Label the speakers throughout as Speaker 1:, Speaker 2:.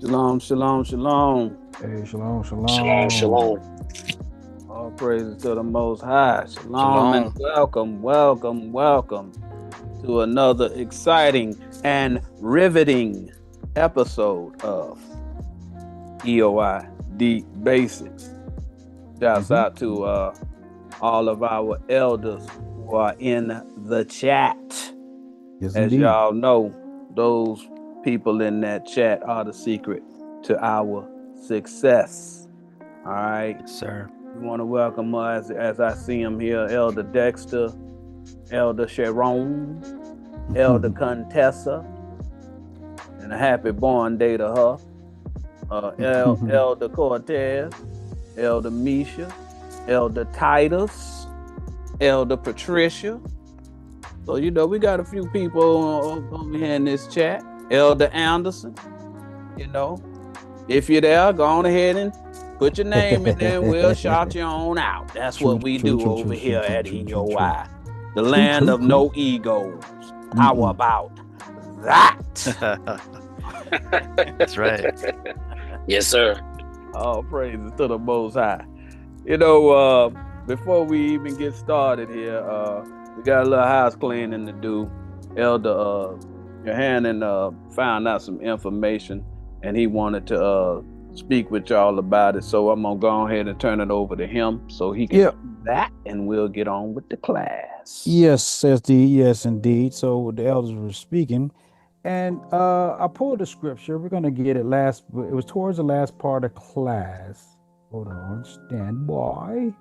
Speaker 1: Shalom, shalom, shalom.
Speaker 2: Hey, shalom,
Speaker 3: Shalom, shalom.
Speaker 1: All praises to the Most High. Shalom and
Speaker 4: Shalom.
Speaker 1: welcome to another exciting and riveting episode of EOI Deep Basics. Shouts out to all of our elders who are in the chat.
Speaker 2: Yes,
Speaker 1: As
Speaker 2: indeed.
Speaker 1: y'all know, those people in that chat are the secret to our success. All right.
Speaker 4: Yes, sir.
Speaker 1: We want to welcome us as I see him here, Elder Dexter, Elder Sharon, Elder Contessa, and a happy born day to her. Elder Cortez, Elder Misha, Elder Titus, Elder Patricia. So, we got a few people over here in this chat. Elder Anderson, if you're there, go on ahead and put your name in there and we'll shout you on out. That's what we do over here at EOI. The land of no egos. How about that?
Speaker 4: That's right.
Speaker 3: Yes, sir.
Speaker 1: All praises to the Most High. Before we even get started here, we got a little house cleaning to do. Elder Johannan found out some information and he wanted to speak with y'all about it. So I'm going to go ahead and turn it over to him so he can do that, and we'll get on with the class.
Speaker 2: Yes, SD. Yes, indeed. So the elders were speaking, and I pulled the scripture. We're going to get it it was towards the last part of class. Hold on, stand by.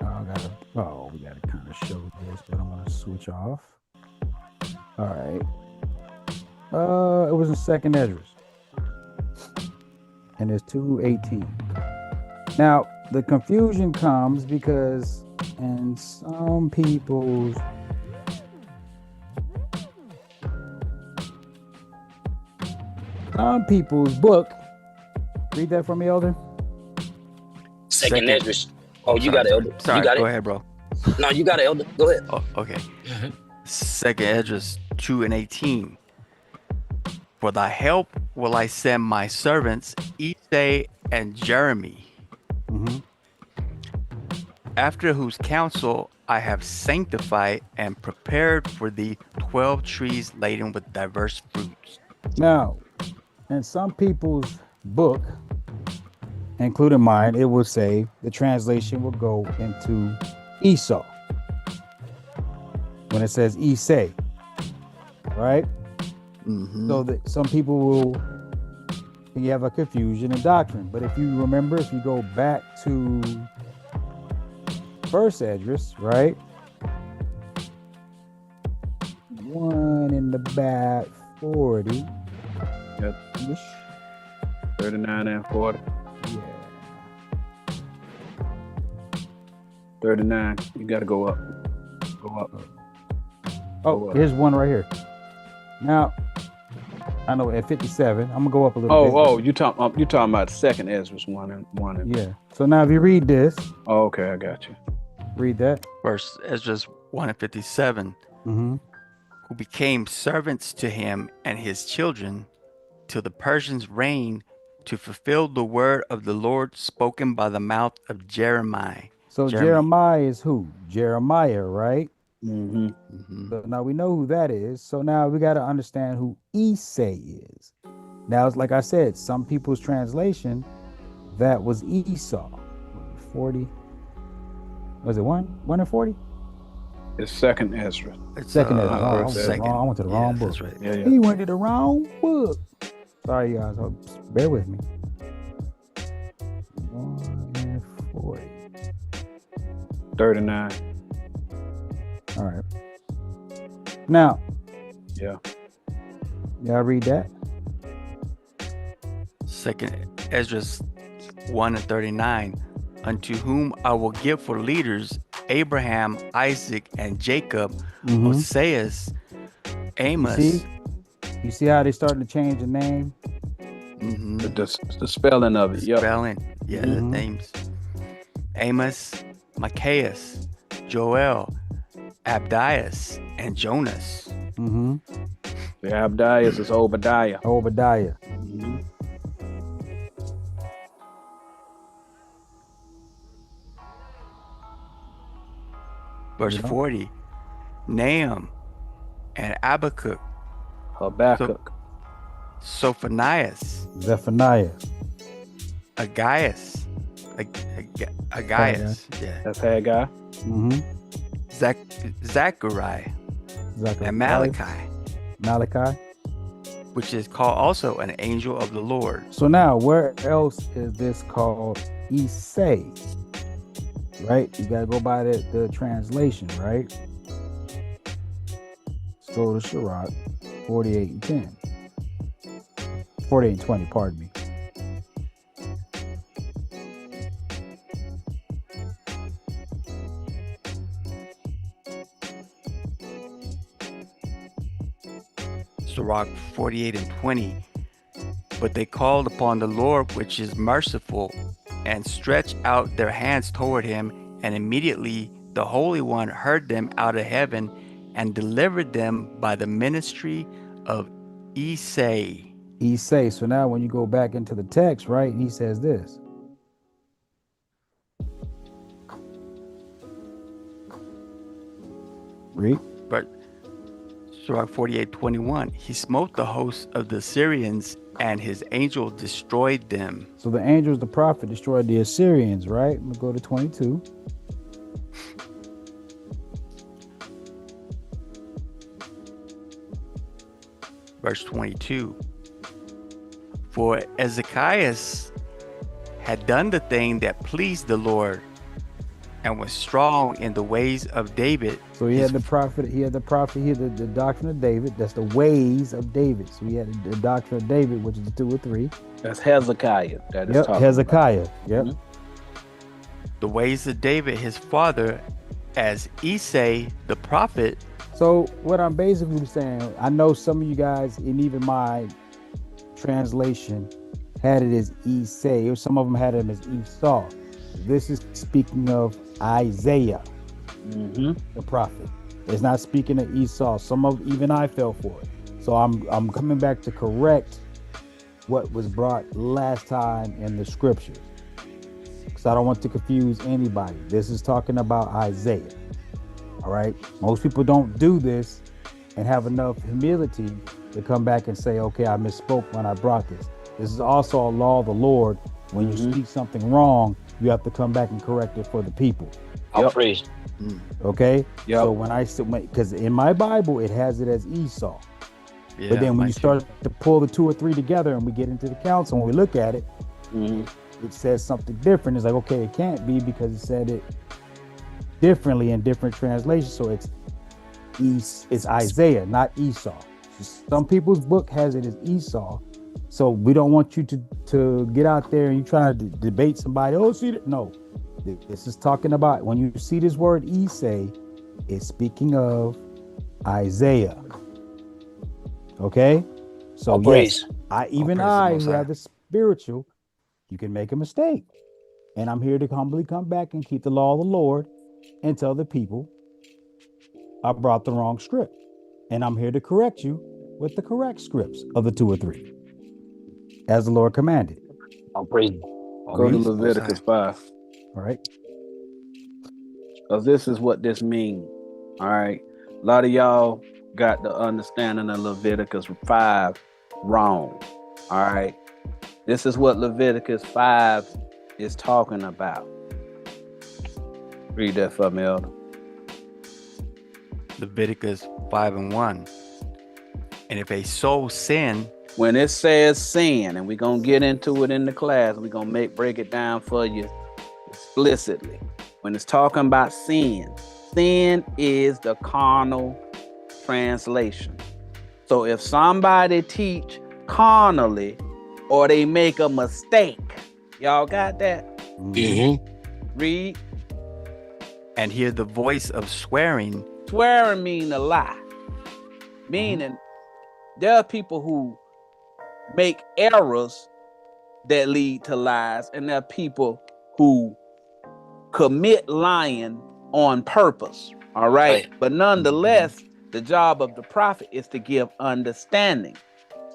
Speaker 2: We got to kind of show this, but I'm going to switch off. All right. It was in second Esdras. And it's 2:18. Now, the confusion comes because in some people's book, read that for me, Elder.
Speaker 3: Second Esdras. Oh, you got it, Elder.
Speaker 4: Sorry,
Speaker 3: you got
Speaker 4: go
Speaker 3: it.
Speaker 4: ahead, bro.
Speaker 3: No, you got it, Elder. Go ahead.
Speaker 4: Oh, okay. Second Esdras 2:18. For thy help will I send my servants Esai and Jeremy, after whose counsel I have sanctified and prepared for thee 12 trees laden with diverse fruits.
Speaker 2: Now, in some people's book, including mine, it will say the translation will go into Esau. When it says Esai, right? So that some people you have a confusion in doctrine. But if you remember, if you go back to first Esdras, right? One in the back 40.
Speaker 1: Yep. 39 and 40.
Speaker 2: Yeah.
Speaker 1: 39. You got to go up. Go up.
Speaker 2: Oh, here's one right here. Now, I know at 57, I'm gonna go up a little bit.
Speaker 1: Oh, you talking about second Esdras 1 and.
Speaker 2: Yeah. So now if you read this.
Speaker 1: Oh, okay, I got you.
Speaker 2: Read that.
Speaker 4: First Esdras 1:57. Who became servants to him and his children till the Persians reigned, to fulfill the word of the Lord spoken by the mouth of Jeremiah.
Speaker 2: So Jeremiah is who? Jeremiah, right?
Speaker 1: So
Speaker 2: now we know who that is. So now we got to understand who Esai is. Now, it's like I said, some people's translation, that was Esau. 40. Was it 1 and 40?
Speaker 1: It's second Esdras.
Speaker 2: Second Esdras. I went to the wrong book.
Speaker 4: That's right.
Speaker 1: Yeah.
Speaker 2: He went to the wrong book. Sorry, guys. Bear with me. 1 and 40.
Speaker 1: 39.
Speaker 2: All right. Now.
Speaker 1: Yeah.
Speaker 2: Y'all read that?
Speaker 4: Second Esdras 1:39. Unto whom I will give for leaders Abraham, Isaac, and Jacob, Hoseas, Amos.
Speaker 2: You see how they starting to change the name?
Speaker 1: The spelling of it. Yep.
Speaker 4: The names. Amos, Micaias, Joel, Abdias, and Jonas.
Speaker 1: The Abdias is Obadiah.
Speaker 2: Obadiah.
Speaker 4: Verse 40, Nahum and Habakkuk,
Speaker 1: Habakkuk,
Speaker 4: Sophonias,
Speaker 2: Zephaniah.
Speaker 4: Agaius, yeah,
Speaker 1: that's Haggai.
Speaker 2: Mm-hmm.
Speaker 4: Zechariah, and Malachi, which is called also an angel of the Lord.
Speaker 2: So now, where else is this called Isai? Right? You got to go by the translation, right? Let's go to Sirach 48 and 10. 48 and 20, pardon me.
Speaker 4: Sirach 48 and 20. But they called upon the Lord, which is merciful, and stretched out their hands toward him, and immediately the Holy One heard them out of heaven and delivered them by the ministry of Isai.
Speaker 2: Isai. So now when you go back into the text, right, he says this. Read.
Speaker 4: But Sirach 48:21, he smote the hosts of the Assyrians, and his angel destroyed them.
Speaker 2: So the angels, the prophet, destroyed the Assyrians, right? I'm gonna go to 22.
Speaker 4: Verse 22. For Ezekias had done the thing that pleased the Lord, and was strong in the ways of David.
Speaker 2: So he had the prophet, he had the doctrine of David. That's the ways of David. So he had the doctrine of David, which is the 2 or 3.
Speaker 1: That's Hezekiah. That is talking
Speaker 2: Hezekiah.
Speaker 1: About.
Speaker 2: Yep.
Speaker 1: Mm-hmm.
Speaker 4: The ways of David, his father, as Isai the prophet.
Speaker 2: So what I'm basically saying, I know some of you guys, and even my translation, had it as Isai, or some of them had it as Esau. This is speaking of Isaiah, the prophet. It's not speaking of Esau. Even I fell for it. So I'm coming back to correct what was brought last time in the scriptures, because I don't want to confuse anybody. This is talking about Isaiah. All right. Most people don't do this and have enough humility to come back and say, okay, I misspoke when I brought this. This is also a law of the Lord. When you speak something wrong, you have to come back and correct it for the people.
Speaker 3: I'll praise.
Speaker 2: Okay?
Speaker 1: Yep.
Speaker 2: So when I said, because in my Bible, it has it as Esau.
Speaker 4: Yeah,
Speaker 2: but then when you start to pull the 2 or 3 together and we get into the council and we look at it, it says something different. It's like, okay, it can't be because it said it differently in different translations. So it's Isaiah, not Esau. So some people's book has it as Esau. So we don't want you to get out there and you try to debate somebody. Oh, see that? No, this is talking about, when you see this word Isai, it's speaking of Isaiah. Okay, so yes, I who have the spiritual, you can make a mistake, and I'm here to humbly come back and keep the law of the Lord and tell the people I brought the wrong script, and I'm here to correct you with the correct scripts of the 2 or 3. As the Lord commanded.
Speaker 3: I'll praise.
Speaker 1: Go to Leviticus 5.
Speaker 2: All right.
Speaker 1: Because this is what this means. All right. A lot of y'all got the understanding of Leviticus 5 wrong. All right. This is what Leviticus 5 is talking about. Read that for me, Elder.
Speaker 4: Leviticus 5:1. And if a soul sin,
Speaker 1: when it says sin, and we're going to get into it in the class, we're going to break it down for you explicitly. When it's talking about sin, sin is the carnal translation. So if somebody teach carnally or they make a mistake, y'all got that? Read.
Speaker 4: And hear the voice of swearing.
Speaker 1: Swearing mean a lie. Meaning there are people who make errors that lead to lies, and there are people who commit lying on purpose. All right. But nonetheless, the job of the prophet is to give understanding.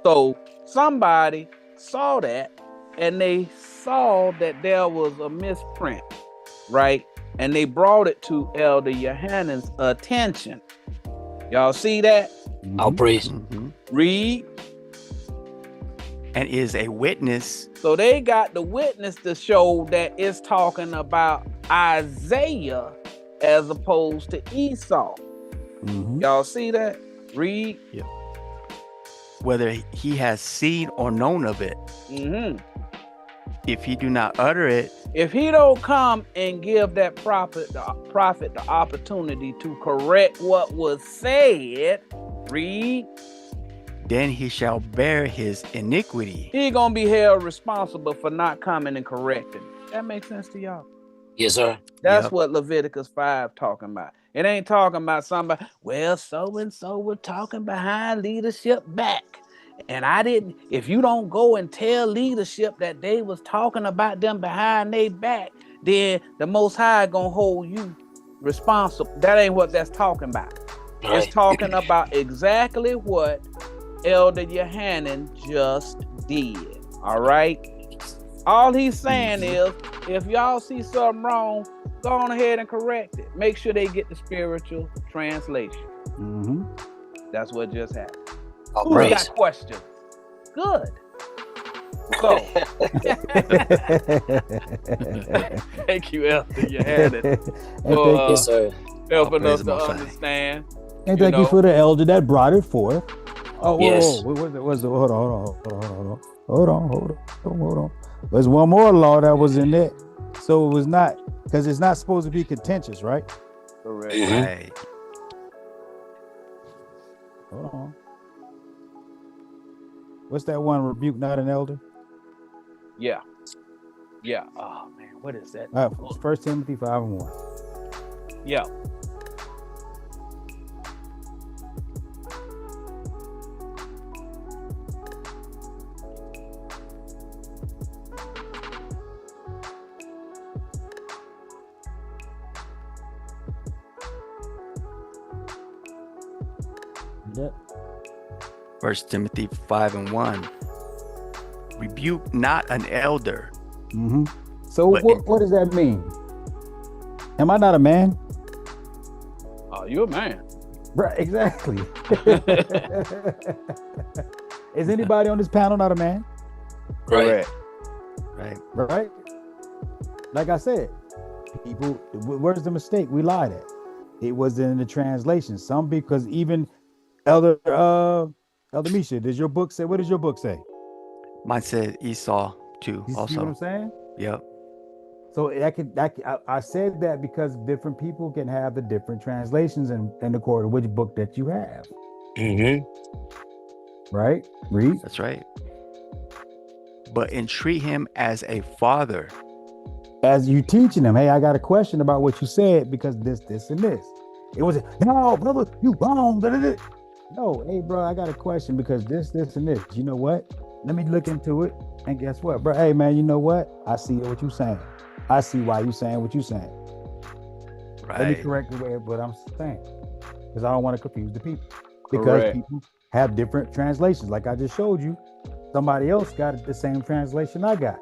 Speaker 1: So somebody saw that, and they saw that there was a misprint, right? and they brought it to Elder Yohanan's attention. Y'all see that?
Speaker 3: All praise.
Speaker 1: Read.
Speaker 4: And is a witness.
Speaker 1: So they got the witness to show that it's talking about Isaiah as opposed to Esau. Y'all see that? Read.
Speaker 4: Yeah. Whether he has seen or known of it. If he do not utter it.
Speaker 1: If he don't come and give that prophet the opportunity to correct what was said, read.
Speaker 4: Then he shall bear his iniquity.
Speaker 1: He gonna be held responsible for not coming and correcting. That makes sense to y'all?
Speaker 3: Yes, sir.
Speaker 1: That's what Leviticus 5 talking about. It ain't talking about somebody, well, so-and-so were talking behind leadership back. And I didn't, if you don't go and tell leadership that they was talking about them behind their back, then the Most High gonna hold you responsible. That ain't what that's talking about.
Speaker 3: Right.
Speaker 1: It's talking about exactly what Elder Yohanan just did. All right? All he's saying is, if y'all see something wrong, go on ahead and correct it. Make sure they get the spiritual translation. That's what just happened. Who's got questions? Good. So, thank you, Elder Yohanan, for
Speaker 3: yes, sir.
Speaker 1: helping us to understand.
Speaker 2: And thank you for the elder that brought it forth. Oh,
Speaker 3: yes.
Speaker 2: hold on. There's one more law that was in there. So it was not, because it's not supposed to be contentious, right?
Speaker 1: Correct.
Speaker 4: Right.
Speaker 2: Hold on. What's that one? Rebuke not an elder?
Speaker 1: Yeah. Oh man, what is that?
Speaker 2: 1 Timothy 5:1.
Speaker 1: Yeah.
Speaker 2: Yep.
Speaker 4: 1 Timothy 5:1. Rebuke not an elder.
Speaker 2: So what does that mean? Am I not a man?
Speaker 1: Oh, you're a man.
Speaker 2: Right, exactly. Is anybody on this panel not a man?
Speaker 3: Right.
Speaker 2: Right. Like I said, people, where's the mistake? We lied at. It was in the translation. Some, because even Elder Misha, does your book say? What does your book say?
Speaker 4: Mine said Esau too.
Speaker 2: You
Speaker 4: also.
Speaker 2: see what I'm saying?
Speaker 4: Yep.
Speaker 2: So I said that because different people can have the different translations and according to which book that you have. Right? Read.
Speaker 4: That's right. But entreat him as a father.
Speaker 2: As you teaching them, hey, I got a question about what you said because this, and this. It wasn't, no, brother, you wrong. No, hey, bro, I got a question because this, and this. You know what? Let me look into it. And guess what, bro? Hey, man, you know what? I see what you're saying. I see why you're saying what you're saying.
Speaker 4: Right.
Speaker 2: Let me correct the way what I'm saying. Because I don't want to confuse the people. Because people have different translations. Like I just showed you, somebody else got the same translation I got.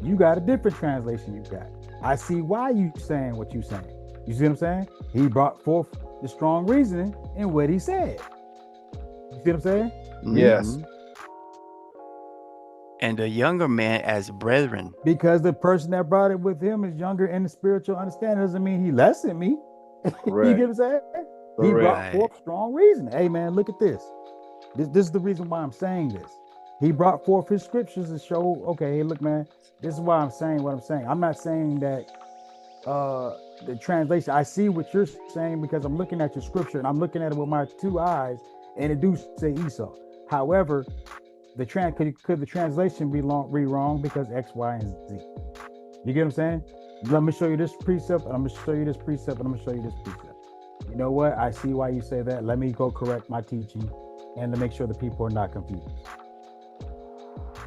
Speaker 2: You got a different translation you got. I see why you saying what you saying. You see what I'm saying? He brought forth the strong reasoning in what he said. You see what I'm saying?
Speaker 1: Yes.
Speaker 4: And a younger man as brethren.
Speaker 2: Because the person that brought it with him is younger in the spiritual understanding doesn't mean he less than me. You get what I'm saying? He brought forth strong reason. Hey man, look at this. This is the reason why I'm saying this. He brought forth his scriptures to show, okay, hey, look, man, this is why I'm saying what I'm saying. I'm not saying that the translation, I see what you're saying because I'm looking at your scripture and I'm looking at it with my two eyes and it do say Esau. However, could the translation be wrong because X, Y, and Z? You get what I'm saying? Let me show you this precept, and I'm gonna show you this precept, and I'm gonna show you this precept. You know what? I see why you say that. Let me go correct my teaching and to make sure the people are not confused.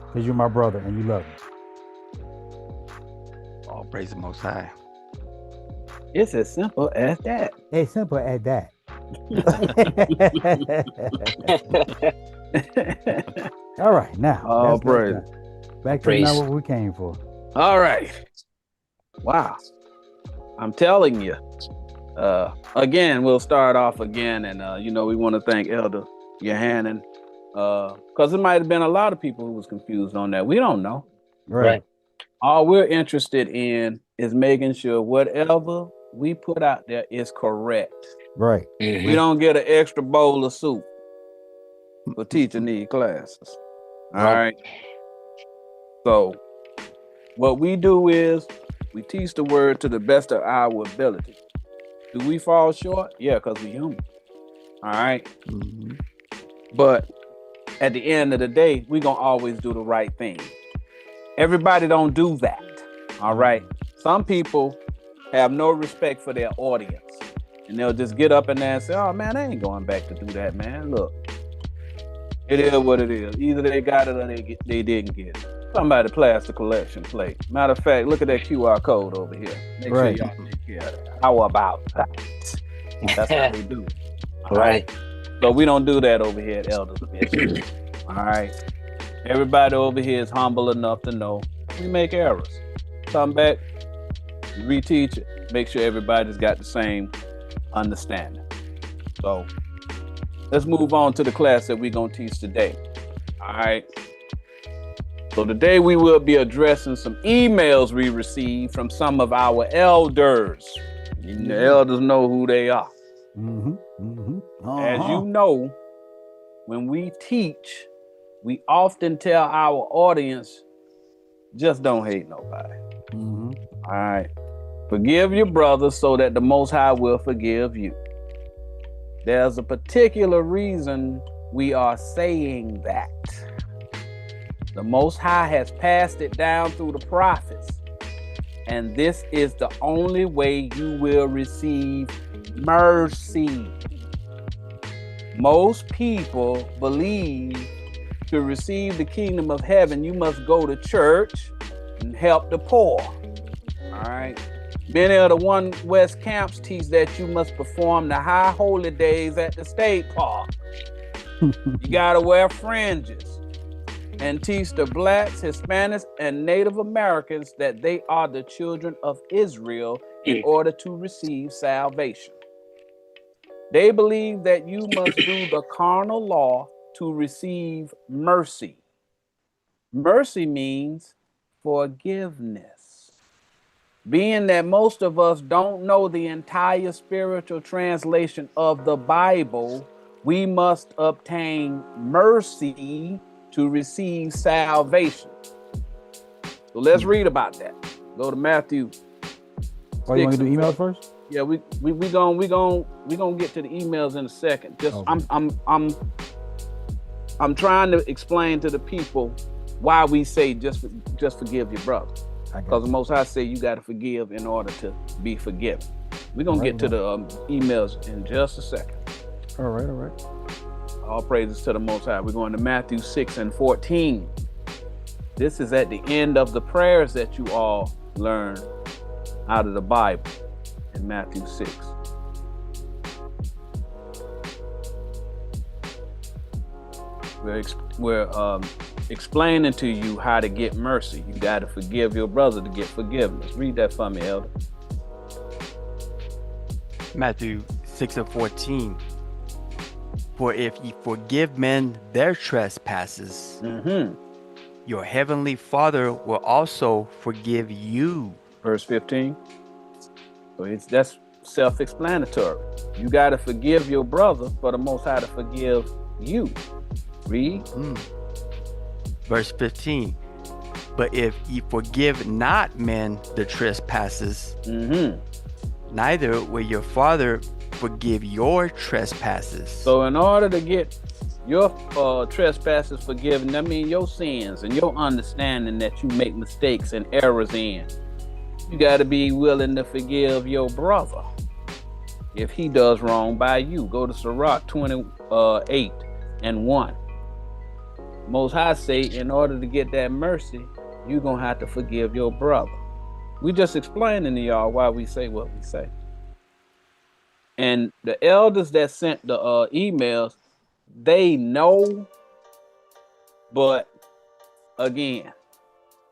Speaker 2: Because you're my brother and you love me.
Speaker 4: All praise the Most High.
Speaker 1: It's as simple as that.
Speaker 2: It's simple as that. All right, now.
Speaker 1: All praise.
Speaker 2: Back to now what we came for.
Speaker 1: All right. Wow. I'm telling you. Again, we'll start off again, and we want to thank Elder Yohanan, because there might have been a lot of people who was confused on that. We don't know.
Speaker 3: Right.
Speaker 1: All we're interested in is making sure whatever we put out there is correct.
Speaker 2: Right.
Speaker 1: We don't get an extra bowl of soup for teaching these classes. All right. So what we do is we teach the word to the best of our ability. Do we fall short? Yeah, because we're human. All right.
Speaker 4: Mm-hmm.
Speaker 1: But at the end of the day, we're going to always do the right thing. Everybody don't do that. All right. Some people have no respect for their audience. And they'll just get up in there and say, oh, man, I ain't going back to do that, man. Look, it is what it is. Either they got it or they didn't get it. Somebody plastic collection plate. Matter of fact, look at that QR code over here. Make sure y'all take care of that. How about that? That's what we do. All right. So we don't do that over here at Elders Edition. All right. Everybody over here is humble enough to know we make errors. Come back, reteach it, make sure everybody's got the same understanding. So let's move on to the class that we're going to teach today. All right. So today we will be addressing some emails we received from some of our elders. The elders know who they are. As you know, when we teach, we often tell our audience, just don't hate nobody. All right. Forgive your brothers so that the Most High will forgive you. There's a particular reason we are saying that. The Most High has passed it down through the prophets, and this is the only way you will receive mercy. Most people believe to receive the kingdom of heaven, you must go to church and help the poor. All right. Many of the One West camps teach that you must perform the high holy days at the state park. You gotta wear fringes and teach the blacks, Hispanics, and Native Americans that they are the children of Israel in order to receive salvation. They believe that you must do the carnal law to receive mercy. Mercy means forgiveness. Being that most of us don't know the entire spiritual translation of the Bible, we must obtain mercy to receive salvation. So let's read about that. Go to Matthew.
Speaker 2: Oh, you want to do emails first?
Speaker 1: Yeah, we gonna get to the emails in a second. Just okay. I'm trying to explain to the people why we say just forgive your brother. Because the Most High say you got to forgive in order to be forgiven. We're going to get to the emails in just a second.
Speaker 2: All right.
Speaker 1: All praises to the Most High. We're going to Matthew 6:14. This is at the end of the prayers that you all learn out of the Bible in Matthew 6. We're explaining to you how to get mercy. You got to forgive your brother to get forgiveness. Read that for me, Elder.
Speaker 4: Matthew 6:14. For if ye forgive men their trespasses, your heavenly Father will also forgive you.
Speaker 1: Verse 15. So that's self-explanatory. You got to forgive your brother for the Most High to forgive you. Read.
Speaker 4: Verse 15. But if ye forgive not men the trespasses, neither will your Father forgive your trespasses.
Speaker 1: So in order to get your trespasses forgiven, that means your sins and your understanding that you make mistakes and errors in. You got to be willing to forgive your brother if he does wrong by you. Go to Sirach 28:1. Most High say, in order to get that mercy, you're going to have to forgive your brother. We just explaining to y'all why we say what we say. And the elders that sent the emails, they know, but again,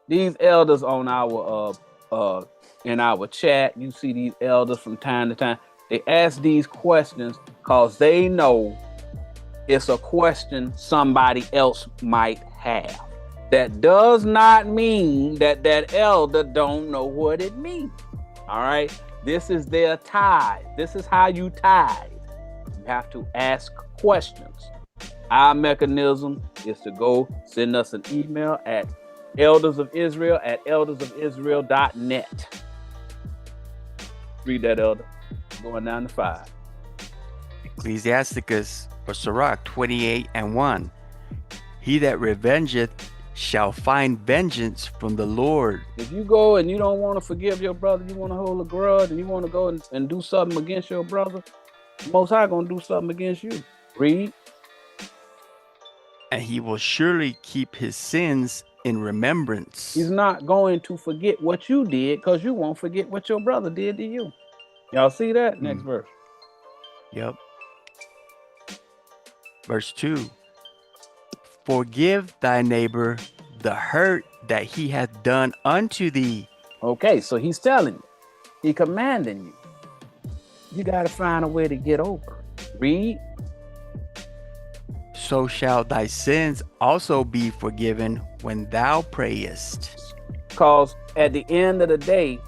Speaker 1: these elders on our in our chat, you see these elders from time to time. They ask these questions because they know it's a question somebody else might have. That does not mean that that elder don't know what it means. All right. This is their tithe. This is how you tithe. You have to ask questions. Our mechanism is to go send us an email at eldersofisrael@eldersofisrael.net. Read that, elder. Going down to 5.
Speaker 4: Ecclesiasticus or Sirach 28:1. He that revengeth shall find vengeance from the Lord.
Speaker 1: If you go and you don't want to forgive your brother, you want to hold a grudge, and you want to go and do something against your brother, the Most High gonna do something against you. Read.
Speaker 4: And he will surely keep his sins in remembrance.
Speaker 1: He's not going to forget what you did, because you won't forget what your brother did to you. Y'all see that? Next verse.
Speaker 4: Yep. Verse 2. Forgive thy neighbor the hurt that he hath done unto thee.
Speaker 1: Okay, so he's telling you. He commanding you. You got to find a way to get over it. Read.
Speaker 4: So shall thy sins also be forgiven when thou prayest.
Speaker 1: Because at the end of the day,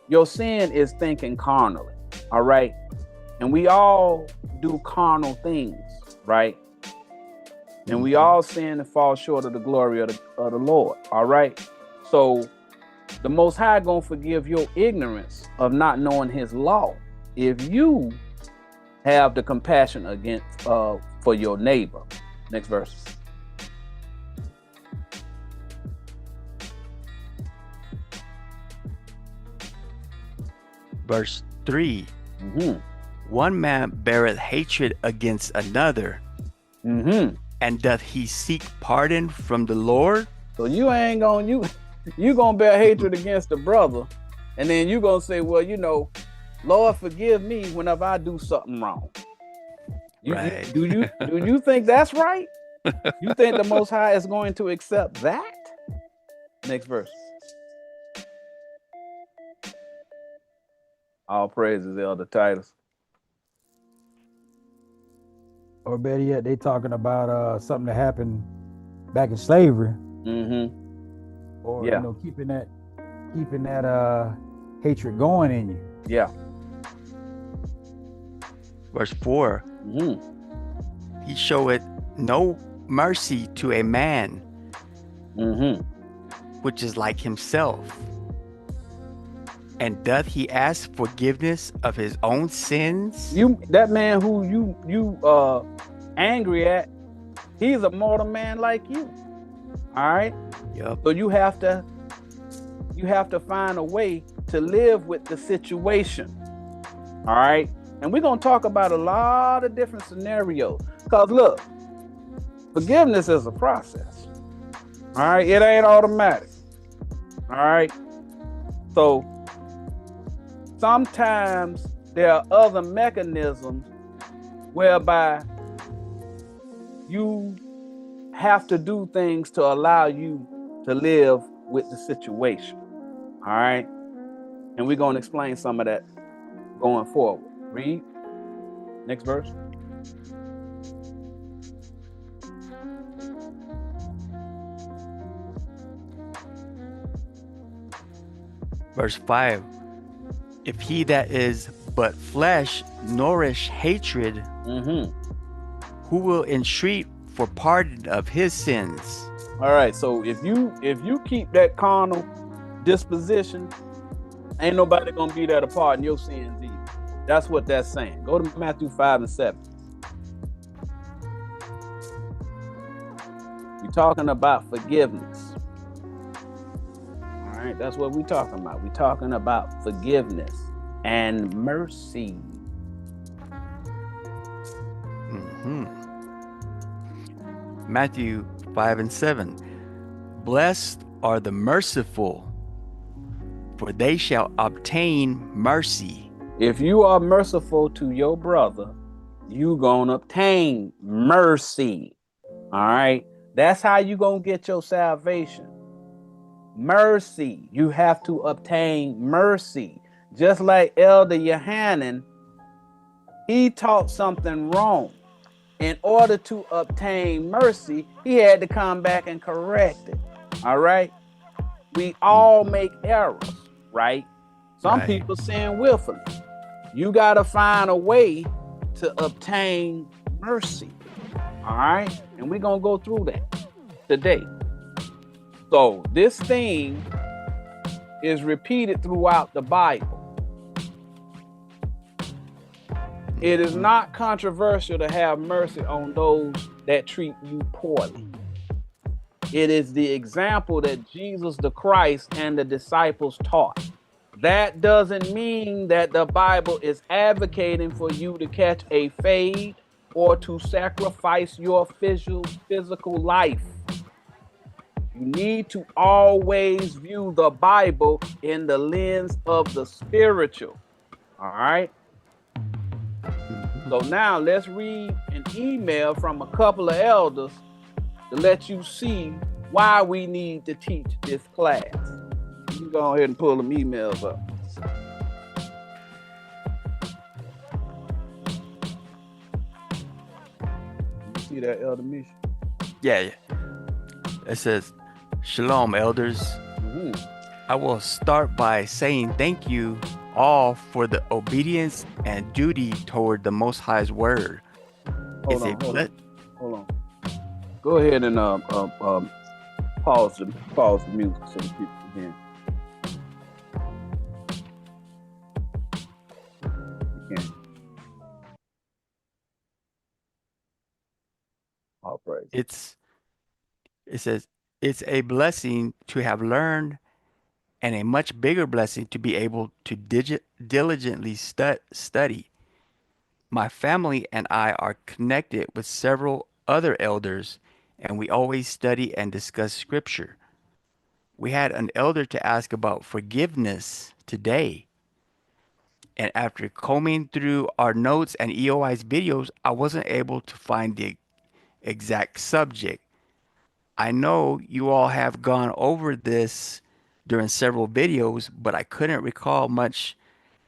Speaker 1: your sin is thinking carnally. All right. And we all do carnal things, right? And we all sin and fall short of the glory of the Lord. All right. So the Most High gonna forgive your ignorance of not knowing his law if you have the compassion against for your neighbor. Next verse.
Speaker 4: Verse 3. One man beareth hatred against another, and doth he seek pardon from the Lord?
Speaker 1: So you ain't gonna you gonna bear hatred against the brother, and then you gonna say, well, you know, Lord, forgive me whenever I do something wrong.
Speaker 4: Right.
Speaker 1: Do you think that's right? You think the Most High is going to accept that? Next verse. All praises, Elder Titus.
Speaker 2: Or better yet, they talking about something that happened back in slavery. Or
Speaker 1: Yeah.
Speaker 2: you know, keeping that hatred going in you.
Speaker 1: Yeah.
Speaker 4: Verse 4. He showeth no mercy to a man, which is like himself. And doth he ask forgiveness of his own sins?
Speaker 1: That man who you angry at, he's a mortal man like you. All right.
Speaker 4: Yep.
Speaker 1: So you have to find a way to live with the situation. All right. And we're gonna talk about a lot of different scenarios. Because look, forgiveness is a process. All right, it ain't automatic. All right. So sometimes there are other mechanisms whereby you have to do things to allow you to live with the situation. All right. And we're going to explain some of that going forward. Read. Next verse.
Speaker 4: Verse 5. If he that is but flesh nourish hatred, who will entreat for pardon of his sins?
Speaker 1: All right. So if you keep that carnal disposition, ain't nobody gonna be there to pardon your sins either. That's what that's saying. Go to Matthew 5:7. We're talking about forgiveness. All right, that's what we're talking about. We're talking about forgiveness and mercy.
Speaker 4: Matthew 5:7. Blessed are the merciful, for they shall obtain mercy.
Speaker 1: If you are merciful to your brother, you gonna obtain mercy. All right, that's how you gonna get your salvation. mercy. You have to obtain mercy. Just like Elder Yohanan, he taught something wrong. In order to obtain mercy, he had to come back and correct it. All right? We all make errors, right? Some people sin willfully. You got to find a way to obtain mercy. All right? And we're going to go through that today. So this theme is repeated throughout the Bible. It is not controversial to have mercy on those that treat you poorly. It is the example that Jesus the Christ and the disciples taught. That doesn't mean that the Bible is advocating for you to catch a fade or to sacrifice your physical life. You need to always view the Bible in the lens of the spiritual. All right? So now let's read an email from a couple of elders to let you see why we need to teach this class. You go ahead and pull them emails up. You see that, Elder Misha?
Speaker 4: Yeah. It says, Shalom, elders. I will start by saying thank you all for the obedience and duty toward the Most High's word.
Speaker 1: Hold on. Go ahead and pause the music so the people can hear. You can. All praise.
Speaker 4: It says, it's a blessing to have learned and a much bigger blessing to be able to diligently study. My family and I are connected with several other elders, and we always study and discuss scripture. We had an elder to ask about forgiveness today. And after combing through our notes and EOI's videos, I wasn't able to find the exact subject. I know you all have gone over this during several videos, but I couldn't recall much,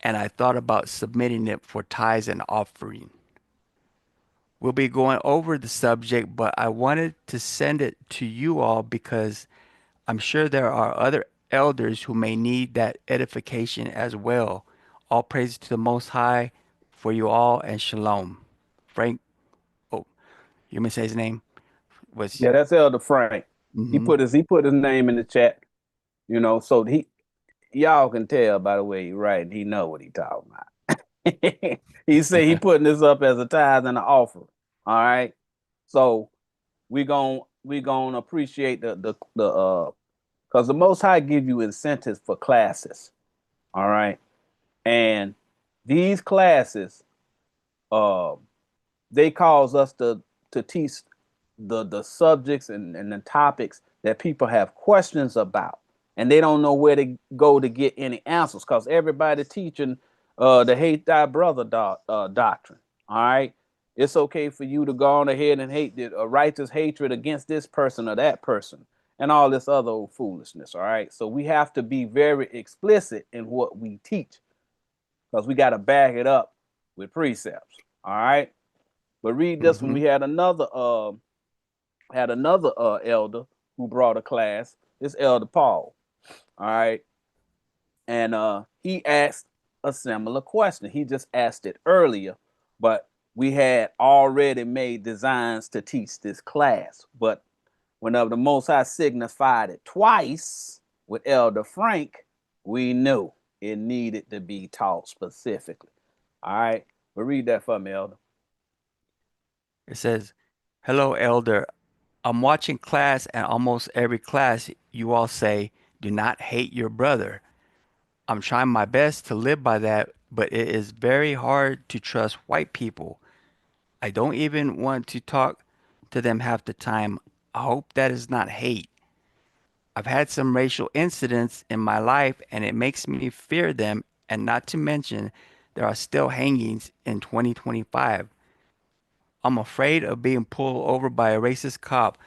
Speaker 4: and I thought about submitting it for tithes and offering. We'll be going over the subject, but I wanted to send it to you all because I'm sure there are other elders who may need that edification as well. All praise to the Most High for you all, and shalom. Frank, you may say his name?
Speaker 1: Yeah, that's Elder Frank. He put his name in the chat, so y'all can tell by the way he writing, he know what he talking about. He said he putting this up as a tithe and an offering. All right. So we gonna appreciate the because the Most High give you incentives for classes. All right. And these classes, they cause us to teach the subjects and the topics that people have questions about, and they don't know where to go to get any answers because everybody teaching the hate thy brother doctrine. All right, it's okay for you to go on ahead and hate a righteous hatred against this person or that person and all this other old foolishness. All right, so we have to be very explicit in what we teach because we got to back it up with precepts. All right, but read this one. We had another elder who brought a class. It's Elder Paul. All right. And he asked a similar question. He just asked it earlier, but we had already made designs to teach this class. But whenever the Most High signified it twice with Elder Frank, we knew it needed to be taught specifically. All right. But read that for me, Elder.
Speaker 4: It says, hello, Elder. I'm watching class, and almost every class you all say, do not hate your brother. I'm trying my best to live by that, but it is very hard to trust white people. I don't even want to talk to them half the time. I hope that is not hate. I've had some racial incidents in my life, and it makes me fear them, and not to mention there are still hangings in 2025. I'm afraid of being pulled over by a racist cop.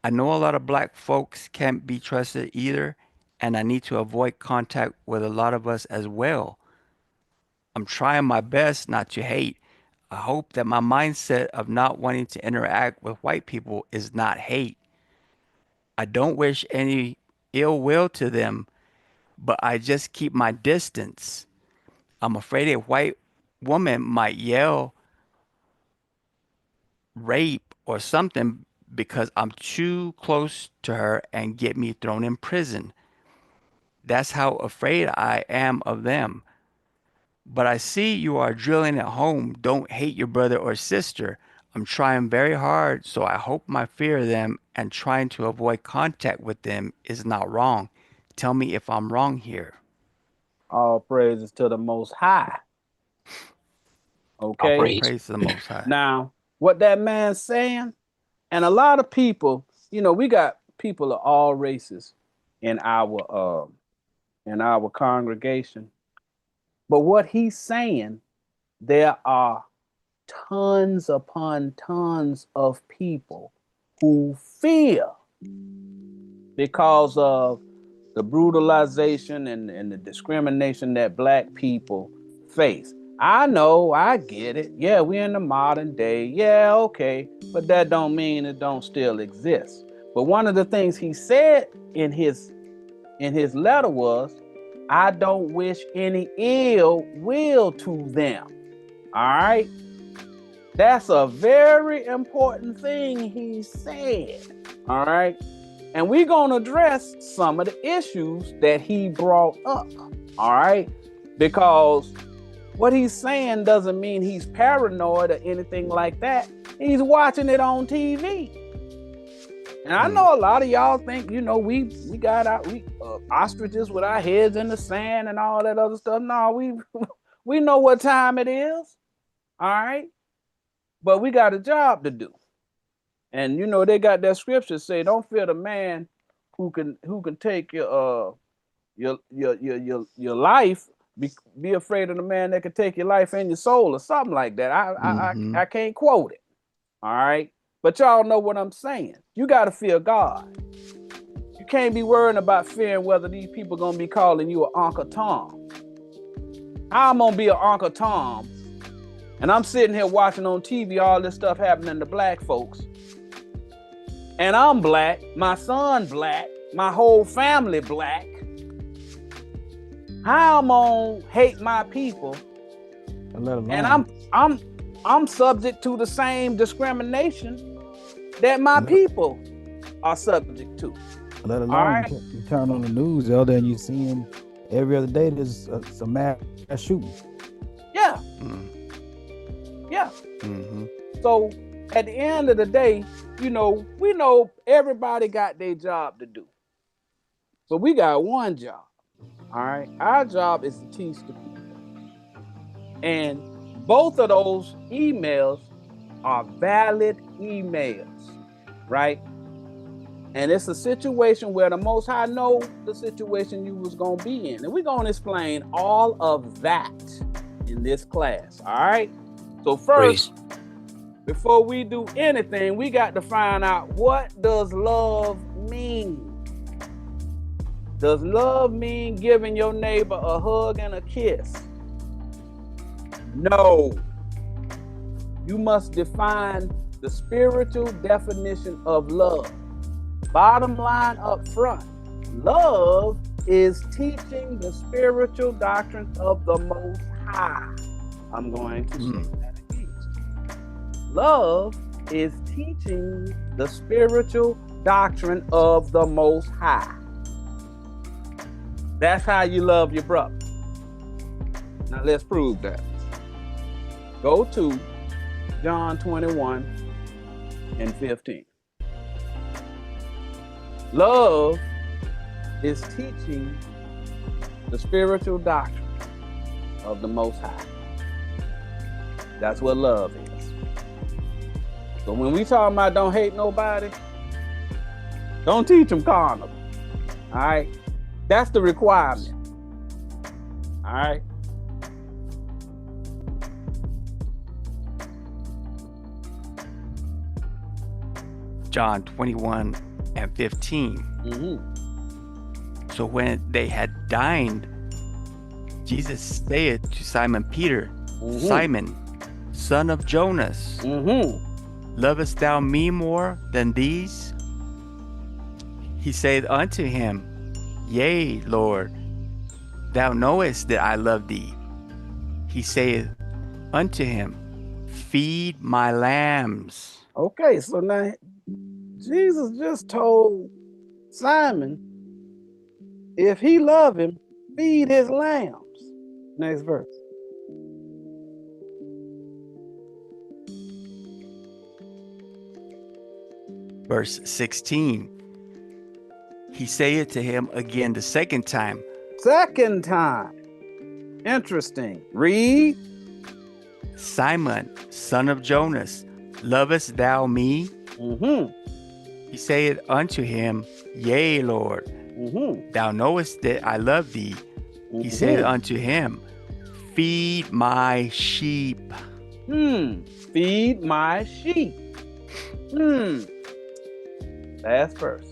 Speaker 4: I know a lot of black folks can't be trusted either, and I need to avoid contact with a lot of us as well. I'm trying my best not to hate. I hope that my mindset of not wanting to interact with white people is not hate. I don't wish any ill will to them, but I just keep my distance. I'm afraid a white woman might yell rape or something because I'm too close to her and get me thrown in prison. That's how afraid I am of them. But I see you are drilling at home. Don't hate your brother or sister. I'm trying very hard, so I hope my fear of them and trying to avoid contact with them is not wrong. Tell me if I'm wrong here.
Speaker 1: All praises to the Most High. Okay.
Speaker 3: Praise.
Speaker 4: Praise to the Most High.
Speaker 1: Now, what that man's saying, and a lot of people, you know, we got people of all races in our congregation. But what he's saying, there are tons upon tons of people who fear because of the brutalization and the discrimination that black people face. I know, I get it. Yeah, we're in the modern day. Yeah, okay. But that don't mean it don't still exist. But one of the things he said in his letter was, I don't wish any ill will to them. All right? That's a very important thing he said. All right? And we're going to address some of the issues that he brought up. All right? Because what he's saying doesn't mean he's paranoid or anything like that. He's watching it on TV. And I know a lot of y'all think, you know, we got our ostriches with our heads in the sand and all that other stuff. No, we know what time it is. All right? But we got a job to do. And you know, they got that scripture say, don't fear the man who can take your life. Be afraid of the man that can take your life and your soul, or something like that. I can't quote it. All right. But y'all know what I'm saying. You got to fear God. You can't be worrying about fearing whether these people going to be calling you an Uncle Tom. I'm going to be an Uncle Tom. And I'm sitting here watching on TV all this stuff happening to black folks. And I'm black. My son black. My whole family black. How I'm going to hate my people. And I'm subject to the same discrimination that my people are subject to.
Speaker 2: Let alone you turn on the news, Elder, and you're seeing every other day there's some mass shooting.
Speaker 1: Yeah. Yeah. So at the end of the day, you know, we know everybody got their job to do. But we got one job. All right. Our job is to teach the people. And both of those emails are valid emails, right? And it's a situation where the Most High know the situation you was going to be in. And we're going to explain all of that in this class, all right? So first, before we do anything, we got to find out, what does love mean? Does love mean giving your neighbor a hug and a kiss? No. You must define the spiritual definition of love. Bottom line up front, love is teaching the spiritual doctrine of the Most High. I'm going to say that again. Love is teaching the spiritual doctrine of the Most High. That's how you love your brother. Now let's prove that. Go to John 21 and 15. Love is teaching the spiritual doctrine of the Most High. That's what love is. So when we talk about don't hate nobody, don't teach them carnal. All right? That's the requirement. All right?
Speaker 4: John 21 and 15.
Speaker 1: Mm-hmm.
Speaker 4: So when they had dined, Jesus saith to Simon Peter,
Speaker 1: Mm-hmm.
Speaker 4: Simon, son of Jonas,
Speaker 1: Mm-hmm.
Speaker 4: lovest thou me more than these? He saith unto him, Yea, Lord, thou knowest that I love thee. He saith unto him, Feed my lambs.
Speaker 1: Okay, so now Jesus just told Simon, if he love him, feed his lambs. Next verse.
Speaker 4: Verse 16. He saith to him again the second time,
Speaker 1: Second time. Interesting. Read.
Speaker 4: Simon, son of Jonas, lovest thou me?
Speaker 1: Mm-hmm.
Speaker 4: He saith unto him, Yea, Lord,
Speaker 1: Mm-hmm.
Speaker 4: thou knowest that I love thee. He said unto him, Feed my sheep.
Speaker 1: Feed my sheep. Last verse.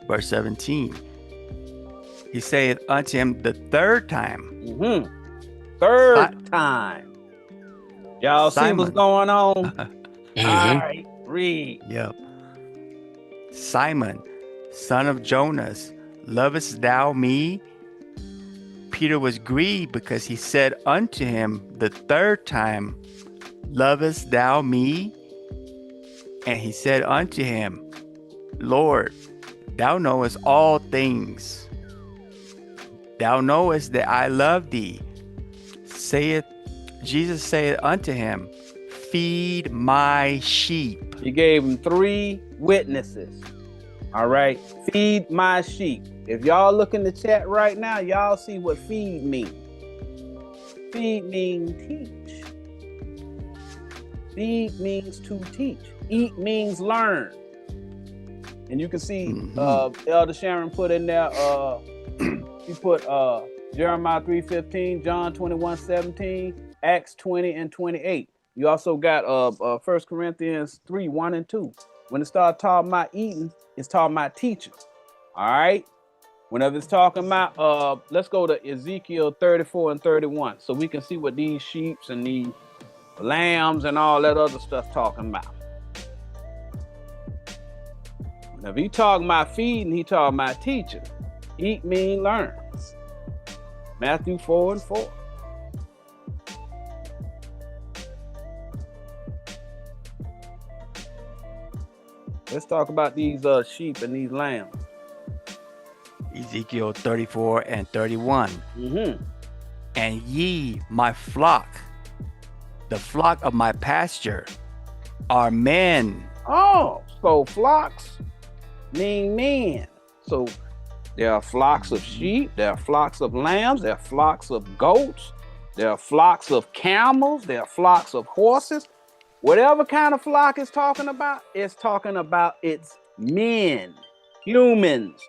Speaker 4: Verse 17. He saith unto him the third time.
Speaker 1: Third time. Y'all see what's
Speaker 4: Simon.
Speaker 1: going on?
Speaker 3: Mhm.
Speaker 1: All right, read.
Speaker 4: Yep. Simon, son of Jonas, lovest thou me? Peter was grieved because he said unto him the third time, Lovest thou me? And he said unto him, Lord, thou knowest all things. Thou knowest that I love thee. Jesus saith unto him, Feed my sheep.
Speaker 1: He gave him 3 witnesses. All right, feed my sheep. If y'all look in the chat right now, y'all see what feed means. Feed means teach. Feed means to teach. Eat means learn. And you can see Elder Sharon put in there, he put Jeremiah 3:15, John 21:17, Acts 20 and 28. You also got 1 Corinthians 3:1 and 2. When it starts talking about eating, it's talking about teaching. All right. Whenever it's talking about, let's go to Ezekiel 34 and 31, so we can see what these sheep and these lambs and all that other stuff talking about. Now, if he talking about feeding, he talking about teaching. Eat mean learn. Matthew 4 and 4. Let's talk about these sheep and these lambs.
Speaker 4: Ezekiel 34 and 31.
Speaker 1: Mm-hmm.
Speaker 4: And ye, my flock, the flock of my pasture, are men.
Speaker 1: Oh, so flocks mean men. So there are flocks of sheep, there are flocks of lambs, there are flocks of goats, there are flocks of camels, there are flocks of horses. Whatever kind of flock it's talking about its men, humans.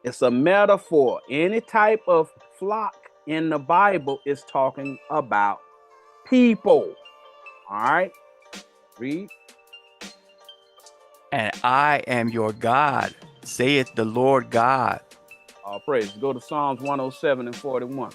Speaker 1: It's a metaphor. Any type of flock in the Bible is talking about people. All right, read.
Speaker 4: And I am your God, saith the Lord God.
Speaker 1: All praise. Go to Psalms 107 and 41.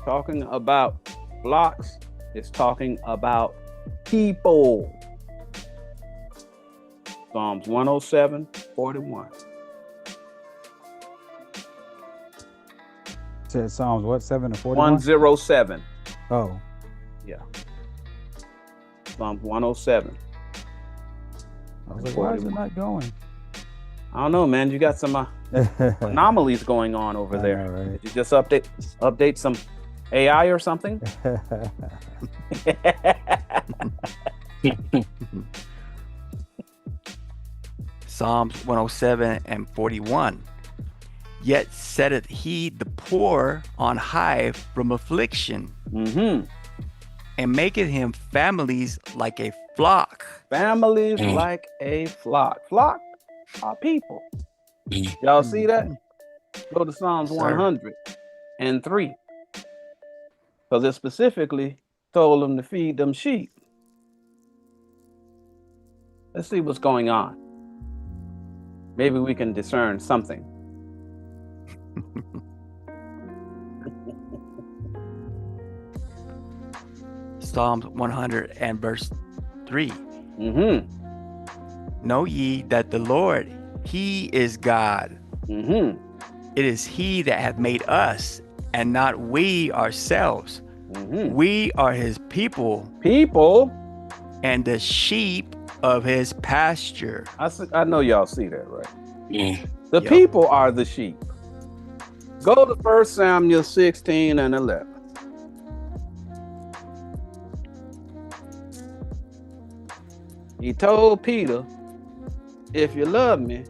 Speaker 1: Talking about flocks is talking about people. Psalms 107, 41.
Speaker 2: Said Psalms what, 7 and 41?
Speaker 1: 107.
Speaker 2: Oh.
Speaker 1: Yeah. Psalms 107.
Speaker 2: I was like, why is it not going?
Speaker 1: I don't know, man. You got some anomalies going on over there.
Speaker 2: Know, right?
Speaker 1: Did you just update some AI or something?
Speaker 4: Psalms 107 and 41. Yet setteth he the poor on high from affliction.
Speaker 1: Mm-hmm.
Speaker 4: and maketh him families like a flock.
Speaker 1: Families like a flock. Flock are people. Y'all see that? Go to Psalms 103. Because it specifically told them to feed them sheep. Let's see what's going on. Maybe we can discern something.
Speaker 4: Psalms 100 and verse 3. Know ye that the Lord, he is God. It is he that hath made us, and not we ourselves. We are his people. And the sheep of his pasture.
Speaker 1: I know y'all see that, right? The people are the sheep. Go to 1 Samuel 16 and 11. He told Peter, if you love me,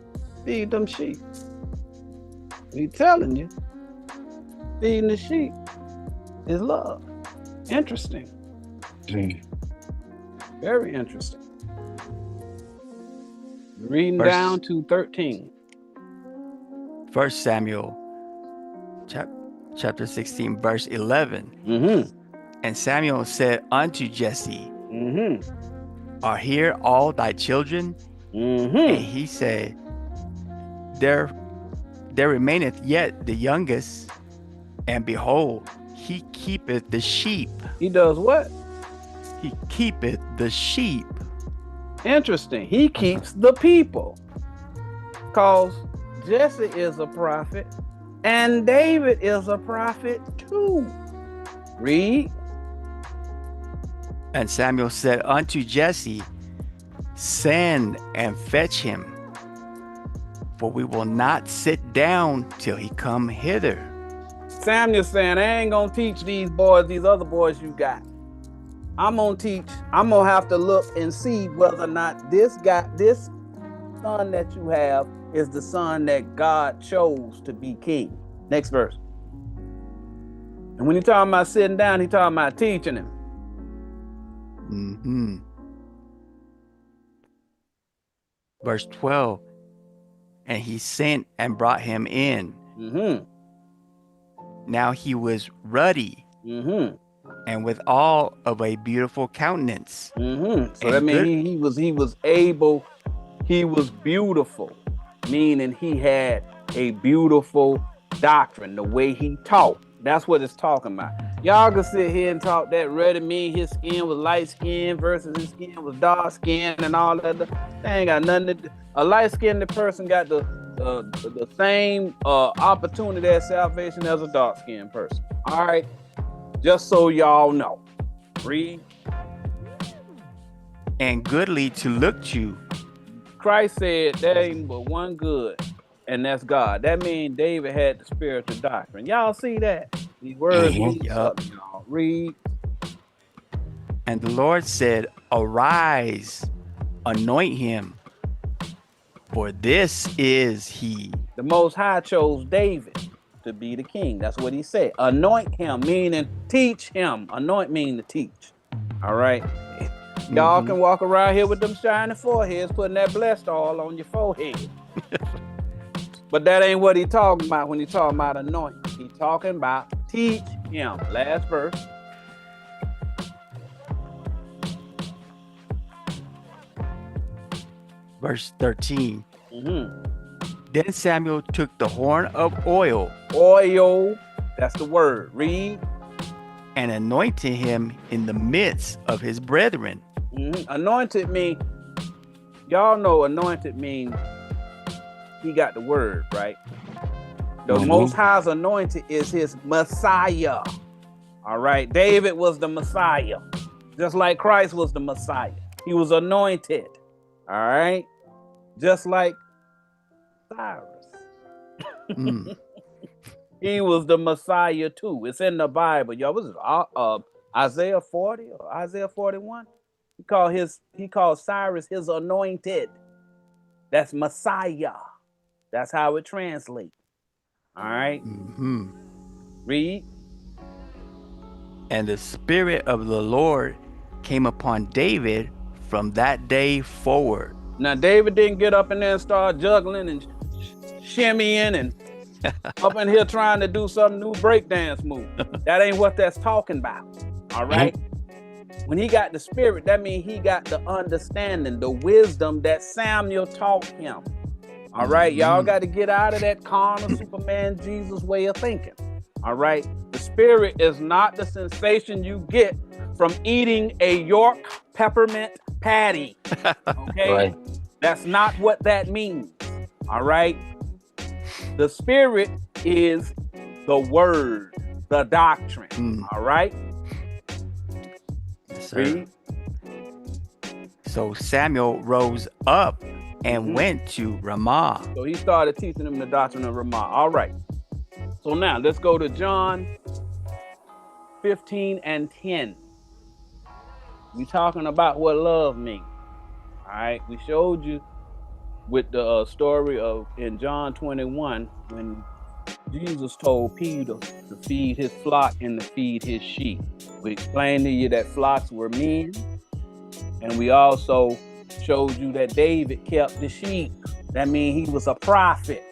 Speaker 1: feed them sheep. He's telling you, feeding the sheep is love. Interesting. Very interesting. Reading down to 13.
Speaker 4: 1 Samuel chapter 16, verse 11. And Samuel said unto Jesse, are here all thy children? And he said, there remaineth yet the youngest, and behold, he keepeth the sheep.
Speaker 1: He does what?
Speaker 4: He keepeth the sheep.
Speaker 1: Interesting. He keeps the people. Because Jesse is a prophet, and David is a prophet too. Read.
Speaker 4: And Samuel said unto Jesse, send and fetch him, for we will not sit down till he come hither.
Speaker 1: Samuel saying, I ain't gonna teach these other boys you got. I'm gonna have to look and see whether or not this son that you have is the son that God chose to be king. Next verse. And when he's talking about sitting down, he's talking about teaching him.
Speaker 4: Verse 12. And he sent and brought him in. Now he was ruddy, and with all of a beautiful countenance.
Speaker 1: So that means he was beautiful, meaning he had a beautiful doctrine, the way he taught. That's what it's talking about. Y'all can sit here and talk that ruddy mean his skin was light skin versus his skin was dark skin and all that. They ain't got nothing to do. A light skinned person got the same opportunity at salvation as a dark skinned person. All right, just so y'all know. Read.
Speaker 4: And goodly to look to.
Speaker 1: Christ said there ain't but one good, and that's God. That means David had the spiritual doctrine. Y'all see that? These words mean something, y'all. Read.
Speaker 4: And the Lord said, arise, anoint him, for this is he.
Speaker 1: The Most High chose David to be the king. That's what he said. Anoint him, meaning teach him. Anoint mean to teach. All right. Y'all can walk around here with them shining foreheads, putting that blessed oil on your forehead. But that ain't what he talking about when he talking about anointing. He talking about teach him. Last verse.
Speaker 4: Verse 13. Then Samuel took the horn of oil.
Speaker 1: Oil, that's the word. Read.
Speaker 4: And anointed him in the midst of his brethren.
Speaker 1: Anointed mean, y'all know anointed means he got the word, right? The Most High's anointed is his Messiah. All right. David was the Messiah. Just like Christ was the Messiah. He was anointed. All right. Just like Cyrus. He was the Messiah too. It's in the Bible. Y'all, what is it? Isaiah 40 or Isaiah 41? He called Cyrus his anointed. That's Messiah. That's how it translates. All right. Read.
Speaker 4: And the Spirit of the Lord came upon David from that day forward.
Speaker 1: Now, David didn't get up in there and start juggling and shimmying and up in here trying to do some new breakdance move. That ain't what that's talking about. All right? When he got the Spirit, that means he got the understanding, the wisdom that Samuel taught him. All right? Y'all got to get out of that carnal Superman Jesus way of thinking. All right? The Spirit is not the sensation you get from eating a York peppermint patty. Okay?
Speaker 3: Right.
Speaker 1: That's not what that means. All right? The Spirit is the word, the doctrine. All right?
Speaker 4: Yes, sir. So Samuel rose up and went to Ramah.
Speaker 1: So he started teaching them the doctrine of Ramah. All right. So now let's go to John 15 and 10. We're talking about what love means. All right. We showed you with the story of in John 21 when Jesus told Peter to feed his flock and to feed his sheep. We explained to you that flocks were men, and we also showed you that David kept the sheep. That means he was a prophet.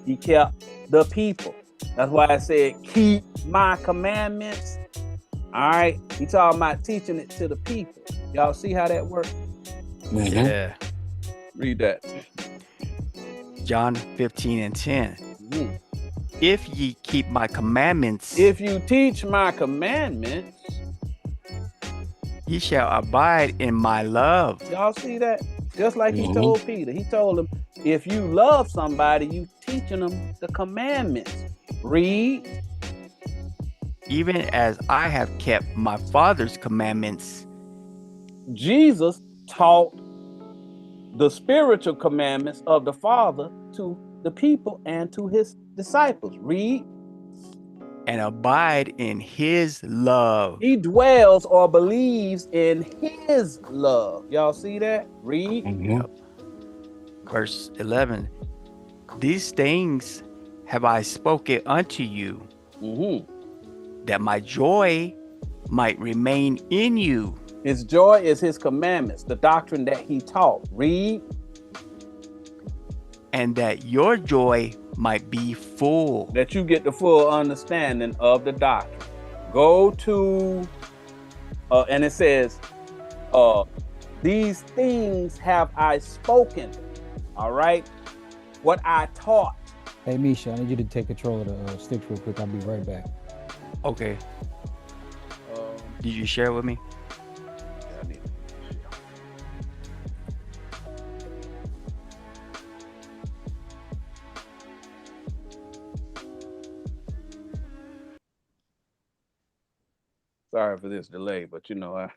Speaker 1: He kept the people. That's why I said, keep my commandments. All right. He talking about teaching it to the people. Y'all see how that works?
Speaker 4: Yeah.
Speaker 1: Read that.
Speaker 4: John 15 and 10. If ye keep my commandments,
Speaker 1: if you teach my commandments,
Speaker 4: ye shall abide in my love.
Speaker 1: Y'all see that? Just like he told Peter. He told him, if you love somebody, you teaching them the commandments. Read.
Speaker 4: Even as I have kept my Father's commandments.
Speaker 1: Jesus taught the spiritual commandments of the Father to the people and to his disciples. Read.
Speaker 4: And abide in his love.
Speaker 1: He dwells or believes in his love. Y'all see that? Read.
Speaker 4: Verse 11. These things have I spoken unto you, that my joy might remain in you.
Speaker 1: His joy is his commandments, the doctrine that he taught. Read.
Speaker 4: And that your joy might be full.
Speaker 1: That you get the full understanding of the doctrine. Go to, and it says, these things have I spoken. All right. What I taught.
Speaker 2: Hey, Misha, I need you to take control of the sticks real quick. I'll be right back.
Speaker 4: Okay. Did you share with me?
Speaker 1: Yeah, I need to share. Sorry for this delay, but you know, I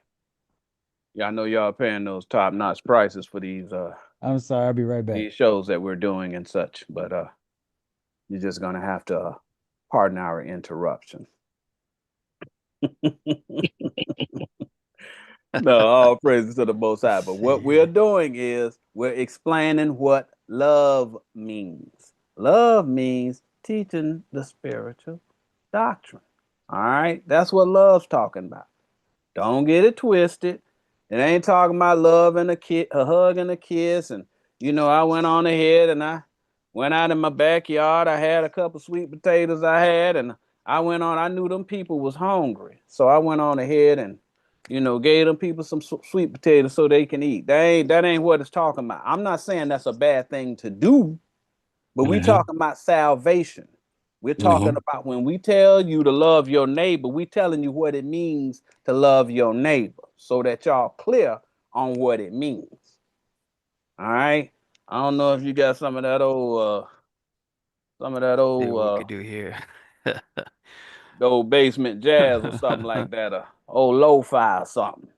Speaker 1: know y'all paying those top-notch prices for these
Speaker 2: I'm sorry, I'll be right back.
Speaker 1: these shows that we're doing and such, but you're just gonna have to pardon our interruption. No, all praises to the Most High. But what we're doing is we're explaining what love means. Love means teaching the spiritual doctrine. All right, that's what love's talking about. Don't get it twisted. It ain't talking about love and a hug and a kiss. And you know, I went on ahead and I went out in my backyard. I had a couple sweet potatoes I had, and I went on. I knew them people was hungry, so I went on ahead and, you know, gave them people some sweet potatoes so they can eat. That ain't what it's talking about. I'm not saying that's a bad thing to do, but we talking about salvation. We're talking about when we tell you to love your neighbor, we telling you what it means to love your neighbor so that y'all clear on what it means. All right. I don't know if you got some of that old
Speaker 4: See what we could do here.
Speaker 1: the old basement jazz or something like that, or old lo-fi or something.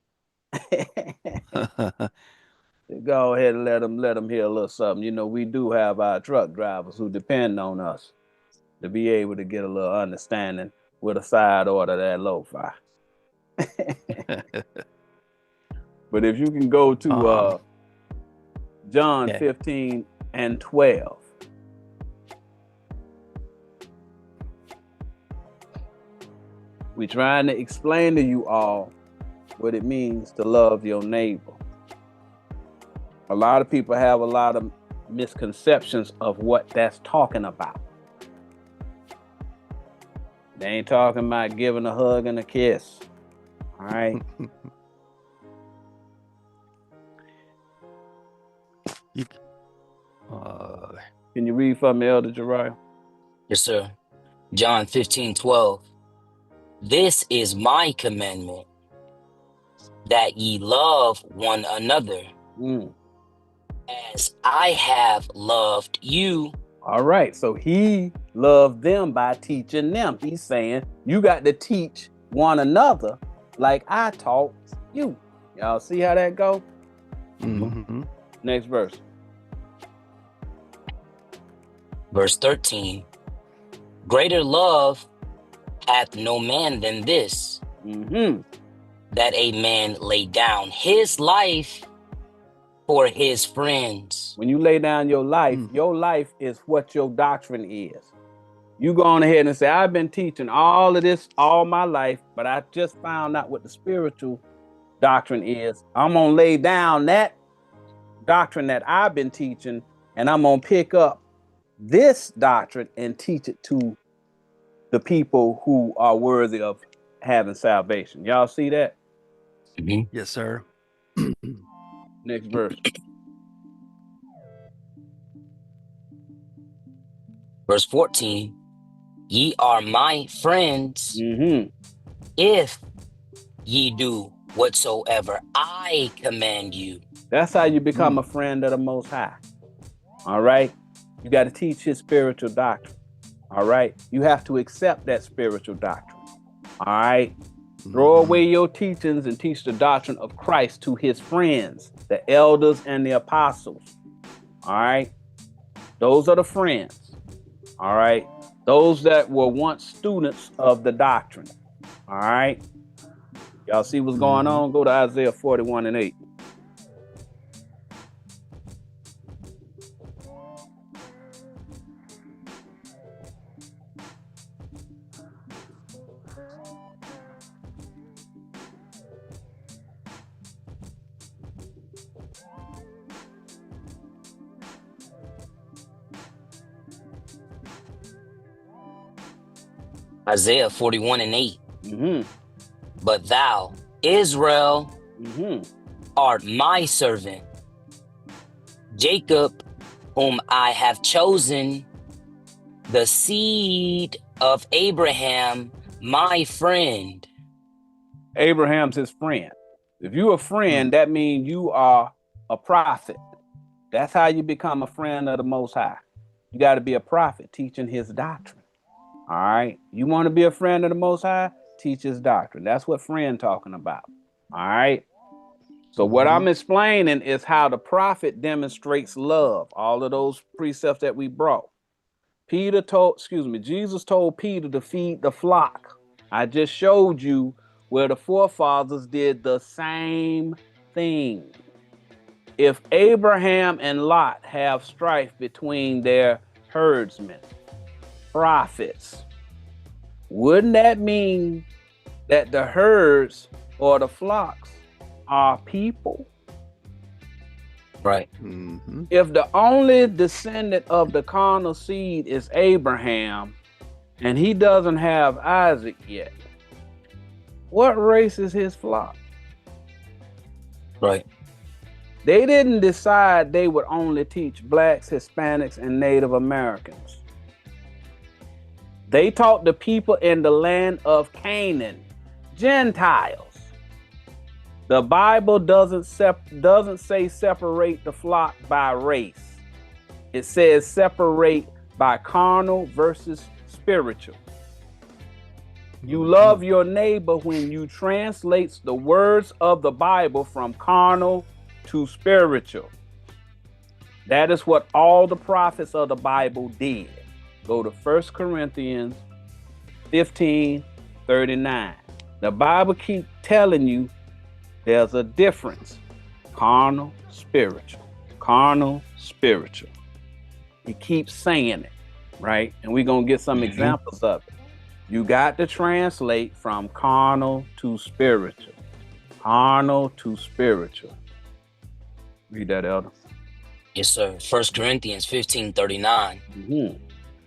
Speaker 1: Go ahead and let them hear a little something. You know, we do have our truck drivers who depend on us to be able to get a little understanding with a side order of that lo-fi. But if you can go to John 15 and 12. We're trying to explain to you all what it means to love your neighbor. A lot of people have a lot of misconceptions of what that's talking about. They ain't talking about giving a hug and a kiss. All right. Can you read for me, Elder Jariah?
Speaker 3: Yes, sir. John 15:12. This is my commandment, that ye love one another as I have loved you.
Speaker 1: All right. So he loved them by teaching them. He's saying you got to teach one another like I taught you. Y'all see how that go? Next verse.
Speaker 3: Verse 13. Greater love hath no man than this, that a man lay down his life for his friends.
Speaker 1: When you lay down your life is what your doctrine is. You go on ahead and say, I've been teaching all of this all my life, but I just found out what the spiritual doctrine is. I'm going to lay down that doctrine that I've been teaching, and I'm going to pick up this doctrine and teach it to the people who are worthy of having salvation. Y'all see that?
Speaker 4: Yes, sir.
Speaker 1: Next verse.
Speaker 3: Verse 14. Ye are my friends, if ye do whatsoever I command you.
Speaker 1: That's how you become a friend of the Most High. All right? You got to teach his spiritual doctrine. All right? You have to accept that spiritual doctrine. All right? Throw away your teachings and teach the doctrine of Christ to his friends, the elders and the apostles. All right? Those are the friends. All right? Those that were once students of the doctrine. All right? Y'all see what's going on? Go to Isaiah 41:8.
Speaker 3: Isaiah 41:8. But thou, Israel, art my servant, Jacob, whom I have chosen, the seed of Abraham, my friend.
Speaker 1: Abraham's his friend. If you're a friend, that means you are a prophet. That's how you become a friend of the Most High. You got to be a prophet teaching his doctrine. All right. You want to be a friend of the Most High? Teach his doctrine. That's what friend talking about. All right. So what I'm explaining is how the prophet demonstrates love. All of those precepts that we brought. Jesus told Peter to feed the flock. I just showed you where the forefathers did the same thing. If Abraham and Lot have strife between their herdsmen, prophets, wouldn't that mean that the herds or the flocks are people?
Speaker 3: Right.
Speaker 1: If the only descendant of the carnal seed is Abraham and he doesn't have Isaac yet, what race is his flock?
Speaker 3: Right.
Speaker 1: They didn't decide they would only teach blacks, Hispanics, and Native Americans. They taught the people in the land of Canaan, Gentiles. The Bible doesn't say separate the flock by race. It says separate by carnal versus spiritual. You love your neighbor when you translate the words of the Bible from carnal to spiritual. That is what all the prophets of the Bible did. Go to 1 Corinthians 15:39. The Bible keeps telling you there's a difference. Carnal, spiritual. Carnal, spiritual. He keeps saying it, right? And we're going to get some examples of it. You got to translate from carnal to spiritual. Carnal to spiritual. Read that, Elder.
Speaker 3: Yes, sir. 1 Corinthians 15:39.
Speaker 1: Mm-hmm.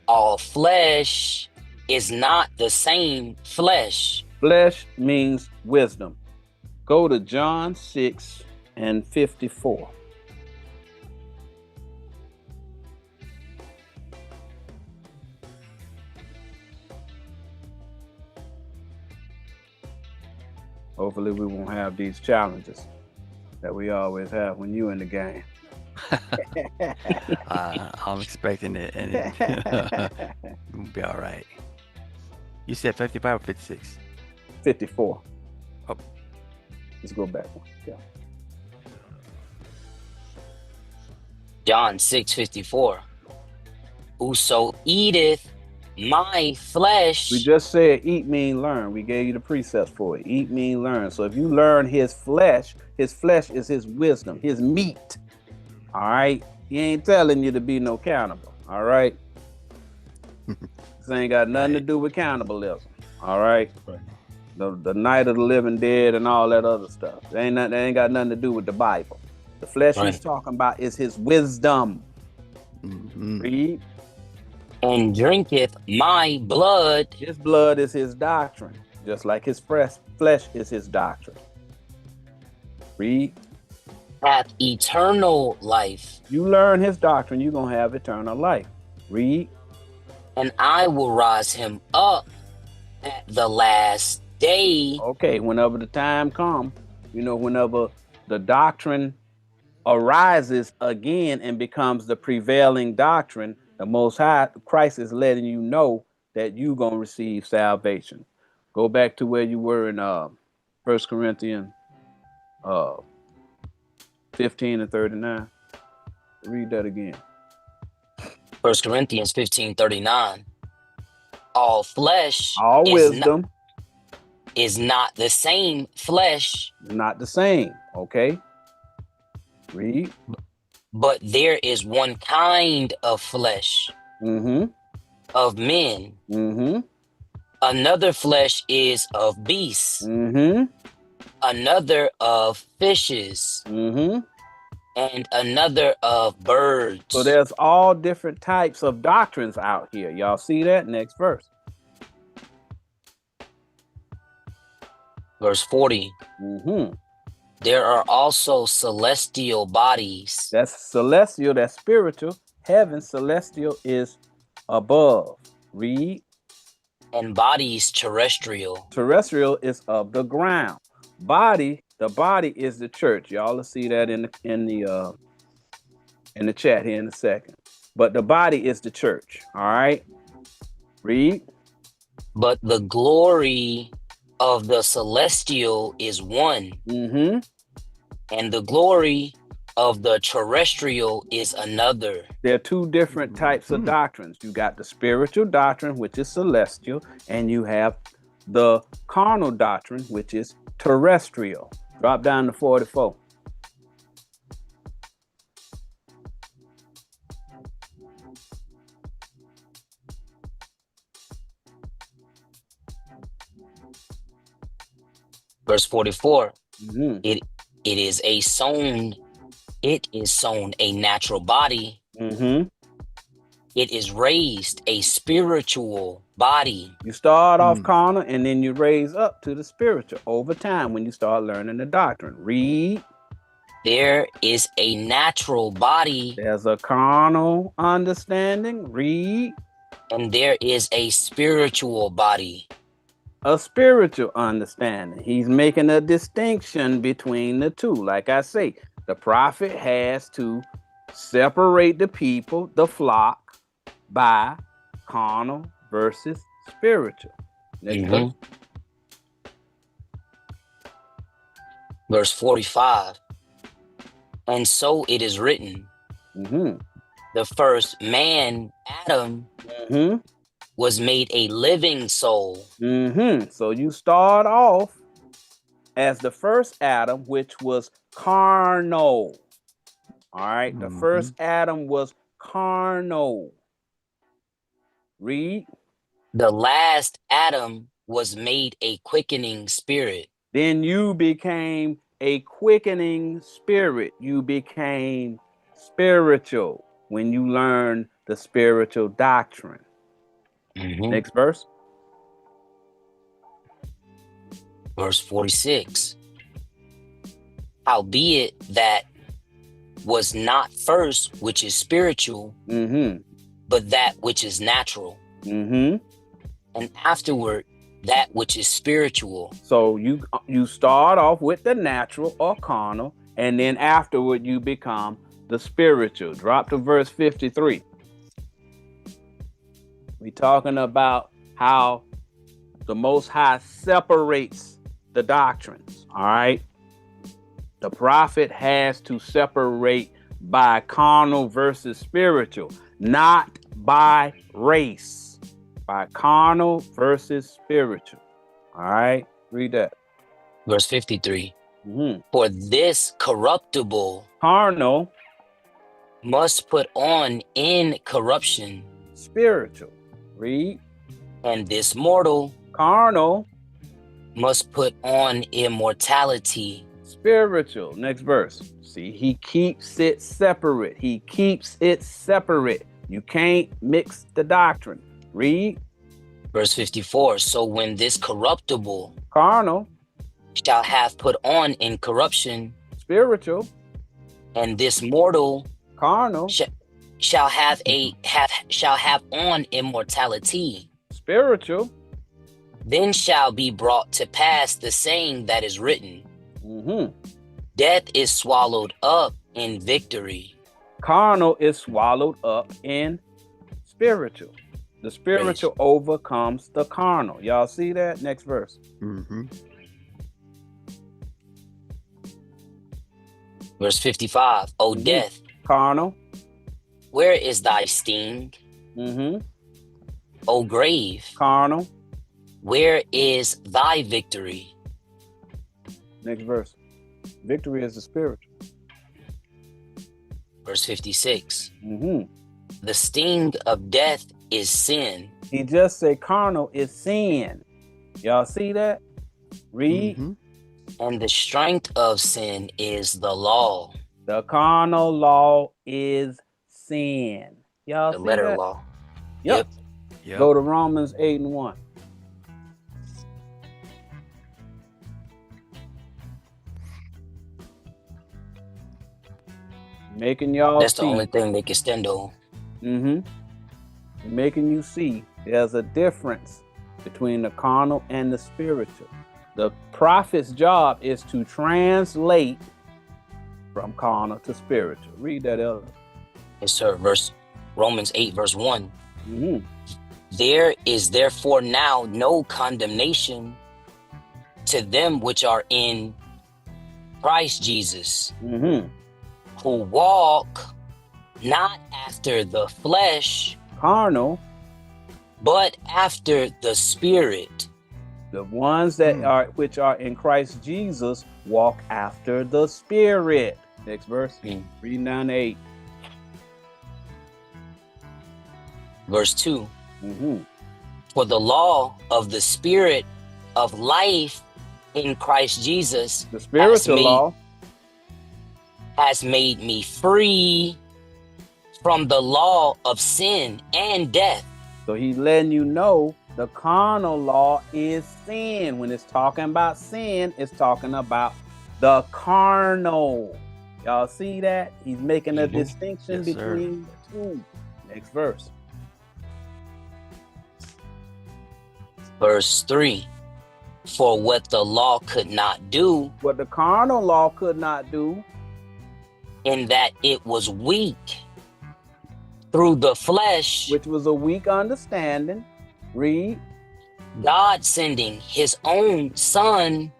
Speaker 3: All flesh is not the same flesh.
Speaker 1: Flesh means wisdom. Go to John 6:54. Hopefully we won't have these challenges that we always have when you in the game.
Speaker 4: I'm expecting it, and we'll be all right. You said 55 or 56?
Speaker 1: 54.
Speaker 4: Oh.
Speaker 1: Let's go back one. Yeah.
Speaker 3: John 6:54. Whoso eateth my flesh.
Speaker 1: We just said eat mean learn. We gave you the precepts for it. Eat mean learn. So if you learn his flesh is his wisdom, his meat. All right. He ain't telling you to be no cannibal. All right. This ain't got nothing to do with cannibalism. All right. The night of the living dead and all that other stuff. They ain't got nothing to do with the Bible. The flesh he's talking about is his wisdom. Read.
Speaker 3: And drinketh my blood.
Speaker 1: His blood is his doctrine, just like his flesh is his doctrine. Read.
Speaker 3: Hath eternal life.
Speaker 1: You learn his doctrine, you're going to have eternal life. Read.
Speaker 3: And I will rise him up at the last day.
Speaker 1: Okay, whenever the time comes, whenever the doctrine arises again and becomes the prevailing doctrine, the Most High, Christ is letting you know that you're going to receive salvation. Go back to where you were in 1 Corinthians 15:39. Read that again.
Speaker 3: 1 Corinthians 15:39. All flesh,
Speaker 1: all wisdom,
Speaker 3: is not the same flesh.
Speaker 1: Not the same. Okay. Read.
Speaker 3: But there is one kind of flesh of men. Another flesh is of beasts. Another of fishes. And another of birds.
Speaker 1: So there's all different types of doctrines out here. Y'all see that? Next verse.
Speaker 3: Verse 40. There are also celestial bodies.
Speaker 1: That's celestial, that's spiritual. Heaven, celestial, is above. Read.
Speaker 3: And bodies terrestrial.
Speaker 1: Terrestrial is of the ground. Body, the body is the church. Y'all will see that in the chat here in a second. But the body is the church. All right. Read.
Speaker 3: But the glory of the celestial is one. And the glory of the terrestrial is another.
Speaker 1: There are two different types of doctrines. You got the spiritual doctrine, which is celestial, and you have the carnal doctrine, which is terrestrial. Drop down to 44.
Speaker 3: Verse 44. It is sown a natural body. It is raised a spiritual body.
Speaker 1: You start off carnal and then you raise up to the spiritual over time when you start learning the doctrine. Read.
Speaker 3: There is a natural body.
Speaker 1: There's a carnal understanding. Read.
Speaker 3: And there is a spiritual body.
Speaker 1: A spiritual understanding. He's making a distinction between the two. Like I say, the prophet has to separate the people, the flock, by carnal versus spiritual. Next verse.
Speaker 3: Verse 45. And so it is written. The first man, Adam, was made a living soul.
Speaker 1: So you start off as the first Adam, which was carnal. All right. The first Adam was carnal. Read.
Speaker 3: The last Adam was made a quickening spirit.
Speaker 1: Then you became a quickening spirit. You became spiritual when you learned the spiritual doctrine. Next verse.
Speaker 3: Verse 46. Howbeit that was not first which is spiritual, but that which is natural. And afterward that which is spiritual.
Speaker 1: So you start off with the natural or carnal, and then afterward you become the spiritual. Drop to verse 53. We're talking about how the Most High separates the doctrines. All right. The prophet has to separate by carnal versus spiritual, not by race. By carnal versus spiritual. All right, read that.
Speaker 3: Verse 53. For this corruptible
Speaker 1: carnal
Speaker 3: must put on incorruption.
Speaker 1: Spiritual. Read.
Speaker 3: And this mortal
Speaker 1: carnal
Speaker 3: must put on immortality.
Speaker 1: Spiritual. Next verse. See, he keeps it separate. He keeps it separate. You can't mix the doctrine. Read.
Speaker 3: Verse 54. So when this corruptible
Speaker 1: carnal
Speaker 3: shall have put on incorruption,
Speaker 1: spiritual,
Speaker 3: and this mortal
Speaker 1: carnal
Speaker 3: shall have on immortality,
Speaker 1: spiritual,
Speaker 3: then shall be brought to pass the saying that is written. Death is swallowed up in victory.
Speaker 1: Carnal is swallowed up in spiritual. The spiritual overcomes the carnal. Y'all see that? Next verse.
Speaker 3: Verse 55. O death,
Speaker 1: carnal,
Speaker 3: where is thy sting? O grave,
Speaker 1: carnal,
Speaker 3: where is thy victory?
Speaker 1: Next verse. Victory is the spiritual.
Speaker 3: Verse 56. The sting of death is sin.
Speaker 1: He just said carnal is sin. Y'all see that? Read.
Speaker 3: And the strength of sin is the law.
Speaker 1: The carnal law is sin. Y'all see
Speaker 3: the letter
Speaker 1: that?
Speaker 3: Law.
Speaker 1: Yep. Go to Romans 8:1. Making y'all
Speaker 3: That's
Speaker 1: see.
Speaker 3: the only thing they can stand on.
Speaker 1: Making you see there's a difference between the carnal and the spiritual. The prophet's job is to translate from carnal to spiritual. Read that, Elder.
Speaker 3: Yes, sir. Romans 8, verse 1. There is therefore now no condemnation to them which are in Christ Jesus, who walk not after the flesh,
Speaker 1: carnal,
Speaker 3: but after the Spirit.
Speaker 1: The ones that are which are in Christ Jesus walk after the Spirit. Next verse. Reading down to 8.
Speaker 3: Verse 2. For the law of the Spirit of life in Christ Jesus,
Speaker 1: the spiritual law,
Speaker 3: has made me free from the law of sin and death.
Speaker 1: So he's letting you know the carnal law is sin. When it's talking about sin, it's talking about the carnal. Y'all see that? He's making a distinction between the two. Next verse.
Speaker 3: Verse 3. For what the law could not do,
Speaker 1: what the carnal law could not do,
Speaker 3: in that it was weak through the flesh,
Speaker 1: which was a weak understanding. Read.
Speaker 3: God sending his own son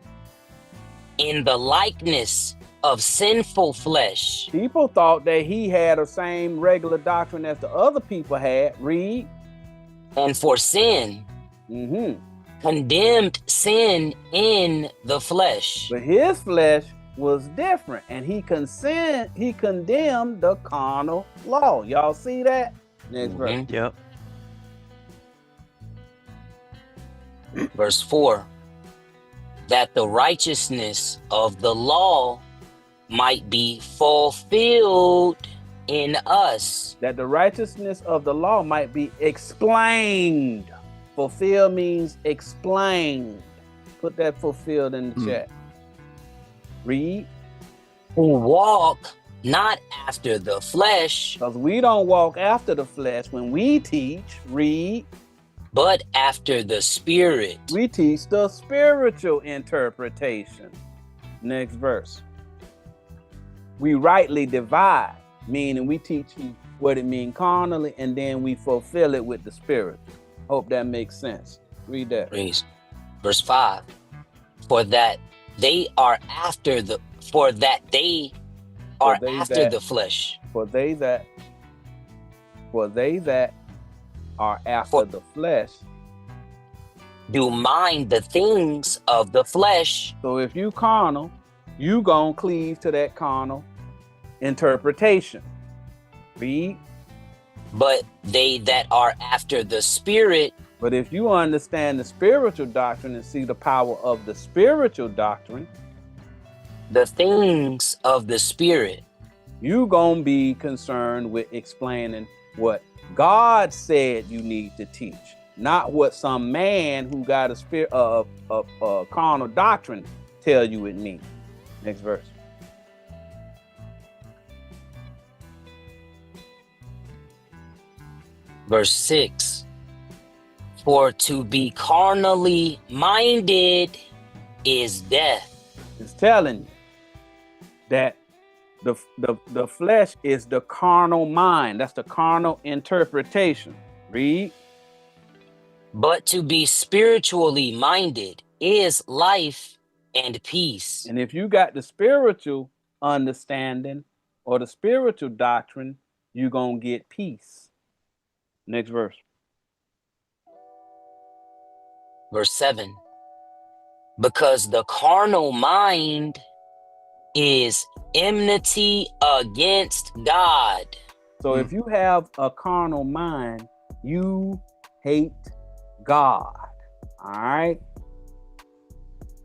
Speaker 3: in the likeness of sinful flesh.
Speaker 1: People thought that he had the same regular doctrine as the other people had. Read.
Speaker 3: And for sin, condemned sin in the flesh.
Speaker 1: But his flesh was different, and he condemned the carnal law. Y'all see that? Next verse.
Speaker 3: Verse 4, that the righteousness of the law might be fulfilled in us.
Speaker 1: That the righteousness of the law might be explained. Fulfill means explained. Put that fulfilled in the chat. Read.
Speaker 3: Who walk not after the flesh.
Speaker 1: Because we don't walk after the flesh when we teach. Read.
Speaker 3: But after the Spirit.
Speaker 1: We teach the spiritual interpretation. Next verse. We rightly divide, meaning we teach you what it means carnally, and then we fulfill it with the spirit. Hope that makes sense. Read that.
Speaker 3: Please. Verse 5. For they are after the flesh.
Speaker 1: For they that are after the flesh
Speaker 3: do mind the things of the flesh.
Speaker 1: So if you carnal, you gonna cleave to that carnal interpretation. Read.
Speaker 3: But they that are after the Spirit.
Speaker 1: But if you understand the spiritual doctrine and see the power of the spiritual doctrine,
Speaker 3: the things of the Spirit,
Speaker 1: you gonna be concerned with explaining what God said you need to teach, not what some man who got a spirit of carnal doctrine tell you it means. Next verse.
Speaker 3: Verse 6. For to be carnally minded is death.
Speaker 1: It's telling you that the flesh is the carnal mind. That's the carnal interpretation. Read.
Speaker 3: But to be spiritually minded is life and peace.
Speaker 1: And if you got the spiritual understanding or the spiritual doctrine, you're going to get peace. Next verse.
Speaker 3: Verse 7. Because the carnal mind is enmity against God.
Speaker 1: So if you have a carnal mind, you hate God. All right?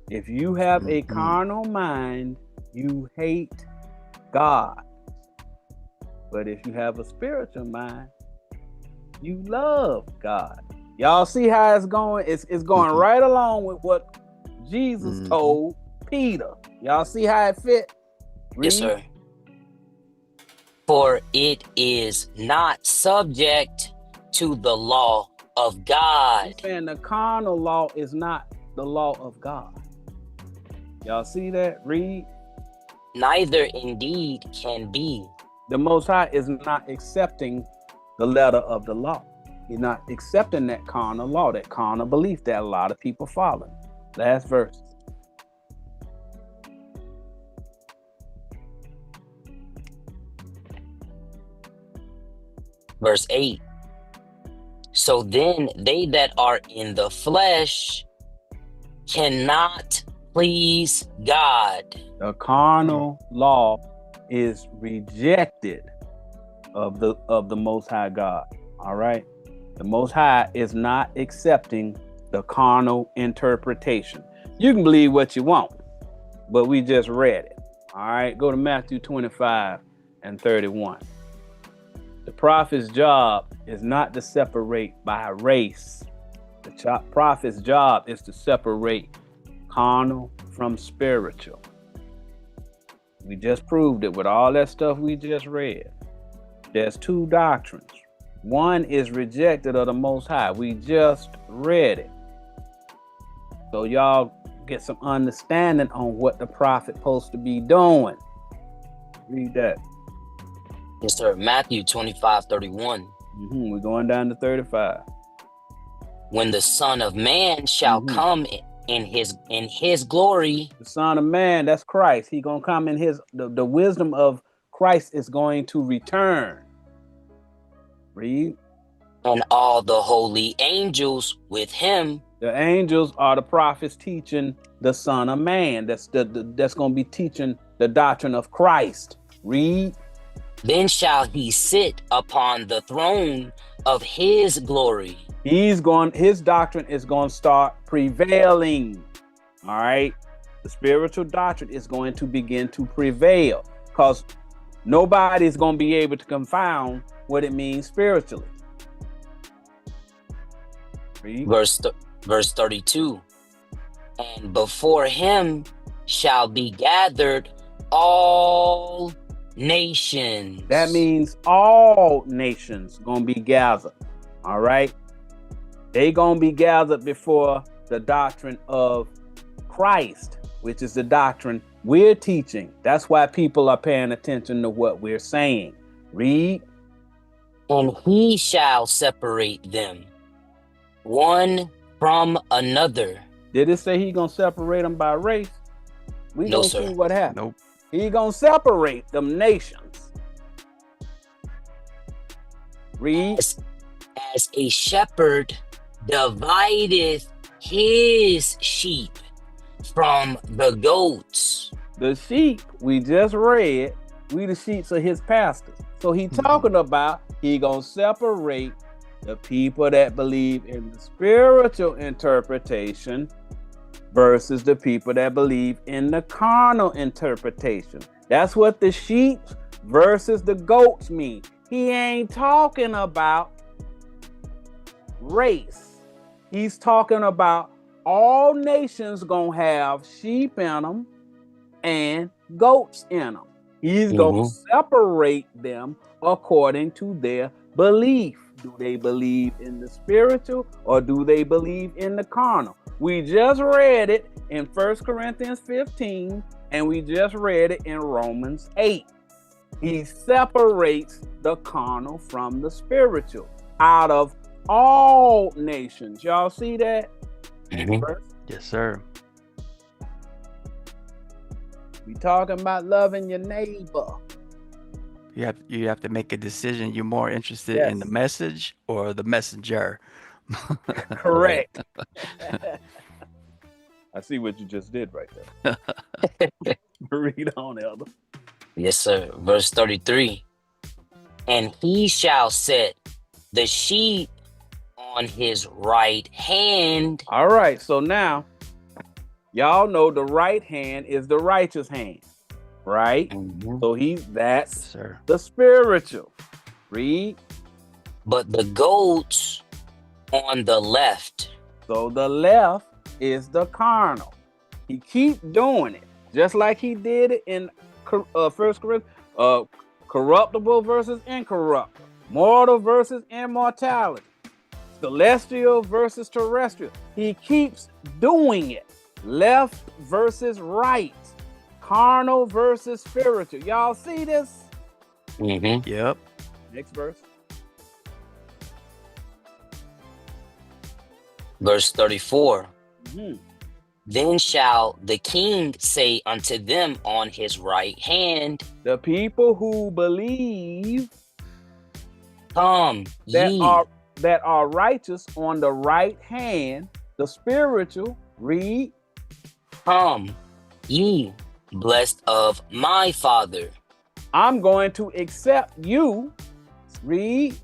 Speaker 1: If you have a carnal mind, you hate God. But if you have a spiritual mind, you love God. Y'all see how it's going? It's going right along with what Jesus told Peter. Y'all see how it fit? Read.
Speaker 3: Yes, sir. For it is not subject to the law of God.
Speaker 1: He's saying the carnal law is not the law of God. Y'all see that? Read.
Speaker 3: Neither indeed can be.
Speaker 1: The Most High is not accepting the letter of the law. He's not accepting that carnal law, that carnal belief that a lot of people follow. Last verse.
Speaker 3: Verse 8. So then they that are in the flesh cannot please God.
Speaker 1: The carnal law is rejected of the Most High God. All right. The Most High is not accepting the carnal interpretation. You can believe what you want, but we just read it. All right. Go to Matthew 25 and 31. The prophet's job is not to separate by race. The prophet's job is to separate carnal from spiritual. We just proved it with all that stuff we just read. There's two doctrines. One is rejected of the Most High. We just read it. So y'all get some understanding on what the prophet supposed to be doing. Read that.
Speaker 3: Yes, sir. Matthew 25:31.
Speaker 1: We're going down to 35.
Speaker 3: When the Son of Man shall come in his glory.
Speaker 1: The Son of Man, that's Christ. He gonna come in the wisdom of Christ is going to return. Read.
Speaker 3: And all the holy angels with him.
Speaker 1: The angels are the prophets teaching the Son of Man. That's going to be teaching the doctrine of Christ. Read.
Speaker 3: Then shall he sit upon the throne of his glory.
Speaker 1: His doctrine is going to start prevailing. All right. The spiritual doctrine is going to begin to prevail because nobody's going to be able to confound what it means spiritually. Read.
Speaker 3: Verse 32. And before him shall be gathered all nations.
Speaker 1: That means all nations going to be gathered. All right. They going to be gathered before the doctrine of Christ, which is the doctrine we're teaching. That's why people are paying attention to what we're saying. Read.
Speaker 3: And he shall separate them one from another.
Speaker 1: Did it say he going to separate them by race? We
Speaker 3: No,
Speaker 1: going to
Speaker 3: sir.
Speaker 1: see what happens.
Speaker 4: Nope.
Speaker 1: He going to separate them nations. Read.
Speaker 3: As a shepherd divideth his sheep from the goats.
Speaker 1: The sheep we just read, we the sheep of his pastors. So he talking about he gonna separate the people that believe in the spiritual interpretation versus the people that believe in the carnal interpretation. That's what the sheep versus the goats mean. He ain't talking about race. He's talking about all nations gonna have sheep in them and goats in them. He's gonna separate them according to their belief. Do they believe in the spiritual or do they believe in the carnal? We just read it in 1 Corinthians 15 and we just read it in Romans 8. He separates the carnal from the spiritual out of all nations. Y'all see that?
Speaker 4: Yes, sir.
Speaker 1: We talking about loving your neighbor.
Speaker 4: You have to make a decision. You're more interested in the message or the messenger.
Speaker 1: Correct. I see what you just did right there. Read on, Elder.
Speaker 3: Yes, sir. Verse 33. And he shall set the sheep on his right hand.
Speaker 1: All right, so now y'all know the right hand is the righteous hand, right? So that's the spiritual. Read.
Speaker 3: But the goats on the left.
Speaker 1: So the left is the carnal. He keep doing it just like he did it in 1 Corinthians, corruptible versus incorruptible, mortal versus immortality, celestial versus terrestrial. He keeps doing it. Left versus right, carnal versus spiritual. Y'all see this?
Speaker 4: Yep.
Speaker 1: Next verse.
Speaker 3: Verse 34. Then shall the king say unto them on his right hand,
Speaker 1: the people who believe
Speaker 3: come
Speaker 1: that are righteous on the right hand, the spiritual. Read.
Speaker 3: Come, ye blessed of my Father.
Speaker 1: I'm going to accept you. Read.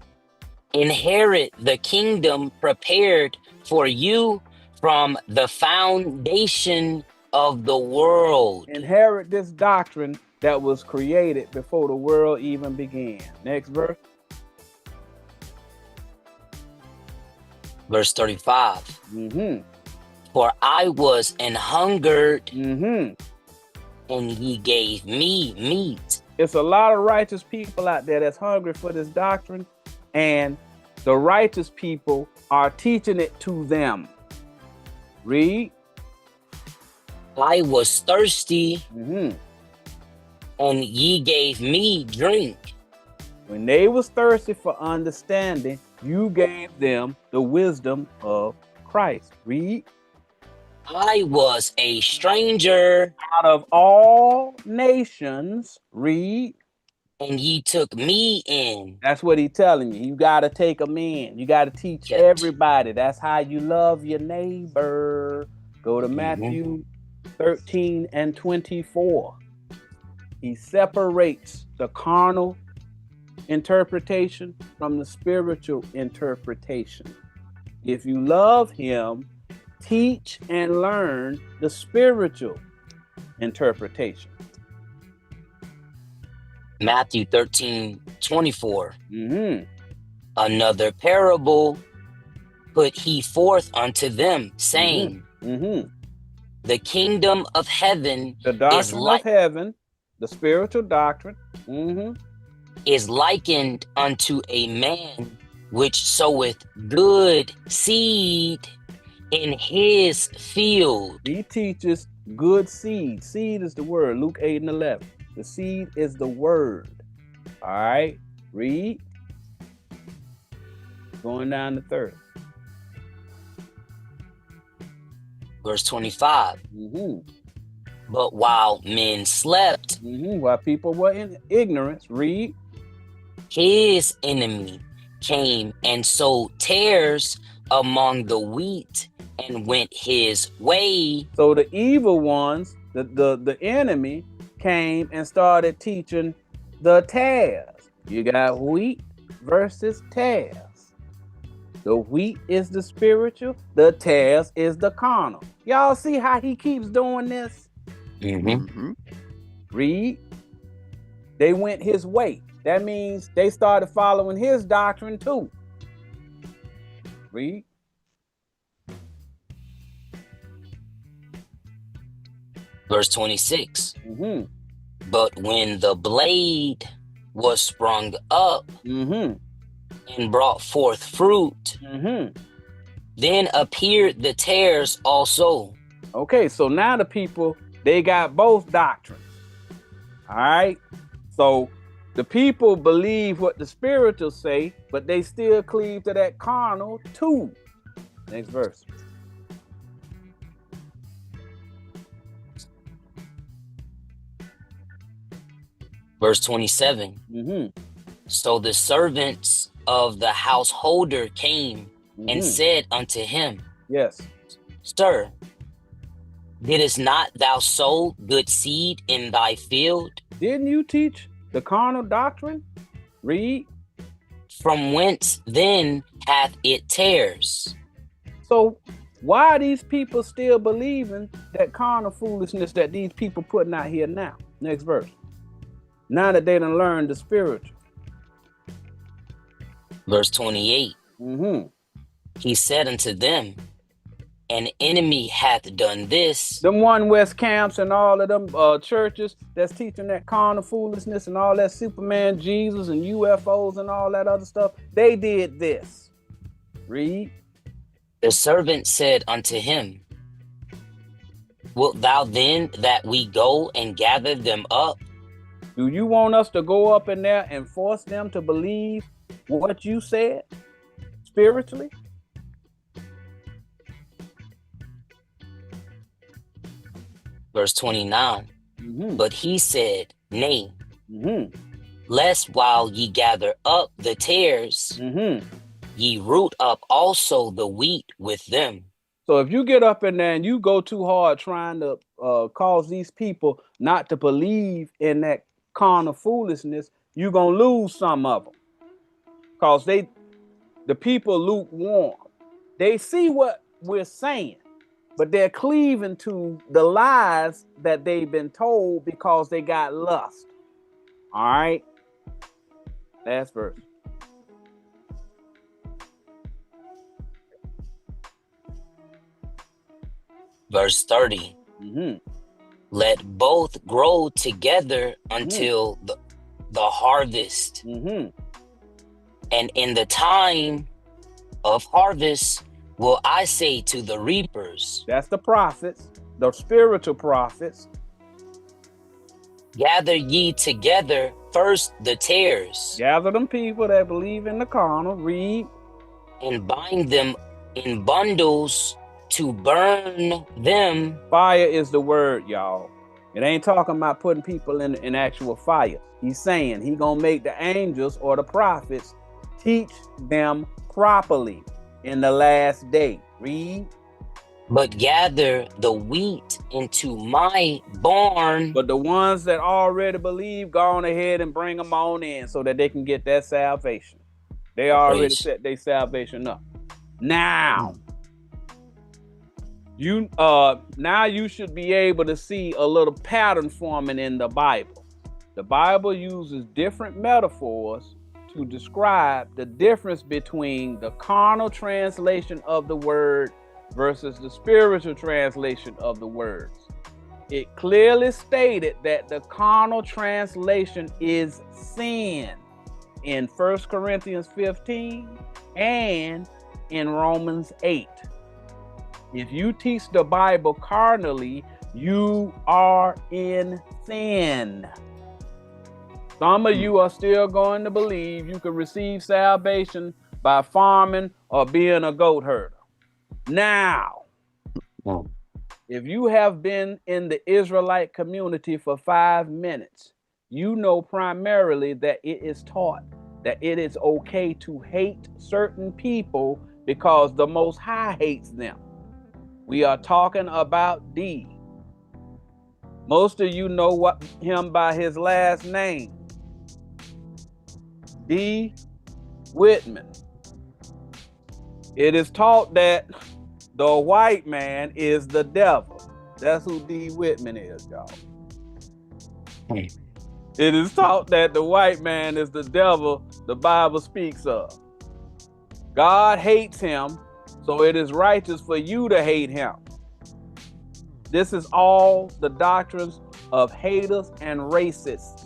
Speaker 3: Inherit the kingdom prepared for you from the foundation of the world.
Speaker 1: Inherit this doctrine that was created before the world even began. Next verse.
Speaker 3: Verse 35. For I was an hungered, and ye gave me meat.
Speaker 1: It's a lot of righteous people out there that's hungry for this doctrine, and the righteous people are teaching it to them. Read.
Speaker 3: I was thirsty, and ye gave me drink.
Speaker 1: When they was thirsty for understanding, you gave them the wisdom of Christ. Read.
Speaker 3: I was a stranger
Speaker 1: out of all nations. Read.
Speaker 3: And ye took me in.
Speaker 1: That's what he's telling you. You got to take them in. You got to teach everybody. That's how you love your neighbor. Go to Matthew 13 and 24. He separates the carnal interpretation from the spiritual interpretation. If you love him, teach and learn the spiritual interpretation.
Speaker 3: Matthew 13:24. Another parable put he forth unto them, saying, the kingdom of heaven
Speaker 1: The doctrine of heaven, the spiritual doctrine,
Speaker 3: is likened unto a man which soweth good seed in his field.
Speaker 1: He teaches good seed. Seed is the word, Luke 8:11. The seed is the word. All right, read. Going down to 30.
Speaker 3: Verse 25. But while men slept,
Speaker 1: while people were in ignorance, read.
Speaker 3: His enemy came and sowed tares among the wheat and went his way.
Speaker 1: So the evil ones, the enemy, came and started teaching the tares. You got wheat versus tares. The wheat is the spiritual, the tares is the carnal. Y'all see how he keeps doing this? Read. They went his way. That means they started following his doctrine too. Read.
Speaker 3: Verse 26. But when the blade was sprung up and brought forth fruit, then appeared the tares also.
Speaker 1: Okay, so now the people, they got both doctrines. All right, so the people believe what the spiritual say, but they still cleave to that carnal too. Next verse.
Speaker 3: Verse 27. So the servants of the householder came and said unto him,
Speaker 1: Yes.
Speaker 3: Sir, didst not thou sow good seed in thy field?
Speaker 1: Didn't you teach the carnal doctrine? Read.
Speaker 3: From whence then hath it tares?
Speaker 1: So why are these people still believing that carnal foolishness that these people putting out here now? Next verse. Now that they done learned the spiritual.
Speaker 3: Verse 28. He said unto them, an enemy hath done this.
Speaker 1: Them One West camps and all of them churches that's teaching that carnal foolishness and all that Superman Jesus and UFOs and all that other stuff, they did this. Read.
Speaker 3: The servant said unto him, wilt thou then that we go and gather them up?
Speaker 1: Do you want us to go up in there and force them to believe what you said spiritually?
Speaker 3: Verse 29. But he said, nay, lest while ye gather up the tares, ye root up also the wheat with them.
Speaker 1: So if you get up in there and you go too hard trying to cause these people not to believe in that carnal foolishness, you're going to lose some of them. Because the people lukewarm. They see what we're saying, but they're cleaving to the lies that they've been told because they got lust. All right. Last verse.
Speaker 3: Verse 30. Let both grow together until the harvest. And in the time of harvest will I say to the reapers.
Speaker 1: That's the prophets, the spiritual prophets.
Speaker 3: Gather ye together first the tares.
Speaker 1: Gather them people that believe in the carnal. Read.
Speaker 3: And bind them in bundles to burn them.
Speaker 1: Fire is the word, y'all. It ain't talking about putting people in actual fire. He's saying he gonna make the angels or the prophets teach them properly in the last day. Read.
Speaker 3: But gather the wheat into my barn.
Speaker 1: But the ones that already believe, go on ahead and bring them on in so that they can get that salvation. They already set their salvation up. Now, now you should be able to see a little pattern forming in the Bible. The Bible uses different metaphors to describe the difference between the carnal translation of the word versus the spiritual translation of the words. It clearly stated that the carnal translation is sin in 1 Corinthians 15 and in Romans 8. If you teach the Bible carnally, you are in sin. Some of you are still going to believe you can receive salvation by farming or being a goat herder. Now, if you have been in the Israelite community for 5 minutes, you know primarily that it is taught that it is okay to hate certain people because the Most High hates them. We are talking about D. Most of you know him by his last name, D. Whitman. It is taught that the white man is the devil. That's who D. Whitman is, y'all. It is taught that the white man is the devil the Bible speaks of. God hates him, so it is righteous for you to hate him. This is all the doctrines of haters and racists.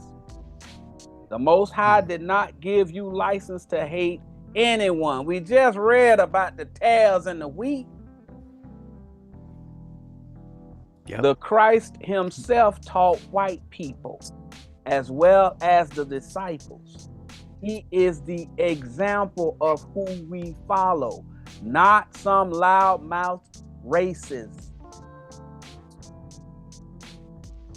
Speaker 1: The Most High did not give you license to hate anyone. We just read about the tares and the wheat. The Christ himself taught white people as well as the disciples. He is the example of who we follow, not some loudmouth racist.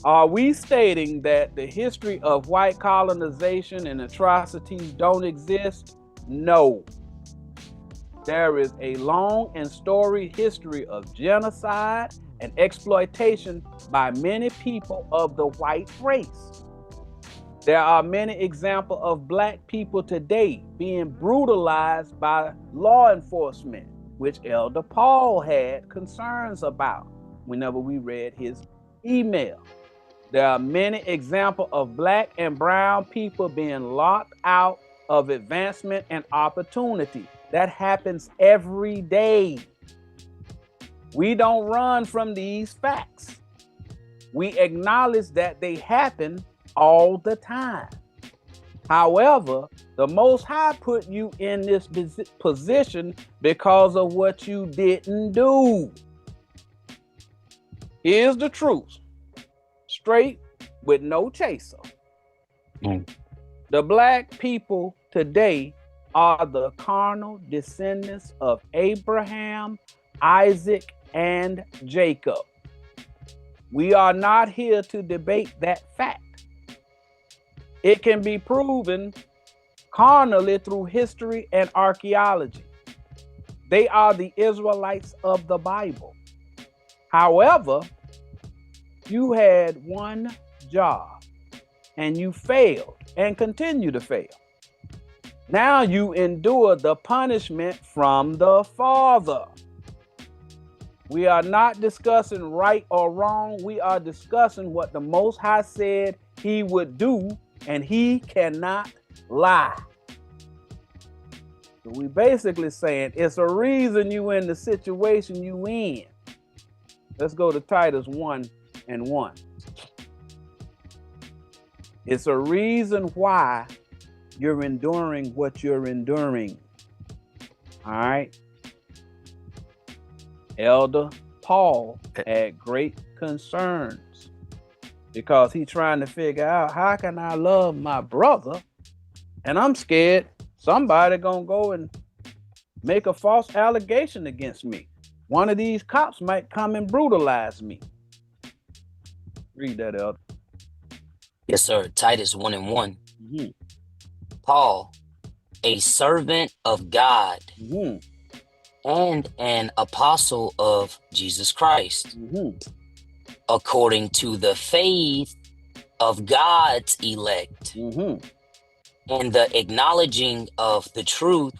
Speaker 1: Are we stating that the history of white colonization and atrocities don't exist? No. There is a long and storied history of genocide and exploitation by many people of the white race. There are many examples of black people today being brutalized by law enforcement, which Elder Paul had concerns about whenever we read his email. There are many examples of black and brown people being locked out of advancement and opportunity. That happens every day. We don't run from these facts. We acknowledge that they happen all the time. However, the Most High put you in this position because of what you didn't do. Here's the truth, straight with no chaser. The black people today are the carnal descendants of Abraham, Isaac, and Jacob. We are not here to debate that fact. It can be proven carnally through history and archaeology. They are the Israelites of the Bible. However, you had one job and you failed and continue to fail. Now you endure the punishment from the Father. We are not discussing right or wrong. We are discussing what the Most High said he would do, and he cannot lie. So we basically saying it's a reason you in the situation you in. Let's go to Titus 1:1. It's a reason why you're enduring what you're enduring. All right. Elder Paul had great concerns because he's trying to figure out, how can I love my brother and I'm scared somebody gonna go and make a false allegation against me. One of these cops might come and brutalize me. Read that, Elder.
Speaker 3: Yes, sir. Titus 1:1. Paul, a servant of God and an apostle of Jesus Christ, according to the faith of God's elect, and the acknowledging of the truth,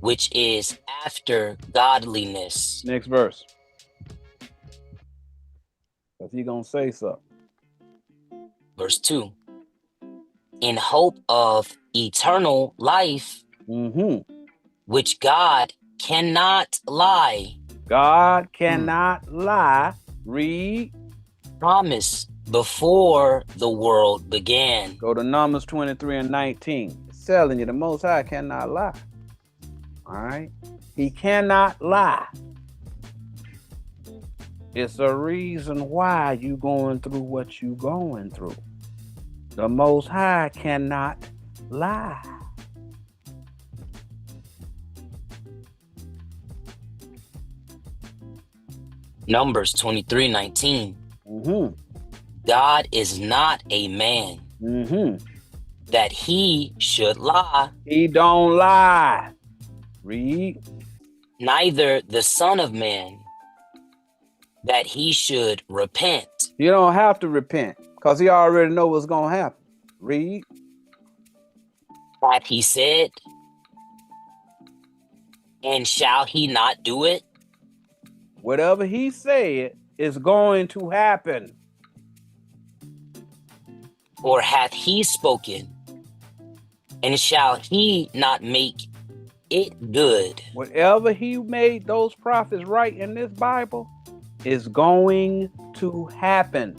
Speaker 3: which is after godliness.
Speaker 1: Next verse. Because he gonna say something.
Speaker 3: Verse 2. In hope of eternal life, which God cannot lie.
Speaker 1: God cannot lie. Read.
Speaker 3: Promise before the world began.
Speaker 1: Go to Numbers 23 and 19. It's telling you the Most High cannot lie. All right? He cannot lie. It's a reason why you going through what you going through. The Most High cannot lie.
Speaker 3: Numbers 23:19. God is not a man that he should lie.
Speaker 1: He don't lie. Read.
Speaker 3: Neither the Son of Man that he should repent.
Speaker 1: You don't have to repent because he already know what's going to happen. Read.
Speaker 3: Hath he said, and shall he not do it?
Speaker 1: Whatever he said is going to happen.
Speaker 3: Or hath he spoken, and shall he not make it good?
Speaker 1: Whatever he made those prophets write in this Bible is going to happen.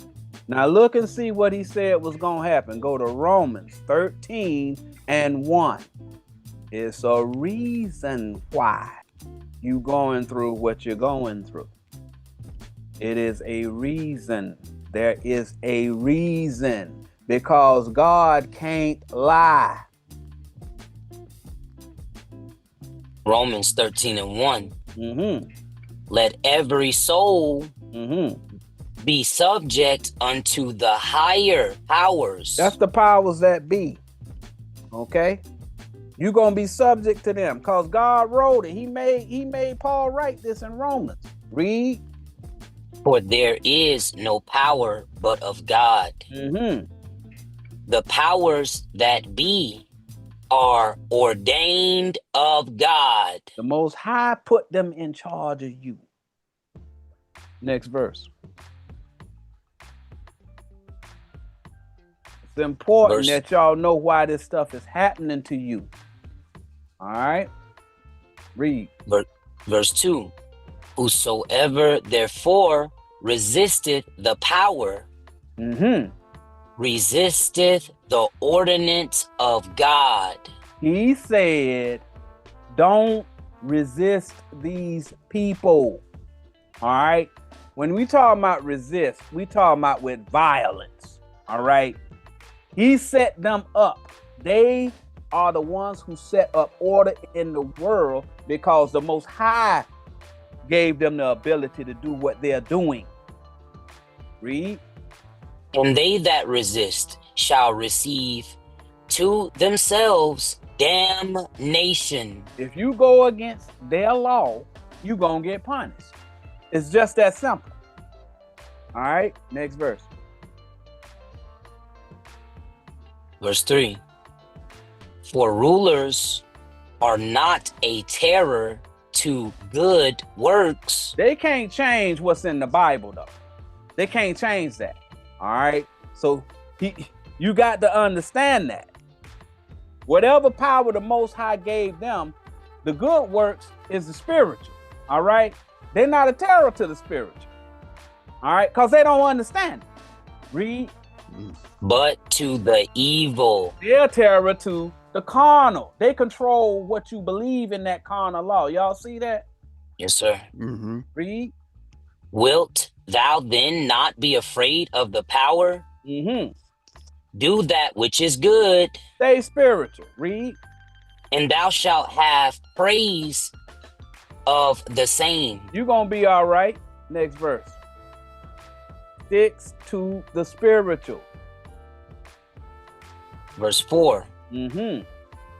Speaker 1: Now look and see what he said was going to happen. Go to Romans 13 and 1. It's a reason why you going through what you're going through. It is a reason. There is a reason. Because God can't lie.
Speaker 3: Romans 13 and 1. Let every soul be subject unto the higher powers.
Speaker 1: That's the powers that be. Okay? You're going to be subject to them because God wrote it. He made Paul write this in Romans. Read.
Speaker 3: For there is no power but of God. The powers that be are ordained of God.
Speaker 1: The Most High put them in charge of you. Next verse. It's important that y'all know why this stuff is happening to you. All right? Read.
Speaker 3: Verse 2. Whosoever therefore resisteth the power, resisteth the ordinance of God.
Speaker 1: He said, don't resist these people. All right? When we talk about resist, we talk about with violence. All right? He set them up. They are the ones who set up order in the world because the Most High gave them the ability to do what they're doing. Read.
Speaker 3: And they that resist shall receive to themselves damnation.
Speaker 1: If you go against their law, you're going to get punished. It's just that simple. All right, next verse.
Speaker 3: Verse 3. For rulers are not a terror to good works.
Speaker 1: They can't change what's in the Bible, though. They can't change that. All right. So you got to understand that. Whatever power the Most High gave them, the good works is the spiritual. All right. They're not a terror to the spiritual. All right. Because they don't understand it. Read.
Speaker 3: But to the evil.
Speaker 1: They're a terror to the carnal. They control what you believe in that carnal law. Y'all see that?
Speaker 3: Yes, sir.
Speaker 1: Read.
Speaker 3: Wilt thou then not be afraid of the power? Do that which is good.
Speaker 1: Stay spiritual. Read.
Speaker 3: And thou shalt have praise of the same.
Speaker 1: You're going to be all right. Next verse. Sticks to the spiritual.
Speaker 3: Verse 4.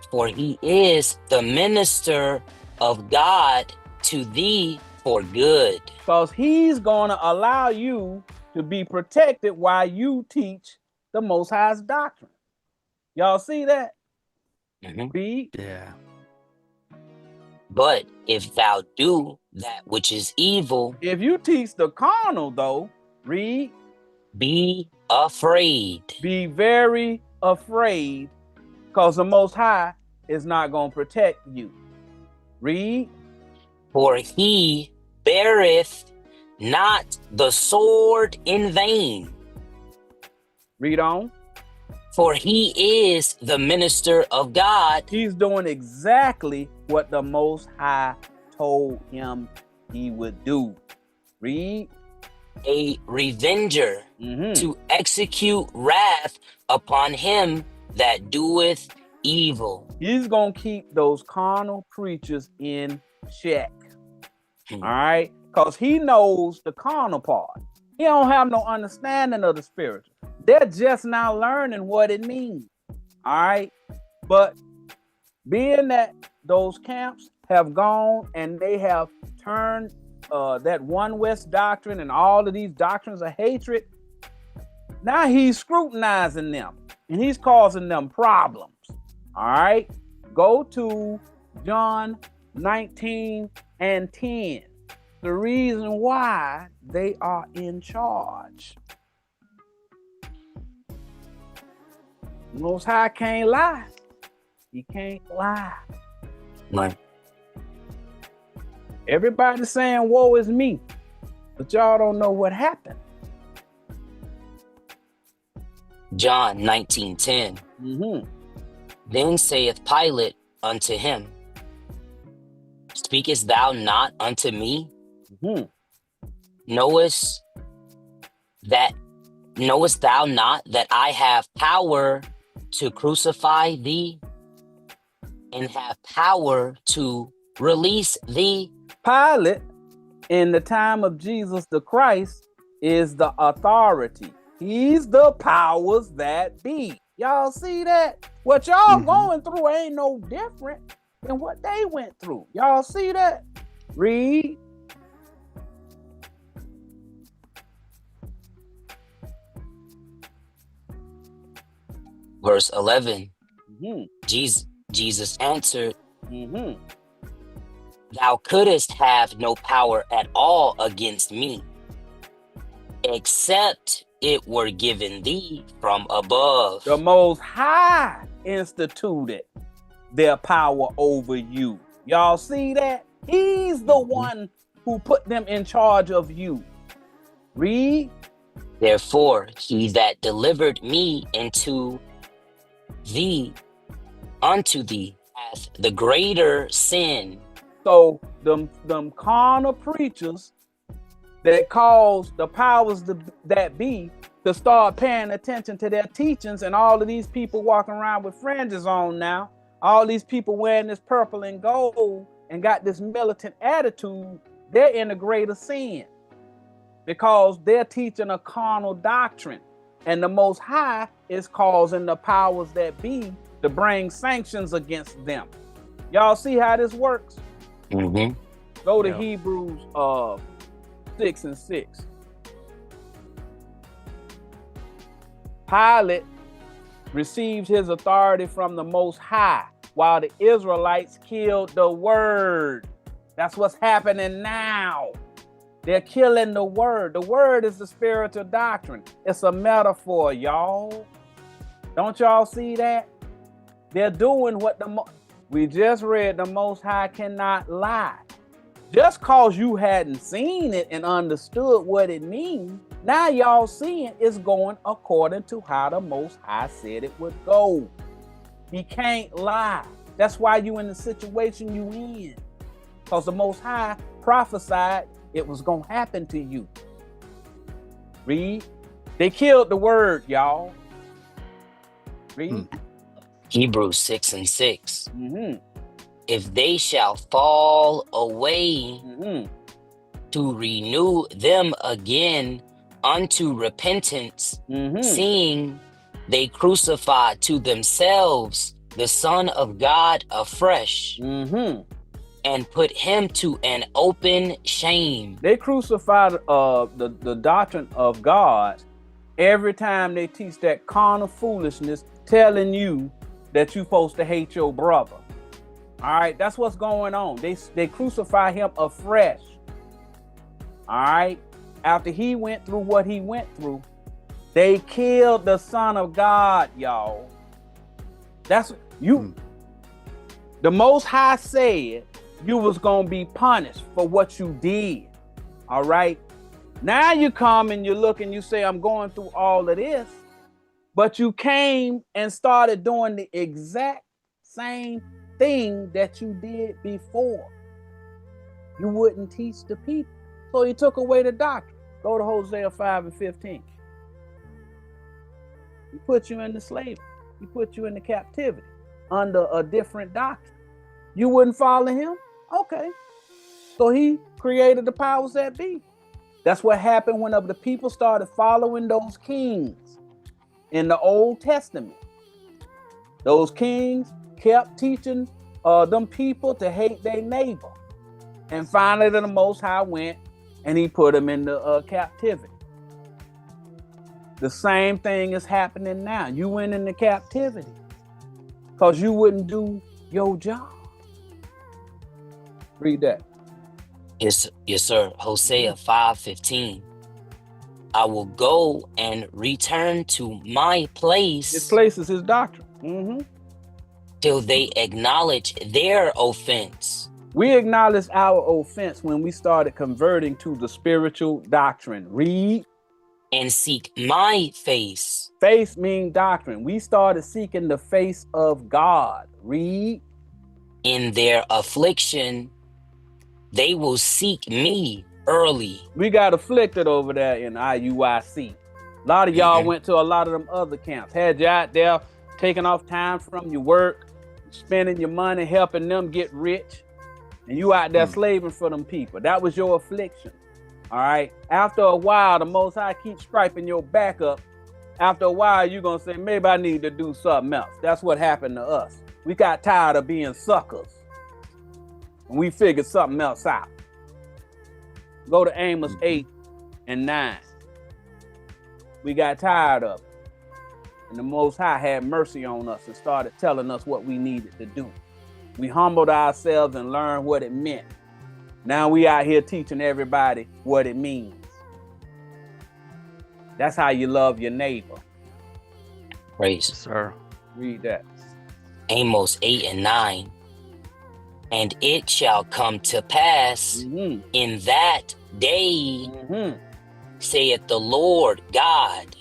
Speaker 3: For he is the minister of God to thee for good.
Speaker 1: Because he's going to allow you to be protected while you teach the Most High's doctrine. Y'all see that? Read.
Speaker 4: Yeah.
Speaker 3: But if thou do that which is evil,
Speaker 1: if you teach the carnal, though, read.
Speaker 3: Be afraid.
Speaker 1: Be very afraid, because the Most High is not going to protect you. Read.
Speaker 3: For he beareth not the sword in vain.
Speaker 1: Read on.
Speaker 3: For he is the minister of God.
Speaker 1: He's doing exactly what the Most High told him he would do. Read.
Speaker 3: A revenger to execute wrath upon him that doeth evil.
Speaker 1: He's going to keep those carnal preachers in check. All right? Because he knows the carnal part. He don't have no understanding of the spiritual. They're just now learning what it means. All right? But being that those camps have gone and they have turned that one West doctrine and all of these doctrines of hatred, now he's scrutinizing them and he's causing them problems. All right? Go to John 19 and 10. The reason why they are in charge. Most High can't lie. He can't lie.
Speaker 3: Right.
Speaker 1: Everybody's saying, woe is me. But y'all don't know what happened.
Speaker 3: John 19:10. Then saith Pilate unto him, Speakest thou not unto me? Knowest thou not that I have power to crucify thee, and have power to release thee?
Speaker 1: Pilate, in the time of Jesus the Christ, is the authority. He's the powers that be. Y'all see that? What y'all going through ain't no different than what they went through. Y'all see that? Read.
Speaker 3: Verse 11. Jesus answered, Thou couldst have no power at all against me, except it were given thee from above.
Speaker 1: The Most High instituted their power over you. Y'all see that? He's the one who put them in charge of you. Read.
Speaker 3: Therefore, he that delivered me unto thee hath the greater sin.
Speaker 1: So them carnal preachers that cause the powers that be to start paying attention to their teachings, and all of these people walking around with fringes on now, all these people wearing this purple and gold and got this militant attitude, they're in a greater sin because they're teaching a carnal doctrine, and the Most High is causing the powers that be to bring sanctions against them. Y'all see how this works? Go to Hebrews 6 and 6. Pilate received his authority from the Most High while the Israelites killed the word. That's what's happening now. They're killing the word. The word is the spiritual doctrine. It's a metaphor, y'all. Don't y'all see that? They're doing what we just read. The Most High cannot lie. Just cause you hadn't seen it and understood what it means, now y'all seeing it's going according to how the Most High said it would go. He can't lie. That's why you in the situation you in. Because the Most High prophesied it was going to happen to you. Read. They killed the word, y'all. Read.
Speaker 3: Hebrews 6 and 6. If they shall fall away, to renew them again unto repentance, seeing they crucify to themselves the Son of God afresh. and put him to an open shame.
Speaker 1: They crucified the doctrine of God every time they teach that carnal foolishness, telling you that you're supposed to hate your brother. All right, that's what's going on. They crucify him afresh. All right, after he went through what he went through, they killed the Son of God, y'all. That's you. The Most High said you was gonna be punished for what you did. All right. Now you come and you look and you say, I'm going through all of this, but you came and started doing the exact same thing that you did before. You wouldn't teach the people. So he took away the doctrine. Go to Hosea 5:15. He put you into slavery. He put you into captivity under a different doctrine. You wouldn't follow him? Okay. So he created the powers that be. That's what happened whenever the people started following those kings in the Old Testament. Those kings kept teaching them people to hate their neighbor. And finally, the Most High went and he put them into captivity. The same thing is happening now. You went into captivity because you wouldn't do your job. Read that.
Speaker 3: Yes, sir. Hosea 5:15. I will go and return to my place.
Speaker 1: His place is his doctrine.
Speaker 3: Till they acknowledge their offense.
Speaker 1: We acknowledge our offense when we started converting to the spiritual doctrine. Read.
Speaker 3: And seek my face.
Speaker 1: Face means doctrine. We started seeking the face of God. Read.
Speaker 3: In their affliction, they will seek me early.
Speaker 1: We got afflicted over there in IUIC. A lot of y'all went to a lot of them other camps. Had you out there taking off time from your work, spending your money, helping them get rich, and you out there slaving for them people. That was your affliction. All right. After a while, the Most High keeps striping your back up. After a while, you're going to say, maybe I need to do something else. That's what happened to us. We got tired of being suckers. And we figured something else out. Go to Amos 8 and 9. We got tired of it. And the Most High had mercy on us and started telling us what we needed to do. We humbled ourselves and learned what it meant. Now we out here teaching everybody what it means. That's how you love your neighbor.
Speaker 3: Praise.
Speaker 4: Sir.
Speaker 1: Read that.
Speaker 3: Amos 8 and 9. And it shall come to pass in that day, saith the Lord God,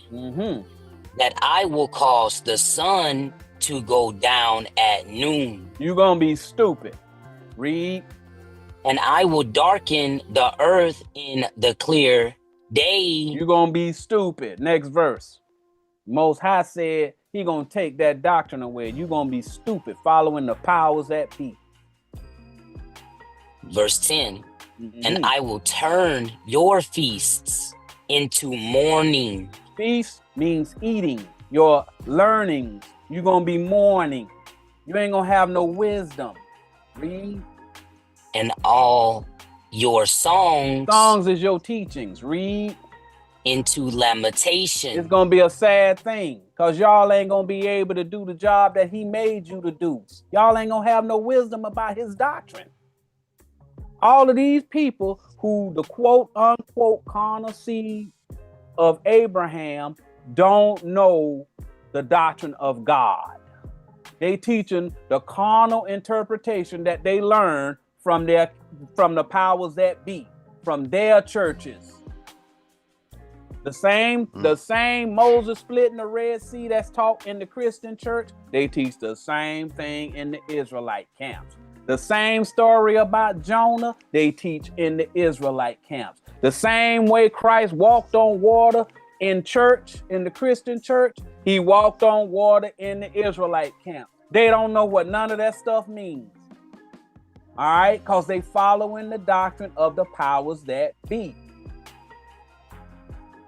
Speaker 3: that I will cause the sun to go down at noon.
Speaker 1: You're going to be stupid. Read.
Speaker 3: And I will darken the earth in the clear day.
Speaker 1: You're going to be stupid. Next verse. Most High said he going to take that doctrine away. You're going to be stupid following the powers that be.
Speaker 3: Verse 10. And I will turn your feasts into mourning.
Speaker 1: Feast means eating. Your learnings, you're going to be mourning. You ain't going to have no wisdom. Read.
Speaker 3: And all your songs.
Speaker 1: Songs is your teachings. Read.
Speaker 3: Into lamentation.
Speaker 1: It's going to be a sad thing because y'all ain't going to be able to do the job that he made you to do. Y'all ain't going to have no wisdom about his doctrine. All of these people who the quote unquote carnal seed of Abraham don't know the doctrine of God. They teaching the carnal interpretation that they learned from the powers that be, from their churches. The same Moses splitting the Red Sea that's taught in the Christian church, they teach the same thing in the Israelite camps. The same story about Jonah, they teach in the Israelite camps. The same way Christ walked on water in church, in the Christian church, he walked on water in the Israelite camp. They don't know what none of that stuff means. All right, because they following the doctrine of the powers that be.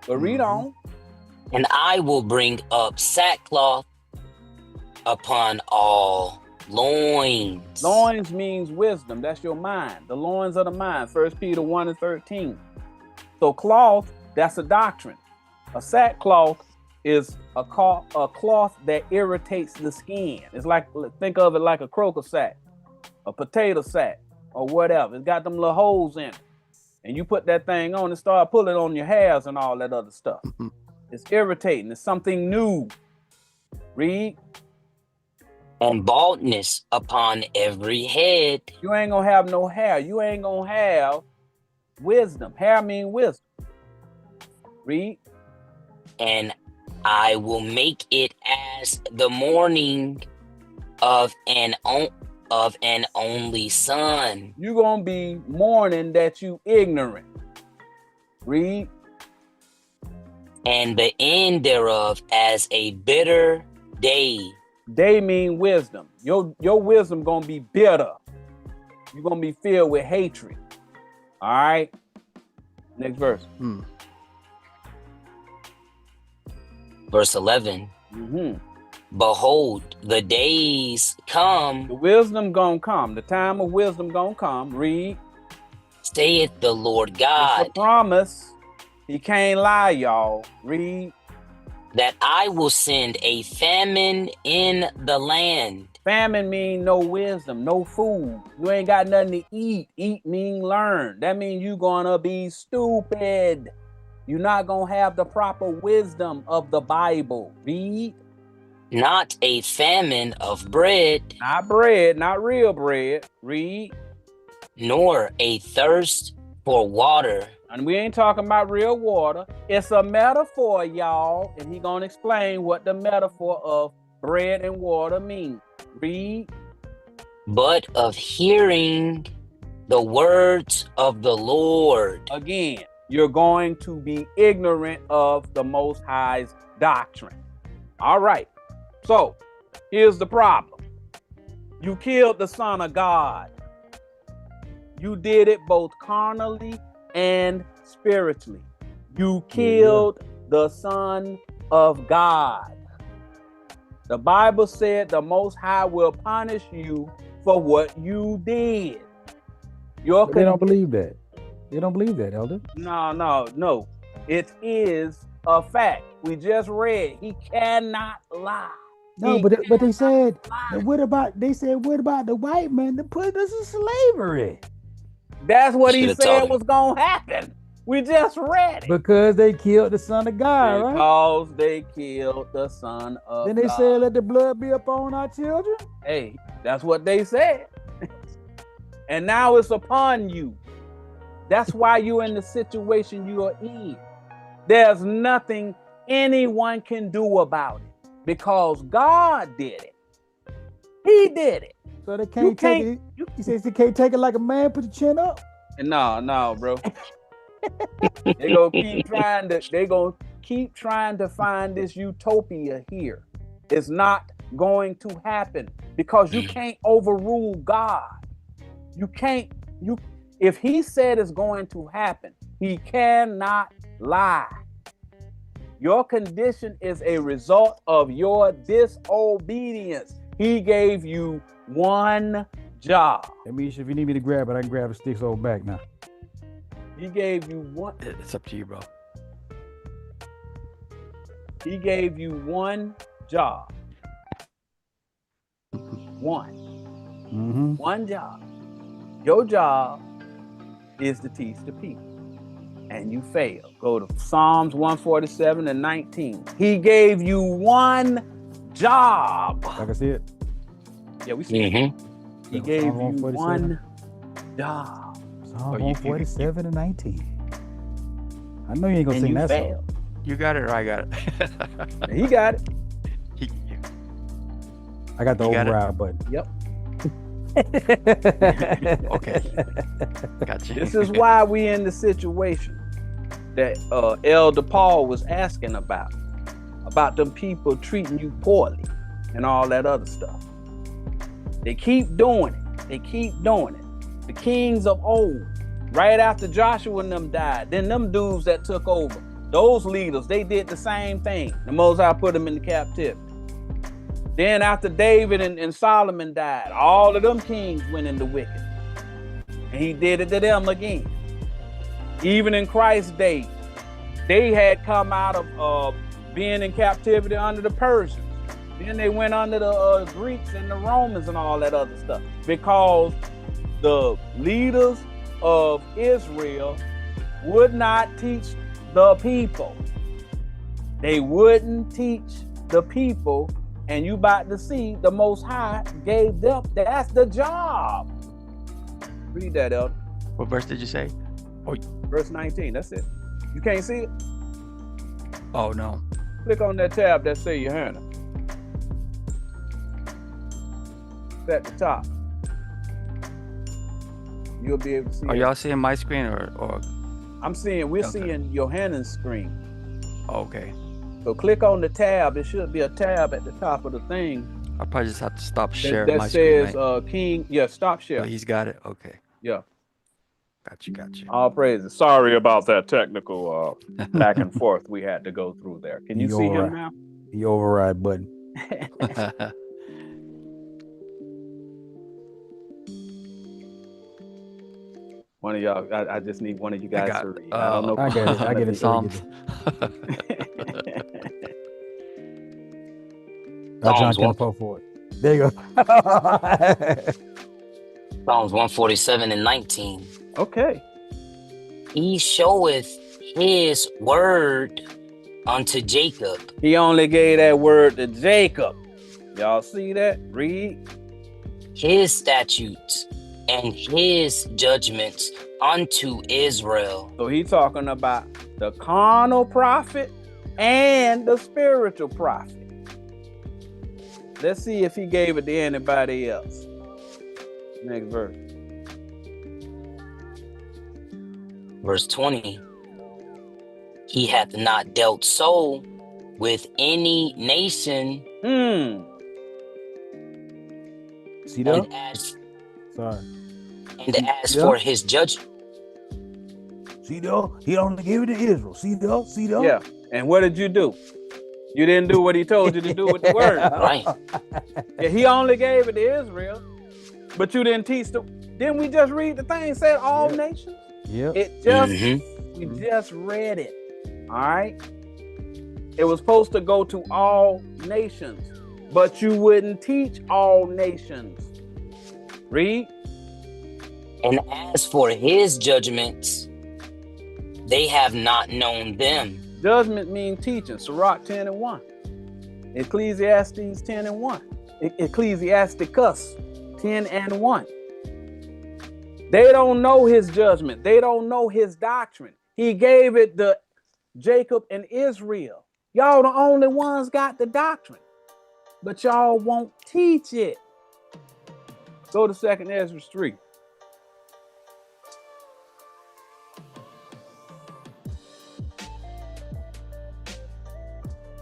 Speaker 1: But read on.
Speaker 3: And I will bring up sackcloth upon all Loins.
Speaker 1: Loins means wisdom. That's your mind. The loins of the mind. 1 Peter 1:13. So cloth, that's a doctrine. A sackcloth is a cloth that irritates the skin. It's like, think of it like a croaker sack, a potato sack, or whatever. It's got them little holes in it. And you put that thing on and start pulling on your hairs and all that other stuff. It's irritating. It's something new. Read.
Speaker 3: And baldness upon every head.
Speaker 1: You ain't gonna have no hair. You ain't gonna have wisdom. Hair mean wisdom. Read.
Speaker 3: And I will make it as the morning of an only son.
Speaker 1: You gonna be mourning that you ignorant. Read.
Speaker 3: And the end thereof as a bitter day.
Speaker 1: They mean wisdom. Your wisdom gonna be bitter. You're gonna be filled with hatred. All right. Next verse.
Speaker 3: Verse 11. Behold, the days come.
Speaker 1: The wisdom gonna come. The time of wisdom gonna come. Read.
Speaker 3: Saith the Lord God.
Speaker 1: It's a promise. He can't lie, y'all. Read.
Speaker 3: That I will send a famine in the land.
Speaker 1: Famine mean no wisdom, no food. You ain't got nothing to eat. Eat mean learn. That means you gonna be stupid. You're not gonna have the proper wisdom of the Bible. Read.
Speaker 3: Not a famine of bread.
Speaker 1: Not bread, not real bread. Read.
Speaker 3: Nor a thirst for water.
Speaker 1: And we ain't talking about real water. It's a metaphor, y'all. And he gonna explain what the metaphor of bread and water means. Read.
Speaker 3: But of hearing the words of the Lord.
Speaker 1: Again, you're going to be ignorant of the Most High's doctrine. All right. So here's the problem. You killed the Son of God. You did it both carnally and spiritually. You killed the Son of God. The Bible said the Most High will punish you for what you did.
Speaker 2: They don't believe that. They don't believe that, Elder.
Speaker 1: No. It is a fact. We just read. He cannot lie.
Speaker 2: No, but they said, what about the white man that put us in slavery?
Speaker 1: That's what he said was going to happen. We just read it.
Speaker 2: Because they killed the Son of God, right?
Speaker 1: Because they killed the Son of God.
Speaker 2: Then they said, let the blood be upon our children.
Speaker 1: Hey, that's what they said. And now it's upon you. That's why you're in the situation you are in. There's nothing anyone can do about it because God did it. He did it.
Speaker 2: So they can't take it. He says they can't take it like a man, put the chin up.
Speaker 1: No, bro. They gonna keep trying to find this utopia here. It's not going to happen because you can't overrule God. If he said it's going to happen, he cannot lie. Your condition is a result of your disobedience. He gave you one job.
Speaker 2: I mean, if you need me to grab it, I can grab the sticks over back now.
Speaker 1: He gave you one.
Speaker 4: It's up to you, bro.
Speaker 1: He gave you one job. One.
Speaker 2: Mm-hmm.
Speaker 1: One job. Your job is to teach the people. And you fail. Go to Psalms 147 and 19. He gave you one job.
Speaker 2: Like I said.
Speaker 1: Yeah, we see it. He gave you
Speaker 2: 147.
Speaker 1: one job.
Speaker 2: Psalm 147 and 19. I know you ain't gonna sing that song.
Speaker 4: You got it or I got it?
Speaker 1: He got it.
Speaker 2: I got the override button.
Speaker 1: Yep.
Speaker 4: Okay. Gotcha.
Speaker 1: This is why we in the situation that Elder Paul was asking about them people treating you poorly and all that other stuff. They keep doing it. The kings of old, right after Joshua and them died, then them dudes that took over, those leaders, they did the same thing. The Most High put them in the captivity. Then after David and Solomon died, all of them kings went into wicked. And he did it to them again. Even in Christ's day, they had come out of being in captivity under the Persians. Then they went under the Greeks and the Romans and all that other stuff, because the leaders of Israel would not teach the people. They wouldn't teach the people, and you about to see the Most High gave them. That's the job. Read that, Elder.
Speaker 4: What verse did you say? Oh,
Speaker 1: verse 19. That's it. You can't see it?
Speaker 4: Oh no.
Speaker 1: Click on that tab that say Johanna. It's at the top. You'll be able to see.
Speaker 4: Are y'all seeing my screen or?
Speaker 1: I'm seeing. We're seeing Johanna's screen.
Speaker 4: Okay.
Speaker 1: So click on the tab. There should be a tab at the top of the thing.
Speaker 4: I probably just have to stop sharing my
Speaker 1: screen. That
Speaker 4: screen. That
Speaker 1: says King. Yeah, stop sharing.
Speaker 4: Oh, he's got it. Okay.
Speaker 1: Yeah.
Speaker 4: Got you.
Speaker 1: All praises. Sorry about that technical back and forth we had to go through there. Can you see him now?
Speaker 2: The override button.
Speaker 1: One of y'all, I just need one of you guys to read. I don't know.
Speaker 2: I get it.
Speaker 4: Psalms.
Speaker 2: John can pull forward. There you go.
Speaker 3: Psalms 147 and 19.
Speaker 1: Okay.
Speaker 3: He showeth his word unto Jacob.
Speaker 1: He only gave that word to Jacob. Y'all see that? Read.
Speaker 3: His statutes and his judgments unto Israel.
Speaker 1: So he talking about the carnal prophet and the spiritual prophet. Let's see if he gave it to anybody else. Next verse.
Speaker 3: Verse 20. He hath not dealt so with any nation.
Speaker 2: See that?
Speaker 3: And as for his judgment.
Speaker 2: See though? He only gave it to Israel. See though?
Speaker 1: Yeah. And what did you do? You didn't do what he told you to do with the word.
Speaker 3: Right.
Speaker 1: Yeah, he only gave it to Israel, but you didn't teach them. Didn't we just read the thing said all nations?
Speaker 2: Yeah.
Speaker 1: It just we just read it. All right. It was supposed to go to all nations, but you wouldn't teach all nations. Read.
Speaker 3: And as for his judgments, they have not known them.
Speaker 1: Judgment means teaching. Sirach 10 and 1. Ecclesiastes 10 and 1. Ecclesiasticus 10 and 1. They don't know his judgment. They don't know his doctrine. He gave it to Jacob and Israel. Y'all the only ones got the doctrine, but y'all won't teach it. Go to 2nd Ezra 3.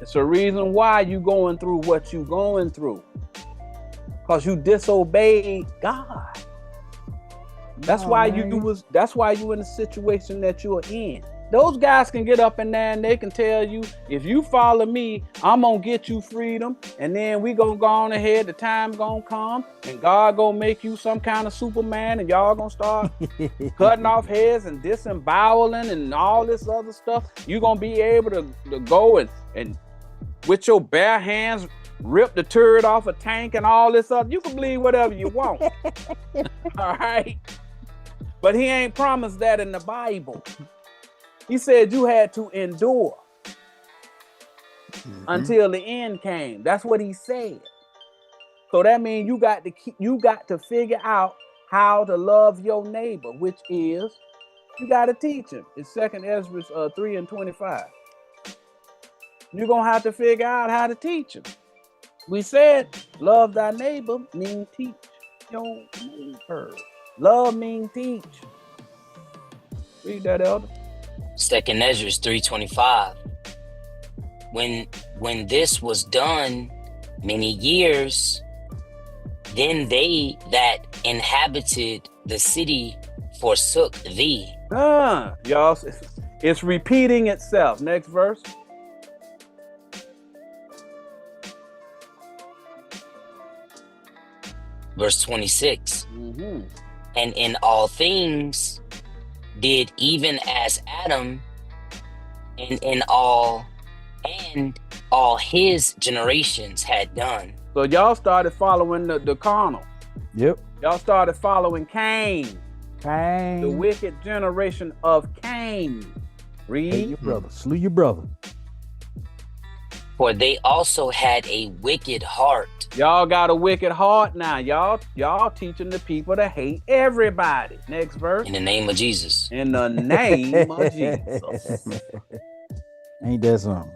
Speaker 1: It's a reason why you going through what you going through. Because you disobeyed God. That's why you in the situation that you're in. Those guys can get up and down, they can tell you, if you follow me, I'm gonna get you freedom, and then we gonna go on ahead, the time gonna come, and God gonna make you some kind of Superman, and y'all gonna start cutting off heads and disemboweling and all this other stuff. You gonna be able to go and with your bare hands rip the turd off a tank and all this other. You can believe whatever you want. All right. But he ain't promised that in the Bible. He said you had to endure until the end came. That's what he said. So that means you got to figure out how to love your neighbor, which is you got to teach him. It's 2nd Ezra 3 and 25. You're going to have to figure out how to teach him. We said love thy neighbor means teach your neighbor. Love means teach. Read that, Elder.
Speaker 3: 2nd Ezra 3:25. When this was done many years, then they that inhabited the city forsook thee.
Speaker 1: Y'all, it's repeating itself. Next verse.
Speaker 3: Verse 26. And in all things did even as Adam and all his generations had done.
Speaker 1: So y'all started following the carnal.
Speaker 2: Yep.
Speaker 1: Y'all started following Cain.
Speaker 2: Cain.
Speaker 1: The wicked generation of Cain. Read.
Speaker 2: Hate your brother. Slew your brother.
Speaker 3: For they also had a wicked heart.
Speaker 1: Y'all got a wicked heart now. Y'all teaching the people to hate everybody. Next verse.
Speaker 3: In the name of Jesus.
Speaker 1: In the name of Jesus.
Speaker 2: Ain't that something?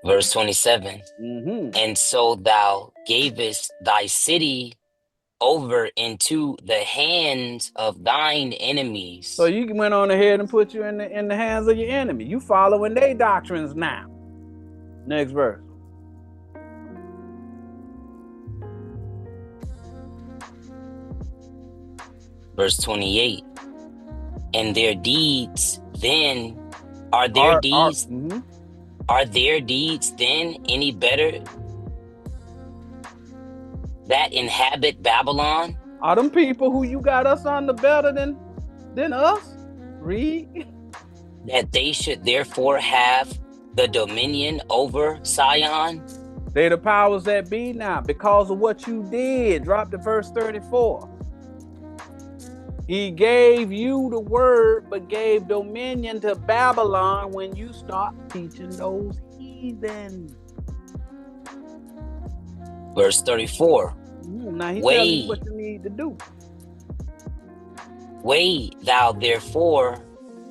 Speaker 3: Verse 27. And so thou gavest thy city over into the hands of thine enemies.
Speaker 1: So you went on ahead and put you in the hands of your enemy. You following their doctrines now. Next verse.
Speaker 3: Verse 28. And their deeds then are their deeds then any better that inhabit Babylon?
Speaker 1: Are them people who you got us under better than us? Read.
Speaker 3: That they should therefore have the dominion over Sion?
Speaker 1: They the powers that be now because of what you did. Drop to verse 34. He gave you the word, but gave dominion to Babylon when you start teaching those heathens.
Speaker 3: Verse 34.
Speaker 1: Now he telling you what you need to do.
Speaker 3: Weigh thou therefore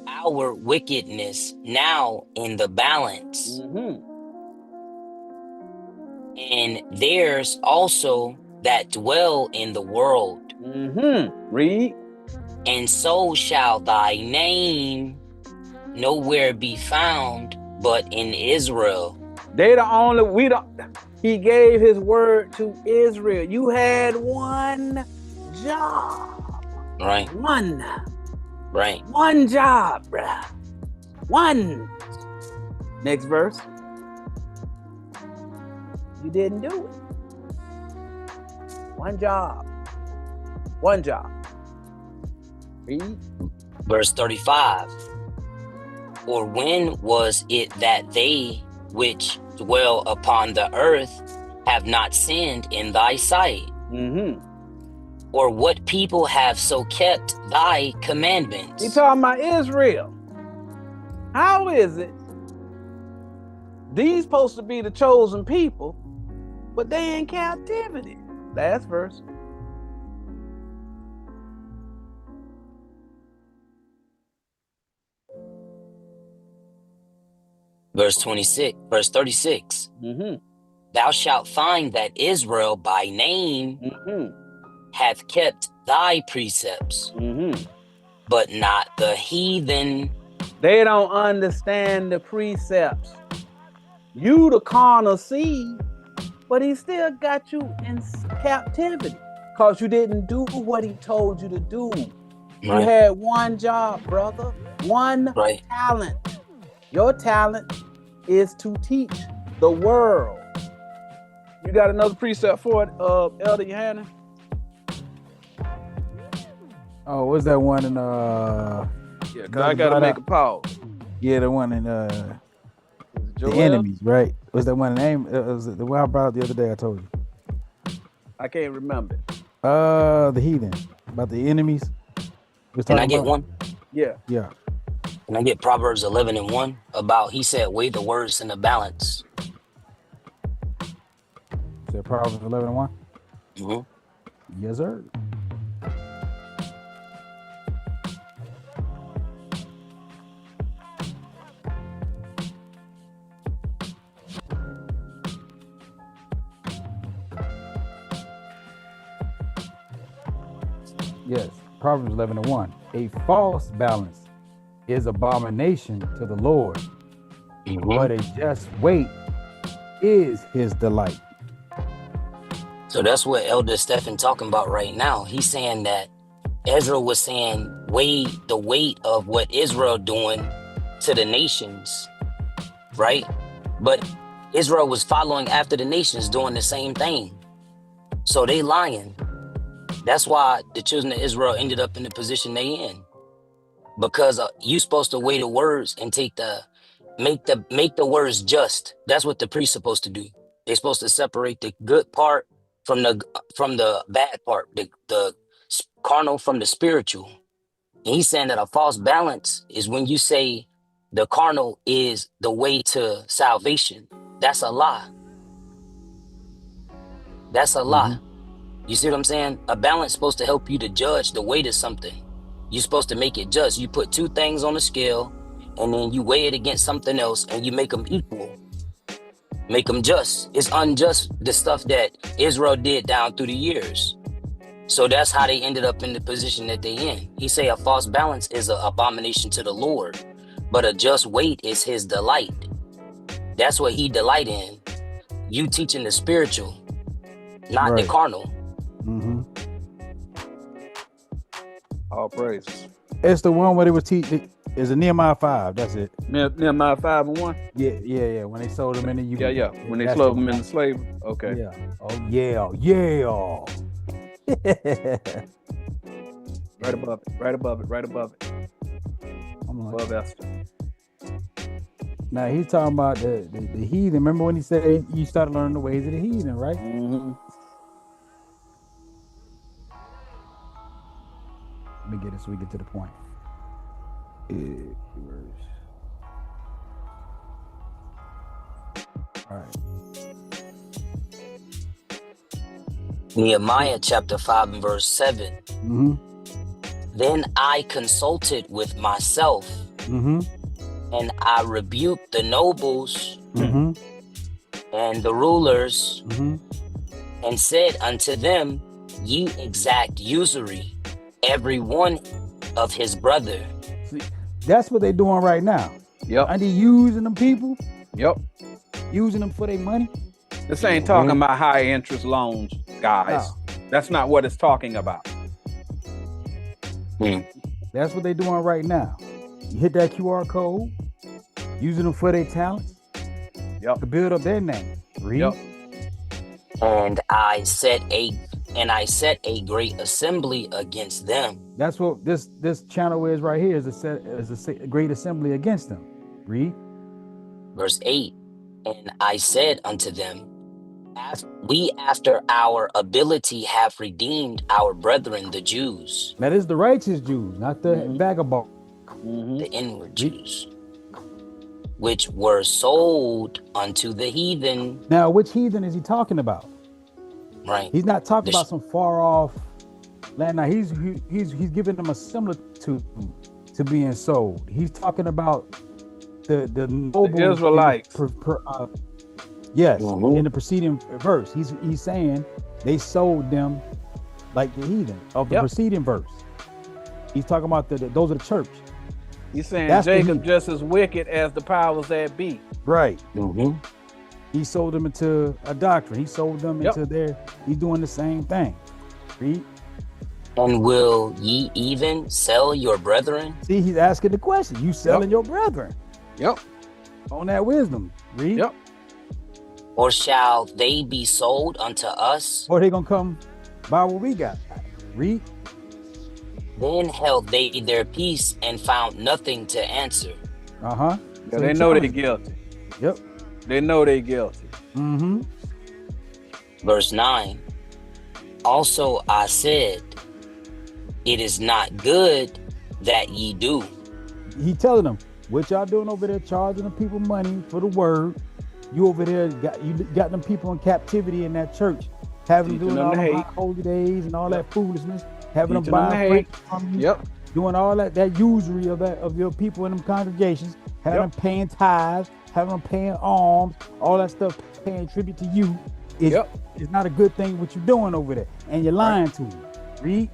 Speaker 3: our wickedness now in the balance, and theirs also that dwell in the world.
Speaker 1: Read.
Speaker 3: And so shall thy name nowhere be found but in Israel.
Speaker 1: They the only, he gave his word to Israel. You had one job.
Speaker 3: Right.
Speaker 1: One.
Speaker 3: Right.
Speaker 1: One job, bruh. One. Next verse. You didn't do it. One job. One job. Read.
Speaker 3: Verse 35. Or when was it that they which dwell upon the earth have not sinned in thy sight? Or what people have so kept thy commandments?
Speaker 1: He talking about Israel. How is it these supposed to be the chosen people, but they in captivity? Last verse.
Speaker 3: Verse 36. Thou shalt find that Israel by name hath kept thy precepts, but not the heathen.
Speaker 1: They don't understand the precepts. You the carnal seed, but he still got you in captivity because you didn't do what he told you to do. Right. You had one job, brother. One talent. Your talent is to teach the world. You got another precept for it, Elder Yohanan?
Speaker 2: Oh, what's that one in
Speaker 1: yeah, cause I gotta make a pause.
Speaker 2: Yeah, the one in the enemies, right? What's that one name? It was the one I brought up the other day, I told you.
Speaker 1: I can't remember.
Speaker 2: The heathen. About the enemies.
Speaker 3: Can I get one?
Speaker 1: Yeah.
Speaker 2: Yeah.
Speaker 3: Can I get Proverbs 11:1 about, he said, weigh the words in the balance.
Speaker 2: Is that Proverbs 11:1? Yes, sir. Yes, Proverbs 11:1. A false balance is abomination to the Lord, but a just weight is his delight.
Speaker 3: So that's what Elder Stephen talking about right now. He's saying that Ezra was saying weigh the weight of what Israel doing to the nations, right? But Israel was following after the nations doing the same thing. So they lying. That's why the children of Israel ended up in the position they in. Because you supposed to weigh the words and make the words just. That's what the priest's supposed to do. They're supposed to separate the good part from the bad part, the carnal from the spiritual. And he's saying that a false balance is when you say the carnal is the way to salvation. That's a lie. That's a lie. You see what I'm saying? A balance is supposed to help you to judge the weight of something. You're supposed to make it just. You put two things on a scale and then you weigh it against something else and you make them equal. Make them just. It's unjust, the stuff that Israel did down through the years. So that's how they ended up in the position that they in. He say a false balance is an abomination to the Lord, but a just weight is his delight. That's what he delight in. You teaching the spiritual, not the carnal.
Speaker 1: All praises.
Speaker 2: It's the one where they were teaching. Is it Nehemiah 5? That's it.
Speaker 1: Nehemiah 5:1.
Speaker 2: Yeah. When they sold them in the
Speaker 1: Yeah. When they sold them into slavery. Okay.
Speaker 2: Yeah. Oh yeah.
Speaker 1: Right above it. Above Esther.
Speaker 2: Now he's talking about the heathen. Remember when he said you started learning the ways of the heathen, right? Let me get it so we get to the point. All right.
Speaker 3: Nehemiah chapter 5 and verse 7. Then I consulted with myself, and I rebuked the nobles and the rulers, and said unto them, ye exact usury, every one of his brother.
Speaker 2: See, that's what they're doing right now.
Speaker 1: Yep.
Speaker 2: And they using them people.
Speaker 1: Yep.
Speaker 2: Using them for their money.
Speaker 1: This ain't talking about high interest loans, guys. No. That's not what it's talking about.
Speaker 2: That's what they're doing right now. You hit that QR code, using them for their talents.
Speaker 1: Yep.
Speaker 2: To build up their name. Read.
Speaker 1: Yep.
Speaker 3: And I set a great assembly against them.
Speaker 2: That's what this channel is right here. Is a great assembly against them. Read.
Speaker 3: Verse 8. And I said unto them, we after our ability have redeemed our brethren the Jews.
Speaker 2: That is the righteous Jews, not the vagabond.
Speaker 3: The inward Jews, which were sold unto the heathen.
Speaker 2: Now, which heathen is he talking about?
Speaker 3: Right.
Speaker 2: He's not talking about some far off land. Now he's giving them a similitude to being sold. He's talking about the noble
Speaker 1: Israelites.
Speaker 2: Yes, in the preceding verse, he's saying they sold them like the heathen of the preceding verse. He's talking about those are the church.
Speaker 1: He's saying Jacob just as wicked as the powers that be.
Speaker 2: Right. He sold them into a doctrine. He sold them into he's doing the same thing. Read.
Speaker 3: And will ye even sell your brethren?
Speaker 2: See, he's asking the question. You selling your brethren?
Speaker 1: Yep.
Speaker 2: On that wisdom. Read.
Speaker 1: Yep.
Speaker 3: Or shall they be sold unto us?
Speaker 2: Or they gonna come buy what we got? Read.
Speaker 3: Then held they their peace and found nothing to answer.
Speaker 1: Yeah, so they know they're guilty.
Speaker 2: Yep.
Speaker 1: They know they're guilty.
Speaker 3: Verse 9. Also I said, it is not good that ye do.
Speaker 2: He telling them, what y'all doing over there, charging the people money for the word? You over there got them people in captivity in that church, having them doing all the holy days and all that foolishness, having them buy from you, doing all that usury of your people in them congregations, having them paying tithes, having them paying alms, all that stuff, paying tribute to you. It's not a good thing what you're doing over there, and you're lying to them. Read.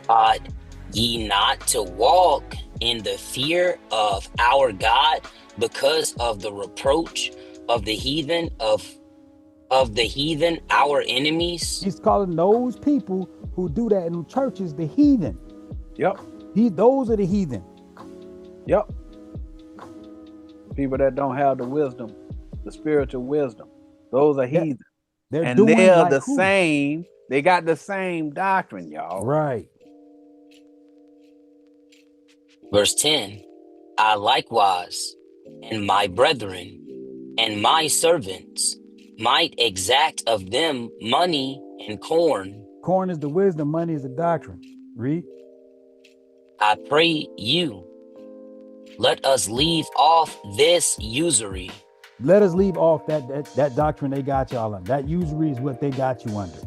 Speaker 3: Ought ye not to walk in the fear of our God because of the reproach of the heathen, of the heathen, our enemies?
Speaker 2: He's calling those people who do that in churches the heathen.
Speaker 1: Yep.
Speaker 2: Those are the heathen.
Speaker 1: Yep. People that don't have the wisdom the spiritual wisdom. Those are heathen.
Speaker 2: They're
Speaker 1: and
Speaker 2: doing
Speaker 1: they're
Speaker 2: like
Speaker 1: the
Speaker 2: who?
Speaker 1: same. They got the same doctrine, y'all.
Speaker 2: Right.
Speaker 3: Verse 10, I likewise, and my brethren, and my servants, might exact of them money and corn.
Speaker 2: Corn is the wisdom, money is the doctrine. Read.
Speaker 3: I pray you, let us leave off this usury.
Speaker 2: Let us leave off that doctrine they got y'all on. That usury is what they got you under.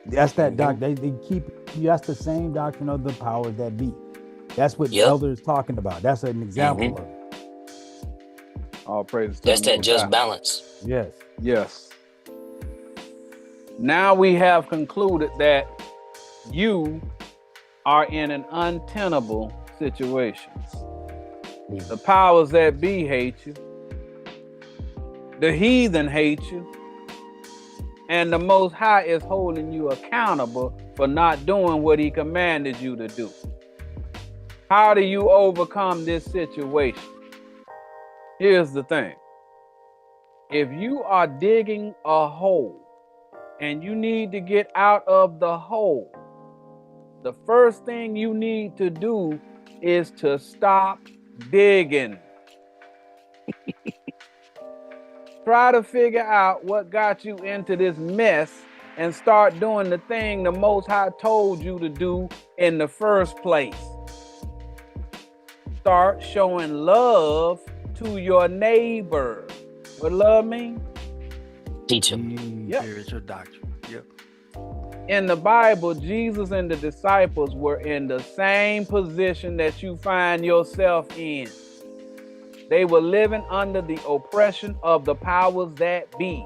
Speaker 2: That's that doctrine. They keep you. That's the same doctrine of the powers that be. That's what the elder is talking about. That's an example of it.
Speaker 1: All praise to
Speaker 3: That's
Speaker 1: the
Speaker 3: that
Speaker 1: Most
Speaker 3: just
Speaker 1: High.
Speaker 3: balance.
Speaker 2: Yes.
Speaker 1: Yes. Now we have concluded that you are in an untenable situation. The powers that be hate you. The heathen hate you. And the Most High is holding you accountable for not doing what he commanded you to do. How do you overcome this situation? Here's the thing. If you are digging a hole and you need to get out of the hole, the first thing you need to do is to stop digging. Try to figure out what got you into this mess and start doing the thing the Most High told you to do in the first place. Start showing love to your neighbor. What love mean?
Speaker 3: Teach him.
Speaker 1: Yep.
Speaker 4: Spiritual doctrine. Yep.
Speaker 1: In the Bible, Jesus and the disciples were in the same position that you find yourself in. They were living under the oppression of the powers that be.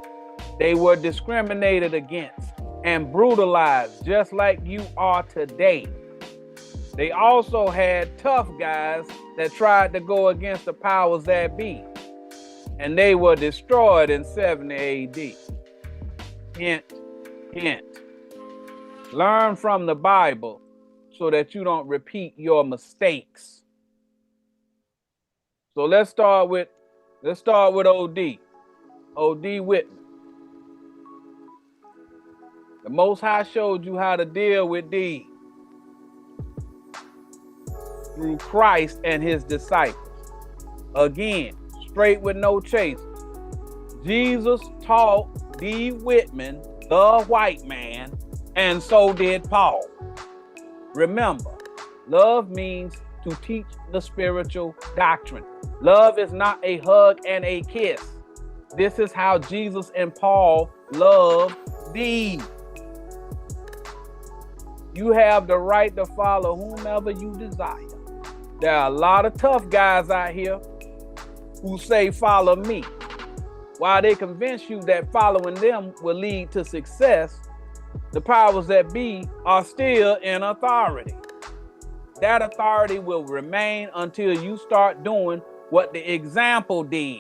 Speaker 1: They were discriminated against and brutalized just like you are today. They also had tough guys that tried to go against the powers that be, and they were destroyed in 70 AD. Hint, hint. Learn from the Bible so that you don't repeat your mistakes. So let's start with OD. OD Whitman. The Most High showed you how to deal with D through Christ and his disciples. Again, straight with no chasers. Jesus taught D. Whitman, the white man, and so did Paul. Remember, love means to teach the spiritual doctrine. Love is not a hug and a kiss. This is how Jesus and Paul loved thee. You have the right to follow whomever you desire. There are a lot of tough guys out here who say, follow me. While they convince you that following them will lead to success, the powers that be are still in authority. That authority will remain until you start doing what the example did.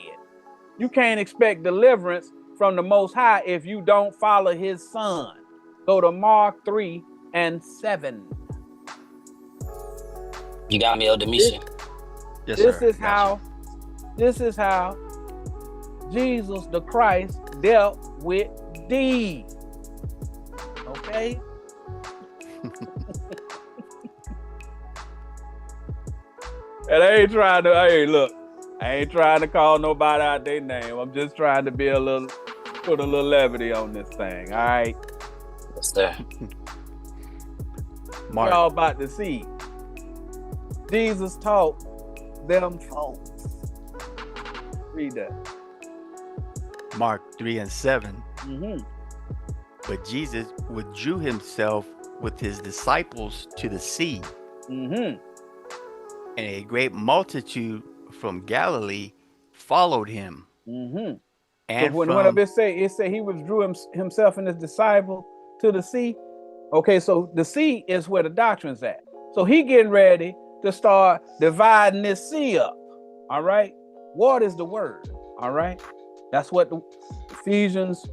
Speaker 1: You can't expect deliverance from the Most High if you don't follow his son. Go to Mark 3:7.
Speaker 3: You got me, Elder Misha.
Speaker 4: Yes,
Speaker 1: This
Speaker 4: sir.
Speaker 1: is how Jesus the Christ dealt with thee. Okay? And I ain't trying to call nobody out their name. I'm just trying to put a little levity on this thing. All right.
Speaker 3: Yes, sir.
Speaker 4: Mark.
Speaker 1: Y'all about to see. Jesus taught them folks. Read that.
Speaker 4: Mark 3:7.
Speaker 1: Mm-hmm.
Speaker 4: But Jesus withdrew himself with his disciples to the sea,
Speaker 1: Mm-hmm.
Speaker 4: and a great multitude from Galilee followed him.
Speaker 1: Mm-hmm.
Speaker 4: And
Speaker 1: So whenever it say he withdrew himself and his disciple to the sea. Okay, so the sea is where the doctrine's at. So he getting ready to start dividing this sea up. All right. What is the word? All right. That's what the Ephesians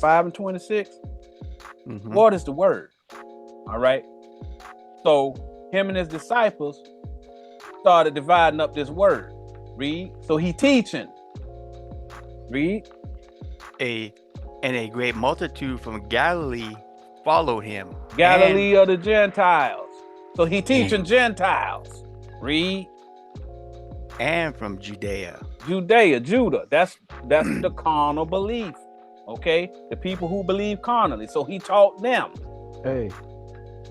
Speaker 1: 5:26.
Speaker 4: Mhm.
Speaker 1: What is the word? All right. So him and his disciples started dividing up this word. Read. So he teaching. Read.
Speaker 4: And a great multitude from Galilee followed him.
Speaker 1: Galilee of the Gentiles. So he teaching Gentiles. Read.
Speaker 4: And from Judea.
Speaker 1: Judah. That's the carnal belief. Okay? The people who believe carnally. So he taught them.
Speaker 2: Hey,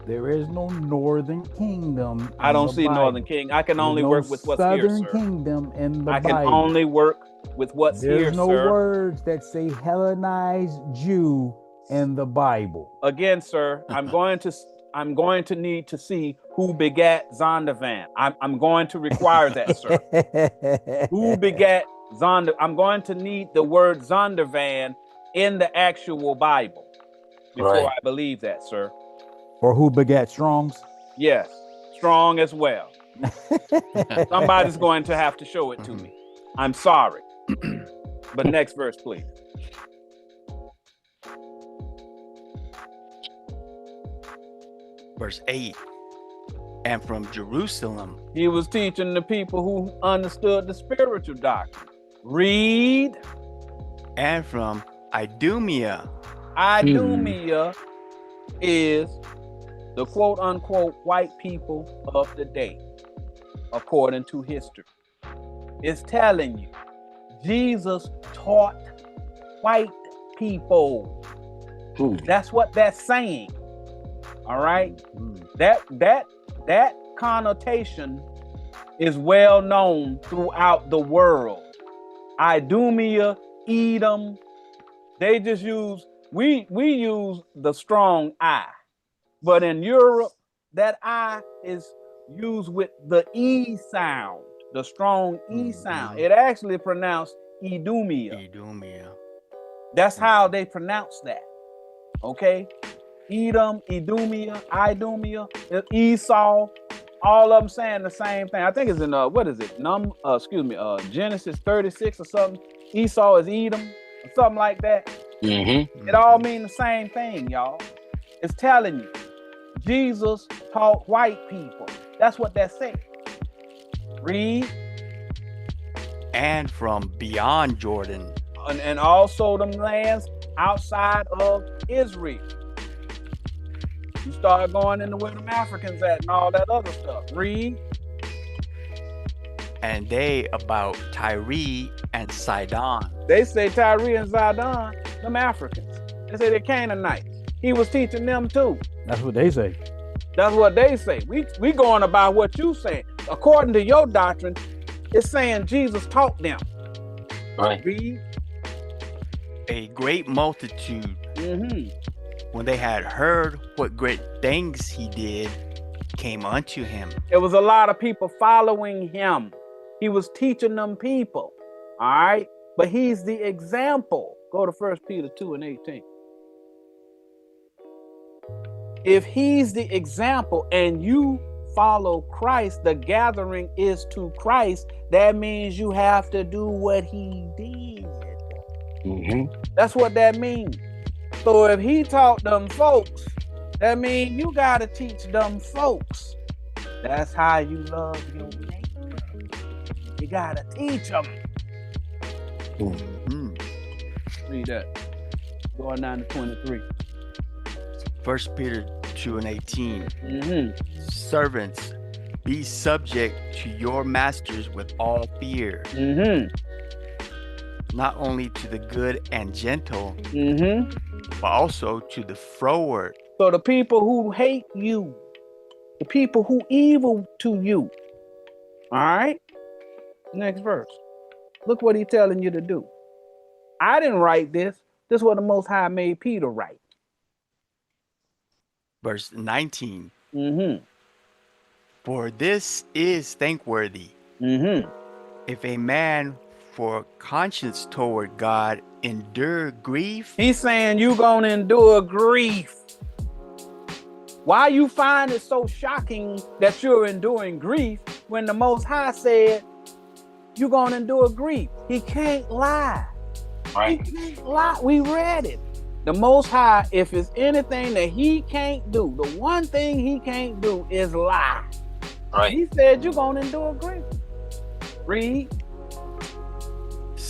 Speaker 2: there is no northern kingdom.
Speaker 1: I don't see
Speaker 2: Bible.
Speaker 1: northern king. I can only work with what's here, sir.
Speaker 2: Southern kingdom in the
Speaker 1: I can
Speaker 2: Bible.
Speaker 1: only work with what's here,
Speaker 2: There's no
Speaker 1: sir.
Speaker 2: words that say Hellenized Jew in the Bible.
Speaker 1: Again, sir, I'm going to need to see who begat Zondervan. I'm going to require that, sir. Who begat Zonder? I'm going to need the word Zondervan in the actual Bible before I believe that, sir.
Speaker 2: Or who begat Strongs?
Speaker 1: Yes, Strong as well. Somebody's going to have to show it to me. I'm sorry. But next verse, please.
Speaker 4: Verse 8. And from Jerusalem.
Speaker 1: He was teaching the people who understood the spiritual doctrine. Read.
Speaker 4: And from Idumea.
Speaker 1: Idumea is the quote unquote white people of the day, according to history. It's telling you Jesus taught white people. That's what that's saying. All right. That connotation is well known throughout the world. Idumea, Edom, they just use we use the strong I, but in Europe that I is used with the E sound, the strong E sound. It actually pronounced Idumea. That's how they pronounce that. Okay, Edom, Idumea, Esau, all of them saying the same thing. I think it's in what is it? Genesis 36 or something. Esau is Edom or something like that. It all means the same thing, y'all. It's telling you Jesus taught white people. That's what that says. Read.
Speaker 4: And from beyond Jordan.
Speaker 1: And also them lands outside of Israel. You start going into where them Africans at and all that other stuff. Read.
Speaker 4: And they about Tyre and Sidon.
Speaker 1: They say Tyre and Sidon, them Africans. They say they're Canaanites. He was teaching them too.
Speaker 2: That's what they say.
Speaker 1: That's what they say. We going about what you saying. According to your doctrine, it's saying Jesus taught them.
Speaker 3: Right.
Speaker 1: Read.
Speaker 4: A great multitude, when they had heard what great things he did, came unto him.
Speaker 1: There was a lot of people following him. He was teaching them people. All right. But he's the example. Go to 1 Peter 2:18. If he's the example and you follow Christ, the gathering is to Christ. That means you have to do what he did. That's what that means. So if he taught them folks, that means you got to teach them folks. That's how you love your neighbor. You got to teach them. Read that. Going down to 23.
Speaker 4: 1 Peter 2:18. Servants, be subject to your masters with all fear. Not only to the good and gentle, but also to the froward.
Speaker 1: So the people who hate you, the people who evil to you. All right. Next verse. Look what he's telling you to do. I didn't write this. This is what the Most High made Peter write.
Speaker 4: Verse 19. For this is thankworthy. If a man for conscience toward God endure grief.
Speaker 1: He's saying you're going to endure grief. Why you find it so shocking that you're enduring grief when the Most High said you're going to endure grief? He can't lie.
Speaker 3: Right.
Speaker 1: He can't lie. We read it. The Most High, if it's anything that he can't do, the one thing he can't do is lie.
Speaker 3: Right.
Speaker 1: He said you're going to endure grief. Read.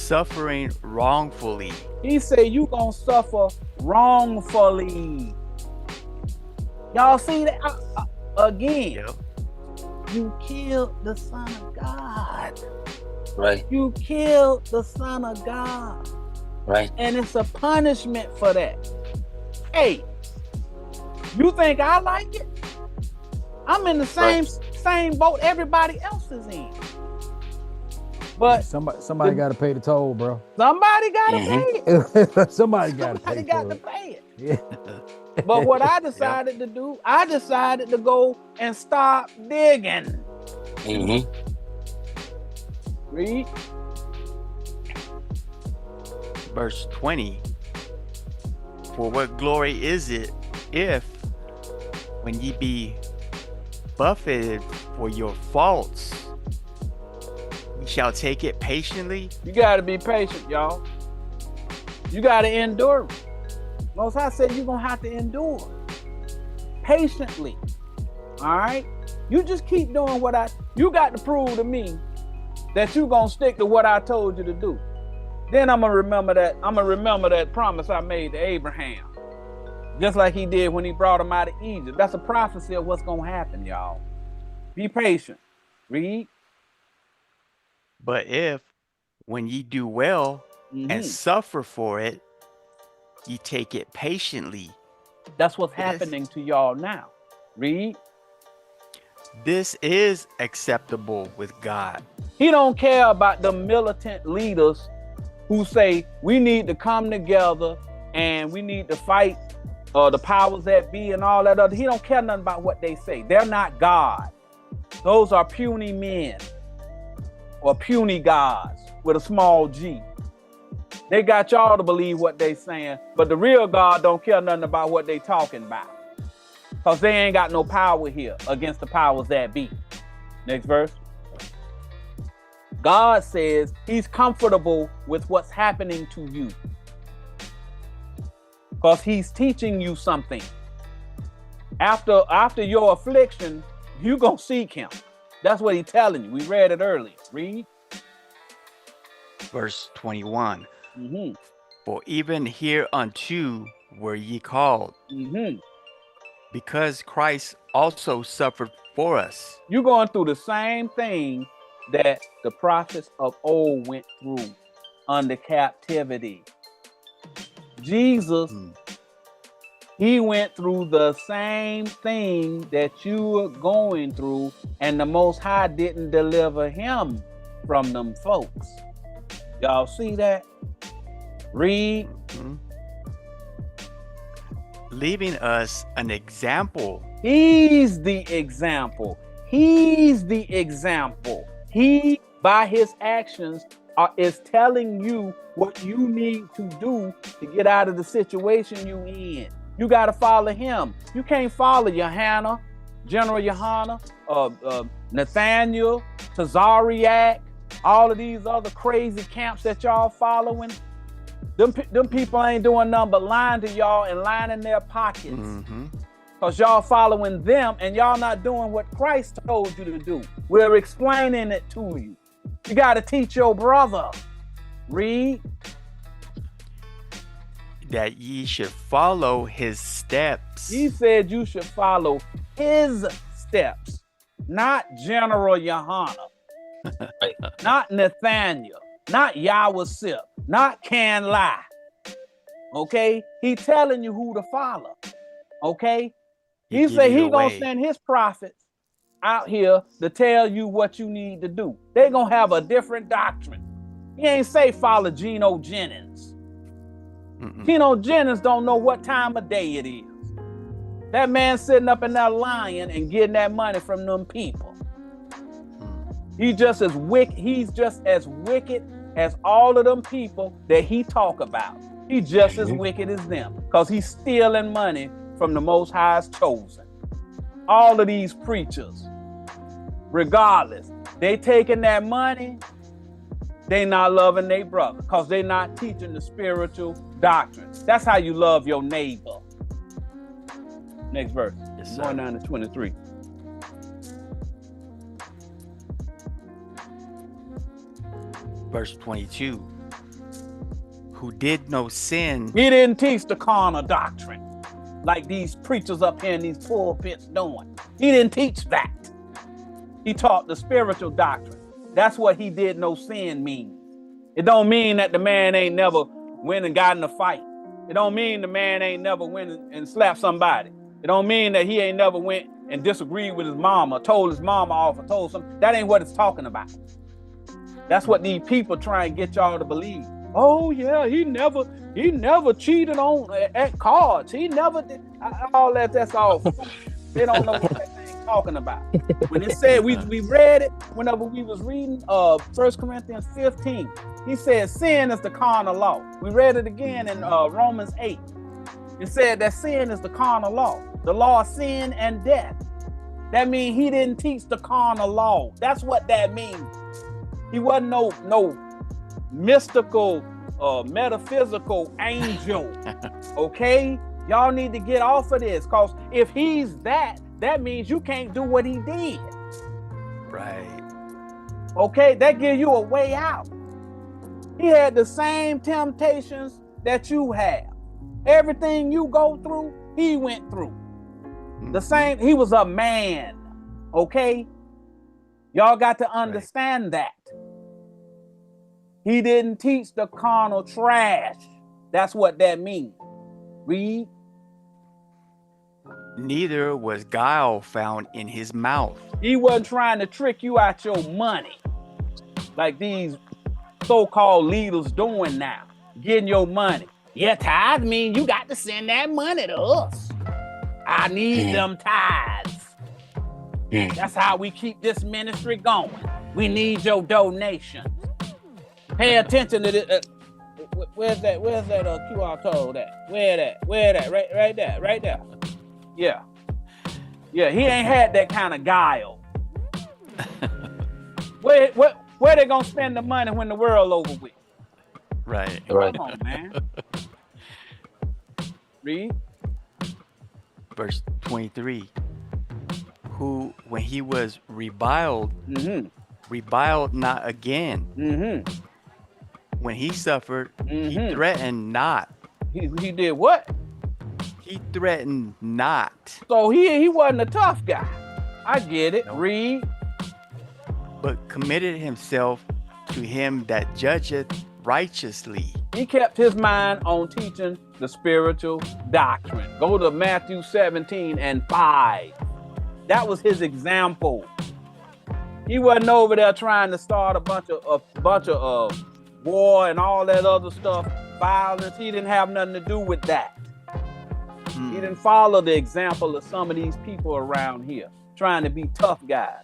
Speaker 4: suffering wrongfully.
Speaker 1: He said you gonna suffer wrongfully. Y'all see that? Again,
Speaker 4: Yep.
Speaker 1: you killed the Son of God.
Speaker 3: Right.
Speaker 1: You killed the Son of God.
Speaker 3: Right.
Speaker 1: And it's a punishment for that. Hey, you think I like it? I'm in the same boat everybody else is in. But
Speaker 2: somebody got to pay the toll, bro.
Speaker 1: Somebody got to pay it.
Speaker 2: Somebody got to
Speaker 1: pay it.
Speaker 2: Yeah.
Speaker 1: But what I decided to do, I decided to go and stop digging.
Speaker 3: Mm-hmm.
Speaker 1: Read.
Speaker 4: Verse 20. For what glory is it if, when ye be buffeted for your faults, ye shall take it patiently?
Speaker 1: You got to be patient, y'all. You got to endure. Most High said you're going to have to endure patiently. All right? You just keep doing you got to prove to me that you're going to stick to what I told you to do. Then I'm going to remember that promise I made to Abraham. Just like he did when he brought him out of Egypt. That's a prophecy of what's going to happen, y'all. Be patient. Read.
Speaker 4: But if, when ye do well and suffer for it, ye take it patiently.
Speaker 1: That's what's happening to y'all now. Read.
Speaker 4: This is acceptable with God.
Speaker 1: He don't care about the militant leaders who say we need to come together and we need to fight the powers that be and all that other. He don't care nothing about what they say. They're not God. Those are puny men or puny gods with a small g. They got y'all to believe what they saying, but the real God don't care nothing about what they talking about. Because they ain't got no power here against the powers that be. Next verse. God says he's comfortable with what's happening to you. Because he's teaching you something. After your affliction, you gonna seek him. That's what he's telling you. We read it earlier. Read.
Speaker 4: Verse 21.
Speaker 1: Mm-hmm.
Speaker 4: For even hereunto were ye called, because Christ also suffered for us.
Speaker 1: You're going through the same thing that the prophets of old went through under captivity. Jesus, he went through the same thing that you are going through, and the Most High didn't deliver him from them folks. Y'all see that? Read.
Speaker 4: Leaving us an example.
Speaker 1: He's the example. He's the example. He, by his actions, is telling you what you need to do to get out of the situation you in. You got to follow him. You can't follow Johanna, General Johanna, Nathaniel, Tazariak, all of these other crazy camps that y'all following. Them people ain't doing nothing but lying to y'all and lining their pockets. Because y'all following them and y'all not doing what Christ told you to do. We're explaining it to you. You got to teach your brother. Read.
Speaker 4: That ye should follow his steps.
Speaker 1: He said you should follow his steps. Not General Johanna. Not Nathaniel. Not Yahweh, not Can Lie. Okay? He telling you who to follow. Okay? He said he gonna send his prophets out here to tell you what you need to do. They gonna have a different doctrine. He ain't say follow Geno Jennings. Geno Jennings don't know what time of day it is. That man sitting up in that lion and getting that money from them people. He's just as wicked as all of them people that he talk about. He's just as wicked as them because he's stealing money from the Most High's chosen. All of these preachers, regardless, they taking that money, they not loving their brother because they not teaching the spiritual doctrine. That's how you love your neighbor. Next verse.
Speaker 4: Yes,
Speaker 1: going down to 23.
Speaker 4: Verse 22. who did no sin.
Speaker 1: He didn't teach the carnal doctrine like these preachers up here in these pulpits doing. He didn't teach that. He taught the spiritual doctrine. That's what he did no sin means. It don't mean that the man ain't never went and got in a fight. It don't mean the man ain't never went and slapped somebody. It don't mean that he ain't never went and disagreed with his mama, told his mama off, or told something. That ain't what it's talking about. That's what these people try and get y'all to believe. Oh yeah, he never cheated on at cards. He never did all that. That's all. They don't know what that thing's talking about. When it said we read it whenever we was reading 1 Corinthians 15. He said sin is the carnal law. We read it again in Romans 8. It said that sin is the carnal law, the law of sin and death. That means he didn't teach the carnal law. That's what that means. He wasn't no mystical, metaphysical angel. Okay? Y'all need to get off of this, because if he's that means you can't do what he did.
Speaker 4: Right.
Speaker 1: Okay? That gives you a way out. He had the same temptations that you have. Everything you go through, he went through. The same, he was a man. Okay? Y'all got to understand that. He didn't teach the carnal trash. That's what that means. Read.
Speaker 4: Neither was guile found in his mouth.
Speaker 1: He wasn't trying to trick you out your money like these so-called leaders doing now, getting your money. Yeah, tithe mean you got to send that money to us. I need them tithes. That's how we keep this ministry going. We need your donations. Pay attention to this. Where's that QR code at? Where that? Right there. Yeah, he ain't had that kind of guile. Where they gonna spend the money when the world over with?
Speaker 4: Right.
Speaker 1: Come on, man. Read.
Speaker 4: Verse 23. Who, when he was reviled, reviled not again. When he suffered, he threatened not.
Speaker 1: He did what?
Speaker 4: He threatened not.
Speaker 1: So he wasn't a tough guy. I get it. No. Read.
Speaker 4: But committed himself to him that judgeth righteously.
Speaker 1: He kept his mind on teaching the spiritual doctrine. Go to Matthew 17:5. That was his example. He wasn't over there trying to start a bunch of war and all that other stuff, violence. He didn't have nothing to do with that. He didn't follow the example of some of these people around here trying to be tough guys.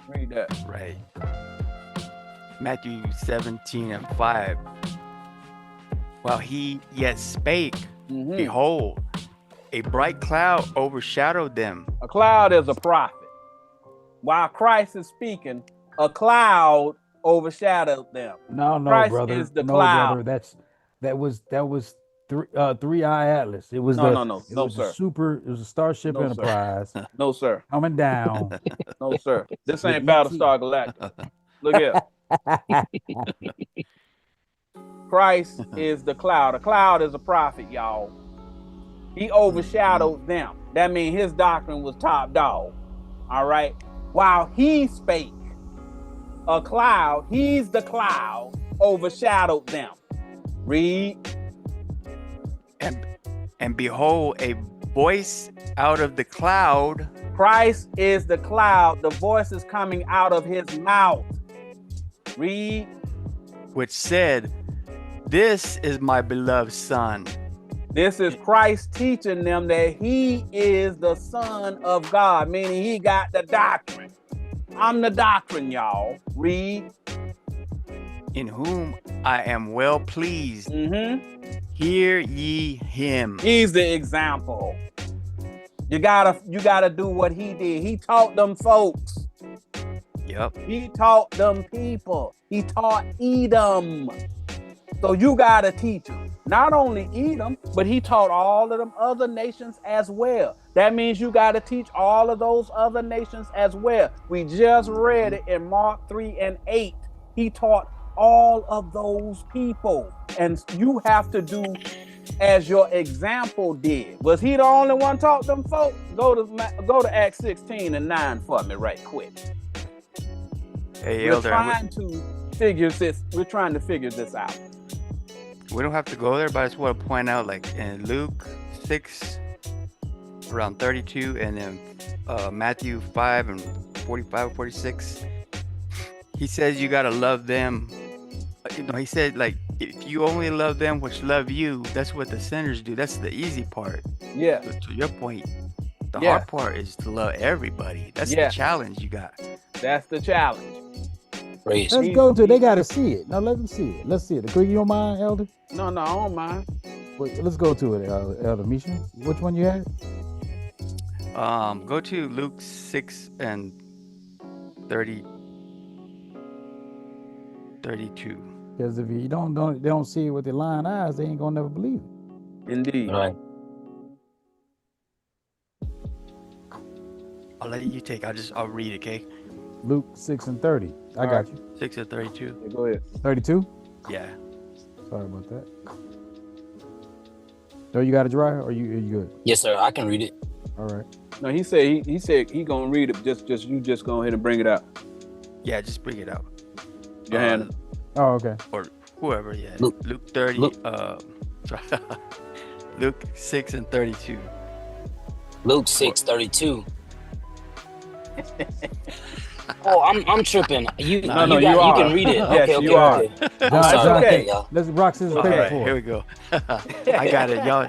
Speaker 1: Read that.
Speaker 4: Right. Matthew 17:5. While he yet spake, behold, a bright cloud overshadowed them.
Speaker 1: A cloud is a prophet. While Christ is speaking, a cloud overshadowed them.
Speaker 2: No,
Speaker 1: Christ
Speaker 2: brother.
Speaker 1: is the
Speaker 2: no,
Speaker 1: cloud.
Speaker 2: brother. That was Three-Eye Atlas. It was
Speaker 1: no, sir.
Speaker 2: It was a Starship Enterprise.
Speaker 1: No, sir.
Speaker 2: Coming down.
Speaker 1: No, sir. This ain't Battlestar Galactica. Look here. Christ is the cloud. A cloud is a prophet, y'all. He overshadowed them. That means his doctrine was top dog. All right. While he spake, a cloud, he's the cloud, overshadowed them. Read.
Speaker 4: And behold, a voice out of the cloud.
Speaker 1: Christ is the cloud. The voice is coming out of his mouth. Read.
Speaker 4: Which said, "This is my beloved son."
Speaker 1: This is Christ teaching them that he is the Son of God, meaning he got the doctrine. I'm the doctrine, y'all. Read.
Speaker 3: In whom I am well pleased.
Speaker 4: Hear ye him.
Speaker 1: He's the example. You gotta do what he did. He taught them folks.
Speaker 4: Yep.
Speaker 1: He taught them people. He taught Edom. So you gotta teach them. Not only Edom, but he taught all of them other nations as well. That means you gotta teach all of those other nations as well. We just read it in Mark 3:8. He taught all of those people. And you have to do as your example did. Was he the only one taught them folks? Go to Acts 16:9 for me right quick.
Speaker 4: Hey,
Speaker 1: We're
Speaker 4: Elder,
Speaker 1: trying to figure this out.
Speaker 4: we don't have to go there, but I just want to point out, like in Luke 6, around 32, and then Matthew 5 and 45, 46, he says you got to love them. He said, like, if you only love them which love you, that's what the sinners do. That's the easy part.
Speaker 1: Yeah.
Speaker 4: So to your point, the hard part is to love everybody. That's the challenge you got.
Speaker 1: That's the challenge.
Speaker 3: Praise.
Speaker 2: Let's go to. They got to see it. Now let them see it. Let's see it. You don't mind, Elder?
Speaker 1: No, I don't mind.
Speaker 2: Wait, let's go to it, Elder Misha. Which one you had?
Speaker 4: Go to Luke 6 and 32.
Speaker 2: Because if you they don't see it with their lying eyes, they ain't gonna never believe it.
Speaker 1: Indeed.
Speaker 3: All right.
Speaker 4: I'll let you take. I'll read it, okay?
Speaker 2: Luke 6 and 30. I got you.
Speaker 4: 6 and 32.
Speaker 1: Yeah, go ahead.
Speaker 2: 32?
Speaker 4: Yeah.
Speaker 2: Sorry about that. So you got it dry, or are you good?
Speaker 3: Yes, sir. I can read it.
Speaker 2: All right.
Speaker 1: No, he said he gonna read it. Just go ahead and bring it out.
Speaker 4: Yeah, just bring it out.
Speaker 1: Your hand.
Speaker 2: Oh, okay.
Speaker 4: Or whoever, yeah.
Speaker 3: Luke
Speaker 4: 30.
Speaker 3: Luke.
Speaker 4: Sorry. Luke 6 and 32.
Speaker 3: Luke 6:32. Oh, I'm tripping. You
Speaker 1: No,
Speaker 3: you can read it.
Speaker 1: Yes,
Speaker 3: Okay,
Speaker 1: you are.
Speaker 3: okay.
Speaker 2: John,
Speaker 3: I'm sorry.
Speaker 1: okay.
Speaker 3: Y'all.
Speaker 2: Let's rock, scissors,
Speaker 4: All
Speaker 2: paper
Speaker 4: right,
Speaker 2: for
Speaker 4: here
Speaker 2: it.
Speaker 4: we go. I got it, y'all.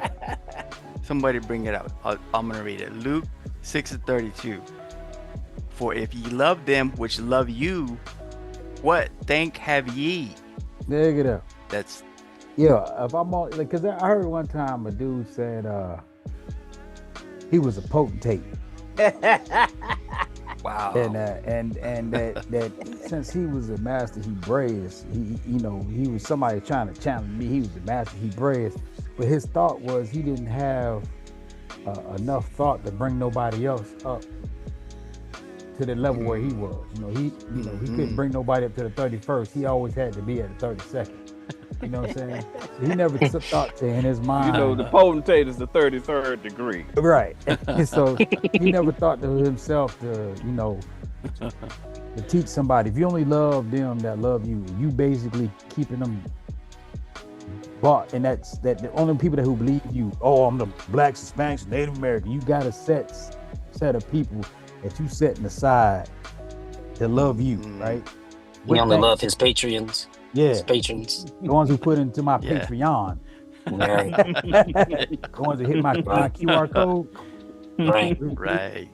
Speaker 4: Somebody bring it out. I'm gonna read it. Luke 6 and 32. For if ye love them which love you, what thank have ye?
Speaker 2: Dig it up.
Speaker 4: That's
Speaker 2: If I'm on, because I heard one time a dude said he was a potentate.
Speaker 4: wow.
Speaker 2: And that since he was a master Hebraist, he was somebody trying to challenge me. He was a master Hebraist, but his thought was he didn't have enough thought to bring nobody else up to the level where he was. He couldn't bring nobody up to the 31st. He always had to be at the 32nd. You know what I'm saying? So he never took thought to in his mind.
Speaker 1: The potentate is the 33rd degree.
Speaker 2: Right. So he never thought to himself to teach somebody. If you only love them that love you, you basically keeping them bought. And that's the only people who believe you. Oh, I'm the blacks, Hispanics, Native American. You got a set of people that you setting aside to love you, right?
Speaker 3: He only love his patrons.
Speaker 2: Yeah.
Speaker 3: His patrons.
Speaker 2: The ones who put into my Patreon.
Speaker 3: Right.
Speaker 2: The ones that hit my QR code.
Speaker 3: Right.
Speaker 4: Right.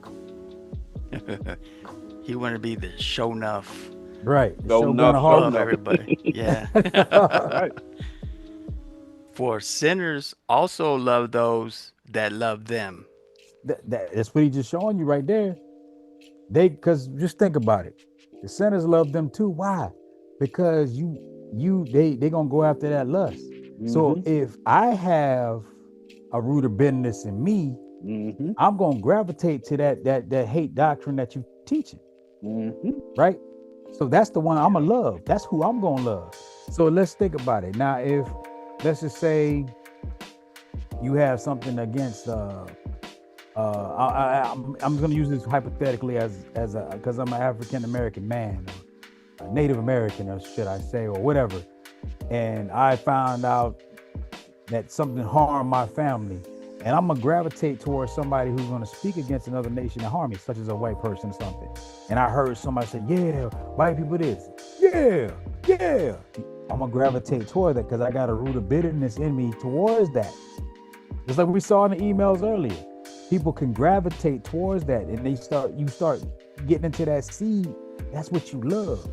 Speaker 4: He wanted to be the show enough.
Speaker 2: Right.
Speaker 1: Show enough,
Speaker 4: Love everybody. Yeah.
Speaker 1: Right.
Speaker 4: For sinners also love those that love them.
Speaker 2: That's what he's just showing you right there. Because just think about it. The sinners love them too. Why? Because they gonna go after that lust. Mm-hmm. So if I have a root of bitterness in me, I'm gonna gravitate to that hate doctrine that you teaching. Right? So that's the one I'm gonna love. That's who I'm gonna love. So let's think about it. Now, if let's just say you have something against I'm going to use this hypothetically as because I'm an African American man, or a Native American, or should I say, or whatever, and I found out that something harmed my family, and I'm gonna gravitate towards somebody who's going to speak against another nation and harm me, such as a white person or something. And I heard somebody say, "Yeah, white people this, yeah." I'm gonna gravitate toward that because I got a root of bitterness in me towards that. Just like we saw in the emails earlier. People can gravitate towards that, and you start getting into that seed. That's what you love.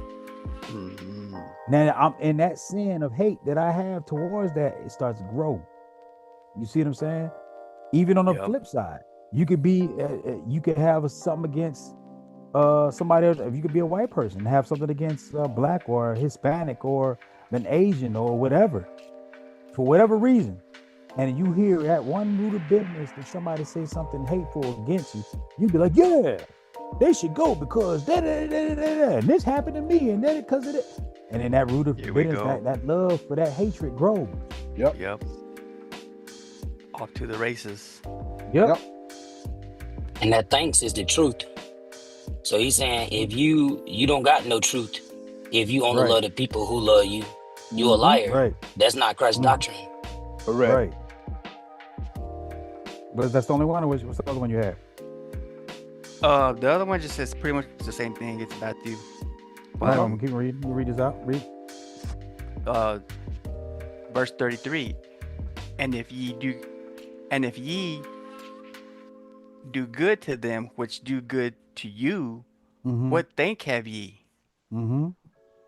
Speaker 2: Now I'm in that sin of hate that I have towards that. It starts to grow. You see what I'm saying? Even on the flip side, you could be, you could have something against somebody else. If you could be a white person and have something against black or Hispanic or an Asian or whatever, for whatever reason. And you hear that one root of bitterness that somebody say something hateful against you, you'd be like, yeah, they should go because and this happened to me, and then because of it. And then that root of bitterness, that love for that hatred grows.
Speaker 4: Yep. Off to the races.
Speaker 2: Yep.
Speaker 3: And that thanks is the truth. So he's saying if you don't got no truth, if you only love the people who love you, you a liar.
Speaker 2: Right.
Speaker 3: That's not Christ's doctrine.
Speaker 1: Correct.
Speaker 2: Right. But that's the only one. What's the other one you have?
Speaker 4: The other one just says pretty much the same thing. It's Matthew.
Speaker 2: I'm gonna keep reading. You read this out. Read.
Speaker 4: Verse 33. And if ye do good to them which do good to you, what thank have ye?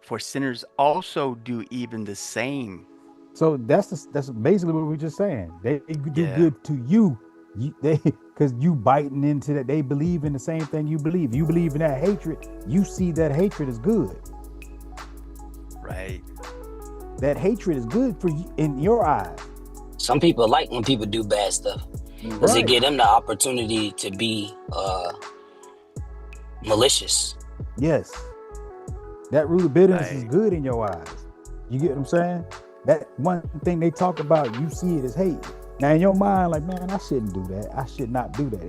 Speaker 4: For sinners also do even the same.
Speaker 2: So that's basically what we're just saying. They do good to you. Because you biting into that. They believe in the same thing you believe. You believe in that hatred. You see that hatred is good.
Speaker 4: Right.
Speaker 2: That hatred is good for you in your eyes.
Speaker 3: Some people like when people do bad stuff because it give them the opportunity to be malicious.
Speaker 2: Yes. That root of bitterness is good in your eyes. You get what I'm saying? That one thing they talk about, you see it as hate. Now in your mind, like, man, I shouldn't do that. I should not do that.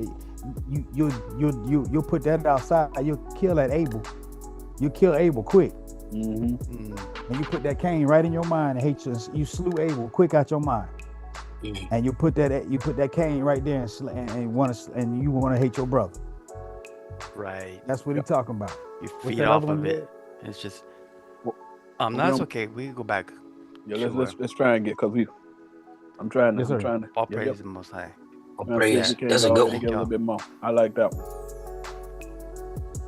Speaker 2: You'll put that outside. You'll kill that Abel. You'll kill Abel quick. And you put that Cain right in your mind and hate you. You slew Abel quick out your mind. And you put that Cain right there and you want to hate your brother.
Speaker 4: Right.
Speaker 2: That's what he's talking about.
Speaker 4: You feed off of it. It's just that's okay. We can go back.
Speaker 1: Yeah, let's try and get I'm trying to.
Speaker 4: All praise the Most High.
Speaker 3: All praise. That's a good one.
Speaker 1: Get a little bit more. I like that one.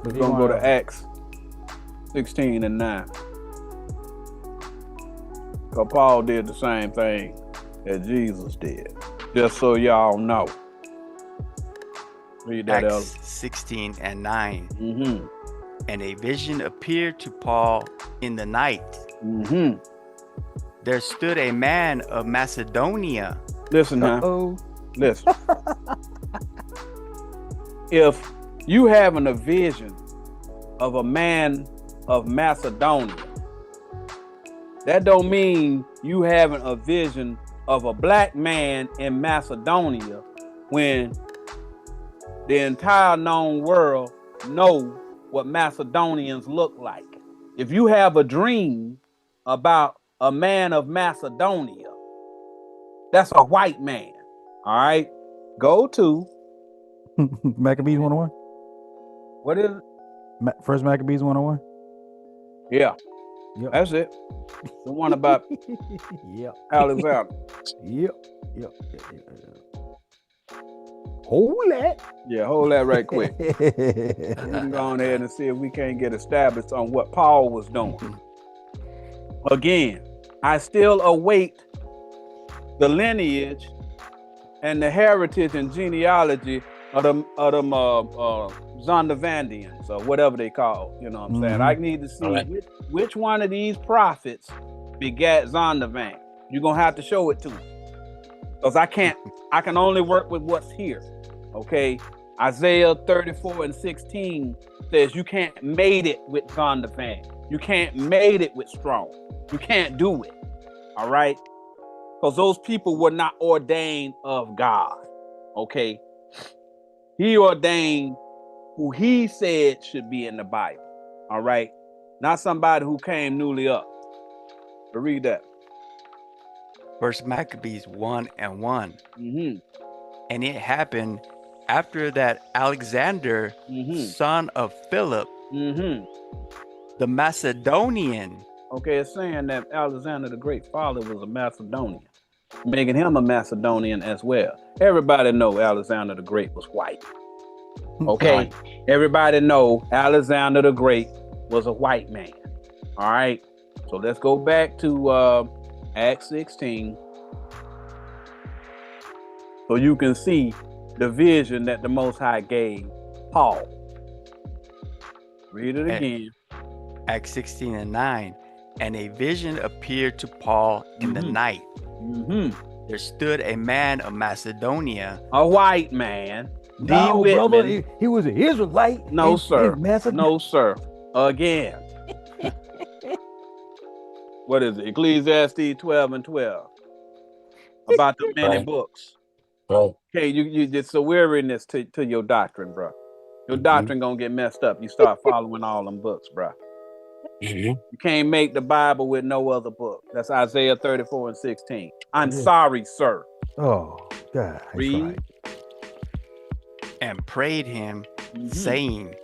Speaker 1: We're gonna go to Acts 16 and 9. Because Paul did the same thing that Jesus did. Just so y'all know. Read that out.
Speaker 4: Acts 16 and 9. And a vision appeared to Paul in the night. There stood a man of Macedonia.
Speaker 1: Listen now. Listen. If you having a vision of a man of Macedonia, that don't mean you having a vision of a black man in Macedonia when the entire known world know what Macedonians look like. If you have a dream about a man of Macedonia, that's a white man. All right. Go to
Speaker 2: Maccabees 101.
Speaker 1: What is it?
Speaker 2: First Maccabees 101.
Speaker 1: Yeah.
Speaker 2: Yep.
Speaker 1: That's it. The one about Alexander.
Speaker 2: Yep. Hold that.
Speaker 1: Yeah, hold that right quick. We can go on ahead and see if we can't get established on what Paul was doing. Again, I still await the lineage and the heritage and genealogy of them Zondervandians or whatever they call, you know what I'm saying? I need to see which one of these prophets begat Zondervan. You're gonna have to show it to me. Because I can only work with what's here. Okay. Isaiah 34:16 says you can't mate it with Zondervan. You can't mate it with Strong. You can't do it. All right. Because those people were not ordained of God. Okay. He ordained who he said should be in the Bible. All right. Not somebody who came newly up. But read that.
Speaker 4: First Maccabees 1 and 1. And it happened after that Alexander, son of Philip, the Macedonian.
Speaker 1: Okay, it's saying that Alexander the Great father was a Macedonian, making him a Macedonian as well. Everybody know Alexander the Great was white. Okay, everybody know Alexander the Great was a white man. All right, so let's go back to Acts 16, so you can see the vision that the Most High gave Paul. Read it again.
Speaker 4: Acts 16 and 9. And a vision appeared to Paul in the night. There stood a man of Macedonia.
Speaker 1: A white man.
Speaker 2: No, brother, he was an Israelite.
Speaker 1: No, sir. No, sir. Again. What is it? Ecclesiastes 12 and 12. About the many books.
Speaker 3: Right.
Speaker 1: Okay, you it's a weariness to your doctrine, bro. Your doctrine gonna get messed up. You start following all them books, bro. You can't make the Bible with no other book. That's Isaiah 34 and 16. I'm sorry, sir.
Speaker 2: Oh, God.
Speaker 1: Read.
Speaker 2: Right.
Speaker 4: And prayed him, saying,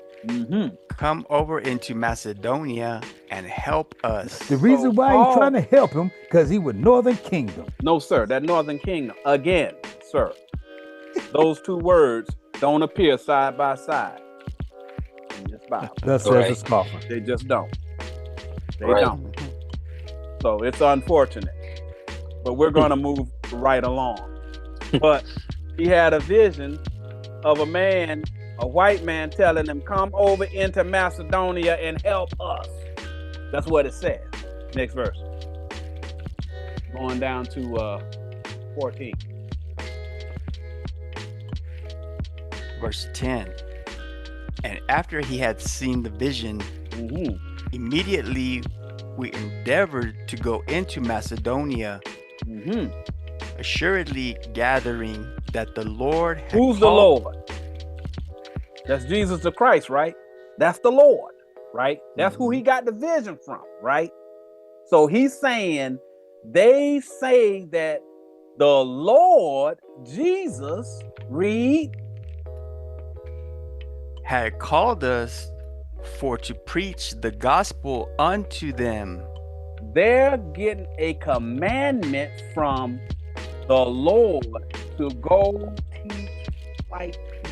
Speaker 4: come over into Macedonia and help us.
Speaker 2: The reason why he's trying to help him, because he was Northern Kingdom.
Speaker 1: No, sir. That Northern Kingdom. Again, sir. Those two words don't appear side by side in this Bible.
Speaker 2: Thus says the scoffer.
Speaker 1: They just don't. They don't. So it's unfortunate. But we're going to move right along. But he had a vision of a man, a white man, telling him, come over into Macedonia and help us. That's what it says. Next verse. Going down to 14.
Speaker 4: Verse 10. And after he had seen the vision, immediately we endeavored to go into Macedonia, assuredly gathering that the Lord had
Speaker 1: Who's the Lord? That's Jesus the Christ, right? That's the Lord, right? That's who he got the vision from, right? So he's saying, they say that the Lord Jesus, read,
Speaker 4: had called us for to preach the gospel unto them.
Speaker 1: They're getting a commandment from the Lord to go teach white people.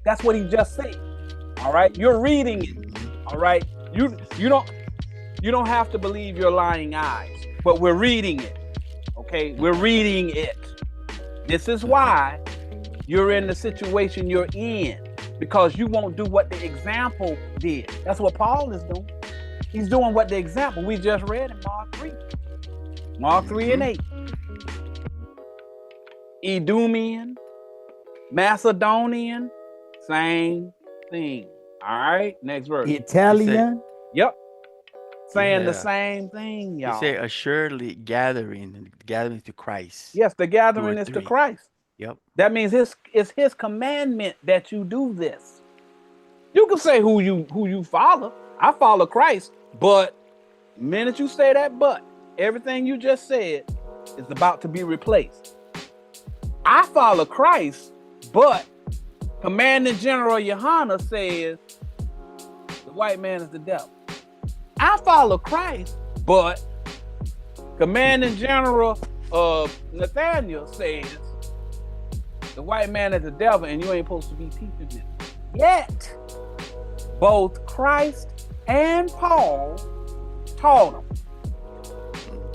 Speaker 1: That's what he just said. All right, you're reading it. All right, you don't have to believe your lying eyes, but we're reading it. Okay, we're reading it. This is why you're in the situation you're in, because you won't do what the example did. That's what Paul is doing. He's doing what the example we just read in Mark 3. Mark 3 and 8. Edomian, Macedonian, same thing. All right, next verse.
Speaker 2: Italian.
Speaker 1: Yep. Saying the same thing, y'all.
Speaker 4: You say assuredly gathering to Christ.
Speaker 1: Yes, the gathering is to Christ.
Speaker 4: Yep.
Speaker 1: That means it's his commandment that you do this. You can say who you follow. I follow Christ, but the minute you say that everything you just said is about to be replaced. I follow Christ, but Commanding General Yohana says the white man is the devil. I follow Christ, but Commanding General Nathaniel says the white man is the devil and you ain't supposed to be teaching this. Yet, both Christ and Paul taught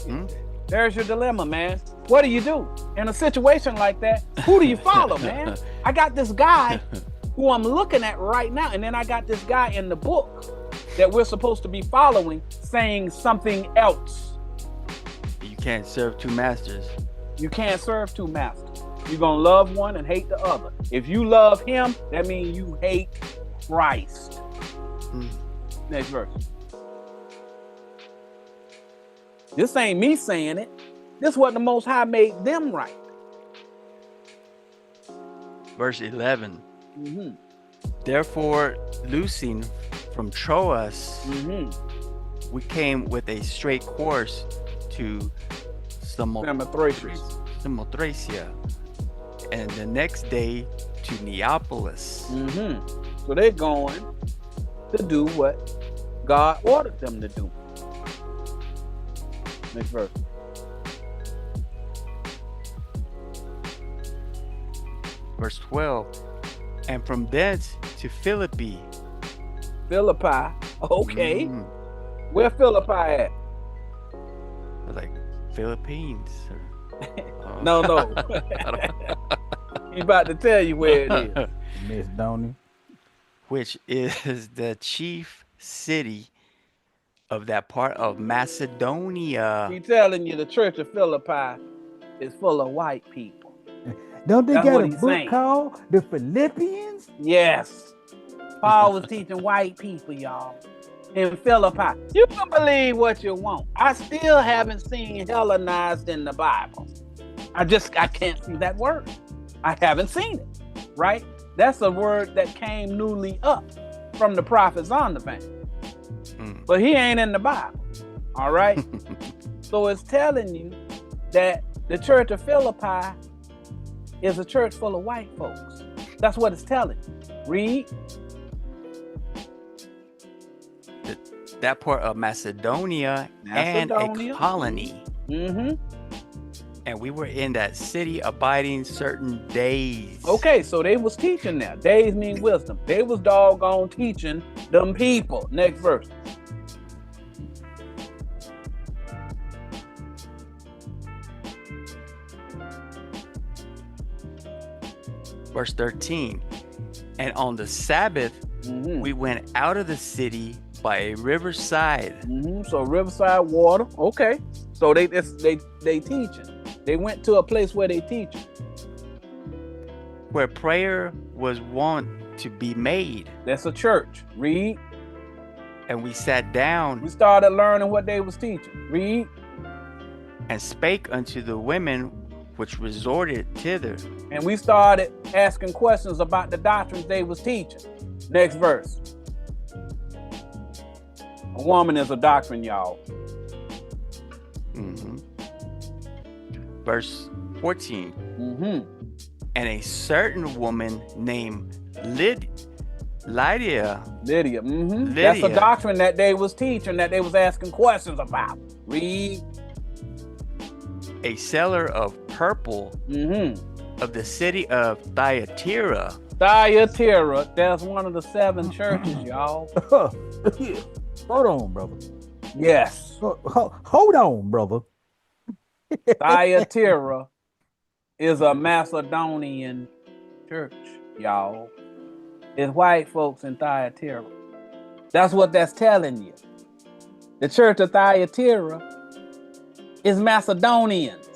Speaker 1: them. There's your dilemma, man. What do you do? In a situation like that, who do you follow, man? I got this guy who I'm looking at right now, and then I got this guy in the book that we're supposed to be following saying something else.
Speaker 4: You can't serve two masters.
Speaker 1: You can't serve two masters. You're going to love one and hate the other. If you love him, that means you hate Christ. Next verse. This ain't me saying it. This is what the Most High made them write.
Speaker 4: Verse 11. Therefore, loosing from Troas, we came with a straight course to Samothracia, and the next day to Neapolis.
Speaker 1: So they're going to do what God ordered them to do. Next verse.
Speaker 4: Verse 12. And from thence to Philippi.
Speaker 1: Philippi. Okay. Where Philippi at?
Speaker 4: Like Philippines.
Speaker 1: No. He's about to tell you where it is.
Speaker 2: Macedonia.
Speaker 4: Which is the chief city of that part of Macedonia.
Speaker 1: He's telling you the church of Philippi is full of white people.
Speaker 2: Don't they
Speaker 1: That's
Speaker 2: got
Speaker 1: what
Speaker 2: a
Speaker 1: he's
Speaker 2: book
Speaker 1: saying.
Speaker 2: called The Philippians?
Speaker 1: Yes. Paul was teaching white people, y'all, in Philippi. You can believe what you want. I still haven't seen Hellenized in the Bible. I can't see that word. I haven't seen it, right? That's a word that came newly up from the prophets on the bank. But he ain't in the Bible, all right? So it's telling you that the church of Philippi is a church full of white folks. That's what it's telling you. Read.
Speaker 4: That part of Macedonia and a colony.
Speaker 1: Mm-hmm.
Speaker 4: And we were in that city abiding certain days.
Speaker 1: Okay, so they was teaching now. Days mean wisdom. They was doggone teaching them people. Next verse.
Speaker 4: Verse 13. And on the Sabbath, we went out of the city by a riverside.
Speaker 1: So riverside water. Okay. So they teaching. They went to a place where they teaching.
Speaker 4: Where prayer was wont to be made.
Speaker 1: That's a church. Read.
Speaker 4: And we sat down.
Speaker 1: We started learning what they was teaching. Read.
Speaker 4: And spake unto the women which resorted thither.
Speaker 1: And we started asking questions about the doctrines they was teaching. Next verse. A woman is a doctrine, y'all.
Speaker 4: Verse 14. And a certain woman named Lydia.
Speaker 1: Lydia. That's a doctrine that they was teaching, that they was asking questions about. Read.
Speaker 4: A seller of purple of the city of Thyatira.
Speaker 1: Thyatira, that's one of the 7 churches, y'all.
Speaker 2: Hold on, brother.
Speaker 1: Yes.
Speaker 2: Hold on, brother.
Speaker 1: Thyatira is a Macedonian church, y'all. It's white folks in Thyatira. That's what that's telling you. The church of Thyatira is Macedonians.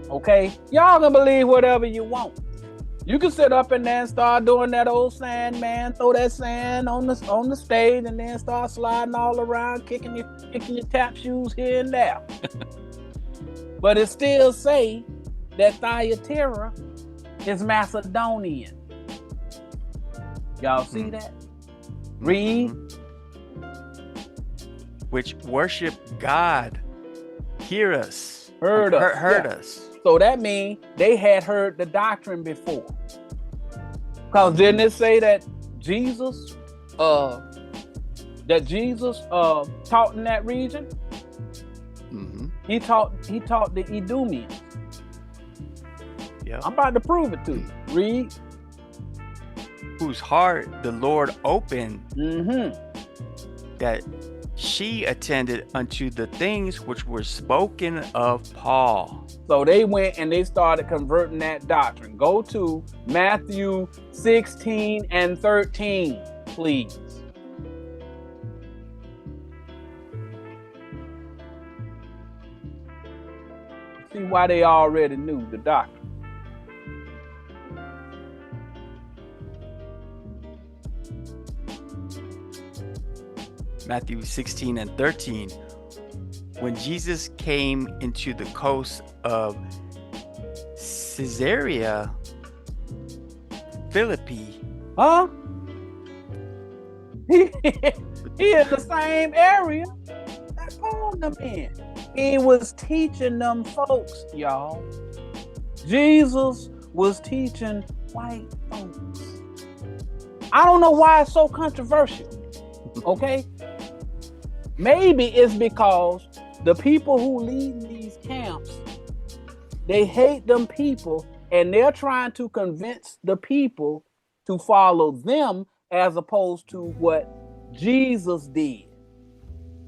Speaker 1: Okay? Y'all can believe whatever you want. You can sit up in there and start doing that old sand, man. Throw that sand on the stage and then start sliding all around, kicking your tap shoes here and there. But it still say that Thyatira is Macedonian. Y'all see that? Read.
Speaker 4: Which worship God. Hear us.
Speaker 1: Heard
Speaker 4: us.
Speaker 1: So that means they had heard the doctrine before. Because didn't it say that Jesus taught in that region? He taught the Edomians.
Speaker 4: Yeah.
Speaker 1: I'm about to prove it to you. Read.
Speaker 4: Whose heart the Lord opened, that she attended unto the things which were spoken of Paul.
Speaker 1: So they went and they started converting that doctrine. Go to Matthew 16 and 13, please. See why they already knew the doctrine.
Speaker 4: Matthew 16 and 13. When Jesus came into the coast of Caesarea Philippi.
Speaker 1: Huh? He in the same area that Paul them in. He was teaching them folks, y'all. Jesus was teaching white folks. I don't know why it's so controversial. Okay? Maybe it's because the people who lead these camps, they hate them people and they're trying to convince the people to follow them as opposed to what Jesus did.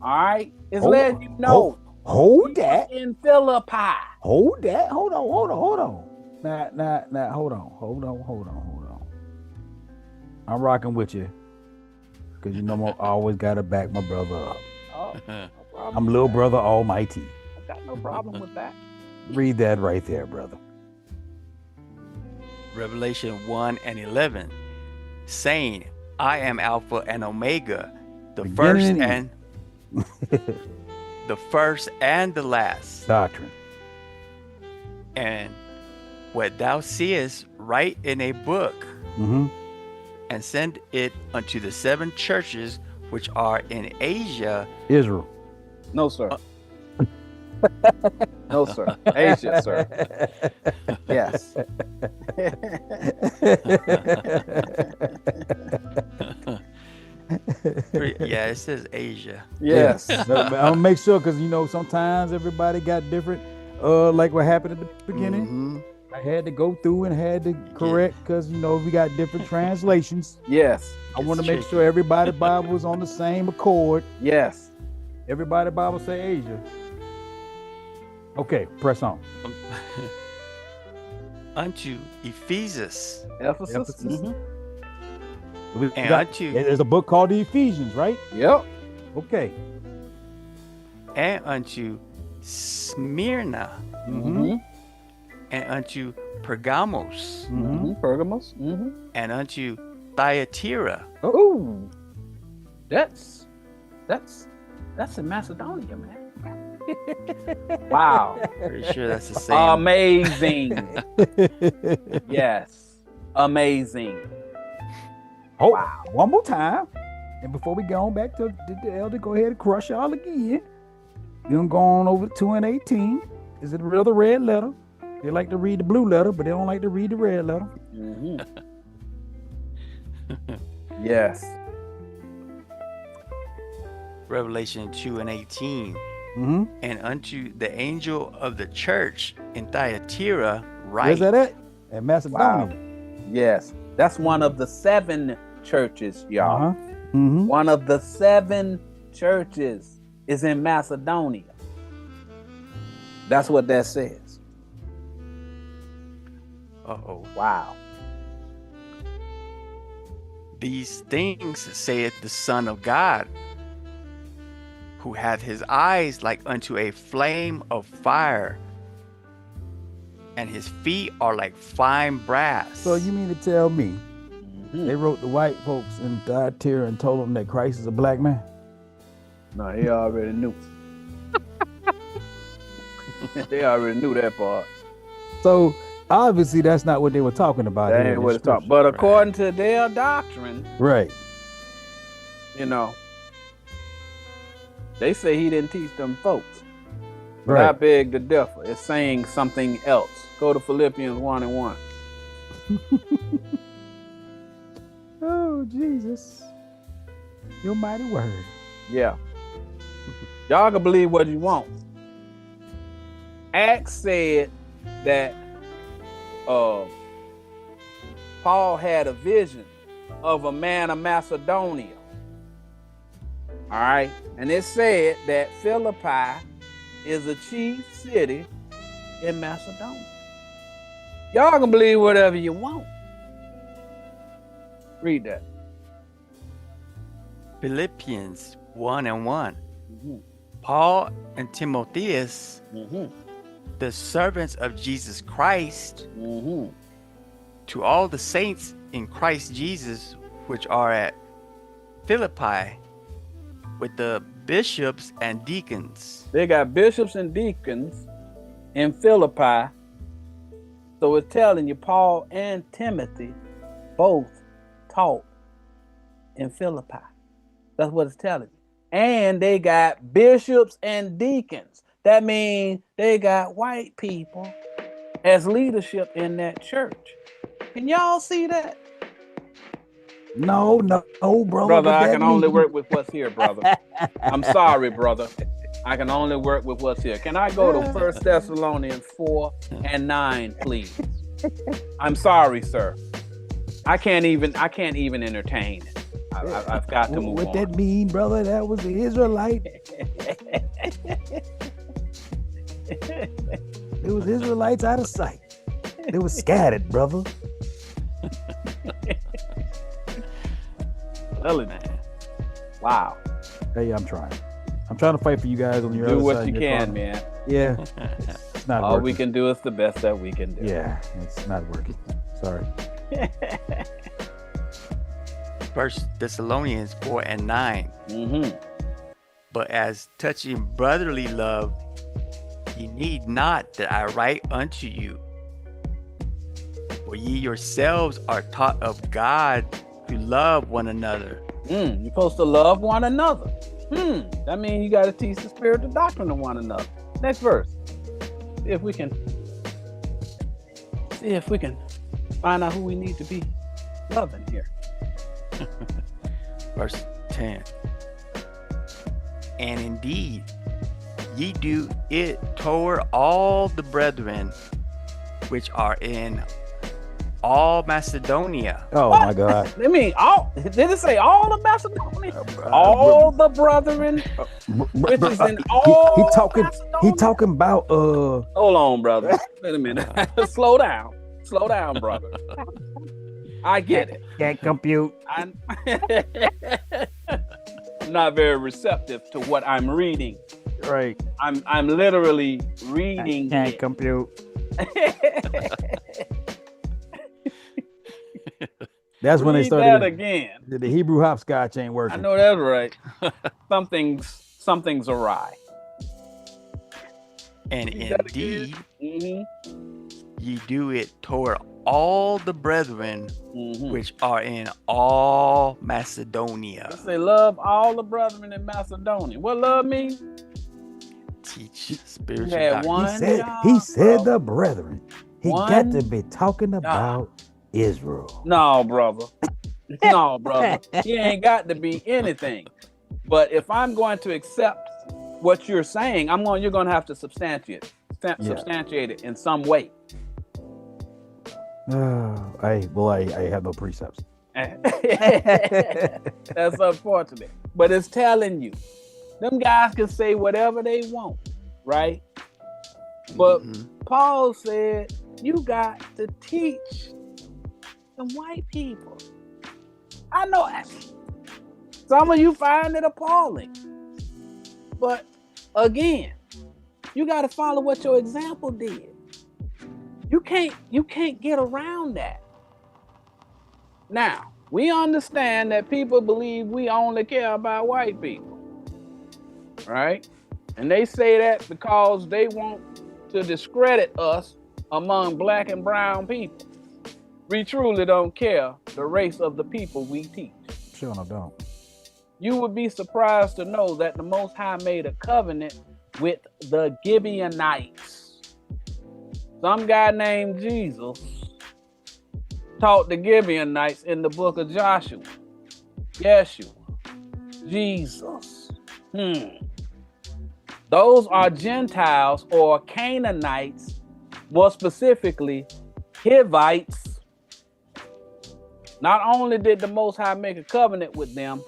Speaker 1: All right? It's letting you know.
Speaker 2: Hold that.
Speaker 1: In Philippi.
Speaker 2: Hold that. Hold on. Now, hold on. I'm rocking with you. Because you know I always got to back my brother up.
Speaker 1: No
Speaker 2: I'm little brother almighty.
Speaker 1: I got no problem with that.
Speaker 2: Read that right there, brother.
Speaker 4: Revelation 1 and 11, saying, I am Alpha and Omega, the
Speaker 2: Beginning
Speaker 4: first and the last.
Speaker 2: Doctrine.
Speaker 4: And what thou seest, write in a book, and send it unto the 7 churches which are in Asia.
Speaker 2: Israel.
Speaker 1: No, sir. No, sir. Asia, sir. Yes.
Speaker 4: Yeah, it says Asia.
Speaker 1: Yes.
Speaker 2: I'll make sure, because sometimes everybody got different. Like what happened at the beginning. I had to go through and had to correct, because we got different translations.
Speaker 1: Yes.
Speaker 2: I want to make sure everybody's Bible was on the same accord.
Speaker 1: Yes.
Speaker 2: Everybody's Bible say Asia. Okay, press on.
Speaker 4: Unto Ephesus.
Speaker 1: Ephesus.
Speaker 2: There's a book called the Ephesians, right?
Speaker 1: Yep.
Speaker 2: Okay.
Speaker 4: And unto Smyrna. And unto Pergamos.
Speaker 1: Pergamos.
Speaker 4: And unto Thyatira.
Speaker 1: Oh, that's in Macedonia, man. Wow.
Speaker 4: Pretty sure that's the same.
Speaker 1: Amazing. Yes. Amazing.
Speaker 2: Oh,
Speaker 1: wow.
Speaker 2: One more time. And before we go on back to the elder, go ahead and crush y'all again. You're going to go on over to 2 and 18. Is it the red letter? They like to read the blue letter, but they don't like to read the red letter.
Speaker 1: Yes.
Speaker 4: Revelation 2 and 18. And unto the angel of the church in Thyatira write.
Speaker 2: Where's that at? At Macedonia.
Speaker 1: Wow. Yes. That's one of the 7 churches, y'all. One of the 7 churches is in Macedonia. That's what that says.
Speaker 4: Uh-oh.
Speaker 1: Wow.
Speaker 4: These things saith the Son of God, who hath his eyes like unto a flame of fire, and his feet are like fine brass.
Speaker 2: So you mean to tell me they wrote the white folks in Thyatira and told them that Christ is a black man?
Speaker 1: No, he already knew. They already knew that part.
Speaker 2: So obviously that's not what they were talking about.
Speaker 1: That ain't what it's talking. But according to their doctrine,
Speaker 2: right?
Speaker 1: They say he didn't teach them folks. But
Speaker 2: Right.
Speaker 1: I beg to differ. It's saying something else. Go to Philippians 1 and 1.
Speaker 2: Oh, Jesus. Your mighty word.
Speaker 1: Yeah. Y'all can believe what you want. Acts said that Paul had a vision of a man of Macedonia. All right. And it said that Philippi is a chief city in Macedonia. Y'all can believe whatever you want. Read that.
Speaker 4: Philippians 1 and 1. Paul and Timotheus, the servants of Jesus Christ, to all the saints in Christ Jesus, which are at Philippi, with the bishops and deacons.
Speaker 1: They got bishops and deacons in Philippi. So it's telling you Paul and Timothy both taught in Philippi. That's what it's telling you. And they got bishops and deacons. That means they got white people as leadership in that church. Can y'all see that?
Speaker 2: No, brother.
Speaker 1: Brother, I can only work with what's here, brother. I'm sorry, brother. I can only work with what's here. Can I go to 1 Thessalonians 4 and 9, please? I'm sorry, sir. I can't even entertain it. I've got to move on.
Speaker 2: What that mean, brother? That was the Israelite. It was Israelites out of sight. They were scattered, brother.
Speaker 1: Really, man. Wow.
Speaker 2: Hey, I'm trying to fight for you guys on your
Speaker 1: do
Speaker 2: other
Speaker 1: what
Speaker 2: side.
Speaker 1: you can, man.
Speaker 2: Yeah. It's not
Speaker 1: All
Speaker 2: working.
Speaker 1: we can do is the best that we can do.
Speaker 2: Yeah, it's not working. Sorry.
Speaker 4: 1 Thessalonians 4:9.
Speaker 1: Mm-hmm.
Speaker 4: But as touching brotherly love, ye need not that I write unto you. For ye yourselves are taught of God to love one another.
Speaker 1: You're supposed to love one another. That means you got to teach the spiritual doctrine to one another. Next verse. See if we can find out who we need to be loving here.
Speaker 4: Verse 10. And indeed, ye do it toward all the brethren which are in all Macedonia.
Speaker 2: Oh
Speaker 1: What?
Speaker 2: my God.
Speaker 1: I mean, all did it say all of Macedonia? All the brethren, which is in all Macedonia?
Speaker 2: He talking about
Speaker 1: Hold on, brother. Wait a minute. Slow down, brother. I get it.
Speaker 2: can't compute.
Speaker 1: I'm not very receptive to what I'm reading.
Speaker 2: Right.
Speaker 1: I'm literally reading.
Speaker 2: Can't
Speaker 1: it.
Speaker 2: compute. That's when they
Speaker 1: Read
Speaker 2: started
Speaker 1: that again.
Speaker 2: The Hebrew hopscotch ain't working.
Speaker 1: I know that's right. Something's awry.
Speaker 4: And
Speaker 1: Read that
Speaker 4: indeed,
Speaker 1: again.
Speaker 4: ye do it toward all the brethren
Speaker 1: Mm-hmm.
Speaker 4: which are in all Macedonia.
Speaker 1: Let's say love all the brethren in Macedonia. What love means?
Speaker 4: Teach spiritual
Speaker 1: had
Speaker 4: doctrine.
Speaker 1: one-
Speaker 2: He said
Speaker 1: bro.
Speaker 2: the brethren. He
Speaker 1: One
Speaker 2: got to be talking about Israel.
Speaker 1: No, brother. No, brother. He ain't got to be anything. But if I'm going to accept what you're saying, you're going to have to substantiate it in some way.
Speaker 2: I have no precepts.
Speaker 1: That's unfortunate. But it's telling you, them guys can say whatever they want, right? But Paul said, you got to teach the white people. I know some of you find it appalling. But again, you got to follow what your example did. You can't get around that. Now, we understand that people believe we only care about white people, right? And they say that because they want to discredit us among black and brown people. We truly don't care the race of the people we teach.
Speaker 2: Sure, no, don't.
Speaker 1: You would be surprised to know that the Most High made a covenant with the Gibeonites. Some guy named Jesus taught the Gibeonites in the book of Joshua. Yeshua. Jesus. Those are Gentiles or Canaanites, more specifically, Hivites. Not only did the Most High make a covenant with them,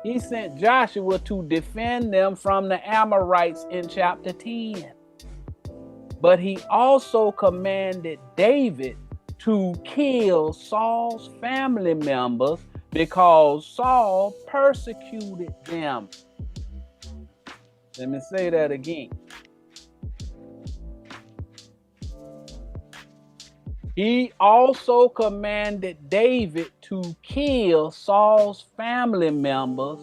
Speaker 1: he sent Joshua to defend them from the Amorites in chapter 10. But he also commanded David to kill Saul's family members because Saul persecuted them. Let me say that again. He also commanded David to kill Saul's family members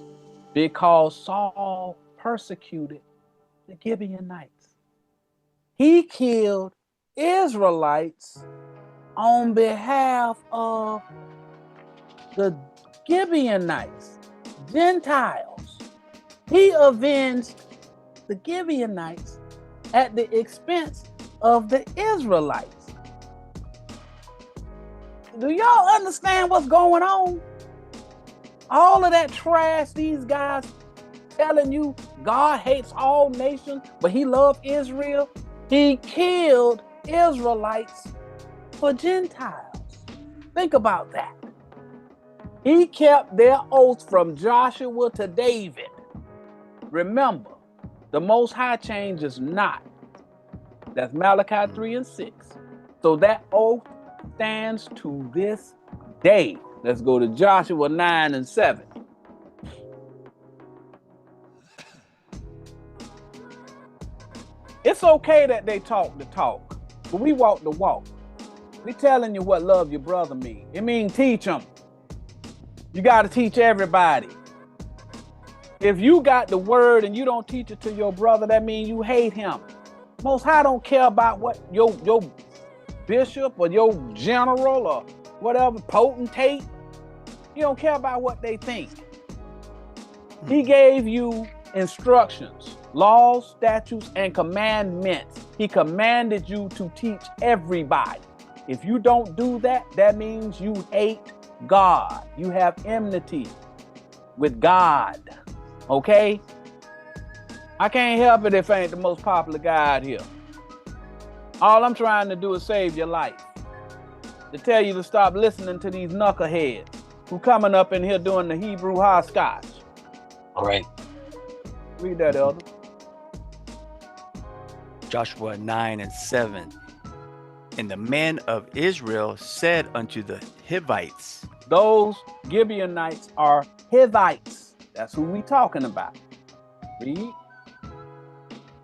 Speaker 1: because Saul persecuted the Gibeonites. He killed Israelites on behalf of the Gibeonites, Gentiles. He avenged the Gibeonites at the expense of the Israelites. Do y'all understand what's going on? All of that trash these guys telling you God hates all nations, but he loved Israel. He killed Israelites for Gentiles. Think about that. He kept their oath from Joshua to David. Remember, the Most High changes not. That's Malachi 3 and 6. So that oath stands to this day. Let's go to Joshua 9 and 7. It's okay that they talk the talk, but we walk the walk. We telling you what love your brother mean. It mean teach them. You got to teach everybody. If you got the word and you don't teach it to your brother, that means you hate him. Most High don't care about what your bishop or your general or whatever potentate. He don't care about what they think. He gave you instructions, laws, statutes, and commandments. He commanded you to teach everybody. If you don't do that, that means you hate God. You have enmity with God. Okay? I can't help it if I ain't the most popular guy out here. All I'm trying to do is save your life. To tell you to stop listening to these knuckleheads who coming up in here doing the Hebrew hopscotch.
Speaker 3: All right.
Speaker 1: Read that, Elder.
Speaker 4: Joshua 9:7. And the men of Israel said unto the Hivites.
Speaker 1: Those Gibeonites are Hivites. That's who we talking about. Read.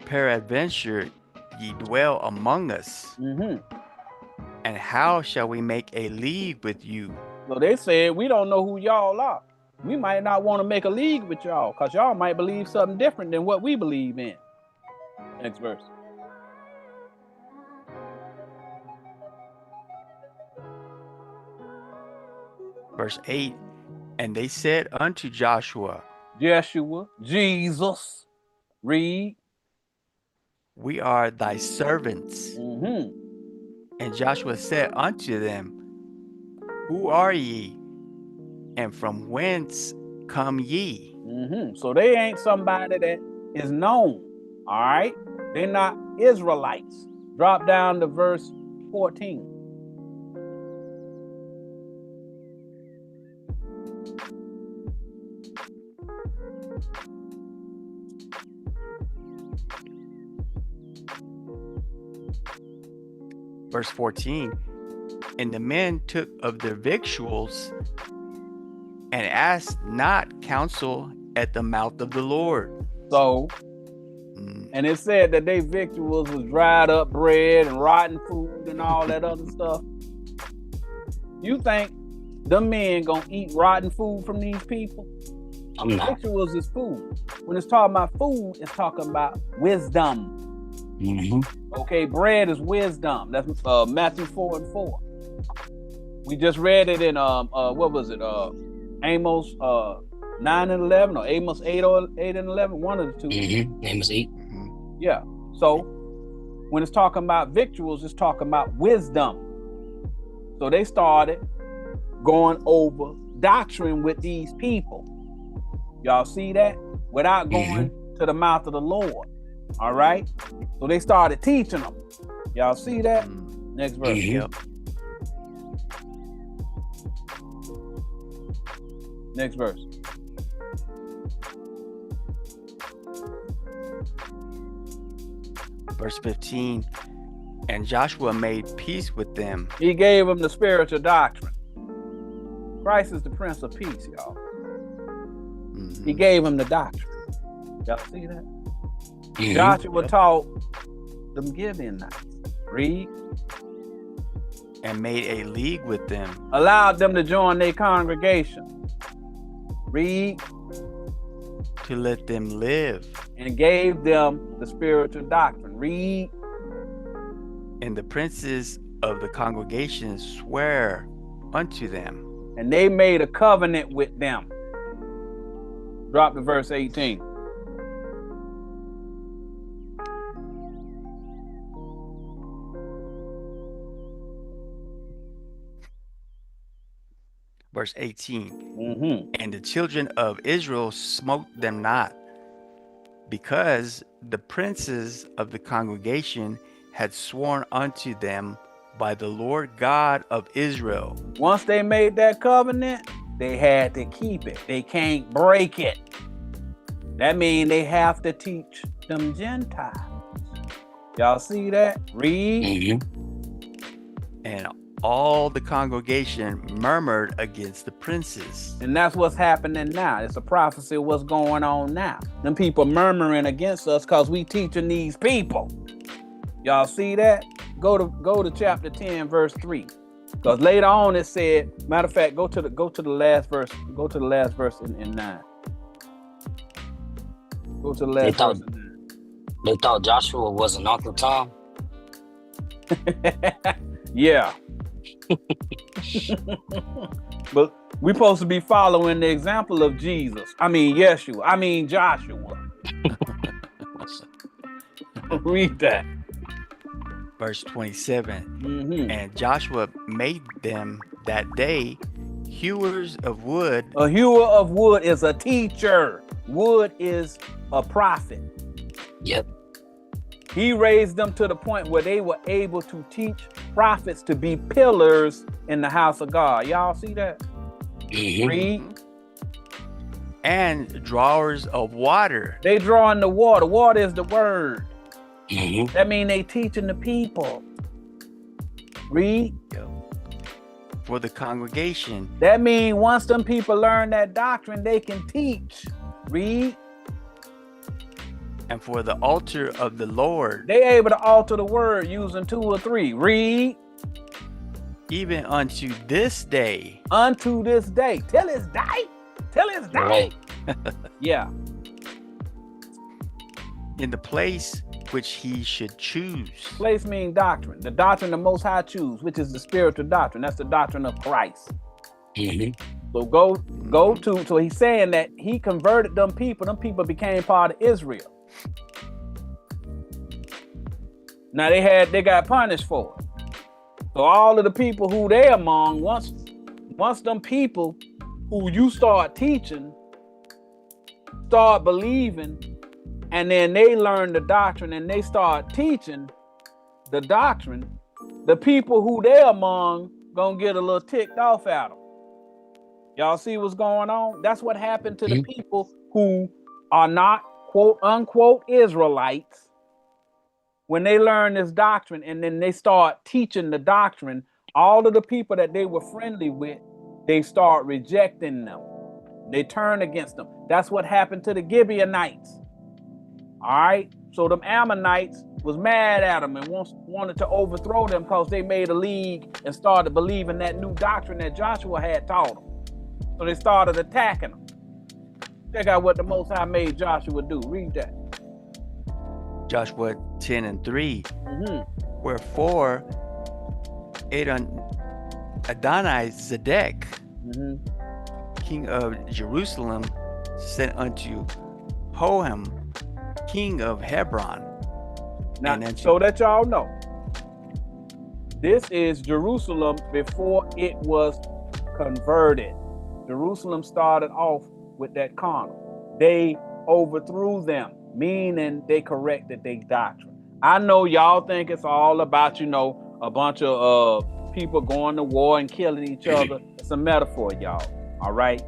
Speaker 4: Peradventure ye dwell among us. And how shall we make a league with you?
Speaker 1: So they said, we don't know who y'all are. We might not want to make a league with y'all because y'all might believe something different than what we believe in. Next verse.
Speaker 4: Verse 8. And they said unto Joshua,
Speaker 1: Jesus, read.
Speaker 4: We are thy servants. And Joshua said unto them, Who are ye? And from whence come ye?
Speaker 1: So they ain't somebody that is known. All right? They're not Israelites. Drop down to verse 14.
Speaker 4: Verse 14. And the men took of their victuals and asked not counsel at the mouth of the Lord.
Speaker 1: So, and it said that they victuals was dried up bread and rotten food and all that other stuff. You think them men gonna eat rotten food from these people?
Speaker 3: I'm not.
Speaker 1: Victuals is food. When it's talking about food, it's talking about wisdom. Okay, bread is wisdom. That's Matthew 4:4. We just read it in what was it? Amos 9:11 or Amos 8:11, one of the two.
Speaker 3: Amos 8.
Speaker 1: Yeah. So when it's talking about victuals, it's talking about wisdom. So they started going over doctrine with these people. Y'all see that? Without going to the mouth of the Lord. All right. So they started teaching them. Y'all see that? Next verse.
Speaker 4: Yep.
Speaker 1: Next verse.
Speaker 4: Verse 15. And Joshua made peace with them.
Speaker 1: He gave them the spiritual doctrine. Christ is the Prince of Peace, y'all. He gave them the doctrine. Y'all see that? Joshua taught them Gibeonites. Read.
Speaker 4: And made a league with them.
Speaker 1: Allowed them to join their congregation. Read.
Speaker 4: To let them live.
Speaker 1: And gave them the spiritual doctrine. Read.
Speaker 4: And the princes of the congregation swear unto them.
Speaker 1: And they made a covenant with them. Drop to verse 18.
Speaker 4: Verse 18. And the children of Israel smote them not, because the princes of the congregation had sworn unto them by the Lord God of Israel.
Speaker 1: Once they made that covenant, they had to keep it. They can't break it. That means they have to teach them Gentiles. Y'all see that? Read.
Speaker 4: And all the congregation murmured against the princes.
Speaker 1: And that's what's happening now. It's a prophecy of what's going on now. Them people murmuring against us because we teaching these people. Y'all see that? go to chapter 10, verse 3. Because later on it said, matter of fact, go to the last verse. Go to the last verse in 9. Go to the last verse in 9.
Speaker 3: They thought Joshua was an Uncle Tom.
Speaker 1: Yeah. But we're supposed to be following the example of Jesus. I mean Yeshua. I mean Joshua. Read that.
Speaker 4: Verse 27.
Speaker 1: Mm-hmm.
Speaker 4: And Joshua made them that day hewers of wood.
Speaker 1: A hewer of wood is a teacher. Wood is a prophet.
Speaker 3: Yep.
Speaker 1: He raised them to the point where they were able to teach prophets to be pillars in the house of God. Y'all see that?
Speaker 3: Mm-hmm.
Speaker 1: Read.
Speaker 4: And drawers of water.
Speaker 1: They drawing the water. Water is the word.
Speaker 3: Mm-hmm.
Speaker 1: That means they teaching the people. Read.
Speaker 4: For the congregation.
Speaker 1: That means once them people learn that doctrine, they can teach. Read.
Speaker 4: And for the altar of the Lord.
Speaker 1: They able to alter the word using 2 or 3. Read.
Speaker 4: Even unto this day.
Speaker 1: Unto this day. Till his day. Till his day.
Speaker 3: Right.
Speaker 1: Yeah.
Speaker 4: In the place which he should choose.
Speaker 1: Place means doctrine. The doctrine the Most High choose, which is the spiritual doctrine. That's the doctrine of Christ.
Speaker 3: Mm-hmm.
Speaker 1: So go to. So he's saying that he converted them people. Them people became part of Israel. Now they got punished for it. So all of the people who they among, once them people who you start teaching, start believing, and then they learn the doctrine and they start teaching the doctrine, the people who they among gonna get a little ticked off at them. Y'all see what's going on? That's what happened to the people who are not quote unquote Israelites. When they learn this doctrine and then they start teaching the doctrine, all of the people that they were friendly with, they start rejecting them. They turn against them. That's what happened to the Gibeonites. All right. So them Ammonites was mad at them and wanted to overthrow them because they made a league and started believing that new doctrine that Joshua had taught them. So they started attacking them. Check out what the Most High made Joshua do. Read that.
Speaker 4: Joshua 10 and 3.
Speaker 1: Mm-hmm.
Speaker 4: Wherefore Adonai Zedek, king of Jerusalem, sent unto Hoham, king of Hebron.
Speaker 1: Now, so that y'all know, this is Jerusalem before it was converted. Jerusalem started off with that carnal. They overthrew them, meaning they corrected their doctrine. I know y'all think it's all about, a bunch of people going to war and killing each other. It's a metaphor, y'all. All right.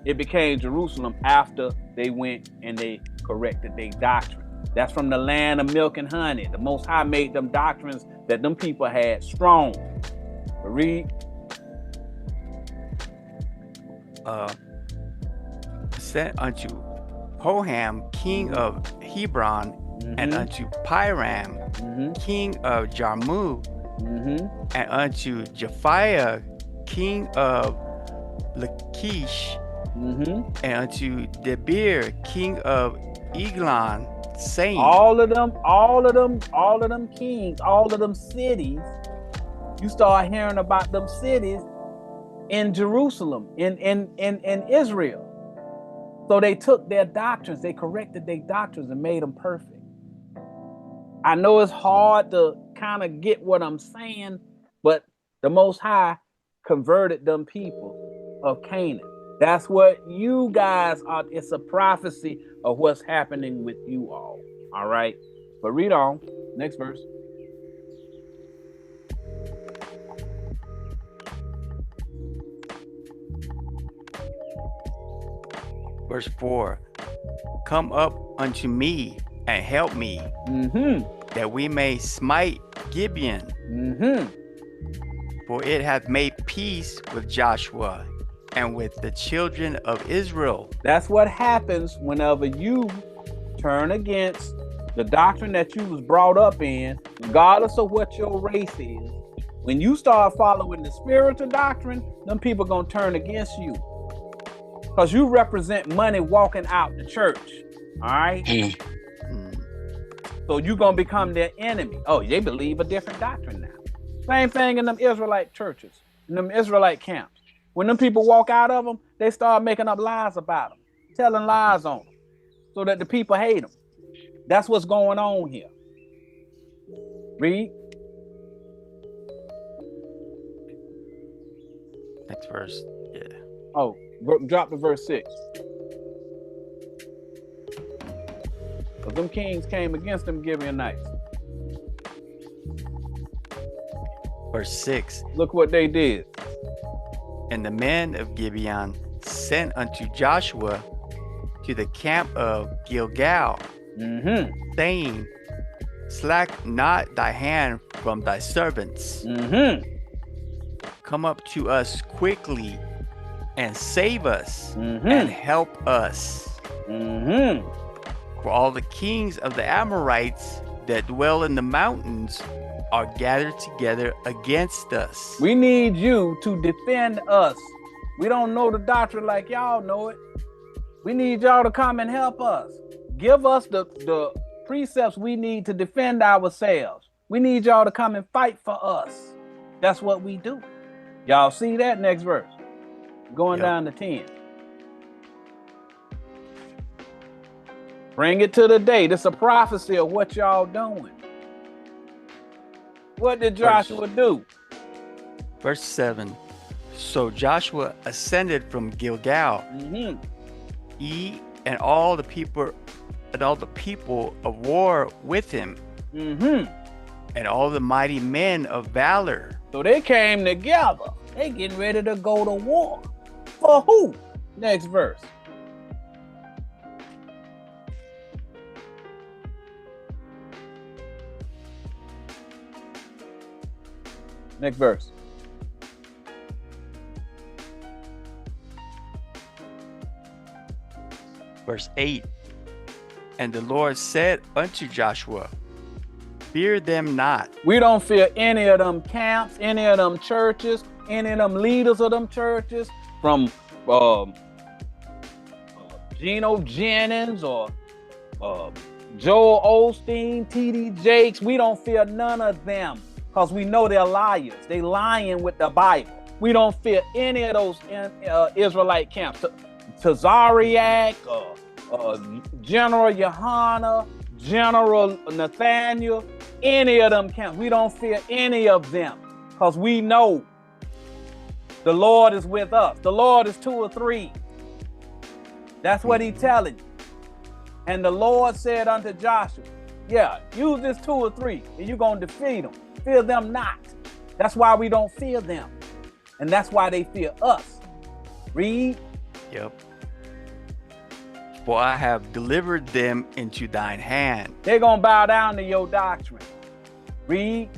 Speaker 1: It became Jerusalem after they went and they corrected their doctrine. That's from the land of milk and honey. The Most High made them doctrines that them people had strong. Read.
Speaker 4: Sent unto Hoham, king of Hebron, and unto Piram, king of Jarmuth, and unto Japhiah, king of Lachish, and unto Debir, king of Eglon, saying,
Speaker 1: all of them kings, all of them cities, you start hearing about them cities in Jerusalem, in Israel. So they took their doctrines, they corrected their doctrines and made them perfect. I know it's hard to kind of get what I'm saying, but the Most High converted them people of Canaan. That's what you guys are. It's a prophecy of what's happening with you all. All right. But read on. Next verse.
Speaker 4: Verse 4. Come up unto me and help me, that we may smite Gibeon. For it hath made peace with Joshua and with the children of Israel.
Speaker 1: That's what happens whenever you turn against The doctrine that you was brought up in, regardless of what your race is, when you start following the spiritual doctrine, them people gonna turn against you. Because you represent money walking out the church. All right? So you gonna become their enemy. Oh, they believe a different doctrine now. Same thing in them Israelite churches, in them Israelite camps. When them people walk out of them, they start making up lies about them, telling lies on them, so that the people hate them. That's what's going on here. Read.
Speaker 4: Next verse. Yeah.
Speaker 1: Oh, drop to verse 6. Because them kings came against them Gibeonites.
Speaker 4: Verse 6.
Speaker 1: Look what they did.
Speaker 4: And the men of Gibeon sent unto Joshua to the camp of Gilgal, saying, slack not thy hand from thy servants. Come up to us quickly and save us and help us. For all the kings of the Amorites that dwell in the mountains are gathered together against us.
Speaker 1: We need you to defend us. We don't know the doctrine like y'all know it. We need y'all to come and help us. Give us the precepts we need to defend ourselves. We need y'all to come and fight for us. That's what we do. Y'all see that? Next verse. Going down to 10. Bring it to the day. This is a prophecy of what y'all doing. What did Joshua do?
Speaker 4: Verse 7. So Joshua ascended from Gilgal, he and all the people of war with him, and all the mighty men of valor.
Speaker 1: So they came together. They getting ready to go to war. For who? Next verse. Next verse.
Speaker 4: Verse 8. And the Lord said unto Joshua, fear them not. We
Speaker 1: don't fear any of them camps, any of them churches, any of them leaders of them churches, from Geno Jennings or Joel Osteen, T.D. Jakes. We don't fear none of them because we know they're liars. They lying with the Bible. We don't fear any of those Israelite camps. Tazariak, General Yohana, General Nathaniel, any of them camps. We don't fear any of them because we know the Lord is with us. The Lord is 2 or 3. That's what he's telling you. And the Lord said unto Joshua, use this 2 or 3 and you're going to defeat them. Fear them not. That's why we don't fear them. And that's why they fear us. Read.
Speaker 4: Yep. For I have delivered them into thine hand.
Speaker 1: They're going to bow down to your doctrine. Read.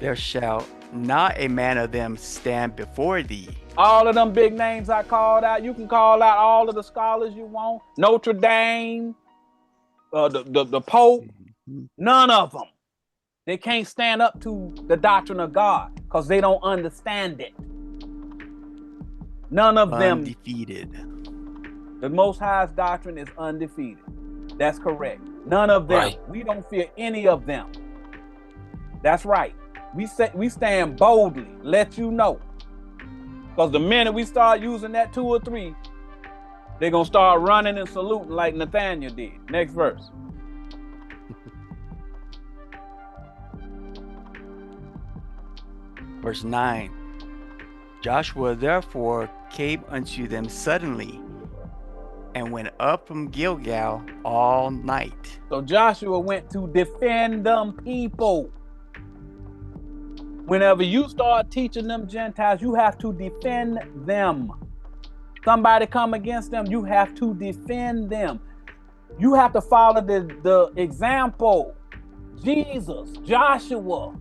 Speaker 4: There shall not a man of them stand before thee.
Speaker 1: All of them big names I called out, you can call out all of the scholars you want. Notre Dame, the Pope, none of them. They can't stand up to the doctrine of God because they don't understand it. None of them.
Speaker 4: Undefeated.
Speaker 1: The Most High's doctrine is undefeated. That's correct. None of them.
Speaker 3: Right.
Speaker 1: We don't fear any of them. That's right. We stand boldly. Let you know. Because the minute we start using that 2 or 3, they're going to start running and saluting like Nathaniel did. Next verse.
Speaker 4: Verse 9. Joshua therefore came unto them suddenly and went up from Gilgal all night.
Speaker 1: So Joshua went to defend them people. Whenever you start teaching them Gentiles, you have to defend them. Somebody come against them, you have to defend them. You have to follow the example. Jesus, Joshua,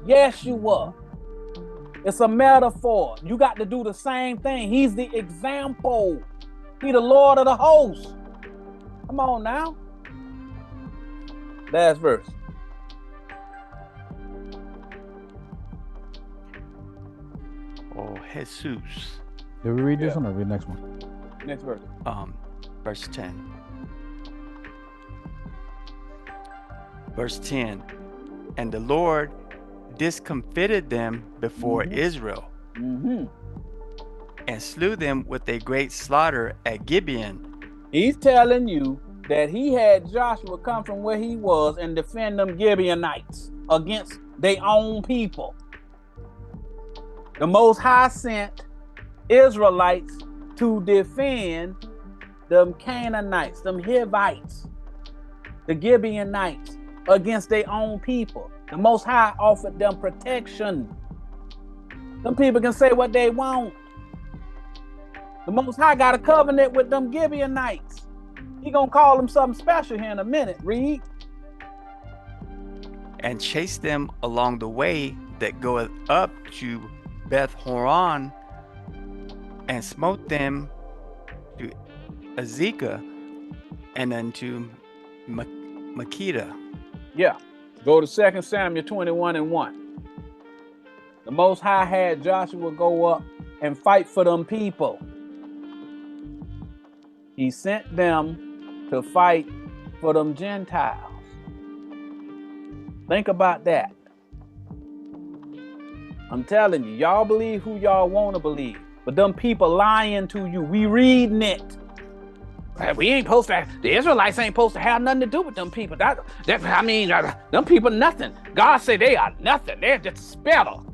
Speaker 1: Yeshua. It's a metaphor. You got to do the same thing. He's the example. He's the Lord of the hosts. Come on now. Last verse.
Speaker 4: Oh, Jesus.
Speaker 2: Did we read this one or read the next one?
Speaker 1: Next verse.
Speaker 4: Verse 10. Verse 10. And the Lord discomfited them before Israel, and slew them with a great slaughter at Gibeon.
Speaker 1: He's telling you that he had Joshua come from where he was and defend them Gibeonites against their own people. The Most High sent Israelites to defend them Canaanites, them Hivites, the Gibeonites against their own people. The Most High offered them protection. Them people can say what they want. The Most High got a covenant with them Gibeonites. He gonna call them something special here in a minute. Read.
Speaker 4: And chased them along the way that goeth up to Beth Horon, and smote them to Azekah and unto Makeda.
Speaker 1: Yeah. Go to 2 Samuel 21:1. The Most High had Joshua go up and fight for them people. He sent them to fight for them Gentiles. Think about that. I'm telling you, y'all believe who y'all want to believe, but them people lying to you. We reading it. We ain't supposed to. The Israelites ain't supposed to have nothing to do with them people. Them people nothing. God said they are nothing. They're just a spittle,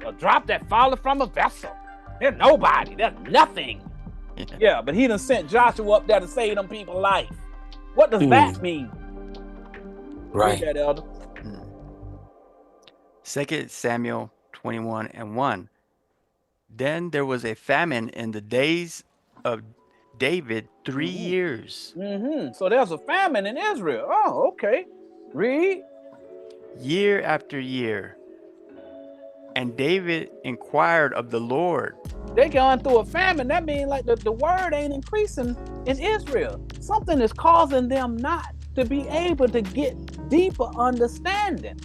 Speaker 1: a drop that falleth from a vessel. They're nobody. They're nothing. Yeah, but he done sent Joshua up there to save them people's life. What does that mean?
Speaker 3: Right.
Speaker 1: Read that, Elder.
Speaker 4: 2 Samuel 21:1. Then there was a famine in the days of David 3 years.
Speaker 1: So there's a famine in Israel. Oh, okay. Read.
Speaker 4: Year after year. And David inquired of the Lord.
Speaker 1: They going through a famine. That means like the word ain't increasing in Israel. Something is causing them not to be able to get deeper understanding.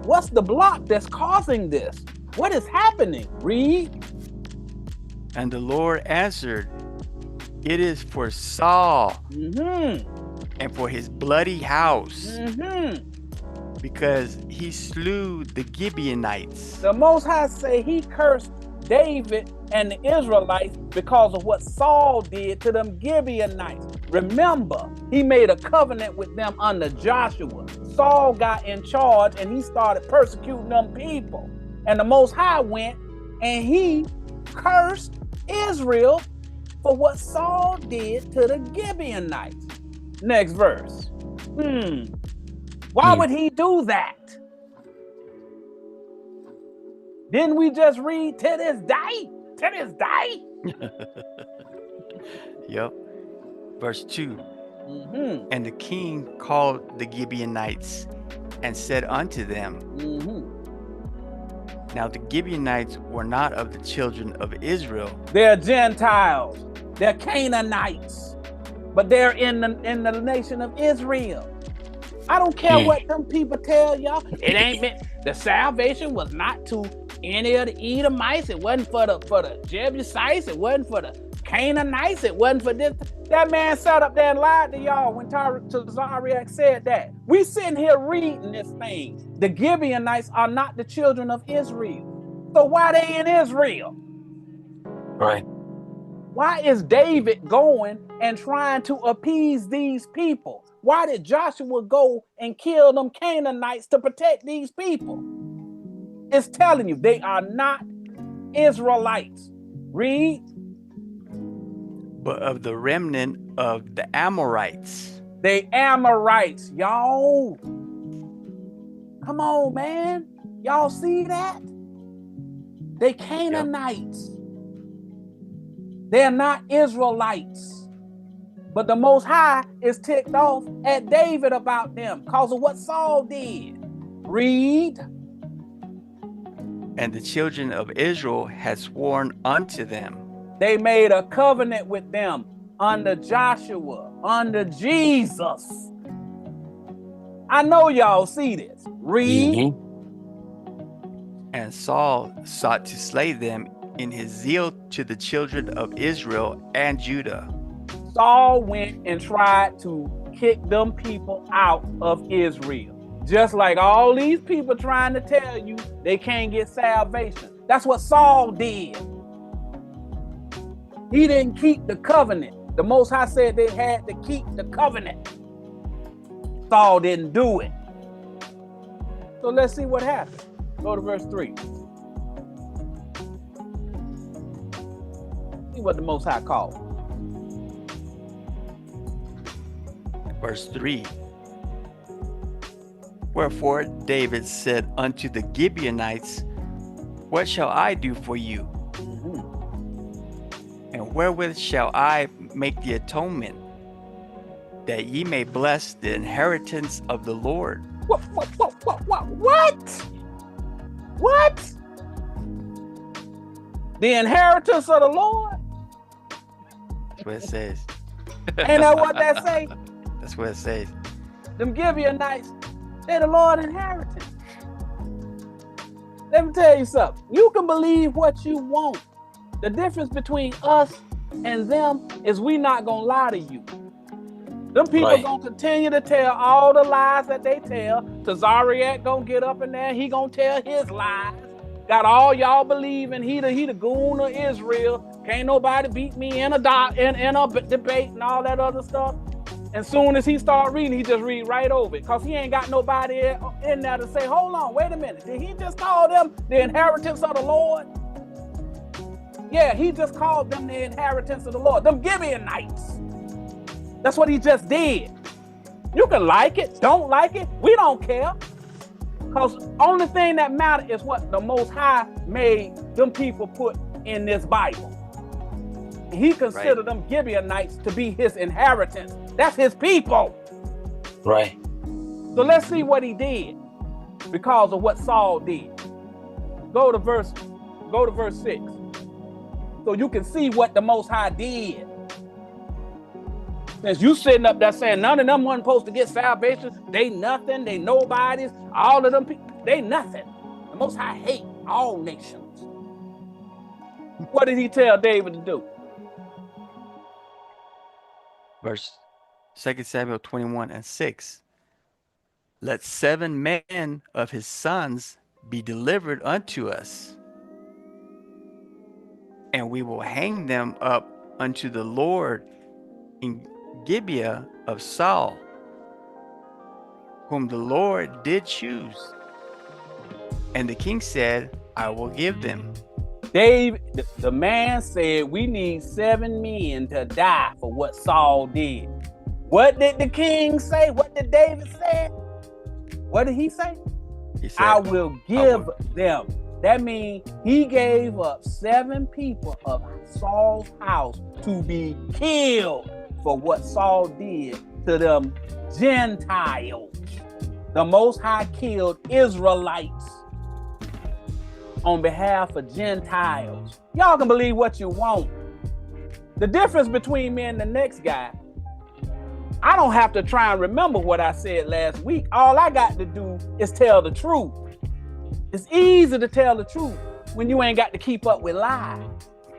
Speaker 1: What's the block that's causing this? What is happening? Read.
Speaker 4: And the Lord answered, it is for Saul and for his bloody house, because he slew the Gibeonites.
Speaker 1: The Most High say he cursed David and the Israelites because of what Saul did to them Gibeonites. Remember, he made a covenant with them under Joshua. Saul got in charge and he started persecuting them people. And the Most High went and he cursed Israel for what Saul did to the Gibeonites. Next verse. Why would he do that? Didn't we just read to this day? To this day?
Speaker 4: Yep. Verse 2. And the king called the Gibeonites and said unto them, Now the Gibeonites were not of the children of Israel.
Speaker 1: They're Gentiles. They're Canaanites. But they're in the nation of Israel. I don't care what them people tell y'all. It ain't meant. The salvation was not to any of the Edomites. It wasn't for the Jebusites. It wasn't for the Canaanites. It wasn't for this. That man sat up there and lied to y'all when Tazariak said that. We sitting here reading this thing. The Gibeonites are not the children of Israel. So why they in Israel?
Speaker 3: Right.
Speaker 1: Why is David going and trying to appease these people? Why did Joshua go and kill them Canaanites to protect these people? It's telling you they are not Israelites. Read.
Speaker 4: But of the remnant of the Amorites.
Speaker 1: They Amorites, y'all. Come on, man. Y'all see that? They Canaanites. Yep. They're not Israelites. But the Most High is ticked off at David about them because of what Saul did. Read.
Speaker 4: And the children of Israel had sworn unto them.
Speaker 1: They made a covenant with them under Joshua, under Jesus. I know y'all see this. Read.
Speaker 3: Mm-hmm.
Speaker 4: And Saul sought to slay them in his zeal to the children of Israel and Judah.
Speaker 1: Saul went and tried to kick them people out of Israel. Just like all these people trying to tell you they can't get salvation. That's what Saul did. He didn't keep the covenant. The Most High said they had to keep the covenant. Saul didn't do it. So let's see what happened. Go to verse 3. See what the Most High called.
Speaker 4: Verse 3. Wherefore David said unto the Gibeonites, What shall I do for you? And wherewith shall I make the atonement, that ye may bless the inheritance of the Lord?
Speaker 1: What? What? The inheritance of the Lord?
Speaker 4: That's what it says.
Speaker 1: Ain't that what that say?
Speaker 4: That's what it says.
Speaker 1: Them Gibeonites, they're the Lord's inheritance. Let me tell you something. You can believe what you want. The difference between us and them is we not gonna lie to you. Them people gonna continue to tell all the lies that they tell. Tazariak gonna get up in there, he gonna tell his lies. Got all y'all believing he the goon of Israel. Can't nobody beat me in a debate and all that other stuff. And soon as he start reading, he just read right over it. Because he ain't got nobody in there to say, hold on, wait a minute. Did he just call them the inheritance of the Lord? Yeah, he just called them the inheritance of the Lord. Them Gibeonites. That's what he just did. You can like it, don't like it. We don't care. Because only thing that matters is what the Most High made them people put in this Bible. He considered them Gibeonites to be his inheritance. That's his people.
Speaker 3: Right.
Speaker 1: So let's see what he did because of what Saul did. Go to verse 6. So you can see what the Most High did. Since you sitting up there saying none of them weren't supposed to get salvation, they nothing, they nobodies, all of them people, they nothing. The Most High hate all nations. What did he tell David to do?
Speaker 4: Verse 2 Samuel 21:6. Let 7 men of his sons be delivered unto us, and we will hang them up unto the Lord in Gibeah of Saul, whom the Lord did choose. And the king said, I will give them.
Speaker 1: David, the man said, we need 7 men to die for what Saul did. What did the king say? What did David say? What did he say?
Speaker 4: He said,
Speaker 1: I will give them. That means he gave up 7 people of Saul's house to be killed for what Saul did to them Gentiles. The Most High killed Israelites on behalf of Gentiles. Y'all can believe what you want. The difference between me and the next guy, I don't have to try and remember what I said last week. All I got to do is tell the truth. It's easy to tell the truth when you ain't got to keep up with lies.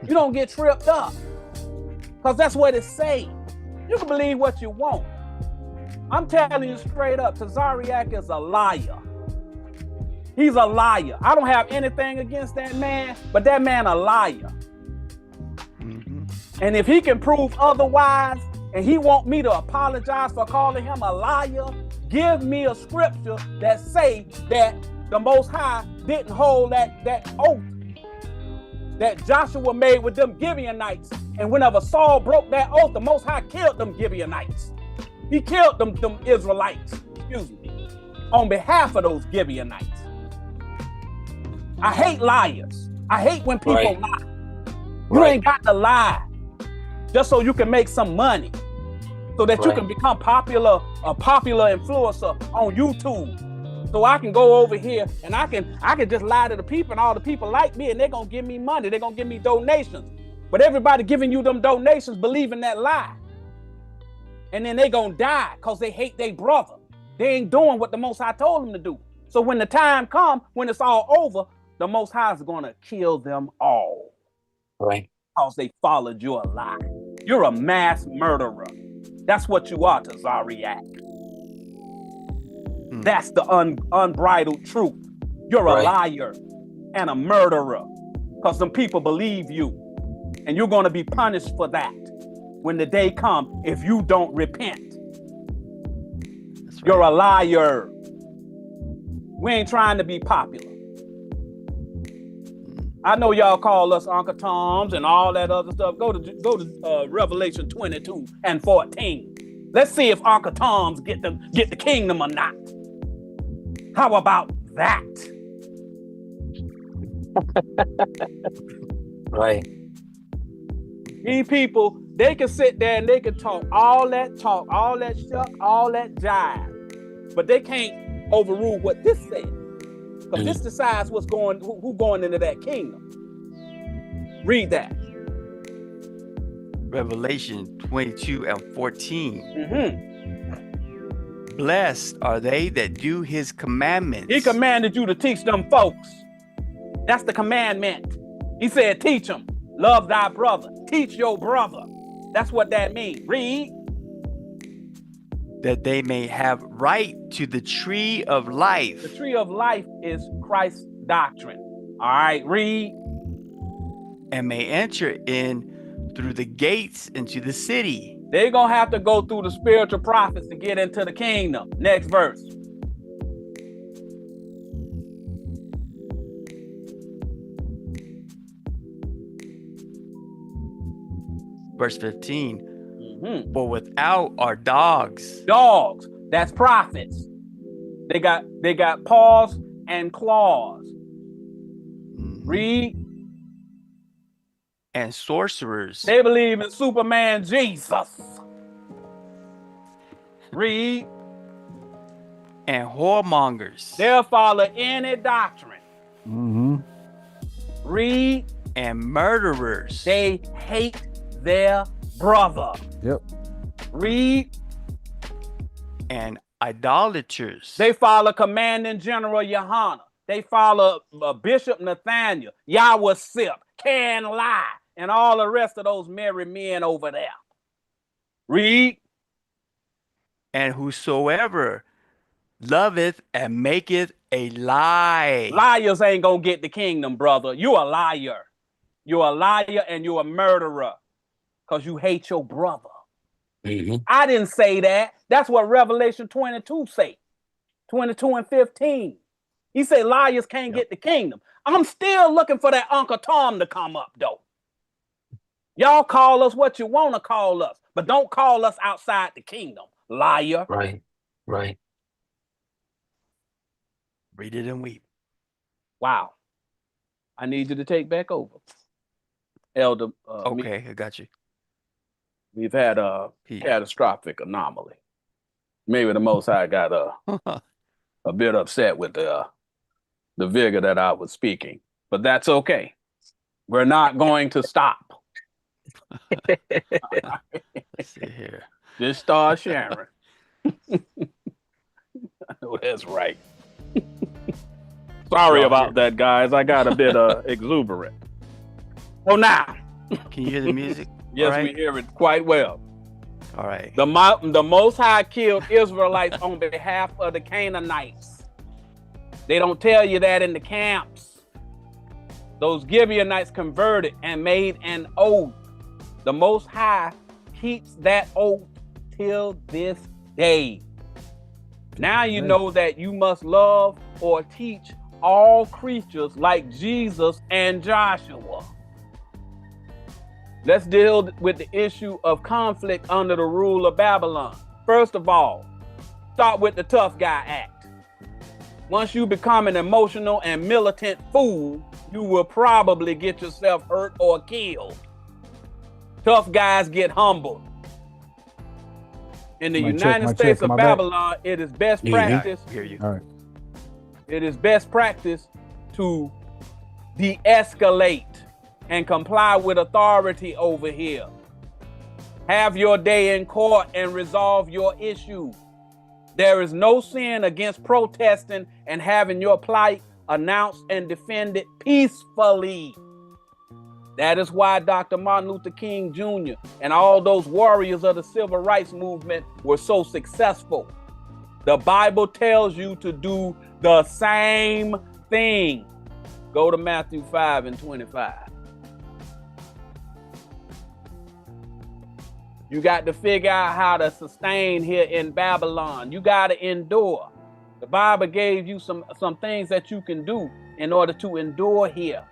Speaker 1: You don't get tripped up because that's what it say. You can believe what you want. I'm telling you straight up, Tazariak is a liar. He's a liar. I don't have anything against that man, but that man a liar.
Speaker 4: Mm-hmm.
Speaker 1: And if he can prove otherwise, and he want me to apologize for calling him a liar, give me a scripture that say that the Most High didn't hold that oath that Joshua made with them Gibeonites. And whenever Saul broke that oath, the Most High killed them Gibeonites. He killed them Israelites, on behalf of those Gibeonites. I hate liars. I hate when people lie. You ain't got to lie just so you can make some money, so that you can become a popular influencer on YouTube. So I can go over here and I can just lie to the people, and all the people like me, and they're gonna give me money. They're gonna give me donations. But everybody giving you them donations believing that lie. And then they gonna die because they hate their brother. They ain't doing what the Most High told them to do. So when the time comes, when it's all over, the Most High is going to kill them all.
Speaker 3: Right.
Speaker 1: Because they followed your lie. You're a mass murderer. That's what you are, Tazariak. That's the unbridled truth. You're a liar and a murderer. Because some people believe you. And you're going to be punished for that when the day comes if you don't repent. That's right. You're a liar. We ain't trying to be popular. I know y'all call us Uncle Toms and all that other stuff. Go to Revelation 22 and 14. Let's see if Uncle Toms get the kingdom or not. How about that?
Speaker 3: Right.
Speaker 1: These people, they can sit there and they can talk, all that shuck, all that jive, but they can't overrule what this says. Because this decides who's going into that kingdom. Read that.
Speaker 4: Revelation 22 and 14. Blessed are they that do his commandments.
Speaker 1: He commanded you to teach them folks. That's the commandment. He said, teach them. Love thy brother. Teach your brother. That's what that means. Read.
Speaker 4: That they may have right to the tree of life.
Speaker 1: The tree of life is Christ's doctrine. All right, read.
Speaker 4: And may enter in through the gates into the city.
Speaker 1: They're going to have to go through the spiritual prophets to get into the kingdom. Next verse.
Speaker 4: Verse 15. For without are dogs.
Speaker 1: Dogs. That's prophets. They got paws and claws. Read.
Speaker 4: And sorcerers.
Speaker 1: They believe in Superman Jesus. Read.
Speaker 4: And whoremongers.
Speaker 1: They'll follow any doctrine. Read.
Speaker 4: And murderers.
Speaker 1: They hate their brother.
Speaker 2: Yep.
Speaker 1: Read.
Speaker 4: And idolaters.
Speaker 1: They follow Commanding General Yohana. They follow Bishop Nathaniel, Yahweh Sip, Can Lie, and all the rest of those merry men over there. Read.
Speaker 4: And whosoever loveth and maketh a lie.
Speaker 1: Liars ain't gonna get the kingdom, brother. You a liar. You're a liar and you're a murderer because you hate your brother. I didn't say that. That's what Revelation 22 say. 22 and 15. He said liars can't get the kingdom. I'm still looking for that Uncle Tom to come up, though. Y'all call us what you want to call us, but don't call us outside the kingdom, liar.
Speaker 3: Right.
Speaker 4: Read it and weep.
Speaker 1: Wow. I need you to take back over. Elder.
Speaker 4: Okay, I got you.
Speaker 1: We've had a catastrophic anomaly. Maybe the Most High got a bit upset with the vigor that I was speaking, but that's okay. We're not going to stop.
Speaker 4: Let's see here.
Speaker 1: Just start sharing. That's right. Sorry about that, guys. I got a bit exuberant. Oh, now.
Speaker 4: Can you hear the music?
Speaker 1: Yes, right. We hear it quite well.
Speaker 4: All right.
Speaker 1: The Most High killed Israelites on behalf of the Canaanites. They don't tell you that in the camps. Those Gibeonites converted and made an oath. The Most High keeps that oath till this day. Now you know that you must love or teach all creatures like Jesus and Joshua. Let's deal with the issue of conflict under the rule of Babylon. First of all, start with the tough guy act. Once you become an emotional and militant fool, you will probably get yourself hurt or killed. Tough guys get humbled. In the United States of Babylon, it is best practice.
Speaker 4: Hear you.
Speaker 2: All right.
Speaker 1: It is best practice to de-escalate and comply with authority over here. Have your day in court and resolve your issue. There is no sin against protesting and having your plight announced and defended peacefully. That is why Dr. Martin Luther King Jr. and all those warriors of the civil rights movement were so successful. The Bible tells you to do the same thing. Go to Matthew 5:25. You got to figure out how to sustain here in Babylon. You got to endure. The Bible gave you some things that you can do in order to endure here.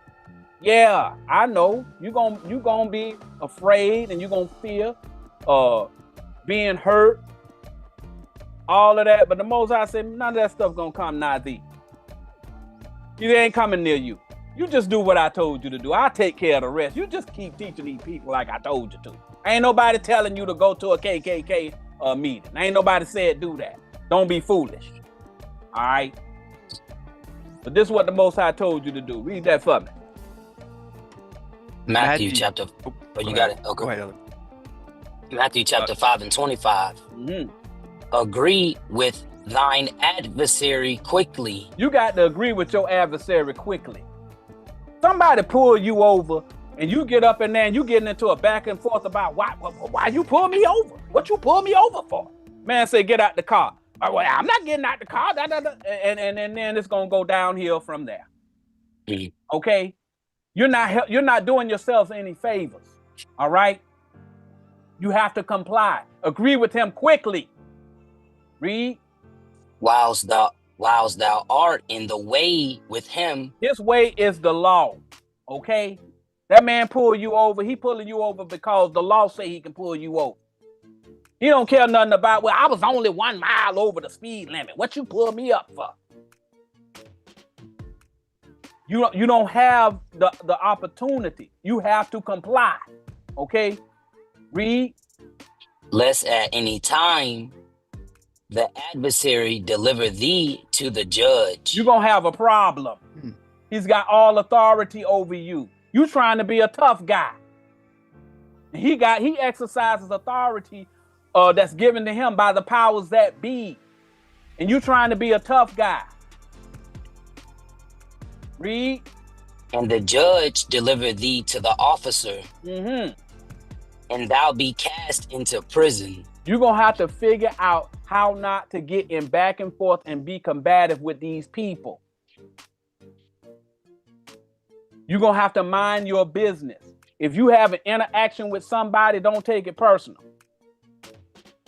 Speaker 1: Yeah, I know you're gonna be afraid and you're gonna fear being hurt, all of that. But the Most High said none of that stuff gonna come nigh thee. It ain't coming near you. You just do what I told you to do. I'll take care of the rest. You just keep teaching these people like I told you to. Ain't nobody telling you to go to a KKK meeting. Ain't nobody said do that. Don't be foolish. All right. But this is what the Most High told you to do. Read that for me.
Speaker 3: Matthew chapter. Oh, you got it. Okay.
Speaker 4: Go ahead.
Speaker 3: Matthew chapter 5:25.
Speaker 1: Mm-hmm.
Speaker 3: Agree with thine adversary quickly.
Speaker 1: You got to agree with your adversary quickly. Somebody pull you over and you get up in there and you getting into a back and forth about why you pull me over? What you pull me over for? Man say get out the car. Well, I'm not getting out the car. And then it's gonna go downhill from there.
Speaker 3: Mm.
Speaker 1: Okay, you're not doing yourselves any favors. All right, you have to comply. Agree with him quickly. Read.
Speaker 3: Whilst thou art in the way with him.
Speaker 1: His way is the law. Okay, that man pull you over. He pulling you over because the law say he can pull you over. He don't care nothing about, well, I was only 1 mile over the speed limit. What you pull me up for? You don't have the opportunity. You have to comply. Okay? Read.
Speaker 3: Lest at any time the adversary deliver thee to the judge.
Speaker 1: You're going to have a problem. He's got all authority over you. You trying to be a tough guy. He exercises authority that's given to him by the powers that be. And you trying to be a tough guy. Read.
Speaker 3: And the judge deliver thee to the officer.
Speaker 1: Mm-hmm.
Speaker 3: And thou be cast into prison.
Speaker 1: You're going to have to figure out how not to get in back and forth and be combative with these people. You're going to have to mind your business. If you have an interaction with somebody, don't take it personal.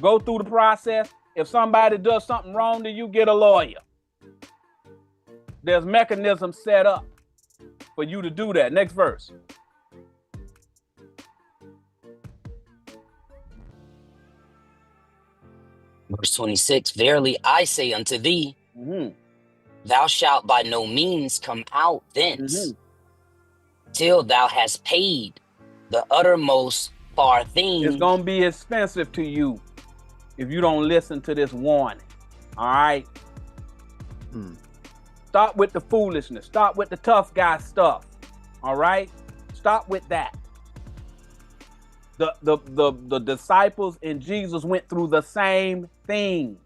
Speaker 1: Go through the process. If somebody does something wrong to you, get a lawyer. There's mechanisms set up for you to do that. Next verse.
Speaker 3: Verse 26, verily I say unto thee, thou shalt by no means come out thence till thou hast paid the uttermost farthing.
Speaker 1: It's going to be expensive to you if you don't listen to this warning. All right? Stop with the foolishness. Stop with the tough guy stuff. All right? Stop with that. The disciples and Jesus went through the same thing.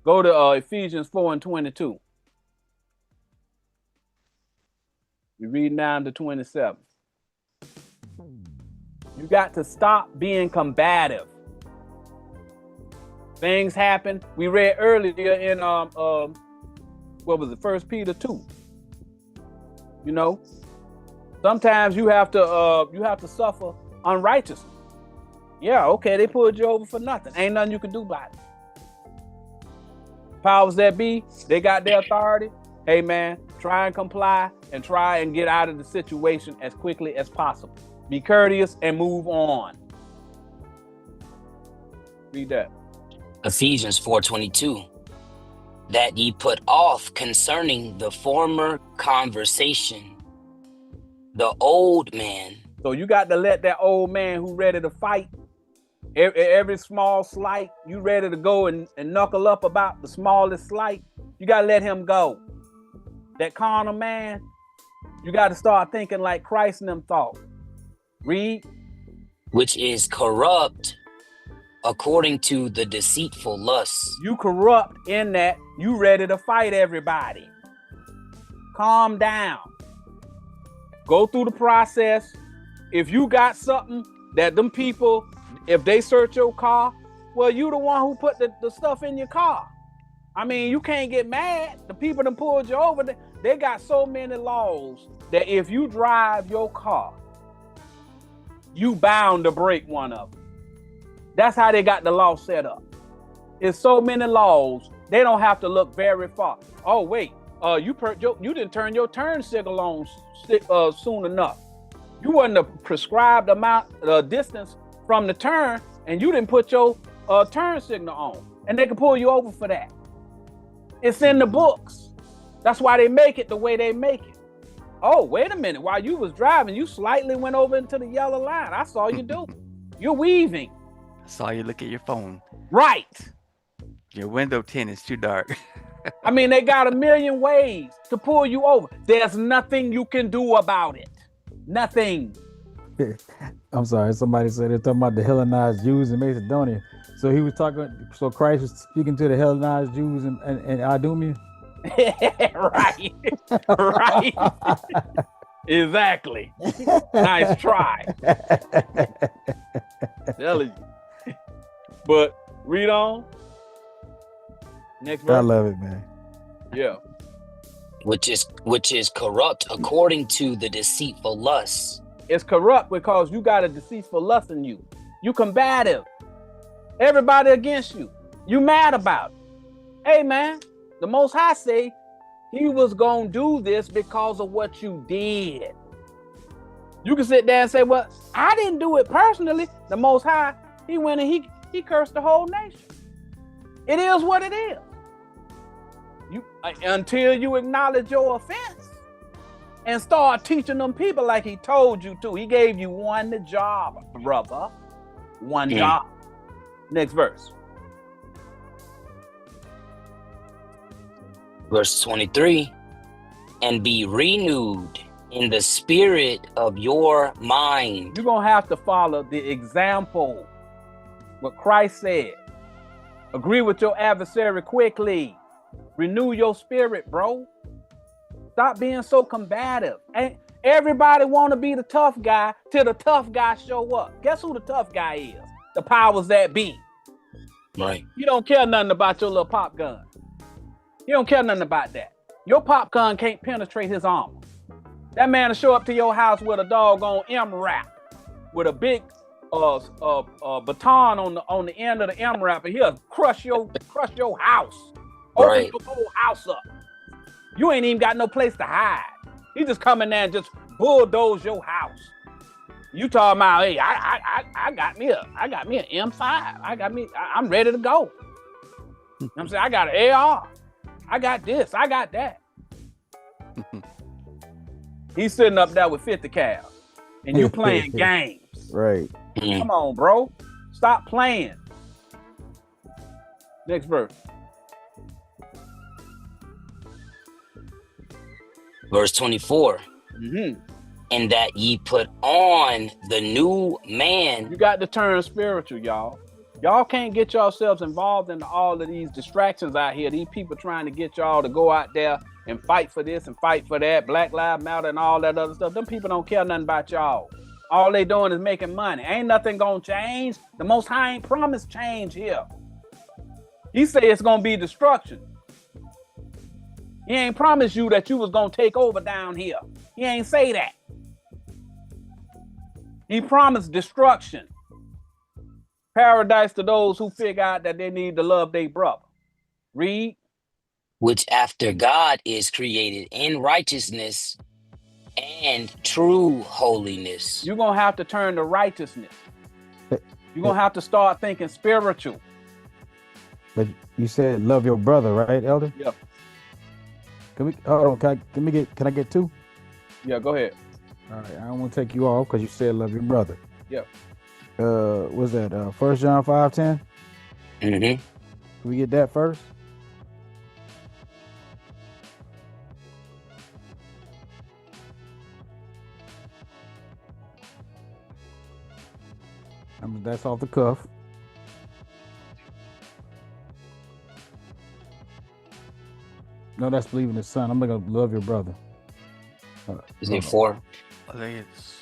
Speaker 1: Go to Ephesians 4:22. We read down to 27. You got to stop being combative. Things happen. We read earlier in what was it, 1 Peter 2. You know, sometimes you have to suffer unrighteousness. Yeah, okay, they pulled you over for nothing. Ain't nothing you can do about it. Powers that be, they got their authority. Hey man, try and comply and try and get out of the situation as quickly as possible. Be courteous and move on. Read that.
Speaker 3: Ephesians 4:22. That ye put off concerning the former conversation, the old man.
Speaker 1: So you got to let that old man who ready to fight, every small slight, you ready to go and knuckle up about the smallest slight, you got to let him go. That carnal man, you got to start thinking like Christ and them thought. Read.
Speaker 3: Which is corrupt according to the deceitful lusts.
Speaker 1: You corrupt in that you ready to fight everybody. Calm down. Go through the process. If you got something that them people, if they search your car, well, you the one who put the stuff in your car. I mean, you can't get mad. The people that pulled you over, they got so many laws that if you drive your car, you bound to break one of them. That's how they got the law set up. It's so many laws, they don't have to look very far. Oh, wait, you didn't turn your turn signal on soon enough. You wasn't a prescribed distance from the turn, and you didn't put your turn signal on. And they can pull you over for that. It's in the books. That's why they make it the way they make it. Oh, wait a minute. While you was driving, you slightly went over into the yellow line. I saw you do. You're weaving.
Speaker 4: I saw you look at your phone.
Speaker 1: Right.
Speaker 4: Your window tint is too dark.
Speaker 1: I mean, they got a million ways to pull you over. There's nothing you can do about it. Nothing.
Speaker 2: I'm sorry. Somebody said they're talking about the Hellenized Jews in Macedonia. So he was talking. So Christ was speaking to the Hellenized Jews in Idumea.
Speaker 1: Right. Right. Exactly. Nice try. Telling you. But read on. Next verse.
Speaker 2: I love it, man.
Speaker 1: Yeah.
Speaker 3: Which is corrupt according to the deceitful lusts.
Speaker 1: It's corrupt because you got a deceitful lust in you. You combative. Everybody against you. You mad about it. Hey, man, the Most High say he was going to do this because of what you did. You can sit there and say, well, I didn't do it personally. The Most High, he went and he cursed the whole nation. It is what it is. Until you acknowledge your offense and start teaching them people like he told you to. He gave you one job, brother. One job. Next verse.
Speaker 3: Verse 23, and be renewed in the spirit of your mind.
Speaker 1: You're going to have to follow the example. What Christ said. Agree with your adversary quickly. Renew your spirit, bro. Stop being so combative. Ain't everybody want to be the tough guy till the tough guy show up. Guess who the tough guy is? The powers that be.
Speaker 3: Right.
Speaker 1: You don't care nothing about your little pop gun. You don't care nothing about that. Your pop gun can't penetrate his armor. That man will show up to your house with a doggone M-wrap, with a big baton on the end of the M-wrap, and he'll crush your house. Open your whole house up. You ain't even got no place to hide. He just come in there and just bulldoze your house. You talking about, hey, I got me an M5. I'm ready to go. You know what I'm saying? I got an AR. I got this. I got that. He's sitting up there with 50 cal, and you playing games.
Speaker 2: Right.
Speaker 1: Come on, bro. Stop playing. Next verse.
Speaker 3: Verse 24. And that ye put on the new man.
Speaker 1: You got to turn spiritual, y'all. Y'all can't get yourselves involved in all of these distractions out here. These people trying to get y'all to go out there and fight for this and fight for that. Black Lives Matter and all that other stuff. Them people don't care nothing about y'all. All they doing is making money. Ain't nothing gonna change. The Most High ain't promised change here. He said it's gonna be destruction. He ain't promised you that you was gonna take over down here. He ain't say that. He promised destruction. Paradise to those who figure out that they need to love their brother. Read.
Speaker 3: Which after God is created in righteousness and true holiness.
Speaker 1: You're going to have to turn to righteousness. You're going to have to start thinking spiritual.
Speaker 2: But you said love your brother, right, Elder?
Speaker 1: Yeah.
Speaker 2: Hold on, can I get two?
Speaker 1: Yeah, go ahead.
Speaker 2: All right, I don't want to take you off because you said love your brother.
Speaker 1: Yeah.
Speaker 2: Was that 1 John 5:10?
Speaker 3: Mm-hmm.
Speaker 2: Can we get that first? That's off the cuff. No, that's believing the Son. I'm not gonna love your brother.
Speaker 3: Is it 4?
Speaker 4: I think it's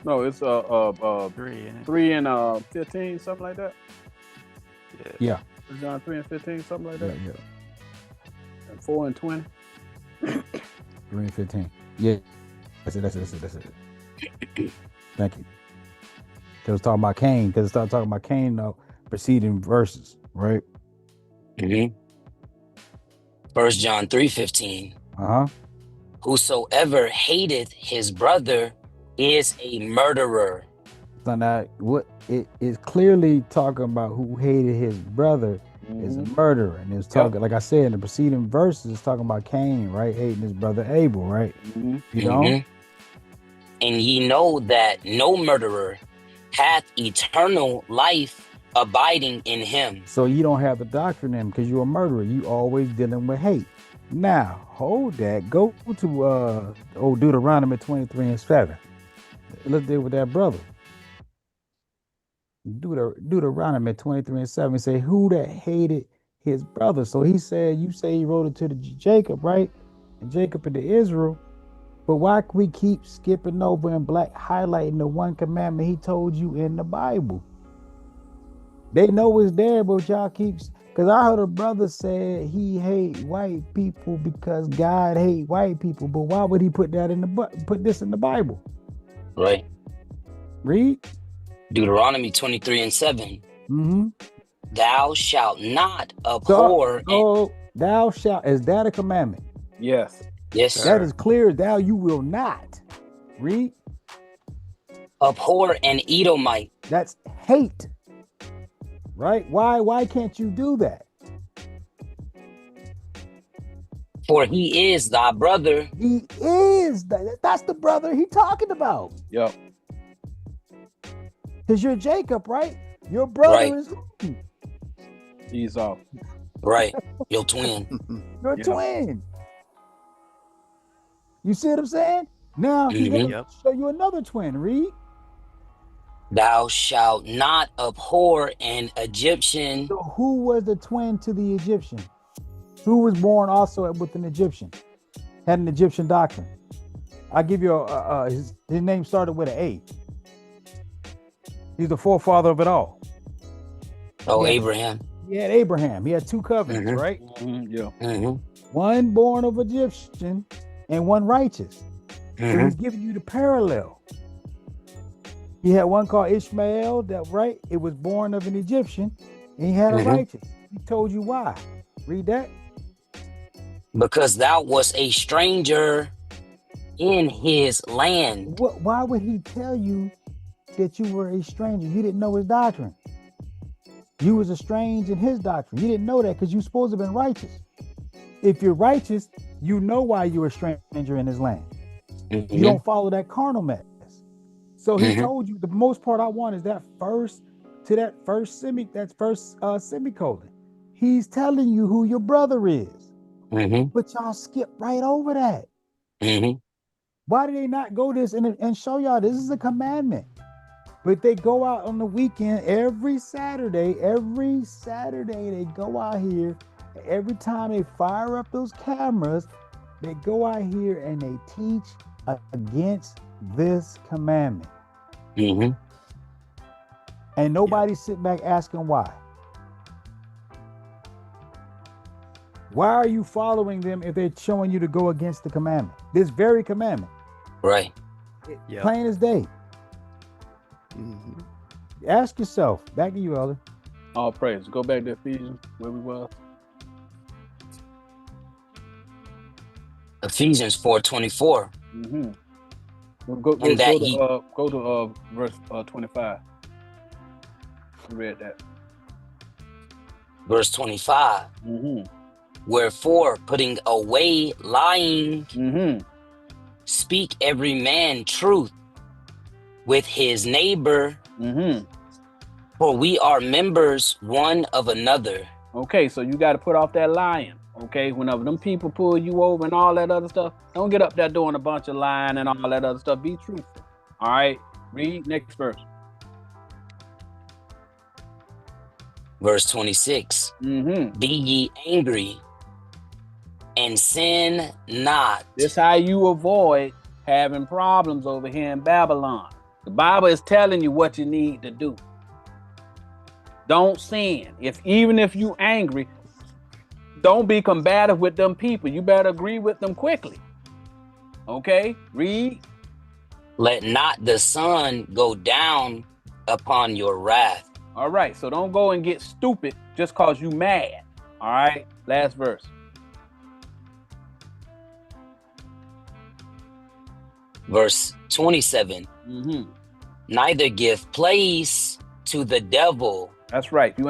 Speaker 1: No, it's
Speaker 4: 3, isn't it?
Speaker 1: 3 and 15, something like that.
Speaker 2: Yeah.
Speaker 1: John 3 and 15, something like
Speaker 2: Yeah,
Speaker 1: that.
Speaker 2: yeah.
Speaker 1: And 4 and 20.
Speaker 2: 3 and 15. Yeah. That's it. Thank you. Because it's talking about Cain. Because it started talking about Cain, preceding verses, right?
Speaker 3: Mm-hmm. 1 John 3:15.
Speaker 2: Uh-huh.
Speaker 3: Whosoever hateth his brother is a murderer.
Speaker 2: So now, what it is clearly talking about who hated his brother is a murderer. And it's talking, like I said, in the preceding verses, it's talking about Cain, right? Hating his brother Abel, right? You know?
Speaker 3: And ye know that no murderer hath eternal life abiding in him.
Speaker 2: So you don't have the doctrine in because you're a murderer. You always dealing with hate. Now, hold that. Go to Deuteronomy 23 and 7. Let's deal with that brother. Deuteronomy 23 and 7 say, who that hated his brother? So he said, you say he wrote it to the Jacob, right? And Jacob and the Israel. But why we keep skipping over and black highlighting the one commandment he told you in the Bible? They know it's there, but y'all keeps, because I heard a brother said he hate white people because God hate white people. But why would he put that in put this in the Bible?
Speaker 3: Right.
Speaker 2: Read.
Speaker 3: Deuteronomy 23 and 7.
Speaker 2: Mm-hmm.
Speaker 3: Thou shalt not abhor.
Speaker 2: Thou shalt, is that a commandment?
Speaker 1: Yes.
Speaker 3: Yes,
Speaker 2: That
Speaker 3: sir.
Speaker 2: is clear. Thou you will not. Read.
Speaker 3: Abhor an Edomite.
Speaker 2: That's hate. Right? Why can't you do that?
Speaker 3: For he is thy brother.
Speaker 2: He is. That's the brother he talking about.
Speaker 1: Yep.
Speaker 2: Because you're Jacob, right? Your brother
Speaker 3: Right.
Speaker 2: is who?
Speaker 1: Esau.
Speaker 3: Right. Your twin.
Speaker 2: Your
Speaker 1: Yeah.
Speaker 2: twin. You see what I'm saying? Now he's going to show you another twin. Read.
Speaker 3: Thou shalt not abhor an Egyptian.
Speaker 2: So who was the twin to the Egyptian? Who was born also with an Egyptian? Had an Egyptian doctrine. I'll give you his name started with an A. He's the forefather of it all.
Speaker 3: Oh, Abraham.
Speaker 2: He had Abraham. He had two covenants, right?
Speaker 1: Yeah.
Speaker 2: One born of Egyptian and one righteous. So he's giving you the parallel. He had one called Ishmael, that right? It was born of an Egyptian, and he had a righteous. He told you why. Read that.
Speaker 3: Because thou wast a stranger in his land.
Speaker 2: Why would he tell you that you were a stranger? You didn't know his doctrine. You was a stranger in his doctrine. You didn't know that because you're supposed to have been righteous. If you're righteous, you know why you're a stranger in his land. You don't follow that carnal mess. So he told you the most part I want is that first semicolon. He's telling you who your brother is. But y'all skip right over that. Why do they not go this and show y'all this is a commandment? But they go out on the weekend every Saturday they go out here. Every time they fire up those cameras, they go out here and they teach against this commandment. And nobody sit back asking why. Why are you following them if they're showing you to go against the commandment? This very commandment.
Speaker 3: Right.
Speaker 2: Plain as day. Ask yourself. Back to you, Elder.
Speaker 1: All praise. Go back to Ephesians where we were.
Speaker 3: Ephesians 4:24.
Speaker 1: Go to verse 25. I read that.
Speaker 3: Verse 25. Wherefore, putting away lying, speak every man truth with his neighbor, for we are members one of another.
Speaker 1: Okay, so you got to put off that lying. Okay, whenever them people pull you over and all that other stuff, don't get up there doing a bunch of lying and all that other stuff. Be truthful. All right, read next verse.
Speaker 3: Verse 26. Be ye angry and sin not.
Speaker 1: This how you avoid having problems over here in Babylon. The Bible is telling you what you need to do. Don't sin. Even if you angry, don't be combative with them people. You better agree with them quickly. Okay, read.
Speaker 3: Let not the sun go down upon your wrath.
Speaker 1: All right, so don't go and get stupid just cause you mad. All right, last verse.
Speaker 3: Verse 27. Neither give place to the devil.
Speaker 1: That's right. You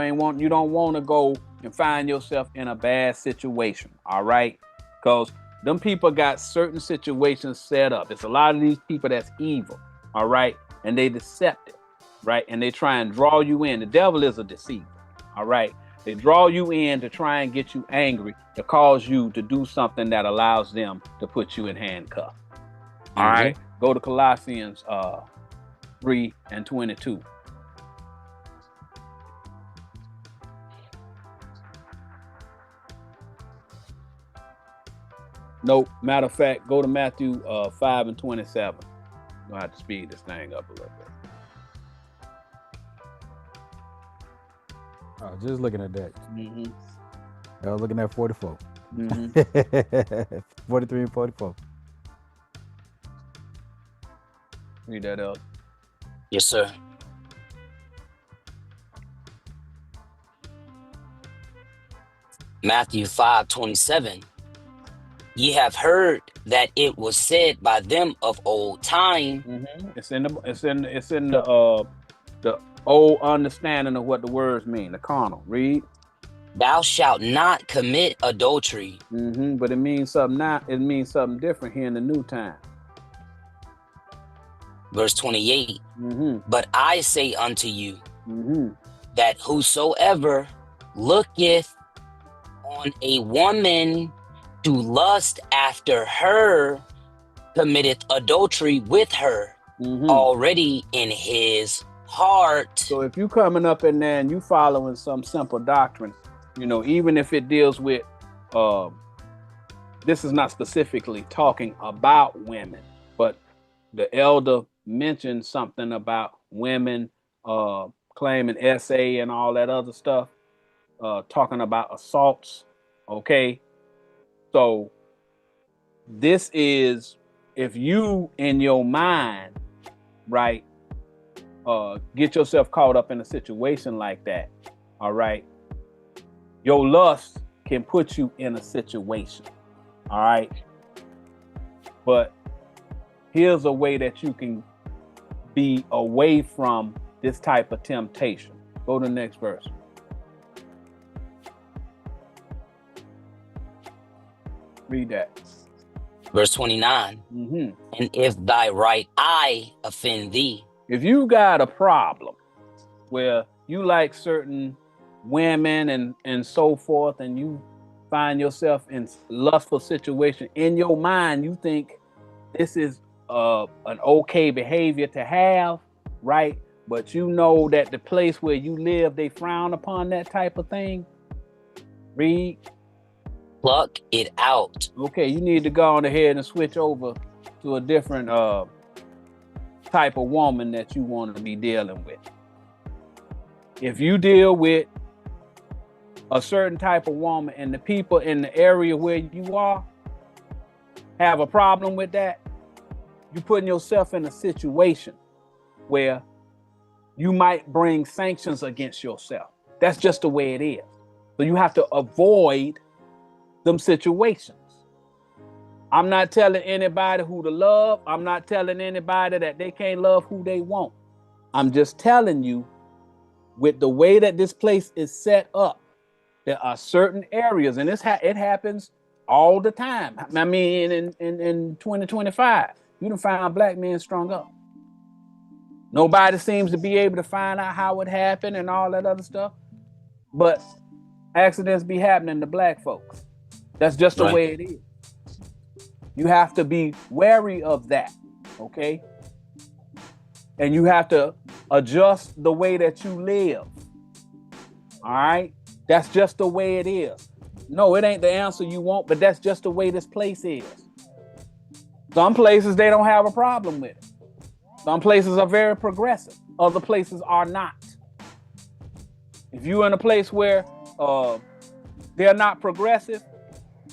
Speaker 1: don't want to go and find yourself in a bad situation. All right, because them people got certain situations set up. It's a lot of these people that's evil. All right, and they deceptive. Right, and they try and draw you in. The devil is a deceiver. All right, they draw you in to try and get you angry, to cause you to do something that allows them to put you in handcuffs. All right, go to Colossians 3:22. Nope. Matter of fact, go to Matthew 5:27. I'm gonna have to speed this thing up a little bit.
Speaker 2: Oh, just looking at that. I was looking at 44. 43 and 44.
Speaker 1: Read that up.
Speaker 3: Yes, sir. Matthew 5:27. Ye have heard that it was said by them of old time.
Speaker 1: It's in the old understanding of what the words mean, the carnal. Read.
Speaker 3: Thou shalt not commit adultery.
Speaker 1: But it means something different here in the new time.
Speaker 3: Verse 28. But I say unto you that whosoever looketh on a woman to lust after her committeth adultery with her already in his heart.
Speaker 1: So if you coming up in there and you following some simple doctrine, even if it deals with this is not specifically talking about women, but the elder mentioned something about women claiming SA and all that other stuff, talking about assaults. Okay, so this is, if you in your mind, right, get yourself caught up in a situation like that, all right, your lust can put you in a situation, all right, but here's a way that you can be away from this type of temptation. Go to the next verse. Read that.
Speaker 3: Verse 29. And if thy right eye offend thee.
Speaker 1: If you got a problem where you like certain women and so forth, and you find yourself in lustful situation, in your mind you think this is an okay behavior to have, right? But you know that the place where you live, they frown upon that type of thing. Read.
Speaker 3: Pluck it out.
Speaker 1: Okay, you need to go on ahead and switch over to a different type of woman that you want to be dealing with. If you deal with a certain type of woman and the people in the area where you are have a problem with that, you're putting yourself in a situation where you might bring sanctions against yourself. That's just the way it is. So you have to avoid them situations. I'm not telling anybody who to love. I'm not telling anybody that they can't love who they want. I'm just telling you, with the way that this place is set up, there are certain areas, and it happens all the time. I mean, in 2025, you done find black men strung up. Nobody seems to be able to find out how it happened and all that other stuff. But accidents be happening to black folks. That's just the way it is. You have to be wary of that, okay? And you have to adjust the way that you live. All right? That's just the way it is. No, it ain't the answer you want, but that's just the way this place is. Some places, they don't have a problem with it. Some places are very progressive. Other places are not. If you're in a place where they're not progressive,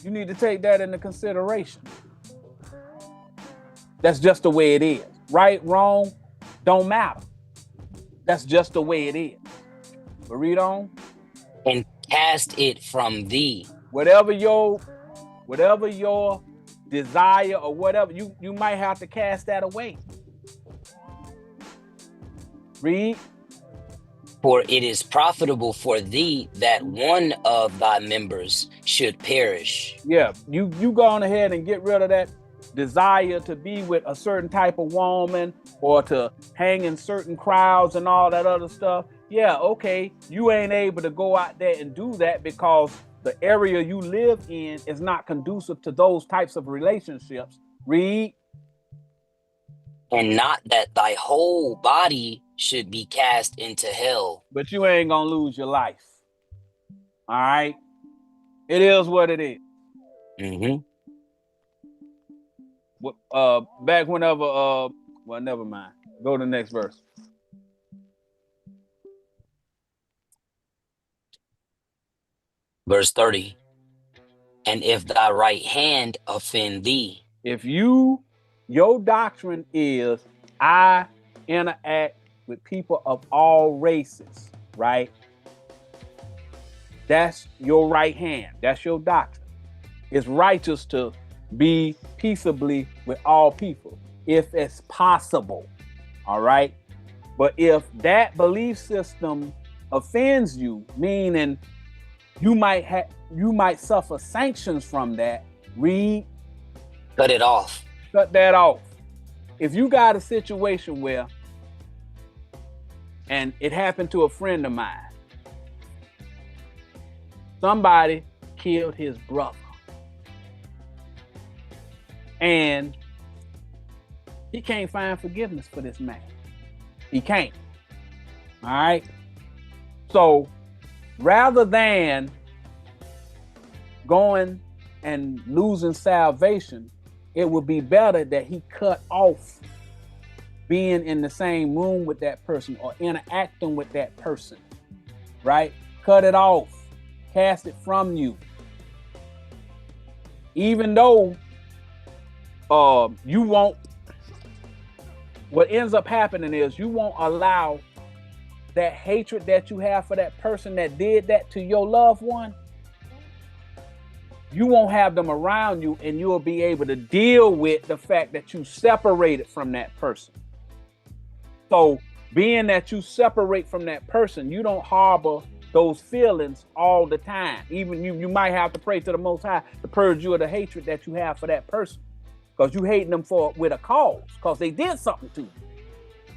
Speaker 1: you need to take that into consideration. That's just the way it is. Right, wrong, don't matter. That's just the way it is. But read on.
Speaker 3: And cast it from thee.
Speaker 1: Whatever your desire or whatever, you might have to cast that away. Read.
Speaker 3: For it is profitable for thee that one of thy members should perish.
Speaker 1: Yeah, you go on ahead and get rid of that desire to be with a certain type of woman or to hang in certain crowds and all that other stuff. Yeah, okay, you ain't able to go out there and do that because the area you live in is not conducive to those types of relationships. Read.
Speaker 3: And not that thy whole body should be cast into hell.
Speaker 1: But you ain't gonna lose your life. All right? It is what it is.
Speaker 3: Mm-hmm.
Speaker 1: Back whenever, well, never mind. Go to the next verse.
Speaker 3: Verse 30. And if thy right hand offend thee.
Speaker 1: If your doctrine is, I interact with people of all races, right? That's your right hand. That's your doctrine. It's righteous to be peaceably with all people, if it's possible, all right? But if that belief system offends you, meaning you might suffer sanctions from that, read.
Speaker 3: Cut it off.
Speaker 1: Cut that off. If you got a situation where, and it happened to a friend of mine, somebody killed his brother. And he can't find forgiveness for this man. He can't. All right? So rather than going and losing salvation, it would be better that he cut off being in the same room with that person or interacting with that person, right? Cut it off. Cast it from you. Even though you won't, what ends up happening is you won't allow that hatred that you have for that person that did that to your loved one. You won't have them around you, and you'll be able to deal with the fact that you separated from that person. So being that you separate from that person, you don't harbor those feelings all the time. Even you might have to pray to the Most High to purge you of the hatred that you have for that person, because you hating them with a cause, because they did something to you.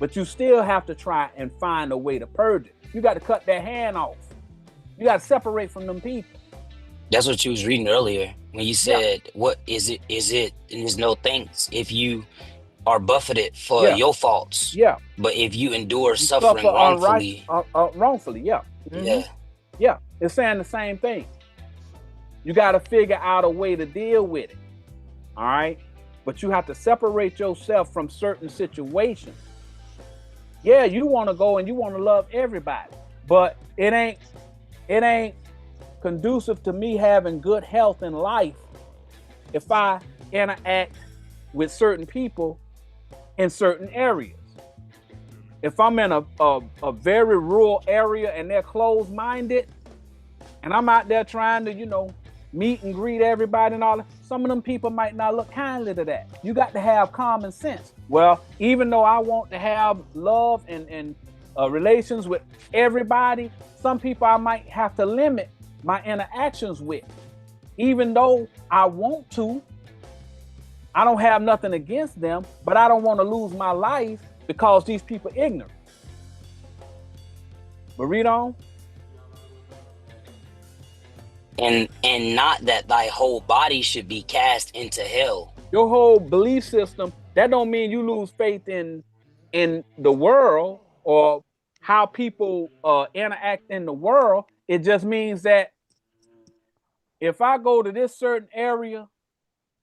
Speaker 1: But you still have to try and find a way to purge it. You got to cut that hand off. You got to separate from them people.
Speaker 3: That's what you was reading earlier when you said, what is it? And there's no thanks if you are buffeted for your faults.
Speaker 1: Yeah.
Speaker 3: But if you endure suffering wrongfully.
Speaker 1: Wrongfully, yeah. Mm-hmm.
Speaker 3: Yeah.
Speaker 1: Yeah. It's saying the same thing. You got to figure out a way to deal with it. All right. But you have to separate yourself from certain situations. Yeah, you want to go and you want to love everybody, but it ain't conducive to me having good health in life if I interact with certain people in certain areas. If I'm in a very rural area and they're closed-minded, and I'm out there trying to, meet and greet everybody and all that, some of them people might not look kindly to that. You got to have common sense. Well, even though I want to have love and relations with everybody, some people I might have to limit my interactions with. Even though I want to, I don't have nothing against them, but I don't want to lose my life because these people are ignorant. But read on.
Speaker 3: And not that thy whole body should be cast into hell.
Speaker 1: Your whole belief system, that don't mean you lose faith in the world or how people interact in the world. It just means that if I go to this certain area,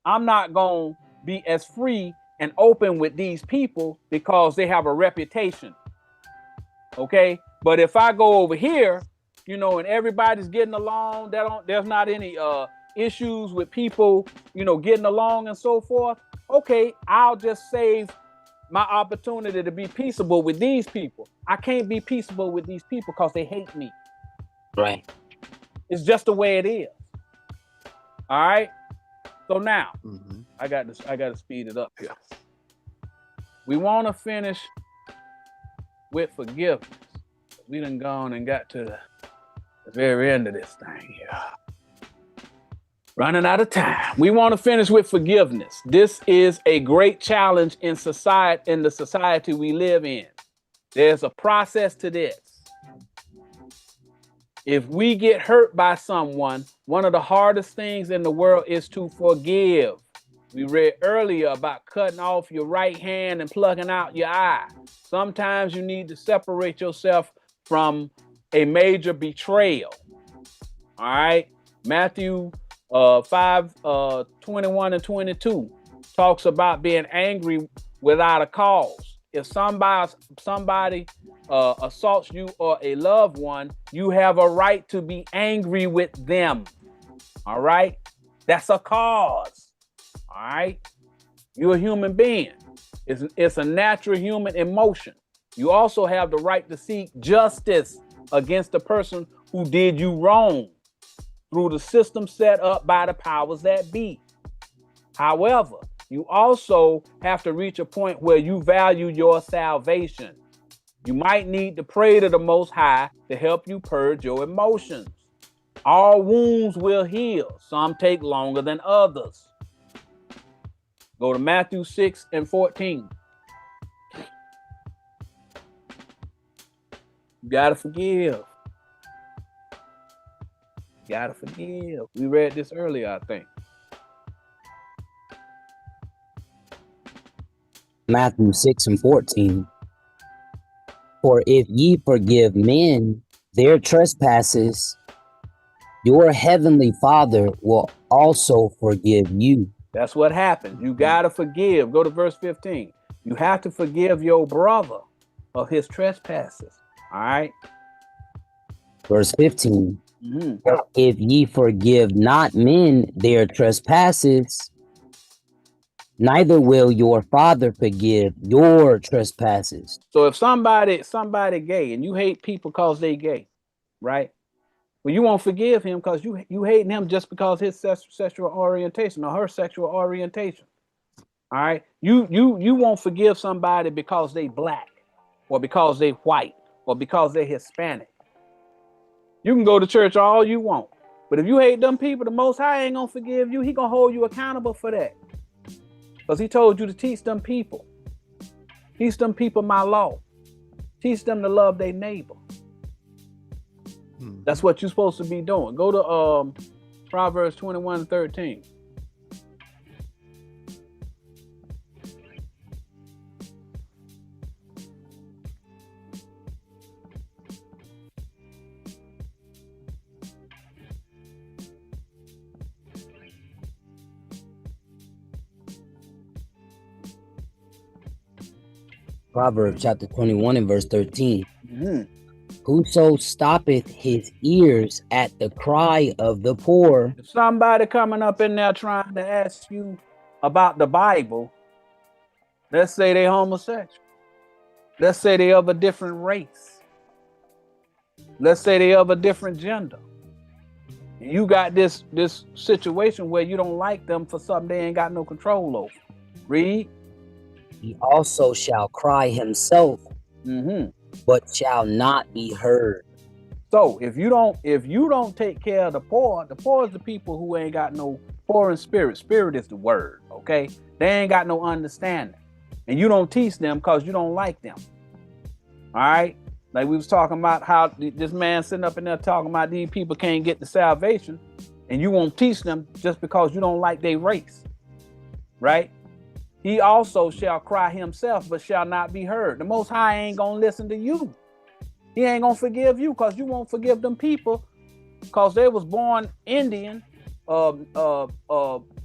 Speaker 1: I'm not going to be as free and open with these people because they have a reputation. Okay. But if I go over here, you know, and everybody's getting along, there's not any issues with people, you know, getting along and so forth. Okay, I'll just save my opportunity to be peaceable with these people. I can't be peaceable with these people because they hate me.
Speaker 3: Right.
Speaker 1: It's just the way it is. All right. So now I got to speed it up here. We want to finish with forgiveness. We done gone and got to the very end of this thing here. Running out of time. We want to finish with forgiveness. This is a great challenge in society, in the society we live in. There's a process to this. If we get hurt by someone, one of the hardest things in the world is to forgive. We read earlier about cutting off your right hand and plucking out your eye. Sometimes you need to separate yourself from a major betrayal. All right. Matthew 5:21 and 22 talks about being angry without a cause. If somebody assaults you or a loved one, you have a right to be angry with them. All right. That's a cause. All right. You're a human being. It's a natural human emotion. You also have the right to seek justice against the person who did you wrong through the system set up by the powers that be. However, you also have to reach a point where you value your salvation. You might need to pray to the Most High to help you purge your emotions. All wounds will heal. Some take longer than others. Go to Matthew 6:14. You gotta forgive. You gotta forgive. We read this earlier, I think.
Speaker 3: Matthew 6:14. For if ye forgive men their trespasses, your heavenly Father will also forgive you.
Speaker 1: That's what happens. You gotta forgive. Go to verse 15. You have to forgive your brother of his trespasses. All right.
Speaker 3: Verse 15. If ye forgive not men their trespasses, neither will your Father forgive your trespasses.
Speaker 1: So if somebody gay and you hate people because they gay, right? Well, you won't forgive him because you hating him just because his sexual orientation or her sexual orientation. All right. You won't forgive somebody because they black or because they white or because they're Hispanic. You can go to church all you want, but if you hate them people, the Most High ain't gonna forgive you. He gonna hold you accountable for that, because he told you to teach them people. Teach them people my law. Teach them to love their neighbor. That's what you're supposed to be doing. Go to Proverbs 21:13.
Speaker 3: Proverbs chapter 21 and verse 13. Whoso stoppeth his ears at the cry of the poor.
Speaker 1: If somebody coming up in there trying to ask you about the Bible, let's say they homosexual. Let's say they of a different race. Let's say they of a different gender. And you got this situation where you don't like them for something they ain't got no control over. Read.
Speaker 3: He also shall cry himself, but shall not be heard.
Speaker 1: So if you don't take care of the poor is the people who ain't got no poor in spirit. Spirit is the word, okay? They ain't got no understanding. And you don't teach them because you don't like them. All right? Like we was talking about how this man sitting up in there talking about these people can't get the salvation, and you won't teach them just because you don't like their race. Right? He also shall cry himself, but shall not be heard. The Most High ain't gonna listen to you. He ain't gonna forgive you because you won't forgive them people because they was born Indian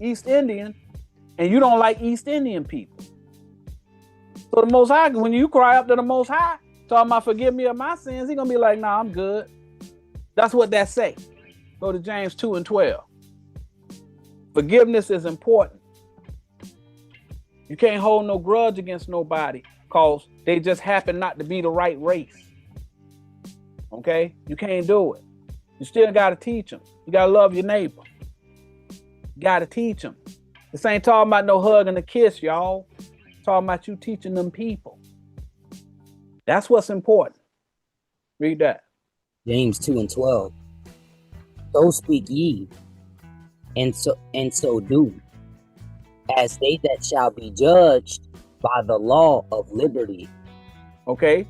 Speaker 1: East Indian, and you don't like East Indian people. So the Most High, when you cry up to the Most High, talking about forgive me of my sins, He's gonna be like, nah, I'm good. That's what that say. Go to James 2:12. Forgiveness is important. You can't hold no grudge against nobody because they just happen not to be the right race. Okay? You can't do it. You still got to teach them. You got to love your neighbor. You got to teach them. This ain't talking about no hug and a kiss, y'all. It's talking about you teaching them people. That's what's important. Read that.
Speaker 3: James 2:12. So speak ye, and so do, as they that shall be judged by the law of liberty.
Speaker 1: Okay.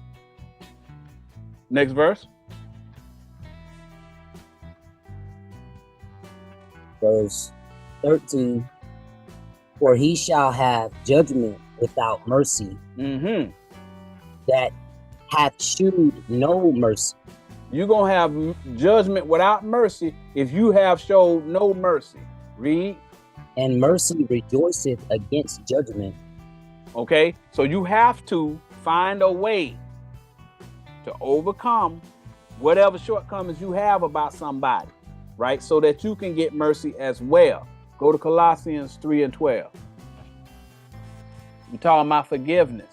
Speaker 1: Next verse.
Speaker 3: Verse 13. For he shall have judgment without mercy, that hath shewed no mercy.
Speaker 1: You're going to have judgment without mercy if you have showed no mercy. Read.
Speaker 3: And mercy rejoiceth against judgment.
Speaker 1: Okay, so you have to find a way to overcome whatever shortcomings you have about somebody, right? So that you can get mercy as well. Go to Colossians 3:12. We're talking about forgiveness.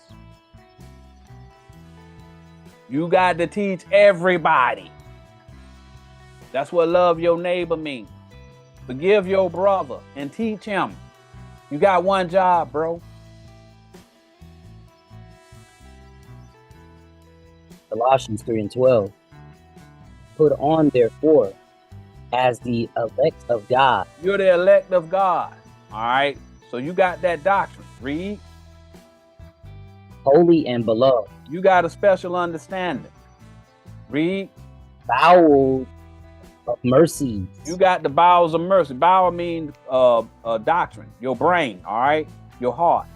Speaker 1: You got to teach everybody. That's what love your neighbor means. Forgive your brother and teach him. You got one job, bro.
Speaker 3: Colossians 3:12. Put on therefore as the elect of God.
Speaker 1: You're the elect of God. All right. So you got that doctrine. Read.
Speaker 3: Holy and beloved.
Speaker 1: You got a special understanding. Read.
Speaker 3: Bowels of mercy.
Speaker 1: You got the bowels of mercy. Bowel means doctrine. Your brain. All right. Your heart.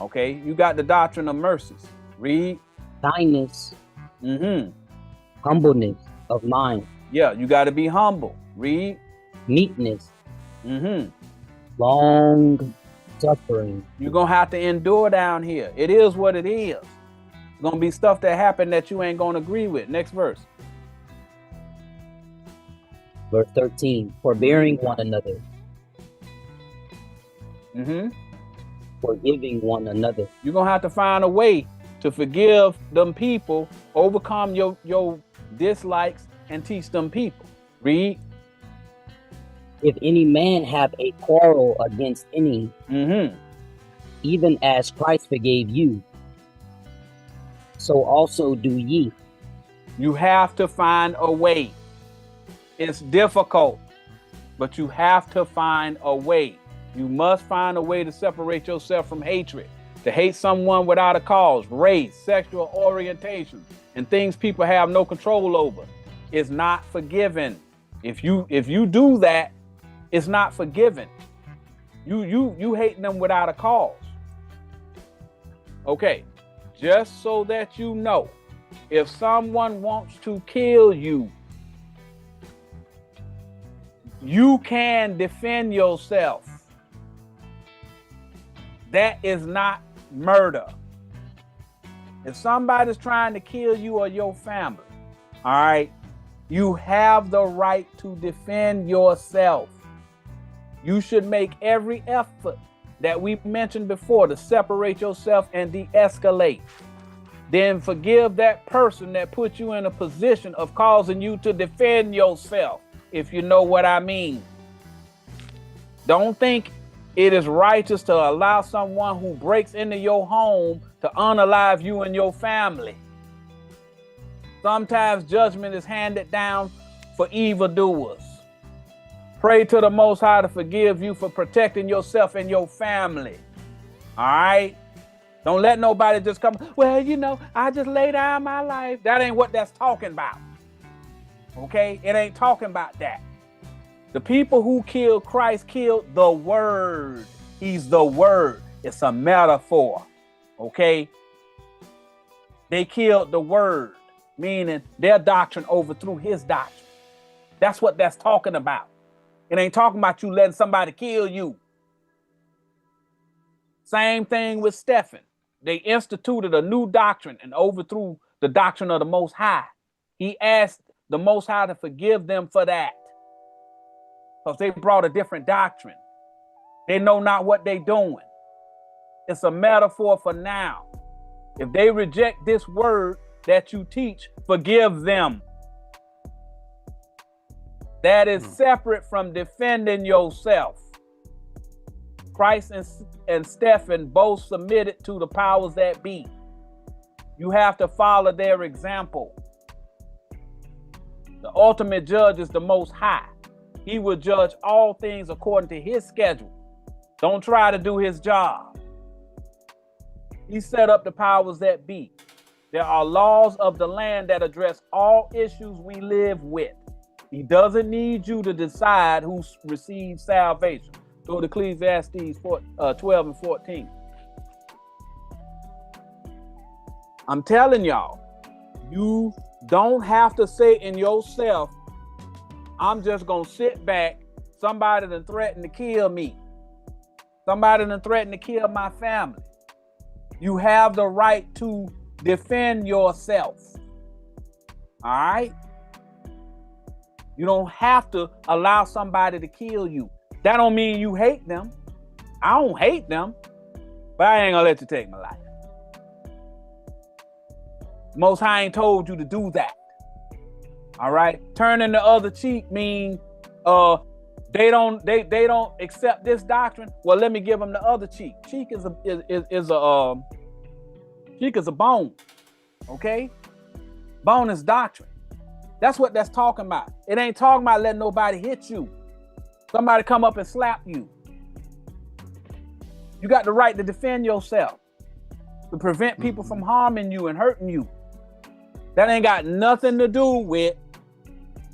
Speaker 1: Okay. You got the doctrine of mercies. Read.
Speaker 3: Kindness. Humbleness of mind.
Speaker 1: Yeah. You got to be humble. Read.
Speaker 3: Meekness. Long suffering.
Speaker 1: You're going to have to endure down here. It is what it is. It's going to be stuff that happened that you ain't going to agree with. Next verse.
Speaker 3: Verse 13. Forbearing one another. Forgiving one another.
Speaker 1: You're going to have to find a way to forgive them people, overcome your dislikes, and teach them people. Read.
Speaker 3: If any man have a quarrel against any, even as Christ forgave you, so also do ye.
Speaker 1: You have to find a way. It's difficult, but you have to find a way. You must find a way to separate yourself from hatred. To hate someone without a cause, race, sexual orientation, and things people have no control over is not forgiven. If you do that, it's not forgiven. You hating them without a cause. Okay, just so that you know, if someone wants to kill you, you can defend yourself. That is not murder. If somebody's trying to kill you or your family, all right, you have the right to defend yourself. You should make every effort that we mentioned before to separate yourself and de-escalate. Then forgive that person that put you in a position of causing you to defend yourself, if you know what I mean. Don't think it is righteous to allow someone who breaks into your home to unalive you and your family. Sometimes judgment is handed down for evildoers. Pray to the Most High to forgive you for protecting yourself and your family. All right? Don't let nobody just come, well, you know, I just lay down my life. That ain't what that's talking about. Okay? It ain't talking about that. The people who killed Christ killed the Word. He's the Word. It's a metaphor. Okay? They killed the Word, meaning their doctrine overthrew his doctrine. That's what that's talking about. It ain't talking about you letting somebody kill you. Same thing with Stephen. They instituted a new doctrine and overthrew the doctrine of the Most High. He asked the Most High to forgive them for that, because they brought a different doctrine. They know not what they doing. It's a metaphor for now. If they reject this word that you teach, forgive them. That is separate from defending yourself. Christ and Stephen both submitted to the powers that be. You have to follow their example. The ultimate judge is the Most High. He will judge all things according to his schedule. Don't try to do his job. He set up the powers that be. There are laws of the land that address all issues we live with. He doesn't need you to decide who receives salvation. Go to Ecclesiastes 12 and 14. I'm telling y'all, you don't have to say in yourself, I'm just going to sit back. Somebody done threatened to kill me. Somebody done threatened to kill my family. You have the right to defend yourself. All right? You don't have to allow somebody to kill you. That don't mean you hate them. I don't hate them, but I ain't gonna let you take my life. Most High ain't told you to do that. All right? Turning the other cheek mean they don't accept this doctrine. Well, let me give them the other cheek. Cheek is a bone. Okay? Bone is doctrine. That's what that's talking about. It ain't talking about letting nobody hit you. Somebody come up and slap you. You got the right to defend yourself, to prevent people from harming you and hurting you. That ain't got nothing to do with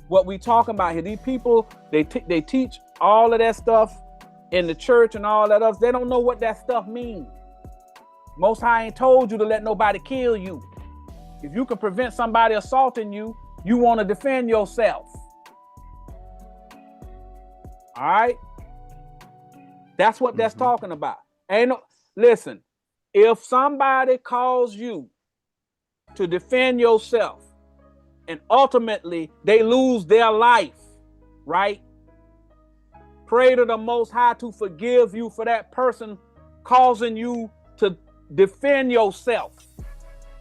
Speaker 1: what we talking about here. These people, they teach all of that stuff in the church and all that else. They don't know what that stuff means. Most High ain't told you to let nobody kill you. If you can prevent somebody assaulting you, you want to defend yourself. All right? That's what that's talking about. Listen, if somebody calls you to defend yourself and ultimately they lose their life, right? Pray to the Most High to forgive you for that person causing you to defend yourself.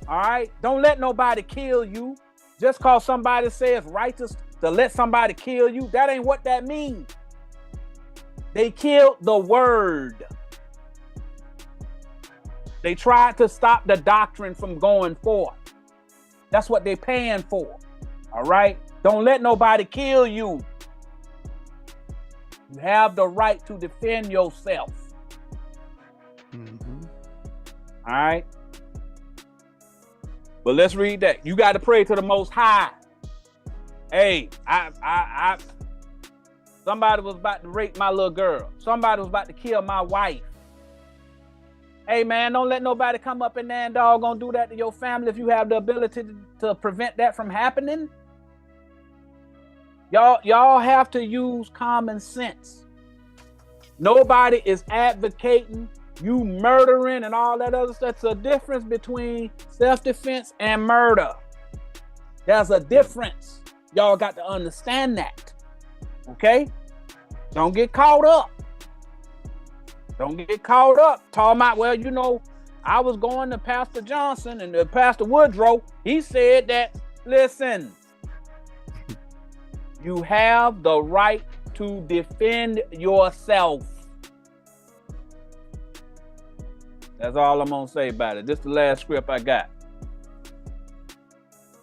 Speaker 1: All right? Don't let nobody kill you. Just cause somebody says righteous to let somebody kill you, that ain't what that means. They killed the word. They tried to stop the doctrine from going forth. That's what they're paying for. All right? Don't let nobody kill you. You have the right to defend yourself. All right? But let's read that. You got to pray to the Most High. Hey, somebody was about to rape my little girl. Somebody was about to kill my wife. Hey, man, don't let nobody come up in there and doggone do that to your family if you have the ability to prevent that from happening. Y'all have to use common sense. Nobody is advocating you murdering and all that other stuff. There's a difference between self-defense and murder. There's a difference. Y'all got to understand that. Okay? Don't get caught up. Don't get caught up talking about, well, you know, I was going to Pastor Johnson and Pastor Woodrow. He said that, listen, you have the right to defend yourself. That's all I'm going to say about it. This is the last script I got.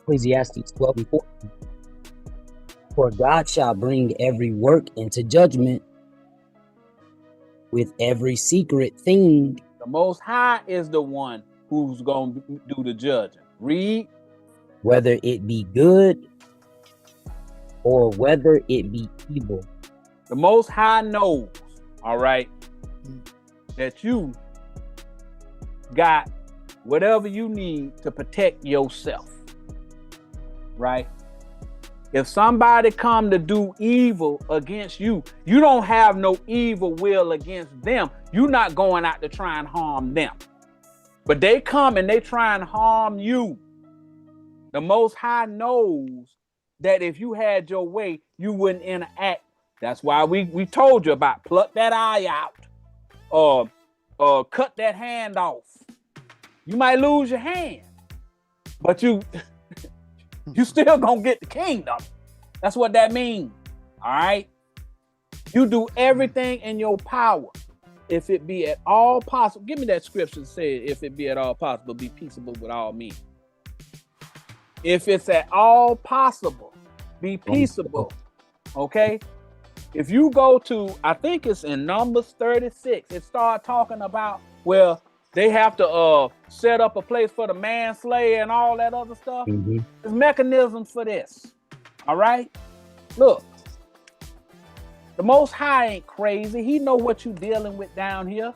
Speaker 3: Ecclesiastes 12 and 14. For God shall bring every work into judgment with every secret thing.
Speaker 1: The Most High is the one who's going to do the judging. Read.
Speaker 3: Whether it be good or whether it be evil.
Speaker 1: The Most High knows, all right, that you got whatever you need to protect yourself, right? If somebody come to do evil against you, you don't have no evil will against them. You're not going out to try and harm them. But they come and they try and harm you. The Most High knows that if you had your way, you wouldn't interact. That's why we told you about pluck that eye out or cut that hand off. You might lose your hand, but you still gonna get the kingdom. That's what that means. All right. You do everything in your power. If it be at all possible, give me that scripture that says, if it be at all possible, be peaceable with all men. If it's at all possible, be peaceable. Okay. If you go to, I think it's in Numbers 36, it starts talking about, well, they have to set up a place for the manslayer and all that other stuff.
Speaker 3: Mm-hmm.
Speaker 1: There's mechanisms for this. All right. Look, the Most High ain't crazy. He know what you're dealing with down here.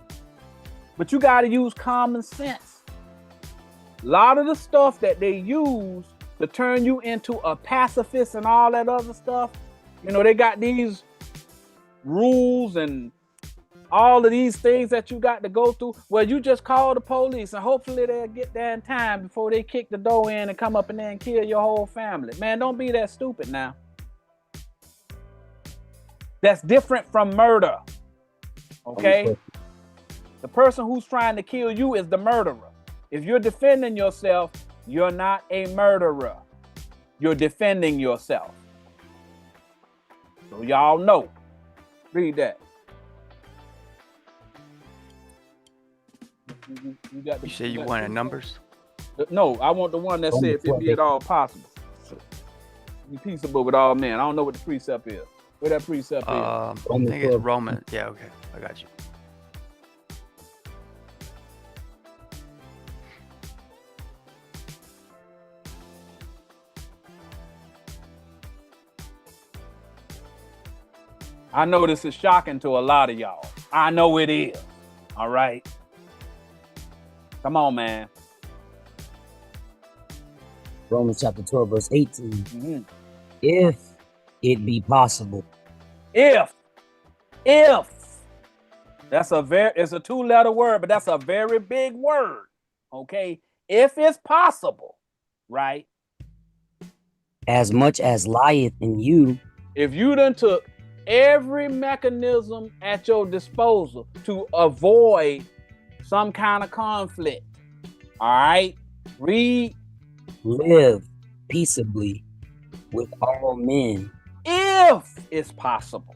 Speaker 1: But you got to use common sense. A lot of the stuff that they use to turn you into a pacifist and all that other stuff, you know, they got these rules and all of these things that you got to go through. Well, you just call the police and hopefully they'll get there in time before they kick the door in and come up in there and kill your whole family. Man, don't be that stupid now. That's different from murder. Okay? The person who's trying to kill you is the murderer. If you're defending yourself, you're not a murderer. You're defending yourself. So y'all know. Read that.
Speaker 4: You say you wanted Numbers?
Speaker 1: No, I want the one that said if it be at all possible. Be peaceable with all men. I don't know what the precept is. Where that precept is?
Speaker 4: I think it's Romans. Yeah, okay. I got you.
Speaker 1: I know this is shocking to a lot of y'all. I know it is. All right. Come on, man.
Speaker 3: Romans chapter 12, verse 18.
Speaker 1: Mm-hmm.
Speaker 3: If it be possible.
Speaker 1: If. That's it's a 2-letter word, but that's a very big word. Okay. If it's possible, right?
Speaker 3: As much as lieth in you.
Speaker 1: If you done took every mechanism at your disposal to avoid some kind of conflict. All right. Read.
Speaker 3: Live peaceably with all men.
Speaker 1: If it's possible.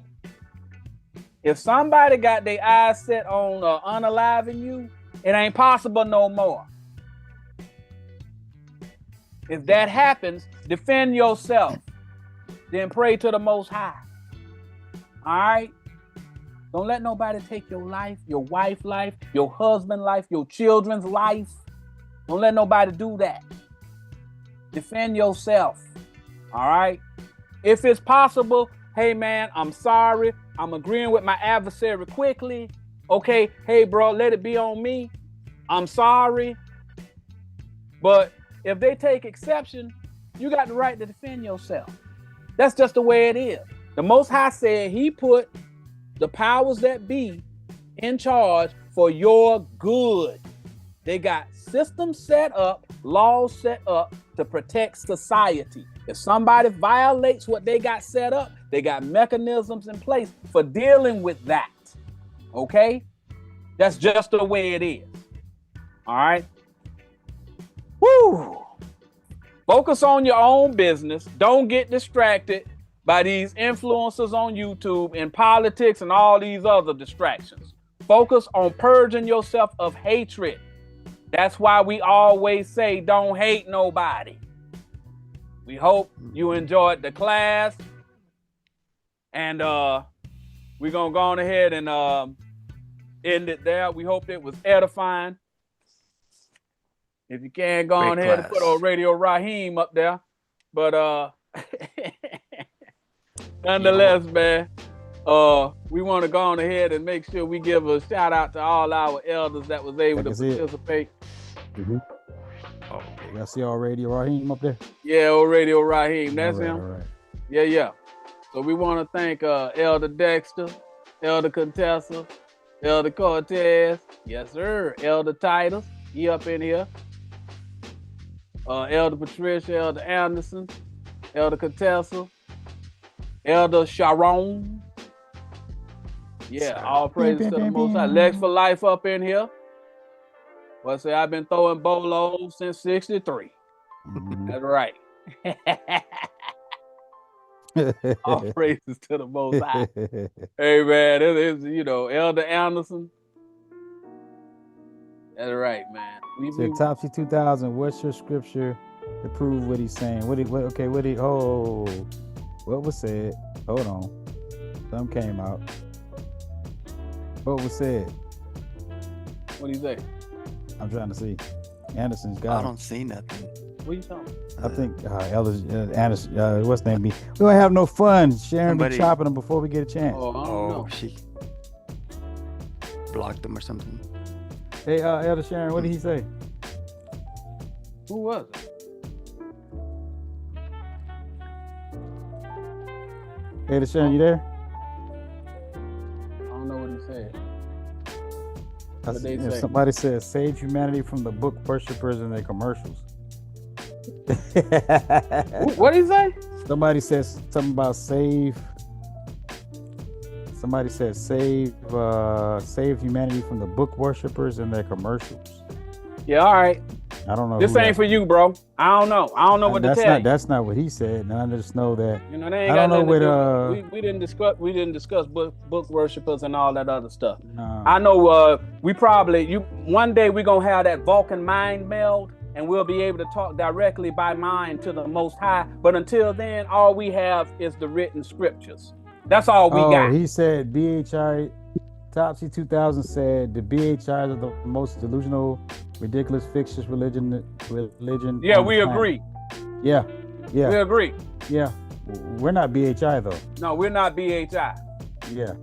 Speaker 1: If somebody got their eyes set on unaliving you, it ain't possible no more. If that happens, defend yourself. Then pray to the Most High. All right? Don't let nobody take your life, your wife's life, your husband's life, your children's life. Don't let nobody do that. Defend yourself. All right? If it's possible, hey, man, I'm sorry. I'm agreeing with my adversary quickly. Okay, hey, bro, let it be on me. I'm sorry. But if they take exception, you got the right to defend yourself. That's just the way it is. The Most High said he put the powers that be in charge for your good. They got systems set up, laws set up to protect society. If somebody violates what they got set up, they got mechanisms in place for dealing with that. Okay? That's just the way it is. All right? Woo! Focus on your own business. Don't get distracted by these influencers on YouTube and politics and all these other distractions. Focus on purging yourself of hatred. That's why we always say don't hate nobody. We hope you enjoyed the class. And we're going to go on ahead and end it there. We hope it was edifying. If you can, go on ahead and put on Radio Raheem up there. But nonetheless, man, we want to go on ahead and make sure we give a shout out to all our elders that was able to participate.
Speaker 2: Mm-hmm. Oh, y'all see all Radio Raheem up there?
Speaker 1: Yeah, old Radio Raheem. That's him.
Speaker 2: All right.
Speaker 1: Yeah. So we want to thank Elder Dexter, Elder Contessa, Elder Cortez, yes sir, Elder Titus, he up in here. Elder Patricia, Elder Anderson, Elder Contessa, Elder Sharon. Yeah, all praises to the Most High. Legs for Life up in here. Well, say I've been throwing bolos since '63. That's right. All praises to the Most High. Hey man, it is, Elder Anderson. That's right, man.
Speaker 2: Topsy 2000. What's your scripture to prove what he's saying? What was said? Hold on, something came out. What was said?
Speaker 1: What do you say?
Speaker 2: I'm trying to see. Anderson's got.
Speaker 4: I don't see nothing.
Speaker 1: What are you talking
Speaker 2: I
Speaker 1: about?
Speaker 2: think Anderson. What's name be? We don't have no fun. Sharon be chopping them before we get a chance.
Speaker 1: Oh, I don't know.
Speaker 4: She blocked them or something.
Speaker 2: Hey, Elder Sharon, what did he say?
Speaker 1: Who was it?
Speaker 2: Elder Sharon, you there?
Speaker 1: I don't know what he said. What they say?
Speaker 2: Somebody said, "Save humanity from the book worshippers and their commercials."
Speaker 1: What did he say?
Speaker 2: Somebody says something about save. Somebody said save humanity from the book worshippers and their commercials.
Speaker 1: Yeah, all right.
Speaker 2: I don't know.
Speaker 1: This ain't for you, bro. I don't know. I don't know what to tell you.
Speaker 2: That's not what he said. And I just know that.
Speaker 1: They ain't got nothing to do. We didn't discuss book worshippers and all that other stuff.
Speaker 2: No.
Speaker 1: I know. One day we're gonna have that Vulcan mind meld, and we'll be able to talk directly by mind to the Most High. But until then, all we have is the written scriptures. That's all we got.
Speaker 2: He said BHI. Topsy 2000 said the BHIs are the most delusional, ridiculous, fictitious religion.
Speaker 1: Yeah, we agree.
Speaker 2: Yeah.
Speaker 1: We agree.
Speaker 2: Yeah. We're not BHI though.
Speaker 1: No, we're not BHI.
Speaker 2: Yeah.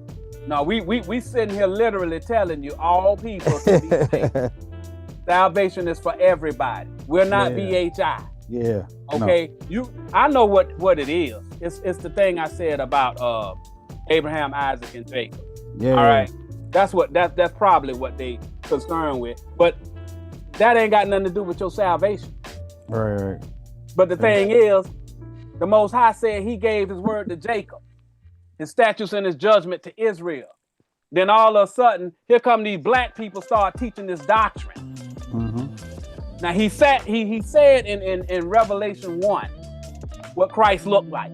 Speaker 1: No, we sitting here literally telling you all people can be saved. Salvation is for everybody. We're not BHI.
Speaker 2: Yeah.
Speaker 1: Okay. No. I know what it is. It's the thing I said about Abraham, Isaac, and Jacob.
Speaker 2: Yeah.
Speaker 1: All right. That's probably what they concerned with. But that ain't got nothing to do with your salvation.
Speaker 2: Right.
Speaker 1: But the thing is, the Most High said he gave his word to Jacob, his statutes and his judgment to Israel. Then all of a sudden, here come these black people start teaching this doctrine.
Speaker 2: Mm-hmm.
Speaker 1: Now he said in Revelation 1 what Christ looked like.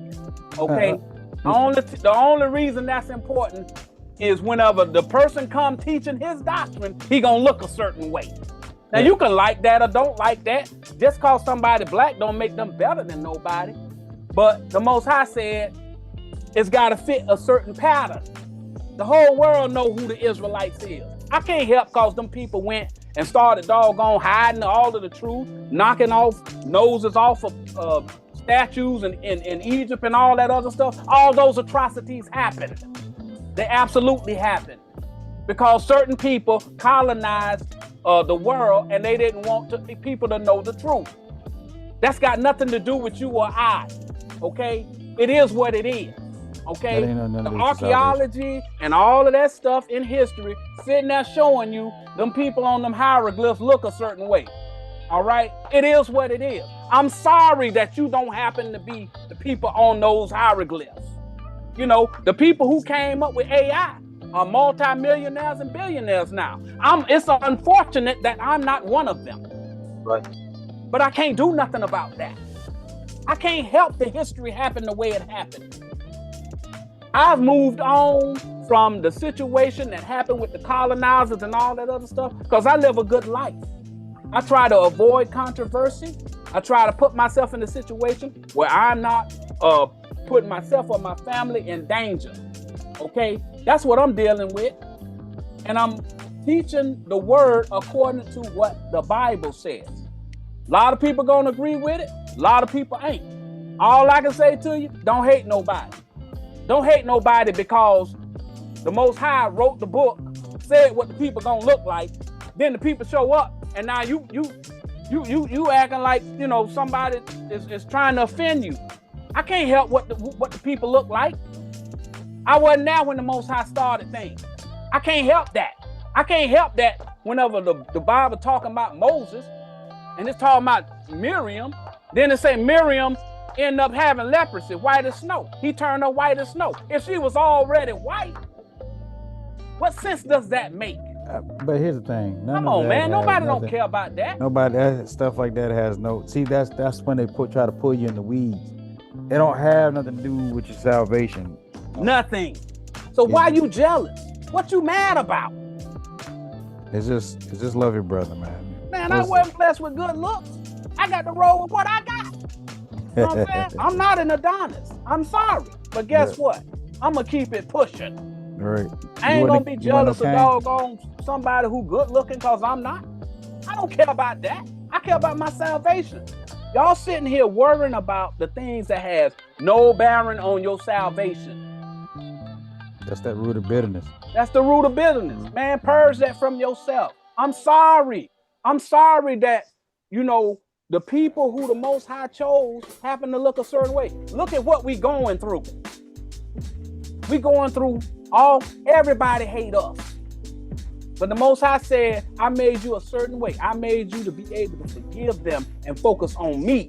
Speaker 1: Okay. The only reason that's important is whenever the person come teaching his doctrine, he gonna look a certain way. Now you can like that or don't like that. Just cause somebody black don't make them better than nobody. But the Most High said it's gotta fit a certain pattern. The whole world know who the Israelites is. I can't help cause them people went and started doggone hiding all of the truth, knocking off noses off of statues in Egypt and all that other stuff. All those atrocities happened. They absolutely happened because certain people colonized the world and they didn't want people to know the truth. That's got nothing to do with you or I, okay? It is what it is, okay? The archaeology and all of that stuff in history sitting there showing you them people on them hieroglyphs look a certain way, all right? It is what it is. I'm sorry that you don't happen to be the people on those hieroglyphs. The people who came up with AI are multimillionaires and billionaires now. It's unfortunate that I'm not one of them.
Speaker 5: Right.
Speaker 1: But I can't do nothing about that. I can't help the history happen the way it happened. I've moved on from the situation that happened with the colonizers and all that other stuff because I live a good life. I try to avoid controversy. I try to put myself in a situation where I'm not putting myself or my family in danger. Okay, that's what I'm dealing with. And I'm teaching the word according to what the Bible says. A lot of people gonna agree with it, a lot of people ain't. All I can say to you, don't hate nobody. Don't hate nobody because the Most High wrote the book, said what the people gonna look like, then the people show up, and now you acting like somebody is trying to offend you. I can't help what the people look like. I wasn't there when the Most High started things. I can't help that. I can't help that whenever the Bible talking about Moses and it's talking about Miriam, then it say Miriam ended up having leprosy, white as snow. He turned her white as snow. If she was already white, what sense does that make?
Speaker 2: But here's the thing.
Speaker 1: Come on, man. Nobody don't care about that.
Speaker 2: Nobody, stuff like that has no. See, that's when they try to pull you in the weeds. It don't have nothing to do with your salvation.
Speaker 1: Nothing. So why you jealous? What you mad about?
Speaker 2: It's just love your brother, man.
Speaker 1: Man, I wasn't blessed with good looks. I got to roll with what I got. You know what I'm saying? I'm not an Adonis. I'm sorry. But guess what? I'm going to keep it pushing.
Speaker 2: Right.
Speaker 1: I ain't going to be jealous of doggone somebody who good looking because I'm not. I don't care about that. I care about my salvation. Y'all sitting here worrying about the things that has no bearing on your salvation.
Speaker 2: That's that root of bitterness.
Speaker 1: That's the root of bitterness. Man, purge that from yourself. I'm sorry. I'm sorry that, you know, the people who the Most High chose happen to look a certain way. Look at what we going through. We going through everybody hate us. But the Most High said, I made you a certain way. I made you to be able to forgive them and focus on me.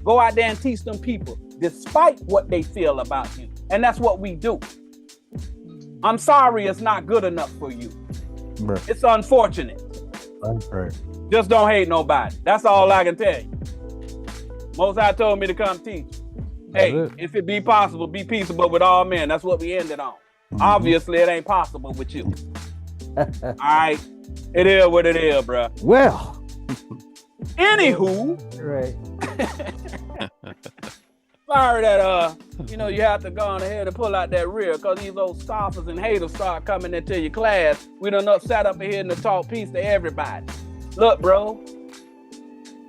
Speaker 1: Go out there and teach them people, despite what they feel about you. And that's what we do. I'm sorry it's not good enough for you.
Speaker 2: Right.
Speaker 1: It's unfortunate.
Speaker 2: Right.
Speaker 1: Just don't hate nobody. That's all I can tell you. Most High told me to come teach. Hey, if it be possible, be peaceable with all men. That's what we ended on. Mm-hmm. Obviously, it ain't possible with you. All right. It is what it is, bro.
Speaker 2: Well.
Speaker 1: Anywho.
Speaker 2: Right.
Speaker 1: Sorry that, you have to go on ahead and pull out that rear because these old scoffers and haters start coming into your class. We done sat up here and talk peace to everybody. Look, bro,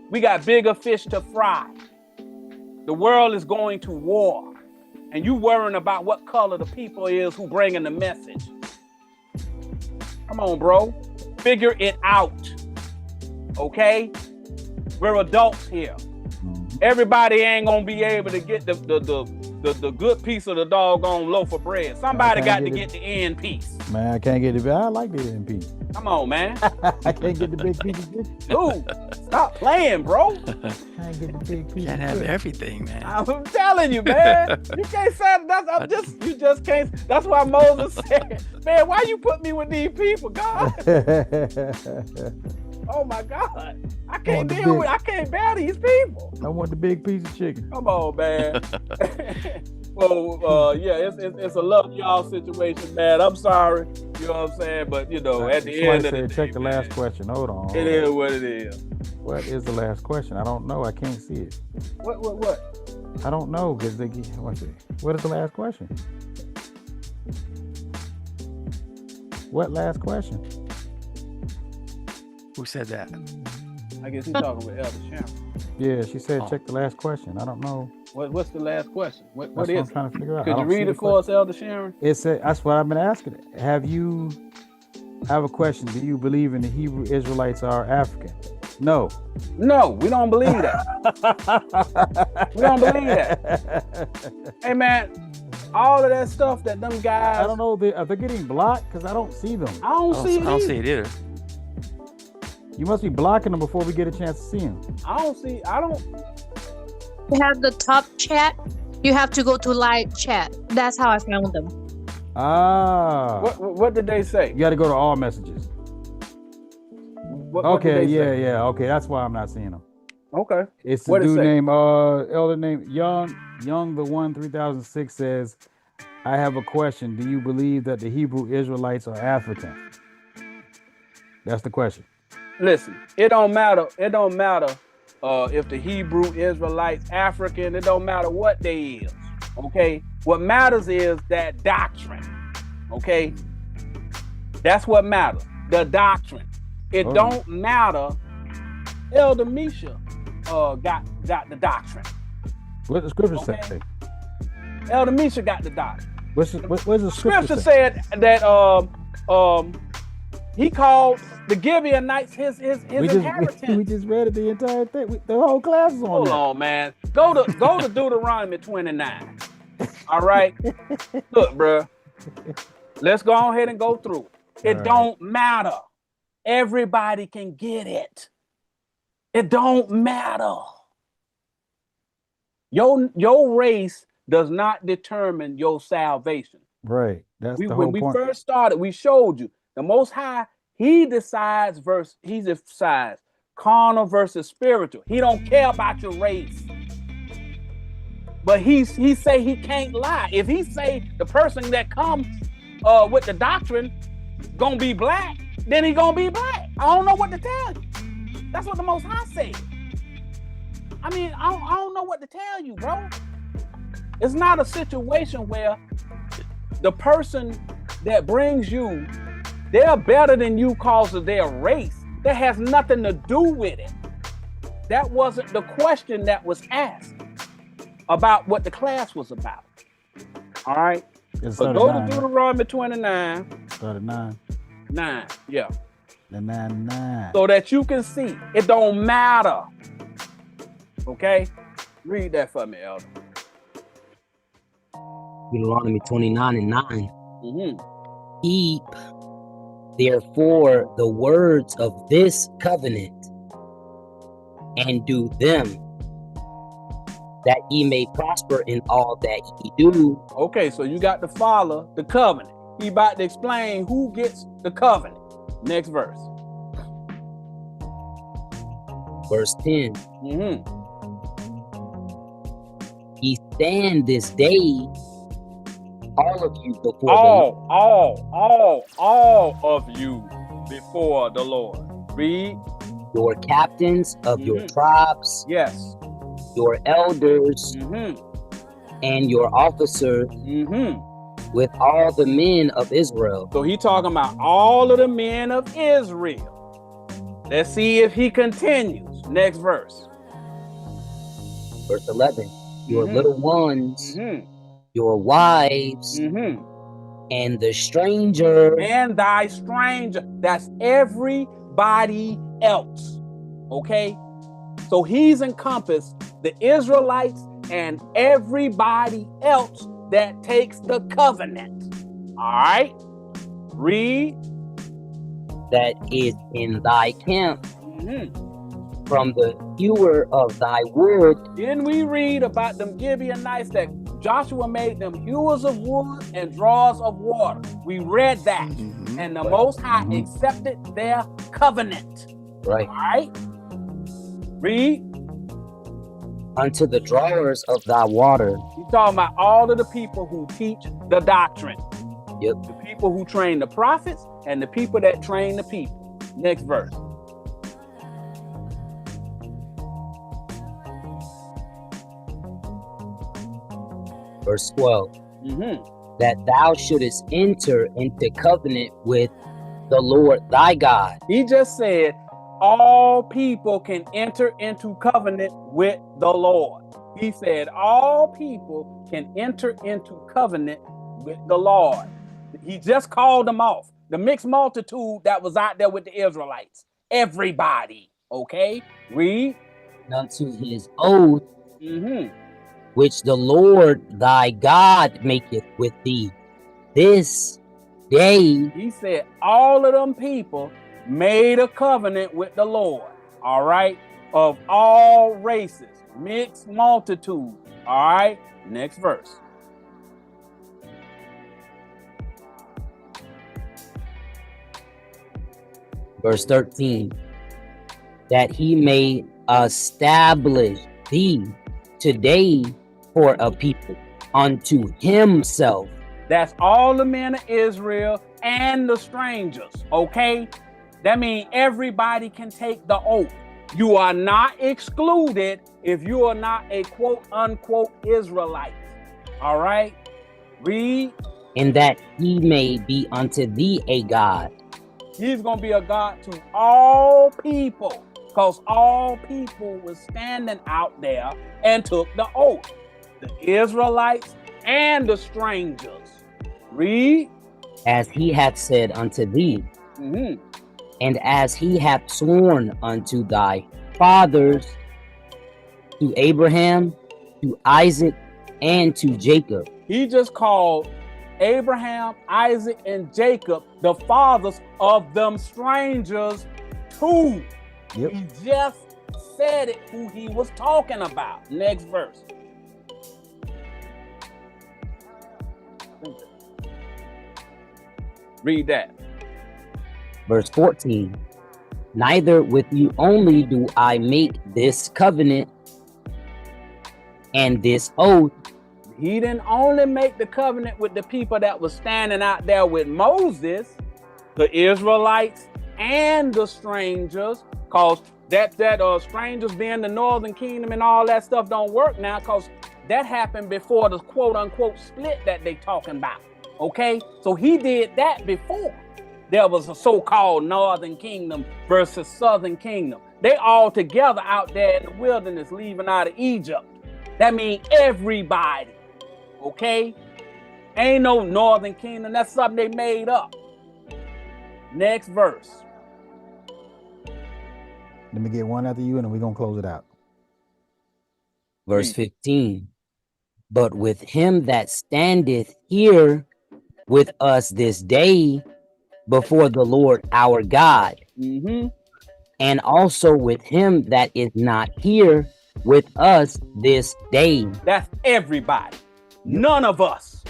Speaker 1: we got bigger fish to fry. The world is going to war. And you worrying about what color the people is who bringing the message. Come on, bro. Figure it out. Okay? We're adults here. Everybody ain't gonna be able to get the good piece of the doggone loaf of bread. Somebody got to get the end piece.
Speaker 2: Man, I can't get it. I like the end piece.
Speaker 1: Come on, man.
Speaker 2: I can't get the big piece.
Speaker 1: Dude, stop playing, bro.
Speaker 2: I can't get the big piece.
Speaker 4: Can't have everything, man.
Speaker 1: I'm telling you, man. You can't say that. You just can't. That's why Moses said, man, why you put me with these people, God? Oh my God. I can't bear these people.
Speaker 2: I want the big piece of chicken.
Speaker 1: Come on, man. Well, it's a love y'all situation, man. I'm sorry. You know what I'm saying? But at the end of the day,
Speaker 2: check the last question. Hold on.
Speaker 1: It is what it is.
Speaker 2: What is the last question? I don't know. I can't see it.
Speaker 1: What?
Speaker 2: I don't know because what is the last question? What last question?
Speaker 4: Who said that?
Speaker 1: I guess he's talking with Elder Sharon.
Speaker 2: Yeah, she said check the last question. I don't know.
Speaker 1: What's the last question? What
Speaker 2: is
Speaker 1: it?
Speaker 2: I'm trying to figure out.
Speaker 1: Could you read it for us, Elder Sharon?
Speaker 2: That's what I've been asking. I have a question. Do you believe in the Hebrew Israelites are African? No. No, we don't believe that. We don't believe that. Hey, man, all of that stuff that them guys... I don't know. Are they getting blocked? Because I don't see them. I don't see it either. You must be blocking them before we get a chance to see them.
Speaker 5: You have the top chat. You have to go to live chat. That's how I found them.
Speaker 2: Ah.
Speaker 1: What did they say?
Speaker 2: You got to go to all messages.
Speaker 1: What did they say?
Speaker 2: Yeah. Okay, that's why I'm not seeing them.
Speaker 1: Okay.
Speaker 2: It's the dude named elder named Young the One 3006 says, I have a question. Do you believe that the Hebrew Israelites are African? That's the question. Listen, it don't matter. It don't matter if the Hebrew Israelites African. It don't matter what they is. Okay. What matters is that doctrine. Okay. That's what matters. The doctrine. It don't matter. Elder Misha got the doctrine. What the scripture say? Elder Misha got the doctrine. What's the scripture said that
Speaker 1: He called the Gibeonites his inheritance.
Speaker 2: We just read it, the entire thing. The whole class is on
Speaker 1: Hold
Speaker 2: that.
Speaker 1: on, man. Go to Deuteronomy 29. All right. Look, bro. Let's go ahead and go through. It don't matter. Everybody can get it. It don't matter. Your race does not determine your salvation.
Speaker 2: Right. That's the whole point.
Speaker 1: When we first started, we showed you the Most High. He decides carnal versus spiritual. He don't care about your race. But he say he can't lie. If he say the person that comes with the doctrine gonna be black, then he gonna be black. I don't know what to tell you. That's what the Most High said. I mean, I don't know what to tell you, bro. It's not a situation where the person that brings you, they're better than you because of their race. That has nothing to do with it. That wasn't the question that was asked about what the class was about. All right. So go to Deuteronomy 29.
Speaker 2: Start at 9.
Speaker 1: 9, yeah.
Speaker 2: The 9.
Speaker 1: So that you can see it don't matter. Okay? Read that for me, Elder.
Speaker 3: Deuteronomy 29 and 9.
Speaker 1: Mm-hmm.
Speaker 3: Keep therefore the words of this covenant and do them, that ye may prosper in all that ye do.
Speaker 1: Okay, so you got to follow the covenant. He about to explain who gets the covenant. Next verse.
Speaker 3: Verse 10.
Speaker 1: Mm-hmm.
Speaker 3: Ye stand this day, all of you before
Speaker 1: all of you before the Lord. Read.
Speaker 3: Your captains of your tribes,
Speaker 1: yes,
Speaker 3: your elders, and your officers, with all the men of Israel.
Speaker 1: So he talking about all of the men of Israel. Let's see if he continues. Next verse.
Speaker 3: Verse 11. Your little ones, your wives, and the stranger.
Speaker 1: And thy stranger. That's everybody else. Okay? So he's encompassed the Israelites and everybody else that takes the covenant. All right? Read.
Speaker 3: That is in thy camp. From the hewer of thy wood.
Speaker 1: Didn't we read about them Gibeonites that Joshua made them hewers of wood and drawers of water? We read that. And the Most High accepted their covenant.
Speaker 3: Right.
Speaker 1: All right? Read.
Speaker 3: Unto the drawers of thy water.
Speaker 1: He's talking about all of the people who teach the doctrine.
Speaker 3: Yep.
Speaker 1: The people who train the prophets and the people that train the people. Next verse.
Speaker 3: Verse 12. That thou shouldest enter into covenant with the Lord thy God.
Speaker 1: He just said all people can enter into covenant with the Lord. He said all people can enter into covenant with the Lord. He just called them off. The mixed multitude that was out there with the Israelites. Everybody. Okay? Read.
Speaker 3: Unto his oath, which the Lord thy God maketh with thee this day.
Speaker 1: He said all of them people made a covenant with the Lord. All right? Of all races. Mixed multitude. All right? Next verse.
Speaker 3: Verse 13. That he may establish thee today for a people unto himself.
Speaker 1: That's all the men of Israel and the strangers, okay? That means everybody can take the oath. You are not excluded if you are not a quote unquote Israelite. All right? Read.
Speaker 3: And that he may be unto thee a God.
Speaker 1: He's going to be a God to all people, because all people was standing out there and took the oath. The Israelites and the strangers. Read.
Speaker 3: As he hath said unto thee. And as he hath sworn unto thy fathers, to Abraham, to Isaac, and to Jacob.
Speaker 1: He just called Abraham, Isaac, and Jacob the fathers of them strangers too.
Speaker 2: Yep.
Speaker 1: He just said it who he was talking about. Next verse. Read that.
Speaker 3: Verse 14. Neither with you only do I make this covenant and this oath.
Speaker 1: He didn't only make the covenant with the people that was standing out there with Moses, the Israelites and the strangers, cause that strangers being the northern kingdom and all that stuff don't work now, cause that happened before the quote unquote split that they talking about. Okay, so he did that before there was a so-called northern kingdom versus southern kingdom. They all together out there in the wilderness leaving out of Egypt. That means everybody. Okay, ain't no northern kingdom. That's something they made up. Next verse.
Speaker 2: Let me get one after you, and then we're gonna close it out.
Speaker 3: Verse 15. But with him that standeth here with us this day before the Lord our God, and also with him that is not here with us this day.
Speaker 1: That's everybody. None of us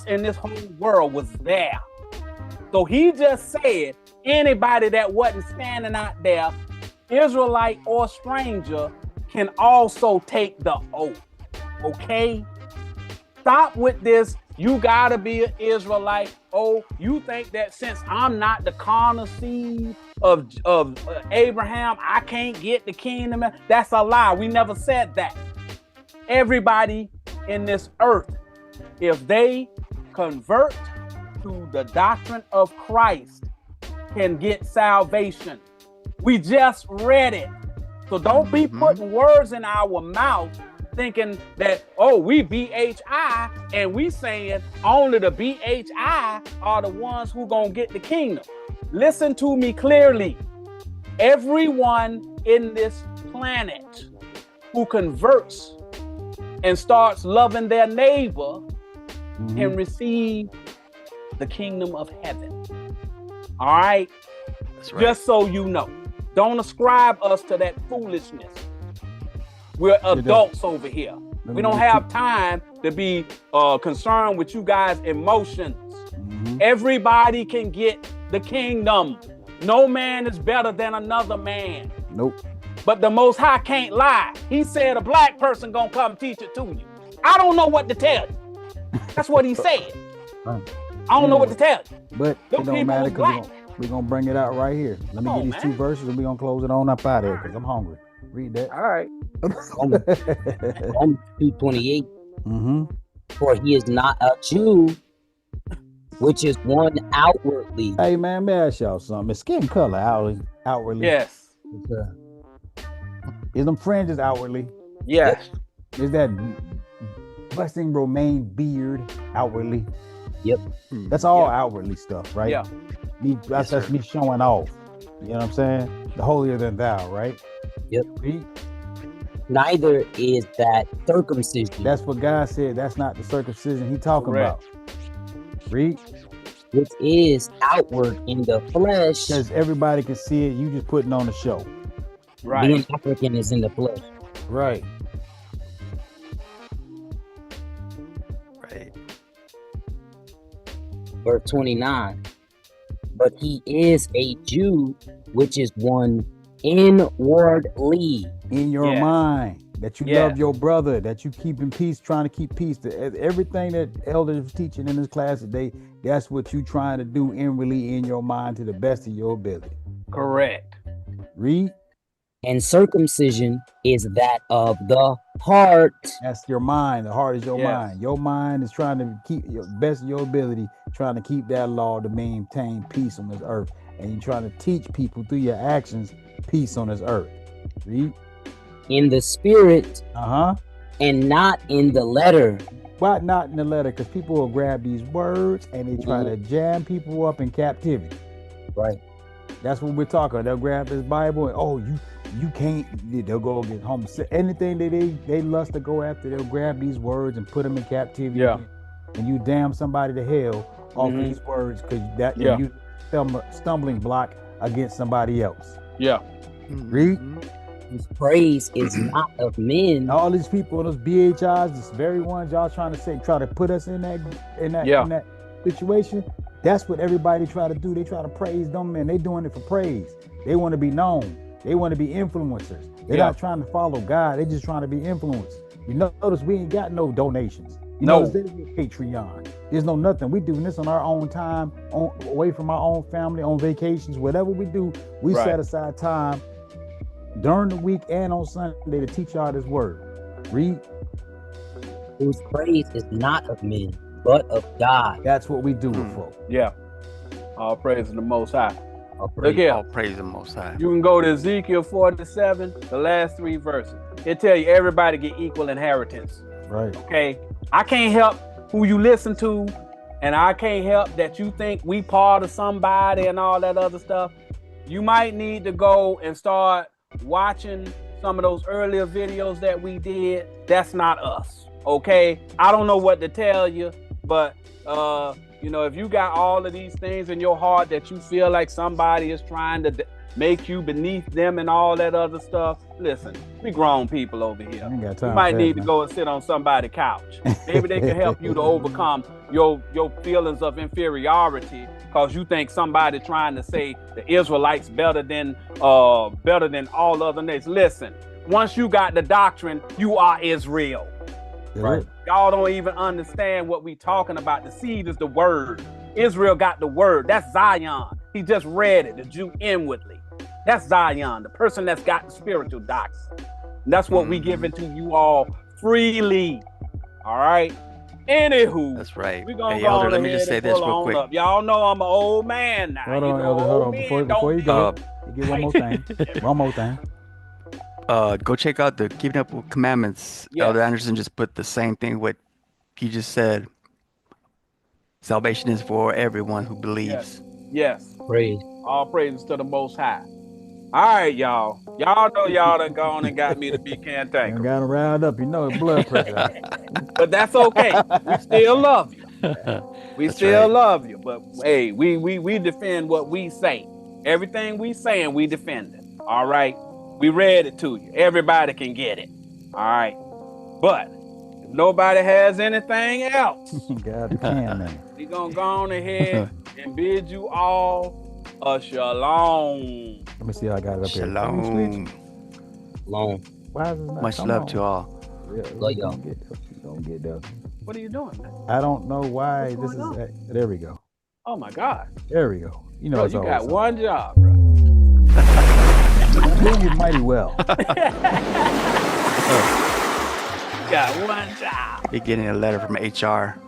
Speaker 1: in this whole world was there. So he just said anybody that wasn't standing out there, Israelite or stranger, can also take the oath. Okay? Stop with this. You gotta be an Israelite. Oh, you think that since I'm not the carnal seed of Abraham, I can't get the kingdom? That's a lie. We never said that. Everybody in this earth, if they convert to the doctrine of Christ, can get salvation. We just read it. So don't be putting words in our mouth thinking that, oh, we BHI and we saying only the BHI are the ones who gonna get the kingdom. Listen to me clearly. Everyone in this planet who converts and starts loving their neighbor can receive the kingdom of heaven. All right? That's right. Just so you know. Don't ascribe us to that foolishness. We're adults over here. We don't have time to be concerned with you guys' emotions. Everybody can get the kingdom. No man is better than another man.
Speaker 2: Nope.
Speaker 1: But the Most High can't lie. He said a black person gonna come teach it to you. I don't know what to tell you. That's what he said. I don't know what to tell you.
Speaker 2: But it don't matter because we're gonna bring it out right here. Let me get these 2 verses and we're gonna close it on up out of here because I'm hungry. Read that.
Speaker 1: All right.
Speaker 3: Romans 2:28. For he is not a Jew, which is one outwardly.
Speaker 2: Hey man, may I ask y'all something? Is skin color outwardly?
Speaker 1: Yes.
Speaker 2: Is them fringes outwardly?
Speaker 1: Yes.
Speaker 2: Is that busting romaine beard outwardly?
Speaker 3: Yep.
Speaker 2: That's all outwardly stuff, right?
Speaker 1: Yeah.
Speaker 2: That's me showing off. You know what I'm saying? The holier than thou, right?
Speaker 3: Yep. Neither is that circumcision.
Speaker 2: That's what God said. That's not the circumcision he talking about. Read.
Speaker 3: Which is outward in the flesh.
Speaker 2: Because everybody can see it. You just putting on a show.
Speaker 1: Right.
Speaker 3: Being African is in the flesh.
Speaker 2: Right.
Speaker 4: Right.
Speaker 3: Verse 29. But he is a Jew, which is one inwardly.
Speaker 2: In your mind, that you love your brother, that you keep in peace, trying to keep peace. Everything that elders are teaching in this class today, that's what you trying to do inwardly in your mind to the best of your ability.
Speaker 1: Correct.
Speaker 2: Read.
Speaker 3: And circumcision is that of the heart.
Speaker 2: That's your mind. The heart is your mind. Your mind is trying to keep your best of your ability, trying to keep that law to maintain peace on this earth. And you're trying to teach people through your actions peace on this earth. Read.
Speaker 3: In the spirit, and not in the letter.
Speaker 2: Why not in the letter? Because people will grab these words and they try to jam people up in captivity.
Speaker 3: Right.
Speaker 2: That's what we're talking. They'll grab his Bible and you can't. They'll go against homosexuality. Anything that they lust to go after, they'll grab these words and put them in captivity.
Speaker 1: Yeah.
Speaker 2: And you damn somebody to hell off of these words because and you stumbling block against somebody else.
Speaker 1: Yeah.
Speaker 2: Read.
Speaker 3: His praise is not of men.
Speaker 2: All these people, those BHIs, this very ones y'all trying to put us in that situation. That's what everybody try to do. They try to praise them, man. They doing it for praise. They want to be known. They want to be influencers. They're not trying to follow God. They just trying to be influenced. You notice we ain't got no donations. You notice there's no Patreon. There's no nothing. We doing this on our own time, away from our own family, on vacations, whatever we do. We set aside time during the week and on Sunday to teach y'all this word. Read.
Speaker 3: Whose praise is not of men, but of God.
Speaker 2: That's what we do it for.
Speaker 1: Yeah. All praise to the Most High.
Speaker 4: Look here. All praise the Most High.
Speaker 1: You can go to Ezekiel 47, the last 3 verses. It tell you everybody get equal inheritance.
Speaker 2: Right.
Speaker 1: Okay. I can't help who you listen to, and I can't help that you think we part of somebody and all that other stuff. You might need to go and start watching some of those earlier videos that we did. That's not us. Okay. I don't know what to tell you, but if you got all of these things in your heart that you feel like somebody is trying to make you beneath them and all that other stuff, listen, we grown people over here. You might need to go and sit on somebody's couch. Maybe they can help you to overcome your feelings of inferiority because you think somebody trying to say the Israelites better than all other nations. Listen, once you got the doctrine, you are Israel.
Speaker 2: Right.
Speaker 1: Y'all don't even understand what we talking about. The seed is the word. Israel got the word. That's Zion. He just read it, the Jew inwardly. That's Zion, the person that's got the spiritual doctrine. And that's what we giving to you all freely. All right. Anywho,
Speaker 4: that's right.
Speaker 1: We gonna
Speaker 4: hey,
Speaker 1: go
Speaker 4: Elder,
Speaker 1: on
Speaker 4: let me just say this real quick.
Speaker 1: Y'all know I'm an old man now.
Speaker 2: Hold on, Elder. Hold on. Before you go, you get one more thing. One more thing.
Speaker 4: Go check out the Keeping Up with Commandments. Yes. Elder Anderson just put the same thing what he just said. Salvation is for everyone who believes.
Speaker 1: Yes.
Speaker 3: Praise.
Speaker 1: All praises to the Most High. All right, y'all. Y'all know y'all done gone and got me to be cantankerous.
Speaker 2: Got to round up. You know it's blood pressure.
Speaker 1: But that's okay. We still love you. We still love you. But hey, we defend what we say. Everything we saying, we defend it. All right. We read it to you. Everybody can get it. All right. But if nobody has anything else,
Speaker 2: God can.
Speaker 1: We gonna go on ahead and bid you all a shalom.
Speaker 2: Let me see how I got it up here.
Speaker 4: Shalom.
Speaker 3: Shalom.
Speaker 2: Why is it not
Speaker 4: Much love to all.
Speaker 3: Love y'all.
Speaker 2: Don't get up.
Speaker 1: What are you doing, man?
Speaker 2: I don't know why this is. There we go.
Speaker 1: Oh my God.
Speaker 2: There we go. You know,
Speaker 1: bro, you got one job, bro.
Speaker 2: Doing it mighty well.
Speaker 1: Got one job.
Speaker 4: You're getting a letter from HR.